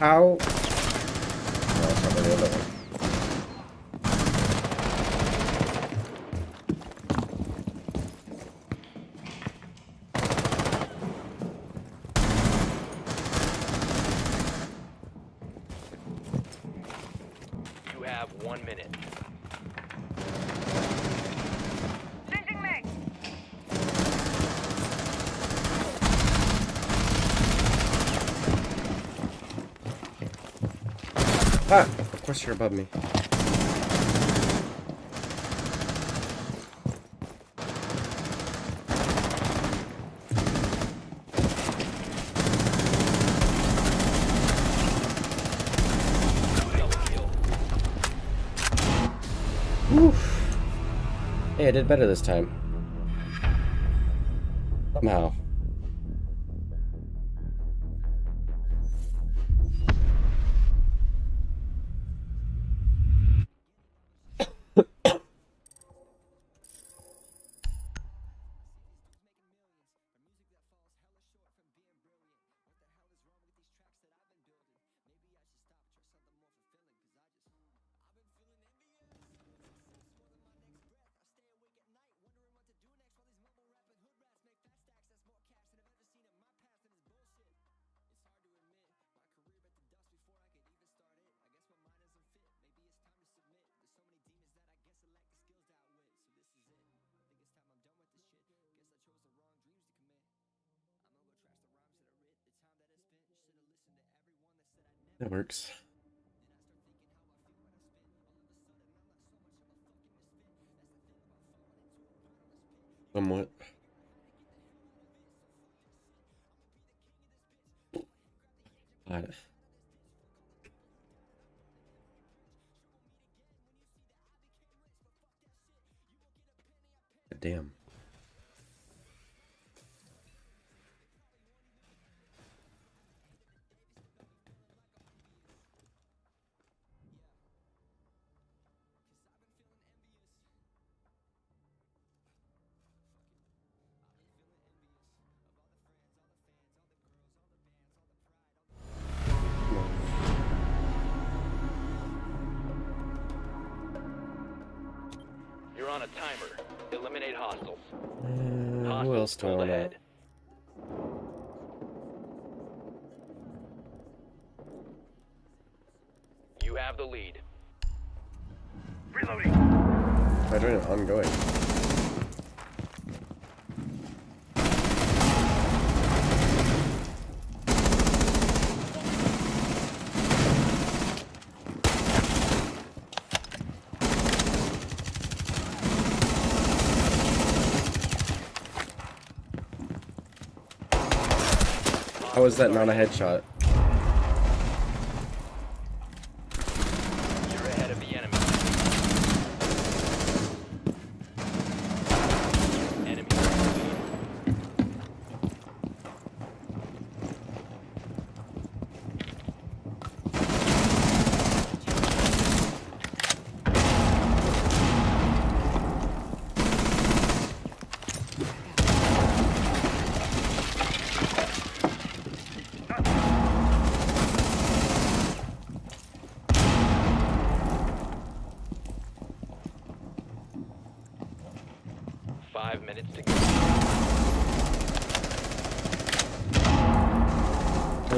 Ow. No, it's not the other one. You have 1 minute. Changing mag. Ah! Of course you're above me. Oof. Hey, I did better this time. Somehow. That works. Somewhat. Got it. Damn. You're on a timer. Eliminate hostiles. Who else do I want to? Ahead. You have the lead. Reloading. I'm doing it ongoing. How is that not a headshot? You're ahead of the enemy.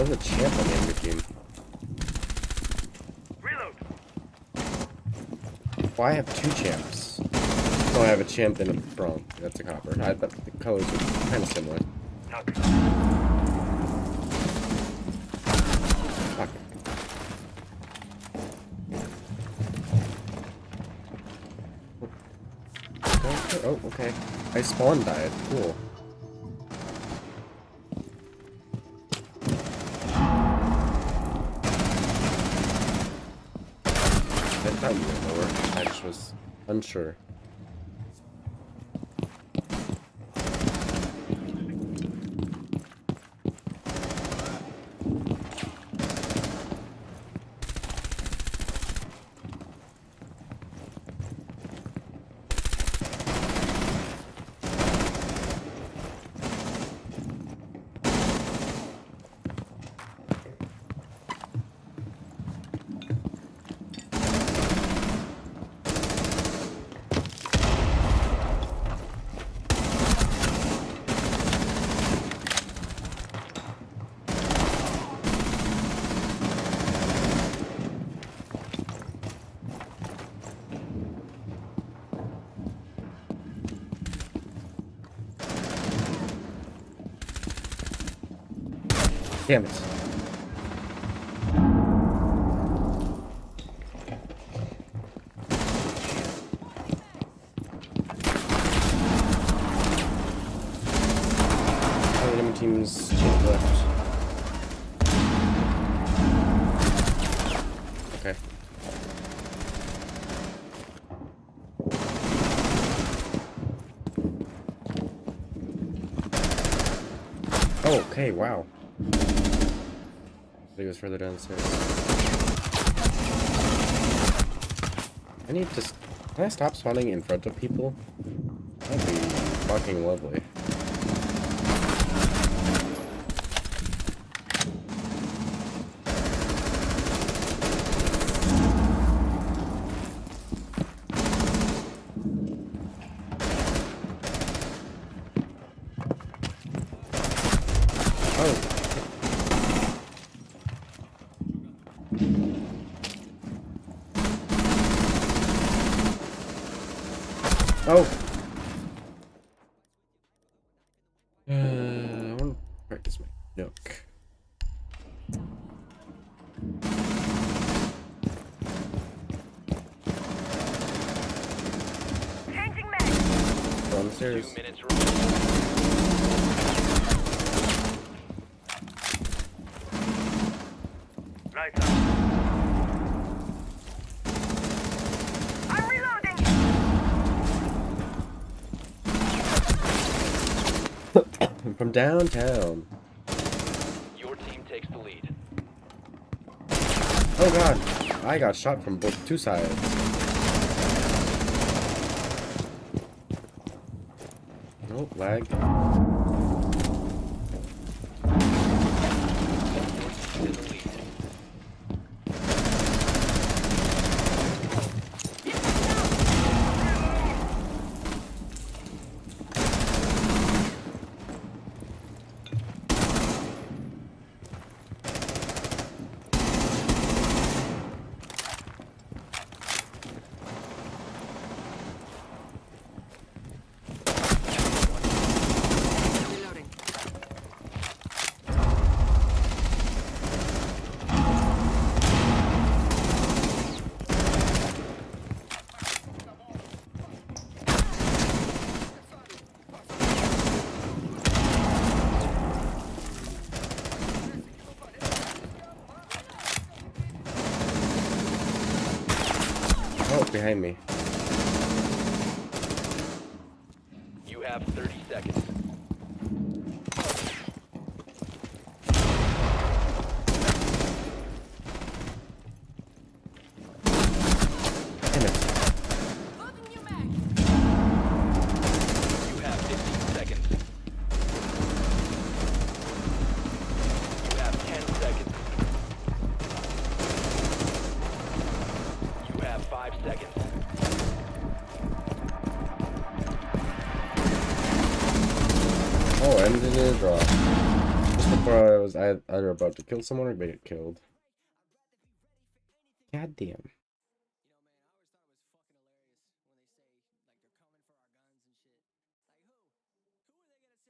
there's a champ on the enemy team. Reload. Well, I have 2 champs. So I have a champ and a bronze. That's a copper. But the colors are kind of similar. Fuck. Oh, okay. I spawn died. Cool. I thought you were lower. I just was unsure. Damn it. Oh, the enemy team's change left. Okay. Oh, okay, wow. I think it was further downstairs. I need to... Can I stop spawning in front of people? That'd be fucking lovely. Oh! I want to practice my nook. Changing mag. Go on the stairs. 2 minutes remaining. Lights up. I'm reloading. From downtown. Your team takes the lead. Oh god! I got shot from both 2 sides. Nope, lag. Oh, behind me. You have 30 seconds. Damn it. You have 15 seconds. You have 10 seconds. You have 5 seconds. Oh, ended in a draw. Before I was either about to kill someone or get killed. God damn.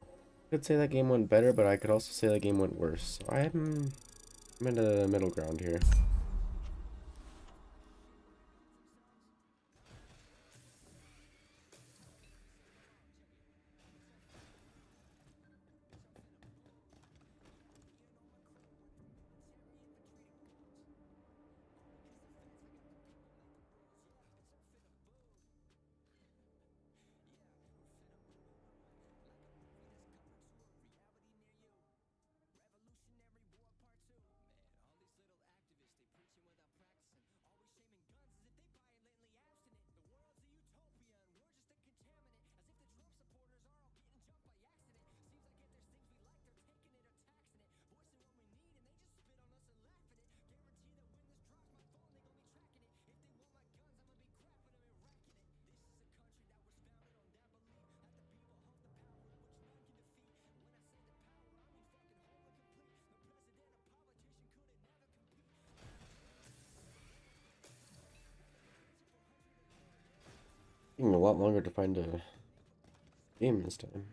I could say that game went better, but I could also say that game went worse. So I'm in the middle ground here. Taking a lot longer to find a game this time.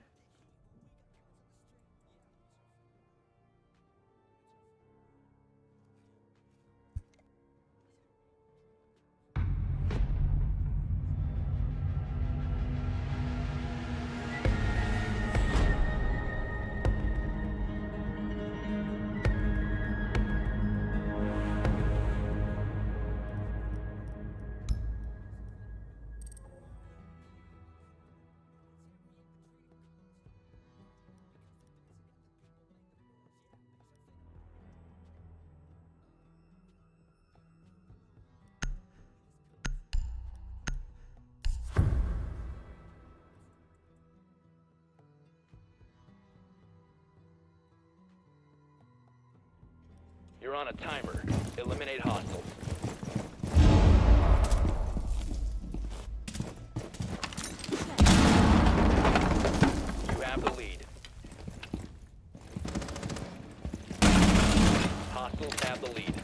You're on a timer. Eliminate hostiles. You have the lead. Hostiles have the lead.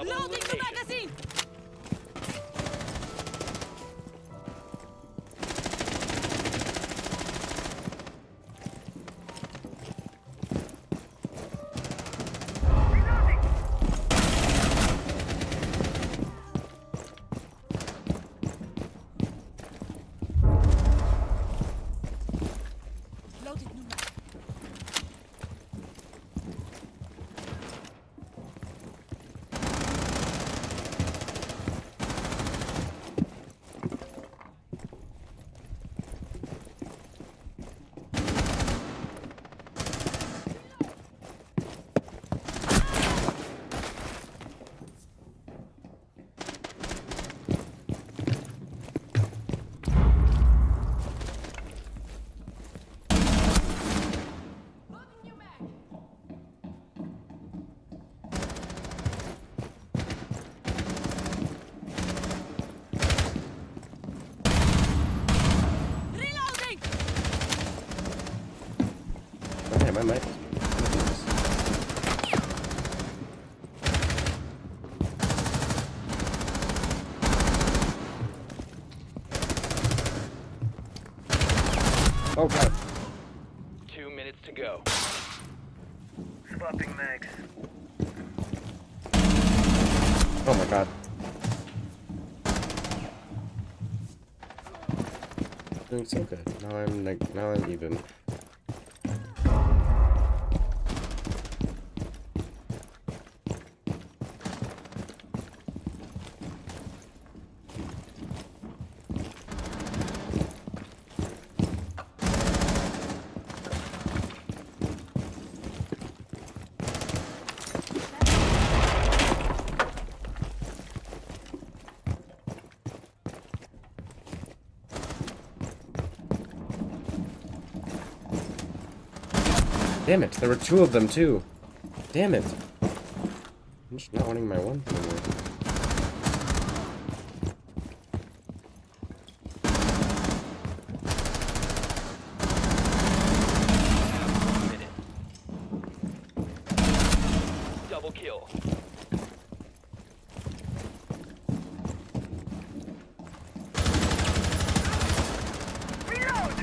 double elimination. magazine! Loading new mag. Reloading! Okay, my mic. Oh god. 2 minutes to go. Swapping mags. Oh my god. Doing so good. Now I'm even. Damn it, there were two of them too. Damn it. I'm just not wanting my one anymore. Double kill. Reload!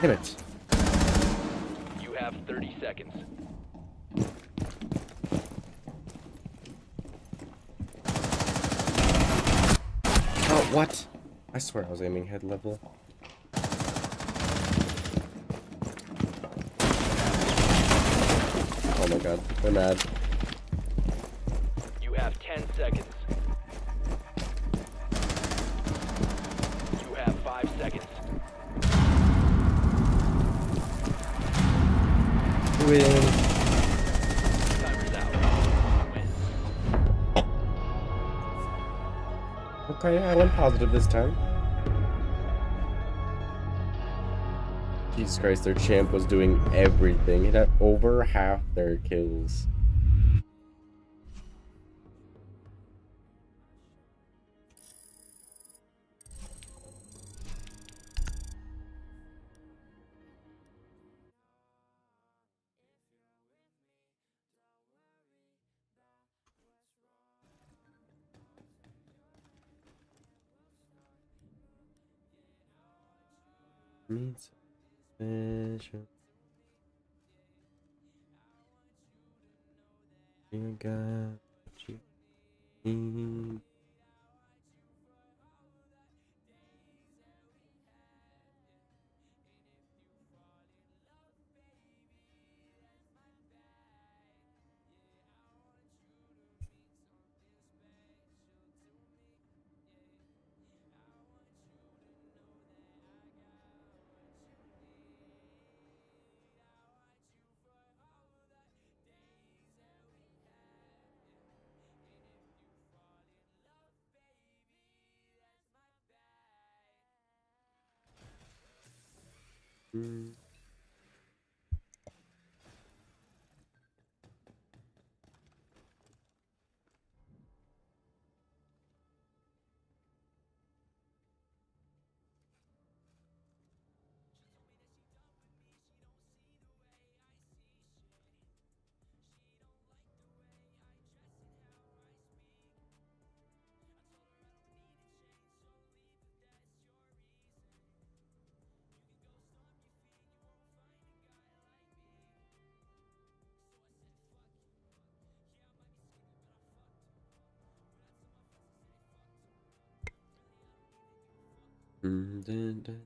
Damn it. You have 30 seconds. Oh, what? I swear I was aiming head level. Oh my god, they're mad. You have 10 seconds. You have 5 seconds. Win. Timer's out. Win. Okay, I went positive this time. Jesus Christ, their champ was doing everything. He had over half their kills. Means special. You got what you need. Dun, dun.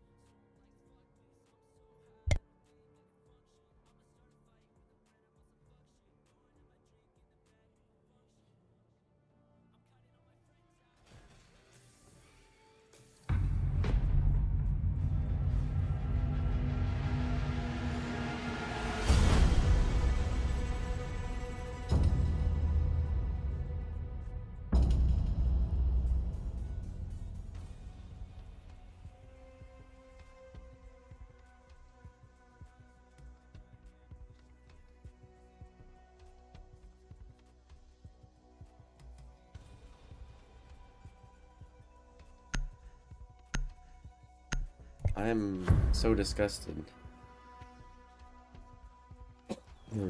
I'm so disgusted.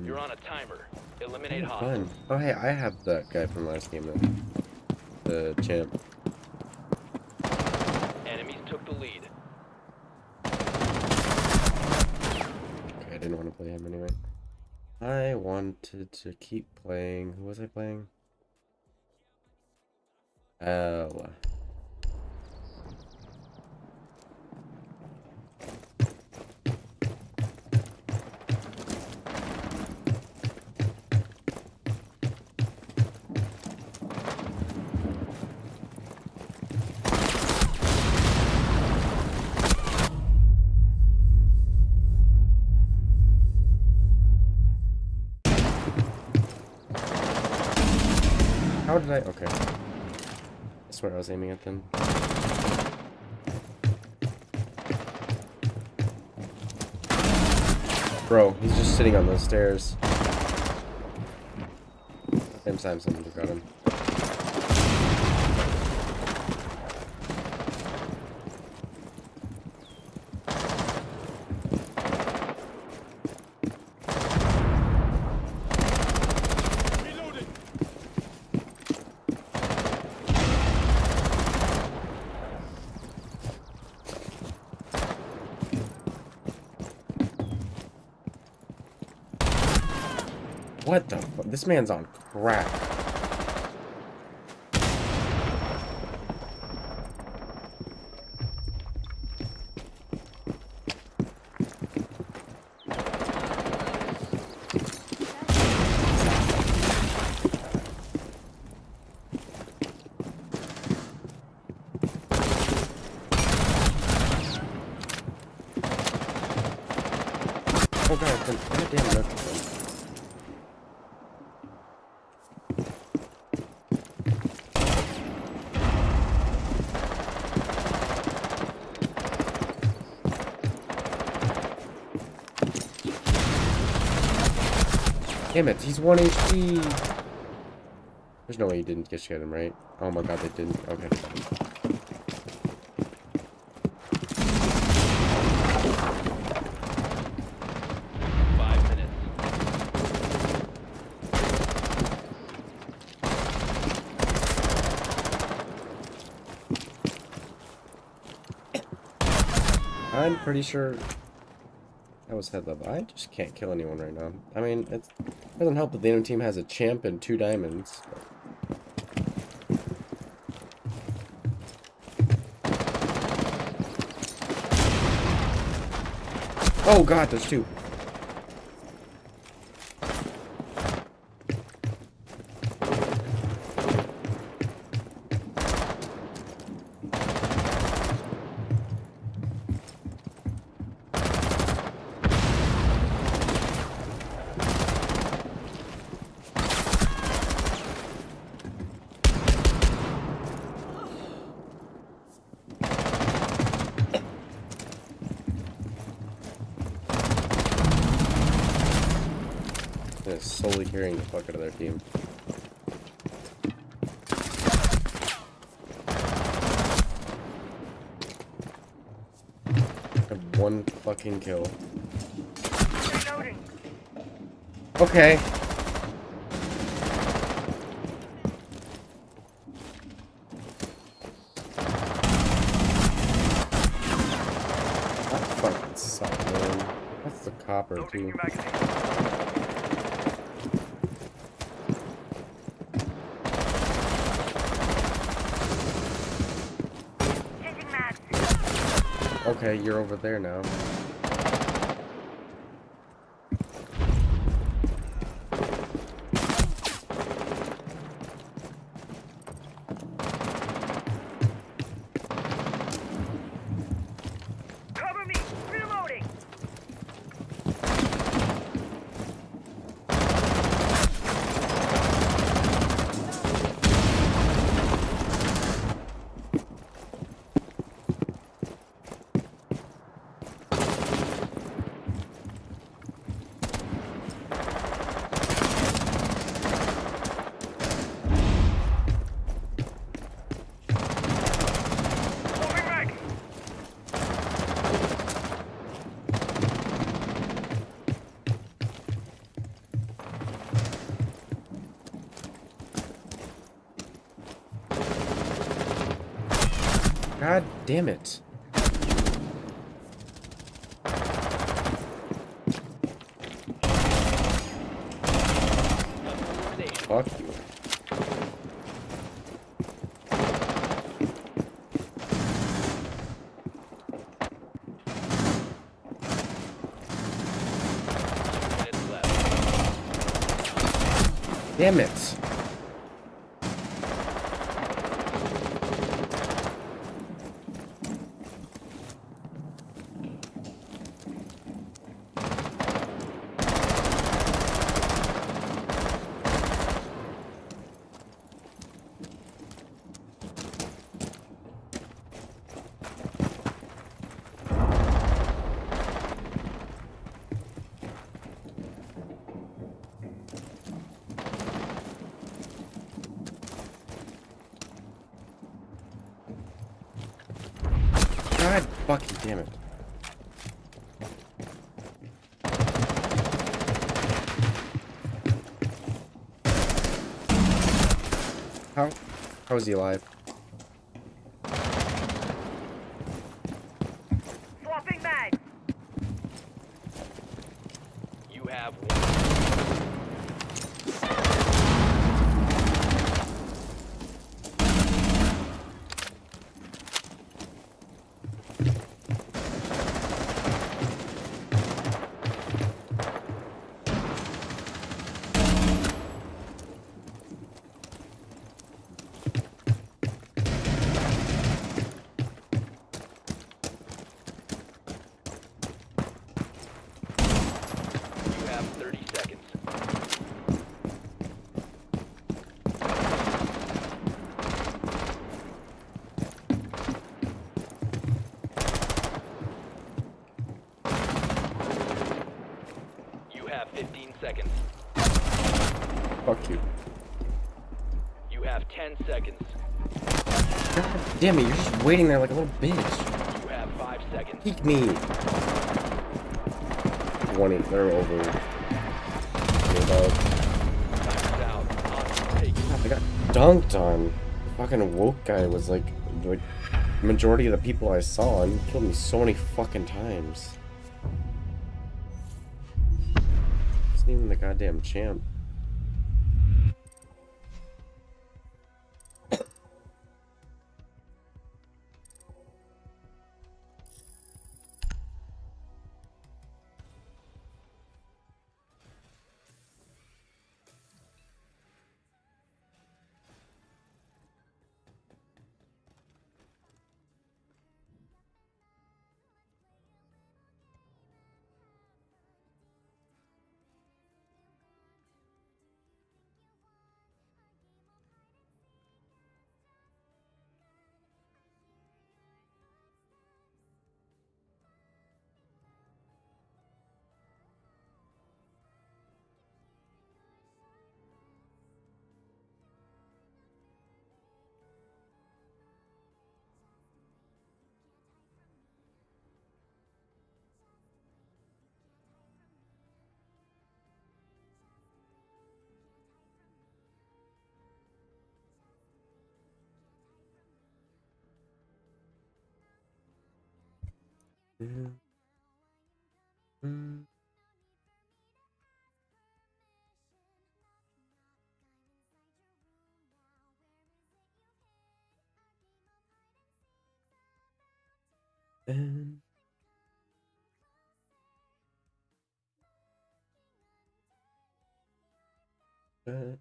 You're on a timer. Eliminate Fun. hostiles. Oh hey, I have that guy from last game though. The champ. Enemies took the lead. Okay, I didn't want to play him anyway. I wanted to keep playing. Who was I playing? Oh. How did I? Okay. I swear I was aiming at them. Bro, he's just sitting on those stairs. Same time someone got him. What the fuck? This man's on crack. Oh god, goddamn look. Damn it, he's 1 HP. There's no way you didn't get him, right? Oh my god, they didn't. Okay. 5 minutes. I'm pretty sure that was head level. I just can't kill anyone right now. I mean, it doesn't help that the enemy team has a champ and 2 diamonds. Oh god, there's 2. Solely carrying the fuck out of their team. I have 1 fucking kill. Okay. That fucking sucked, man. That's the copper too. Okay, you're over there now. Cover me! Reloading! Moving back! God damn it. Fuck you. Damn it. God fucking damn it. How is he alive? Swapping mag! You have You have 30 seconds. You have 15 seconds. Fuck you. You have 10 seconds. God damn it, you're just waiting there like a little bitch. You have 5 seconds. Peek me. 20, they're over. About. Time's out. Hostage taken. God, I got dunked on. The fucking woke guy was like majority of the people I saw, and he killed me so many fucking times. He's not even the goddamn champ. Here.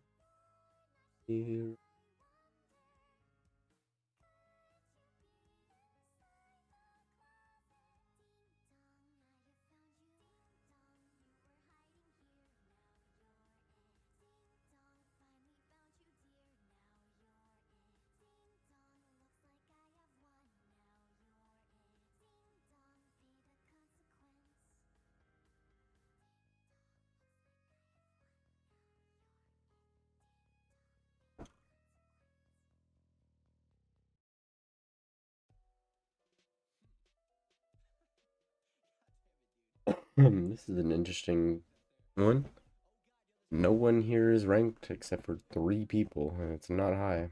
This is an interesting one. No one here is ranked except for 3 people, and it's not high.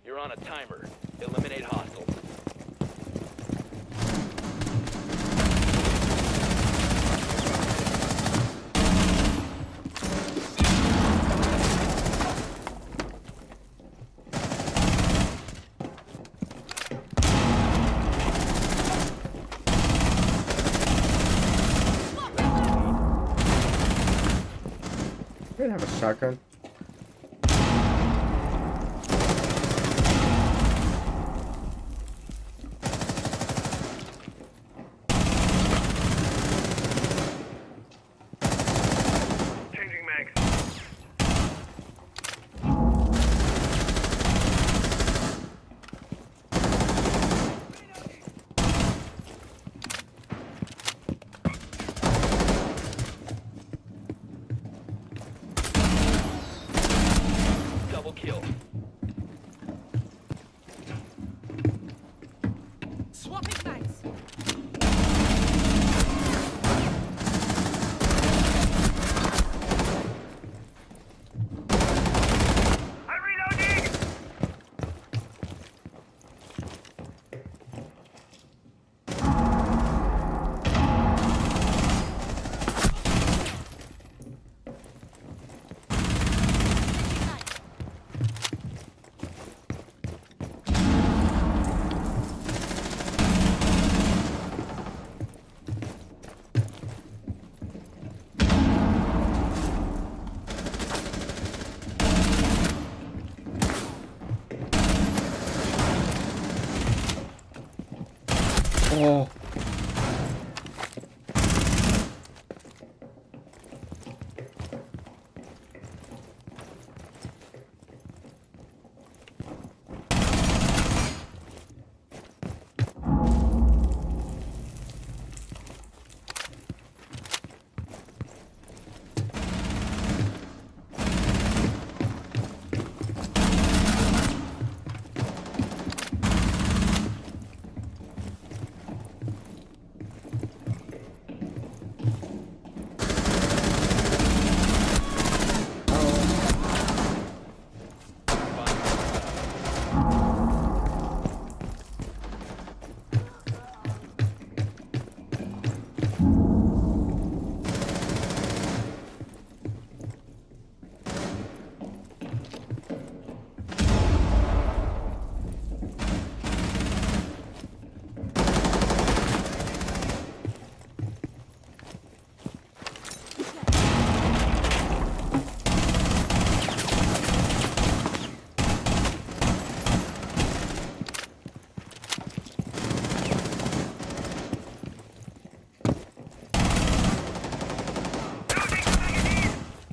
You're on a timer. Eliminate hostiles. You gonna have a shotgun? Changing mags. Double kill. Swapping mags. I'm reloading! Oh.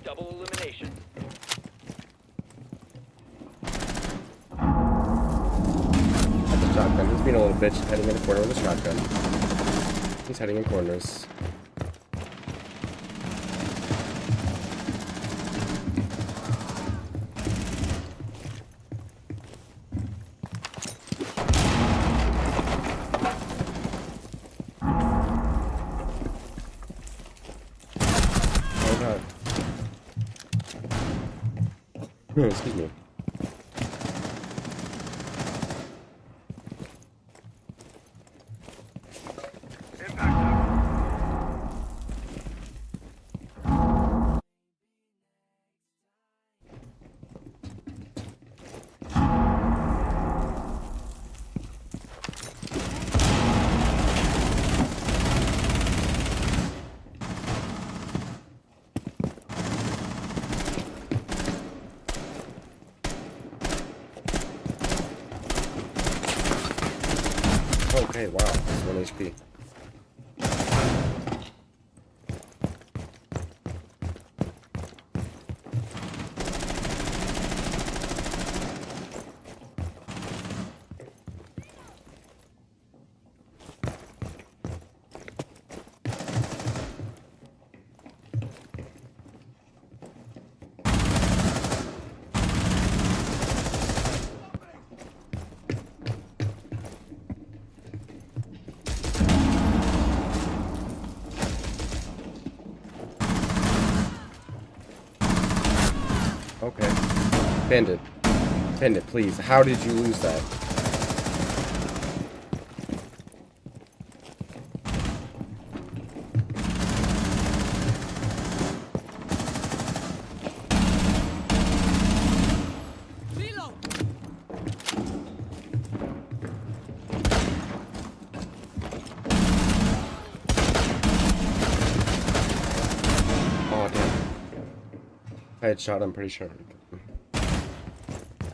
Double elimination. That's a shotgun. He's being a little bitch hiding in the corner with a shotgun. He's hiding in corners. Oh god. Excuse me. hey, wow, it's 1 HP. Okay. Bandit. Bandit, please. How did you lose that? Oh, damn. I had shot, I'm pretty sure.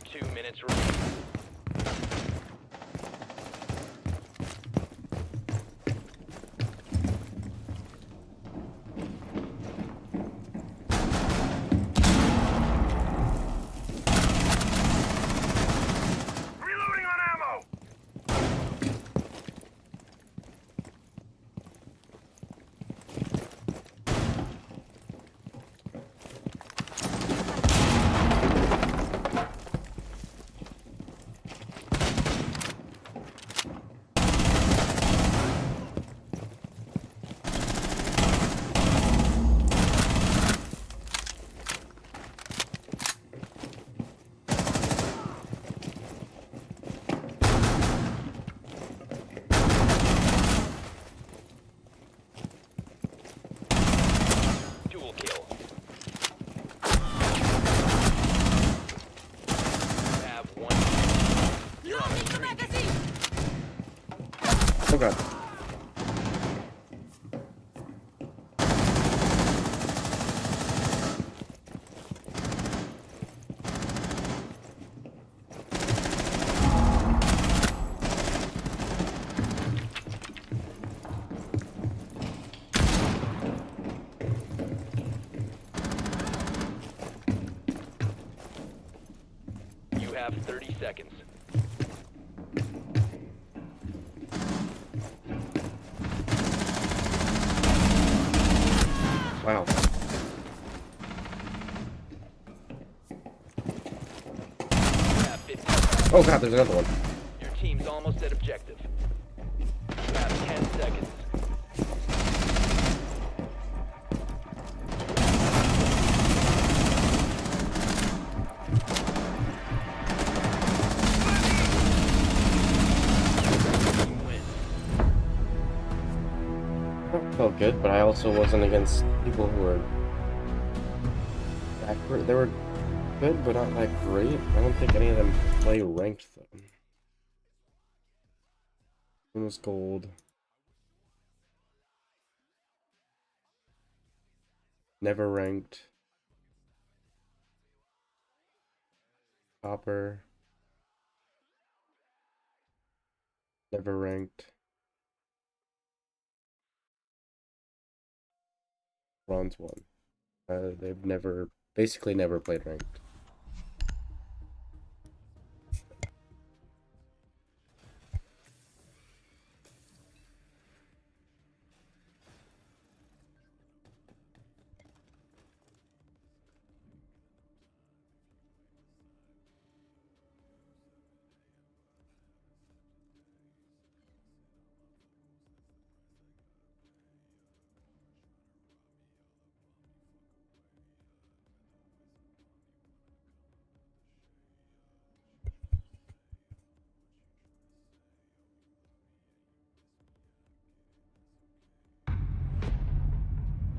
2 minutes remaining. Reloading on ammo! Dual kill. You have one. You're on a streak. Oh god. You have 30 seconds. Wow. You have 15. Oh god, there's another one. Your team's almost at objective. You have 10 seconds. That felt good, but I also wasn't against people who were accurate. They were good, but not that great. I don't think any of them play ranked though. One was gold. Never ranked. Copper. Never ranked. Bronze one. They've basically never played ranked.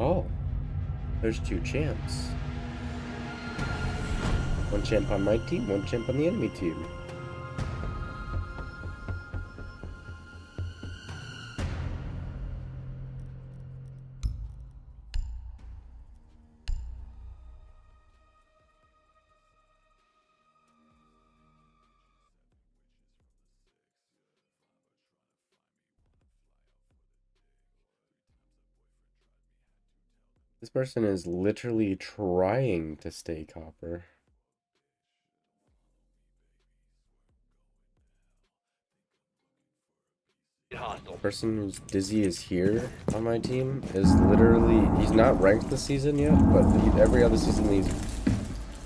Oh, there's two champs. One champ on my team, one champ on the enemy team. This person is literally trying to stay copper. The person who's dizzy is here on my team is literally, he's not ranked this season yet, but every other season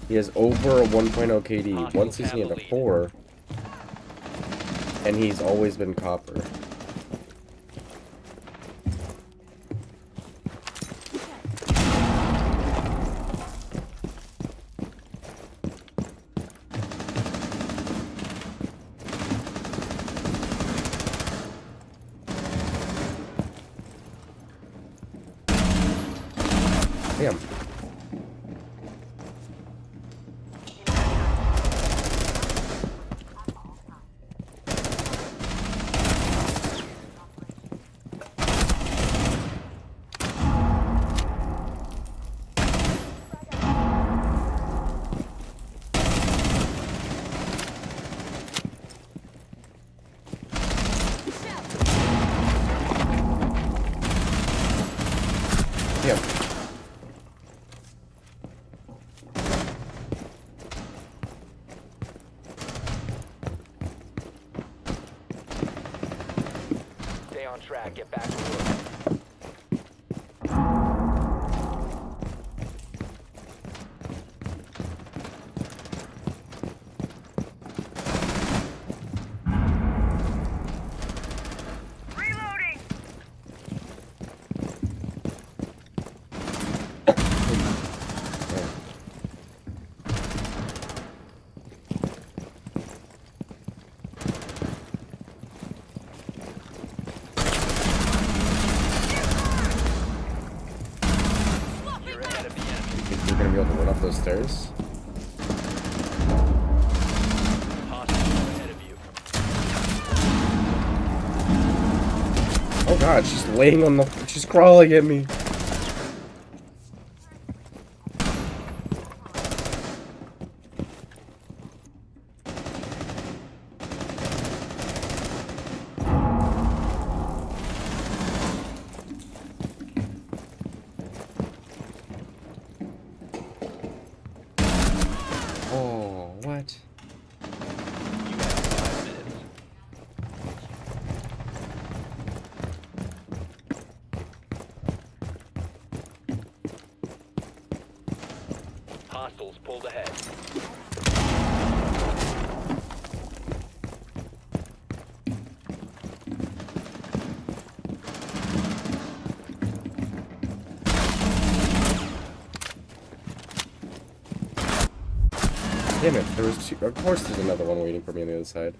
he has over a 1.0 KD. One season he had a 4, and he's always been copper. Damn. Damn. Stay on track. Get back to work. We're gonna be able to run up those stairs. Oh god, she's laying on the, she's crawling at me. Oh, what? Hostiles pulled ahead. Damn it, there was two, of course there's another one waiting for me on the other side.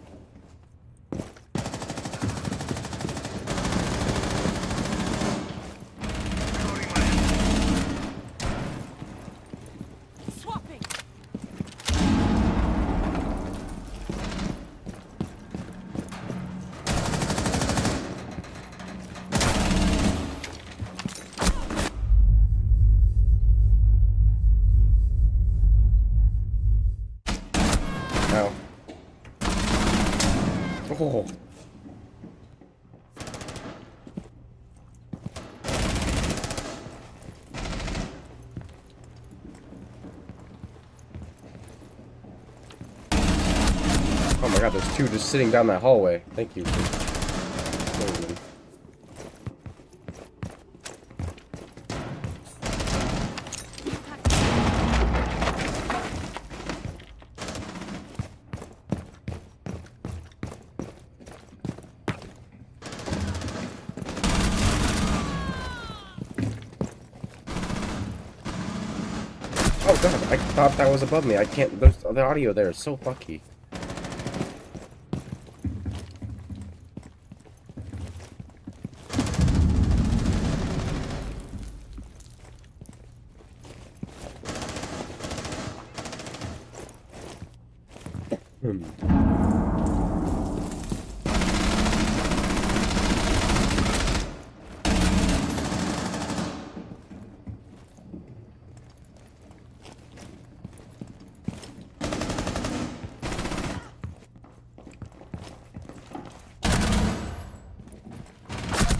Swapping. Ow. Oh. Oh my god, there's two just sitting down that hallway. Thank you. Oh god, I thought that was above me. I can't, there's, the audio there is so fucky.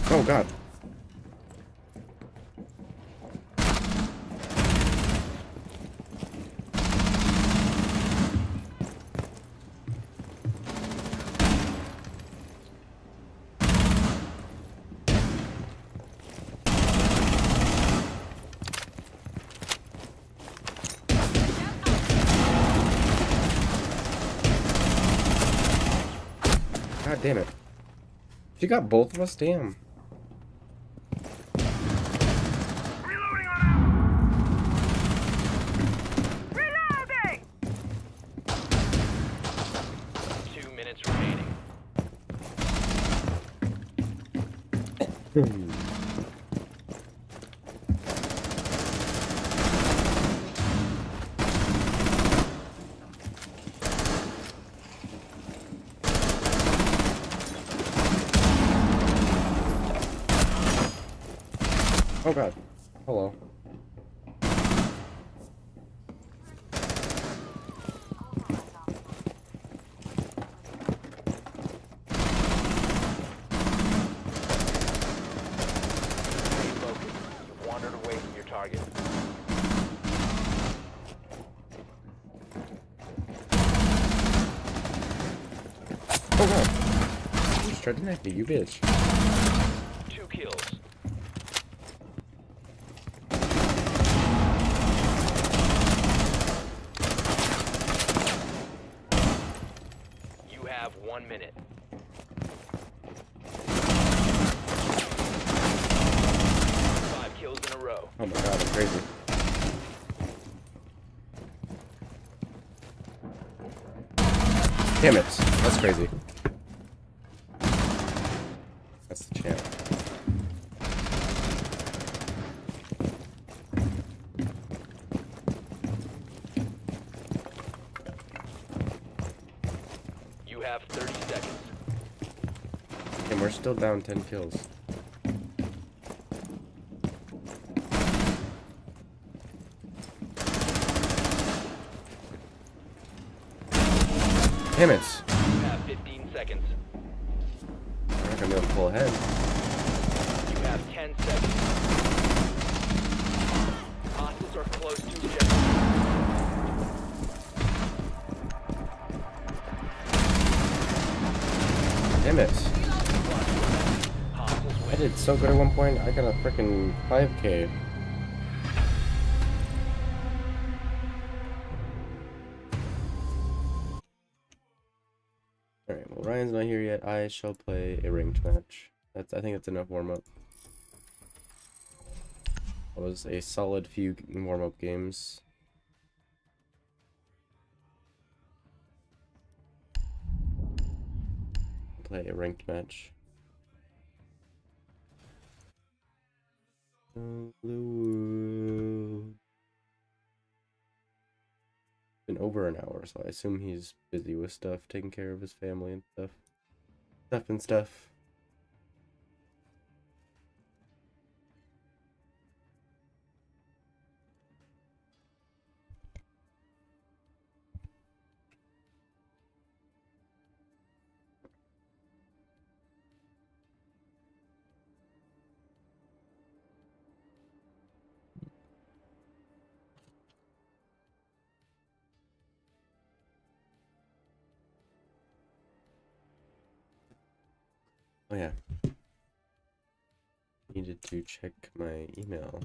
Oh god. Damn it. She got both of us? Damn. Reloading! 2 minutes remaining. Oh god. Hello. Stay focused. You've wandered away from your target. Oh god. You tried to knife me, you bitch. 2 kills. You have 1 minute. 5 kills in a row. Oh my god, I'm crazy. Damn it. That's crazy. That's the champ. You have 30 seconds. And we're still down 10 kills. Damn it. You have 15 seconds. I'm not gonna be able to pull ahead. You have 10 seconds. Hostiles are close to objective. Damn it. I did so good at one point, I got a freaking 5k. Alright, well Ryan's not here yet. I shall play a ranked match. I think that's enough warm-up. That was a solid few warm-up games. Play a ranked match. Been over an hour, so I assume he's busy with stuff, taking care of his family and stuff. Stuff. Oh yeah. Needed to check my email.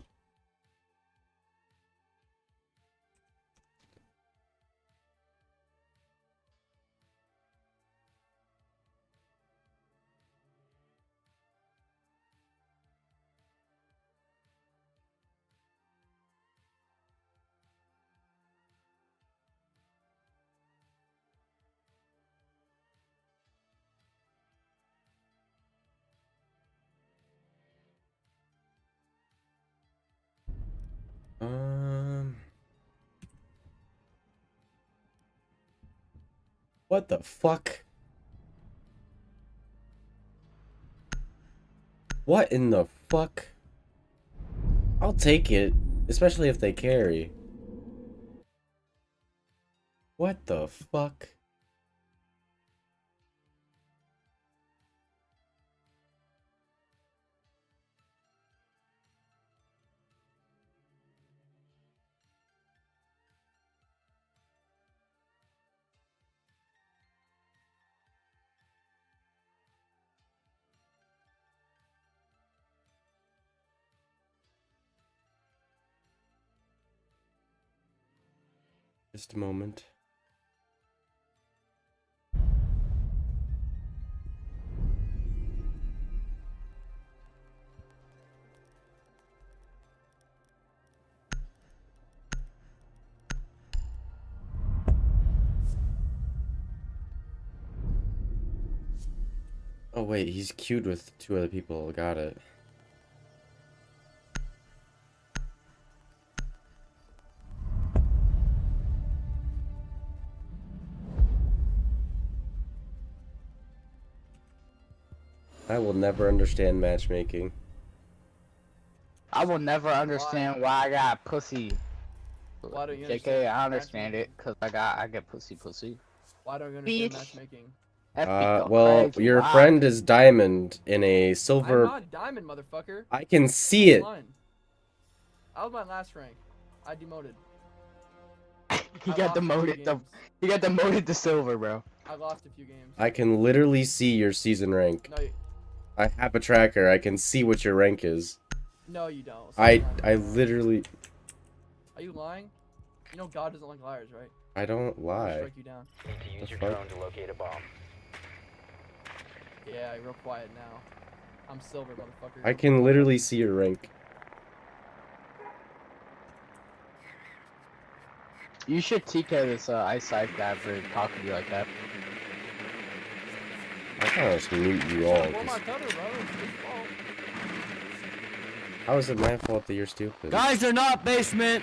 What the fuck? What in the fuck? I'll take it, especially if they carry. What the fuck? Just a moment. Oh wait, he's queued with 2 other people. Got it. I will never understand matchmaking. I will never understand why I got pussy. Why don't you JK, I understand it, cause I get pussy. Why don't you understand Bitch. matchmaking? Well, your friend is diamond in a silver. I'm not diamond, motherfucker. I can see it. I was my last rank. I demoted. He got demoted to silver, bro. I lost a few games. I can literally see your season rank. No, I have a tracker. I can see what your rank is. no you don't. I literally. Are you lying? You know God doesn't like liars, right? I don't I'll lie. strike you down. Need to use your fuck? drone to locate a bomb. Yeah, you're real quiet now. I'm silver, motherfucker. I can literally see your rank. You should TK this Ice Scythe guy for talking to you like that. I can't just mute you all. Pour my cutter, bro. It's his fault. How is it my fault that you're stupid? Guys, they're not basement.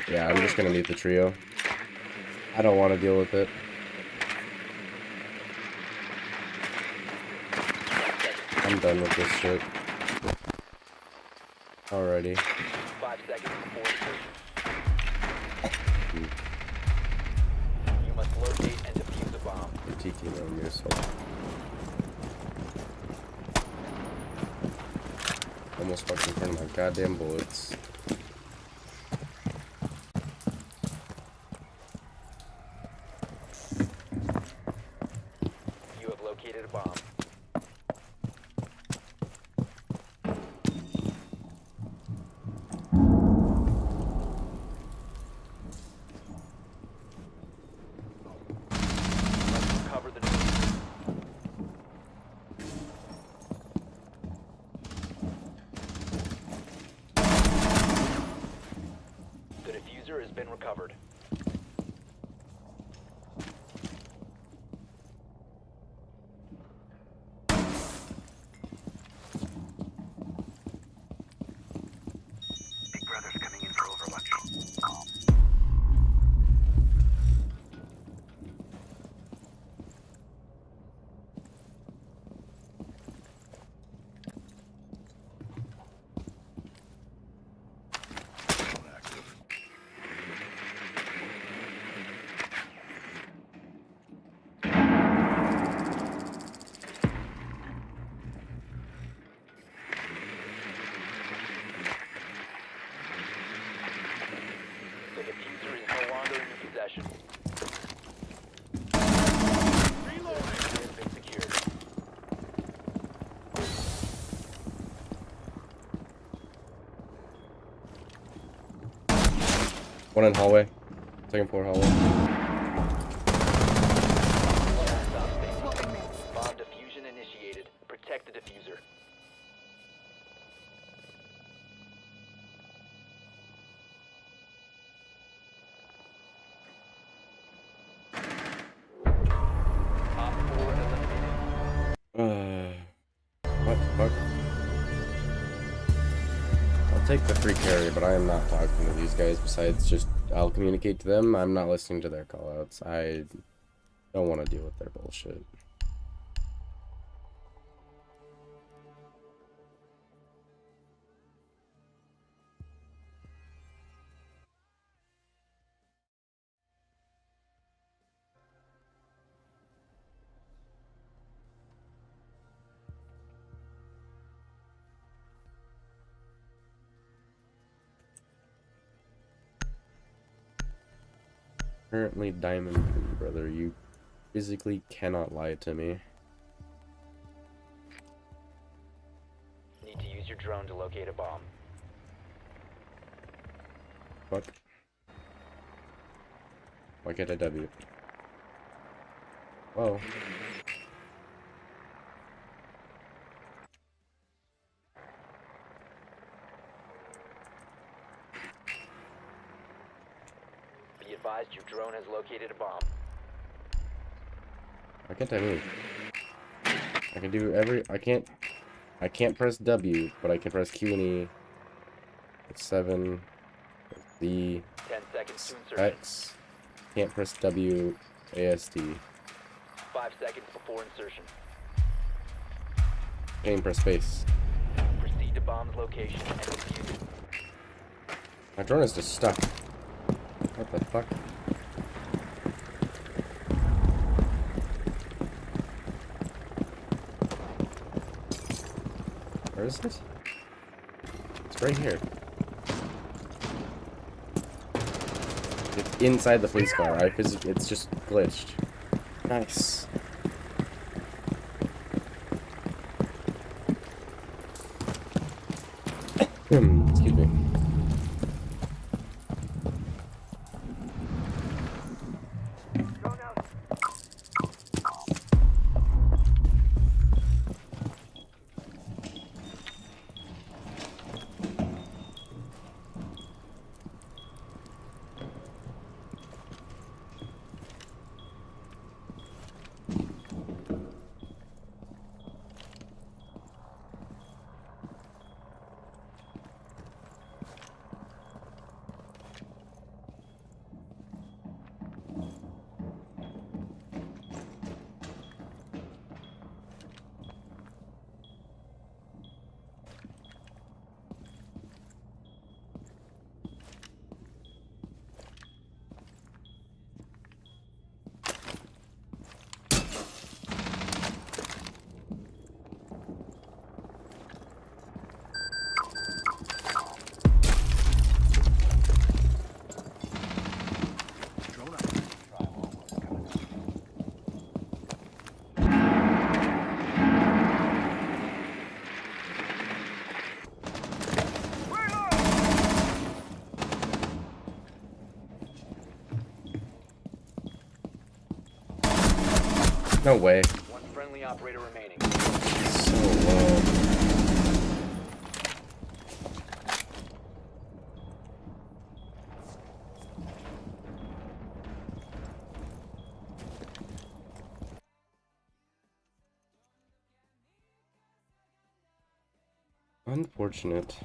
Yeah, I'm just gonna mute the trio. I don't want to deal with it. I'm done with this shit. Alrighty. 5 seconds before insertion. You must locate and defuse a bomb. Critiquing on yourself. Almost fucking in front of my goddamn bullets. You have located a bomb. Let's recover the diffuser. The diffuser has been recovered. Big Brother's coming in for Overwatch. The diffuser is no longer in your possession. Reloading. Has been secured. One in hallway. Second floor hallway. Stop space. Bomb diffusion initiated. Protect the diffuser. Top 4 eliminated. What the fuck? I'll take the free carry, but I am not talking to these guys. Besides, just I'll communicate to them. I'm not listening to their callouts. I don't want to deal with their bullshit. Currently diamond 3, brother. You physically cannot lie to me. Need to use your drone to locate a bomb. Fuck. Why can't I W? Whoa. Be advised your drone has located a bomb. Why can't I move? I can do I can't press W, but I can press Q and E. 7, D, 10 seconds to insertion. X. Can't press W, ASD. 5 seconds before insertion. Can't press space. Proceed to bomb's location and defuse it. My drone is just stuck. What the fuck? Where is it? It's right here. It's inside the police car. It's just glitched. Nice. Excuse me. No way. One friendly operator remaining. So low. Unfortunate.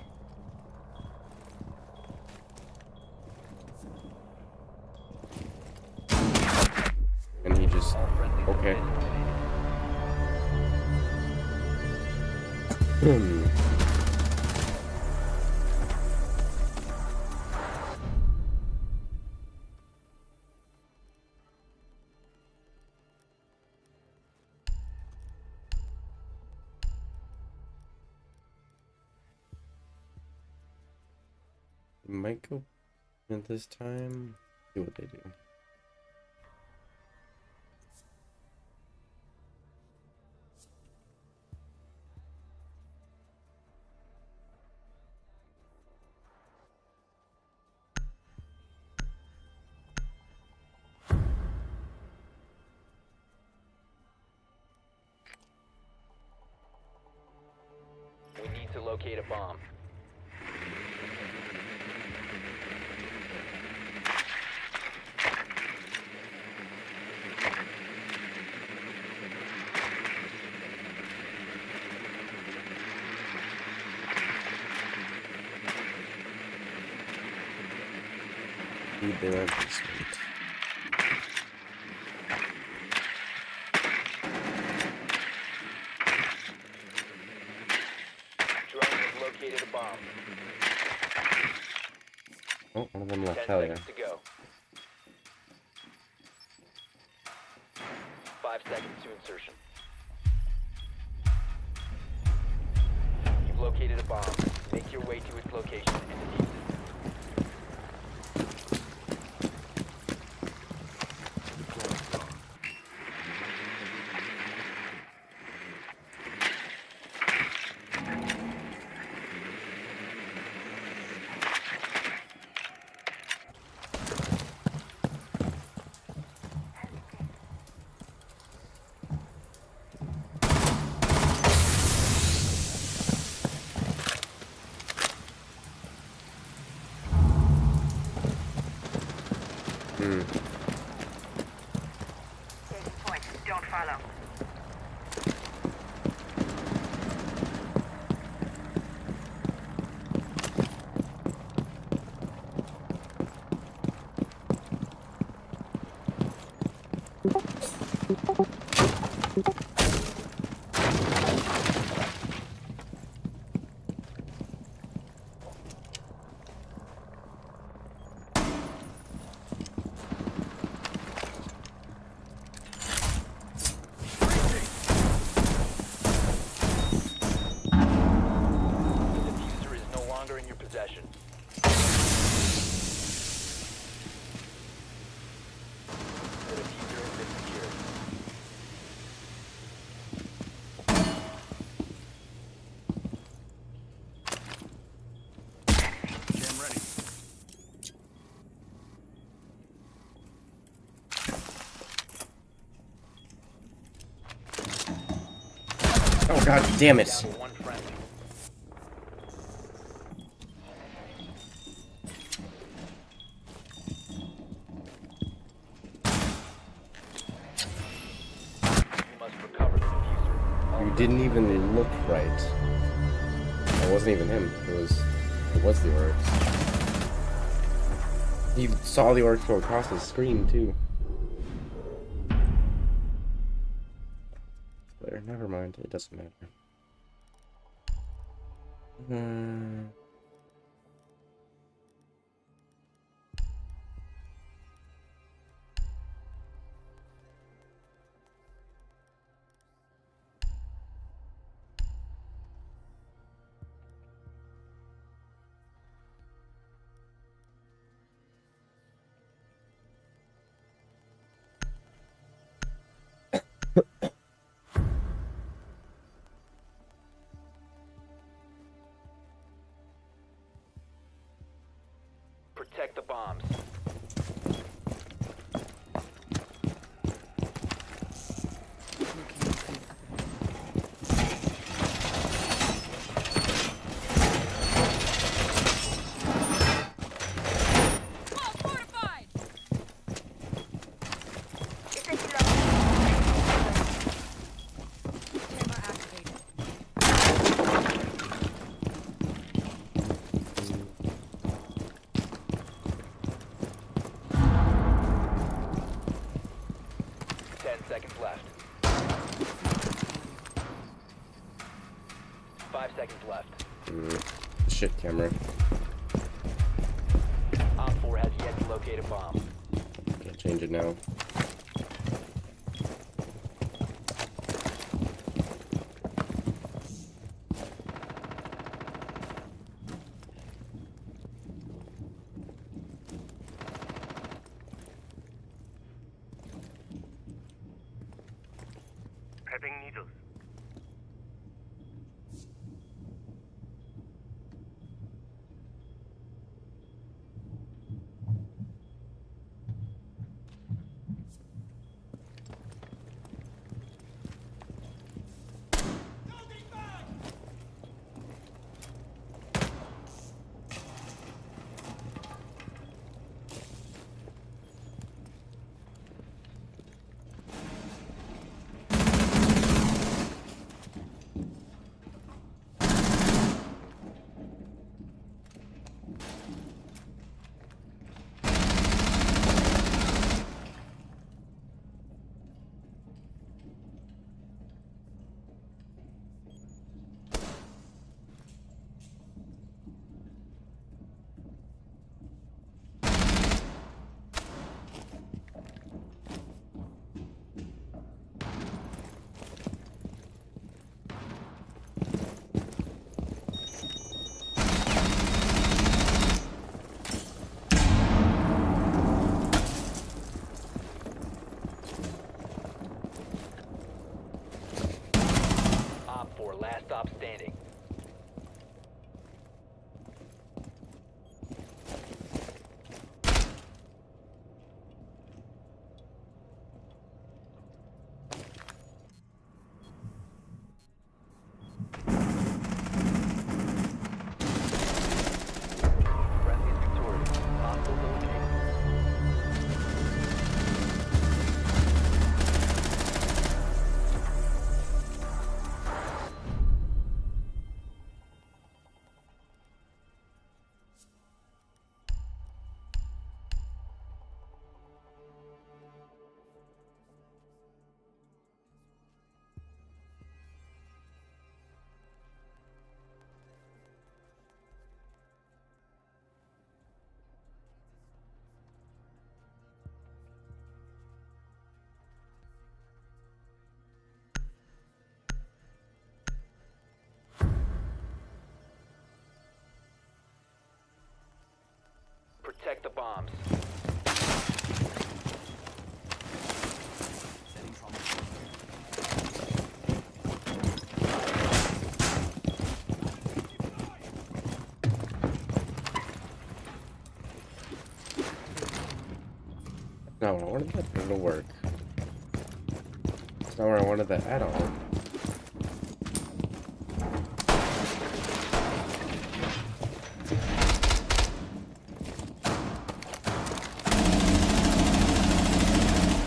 And he just... Okay. Might go at this time. See what they do. We need to locate a bomb. Need their advancement. Drone has located a bomb. Oh, one of them left. 10 Hell yeah. seconds to go. 5 seconds to insertion. You've located a bomb. Make your way to its location and defuse it. Point. Don't follow. Oh god damn it. You didn't even look right. It wasn't even him. It was the orcs. You saw the orcs go across the screen too. There, never mind. It doesn't matter. Protect the bombs. Seconds left. 5 seconds left. Shit camera. Op 4 has yet to locate a bomb. Can't change it now. Prepping needles. bombs. No, I wanted that, but it'll work. It's not where I wanted that at all.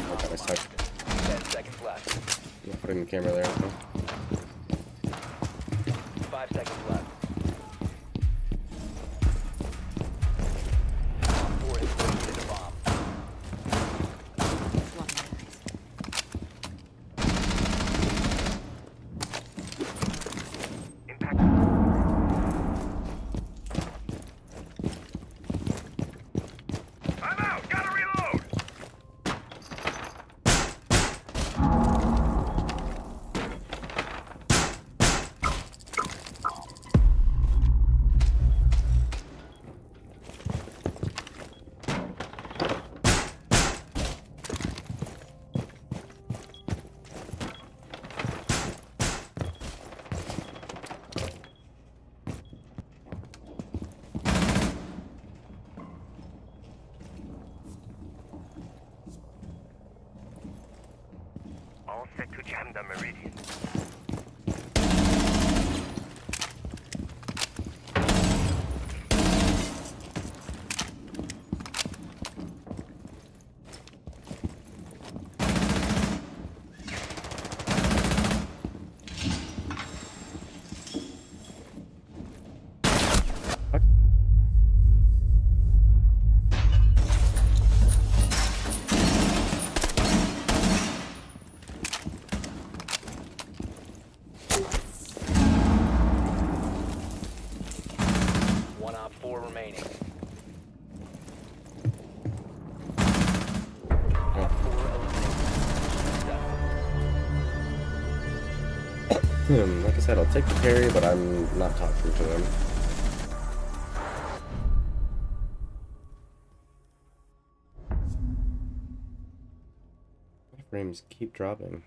Oh god, I suck. 10 seconds left. I'm putting the camera there. Okay. 5 seconds left. 4 has located a bomb. I'm out! Gotta reload! All set to jam the meridian. One op 4 remaining. Op 4 eliminated. Like I said, I'll take the carry, but I'm not talking to them. My frames keep dropping.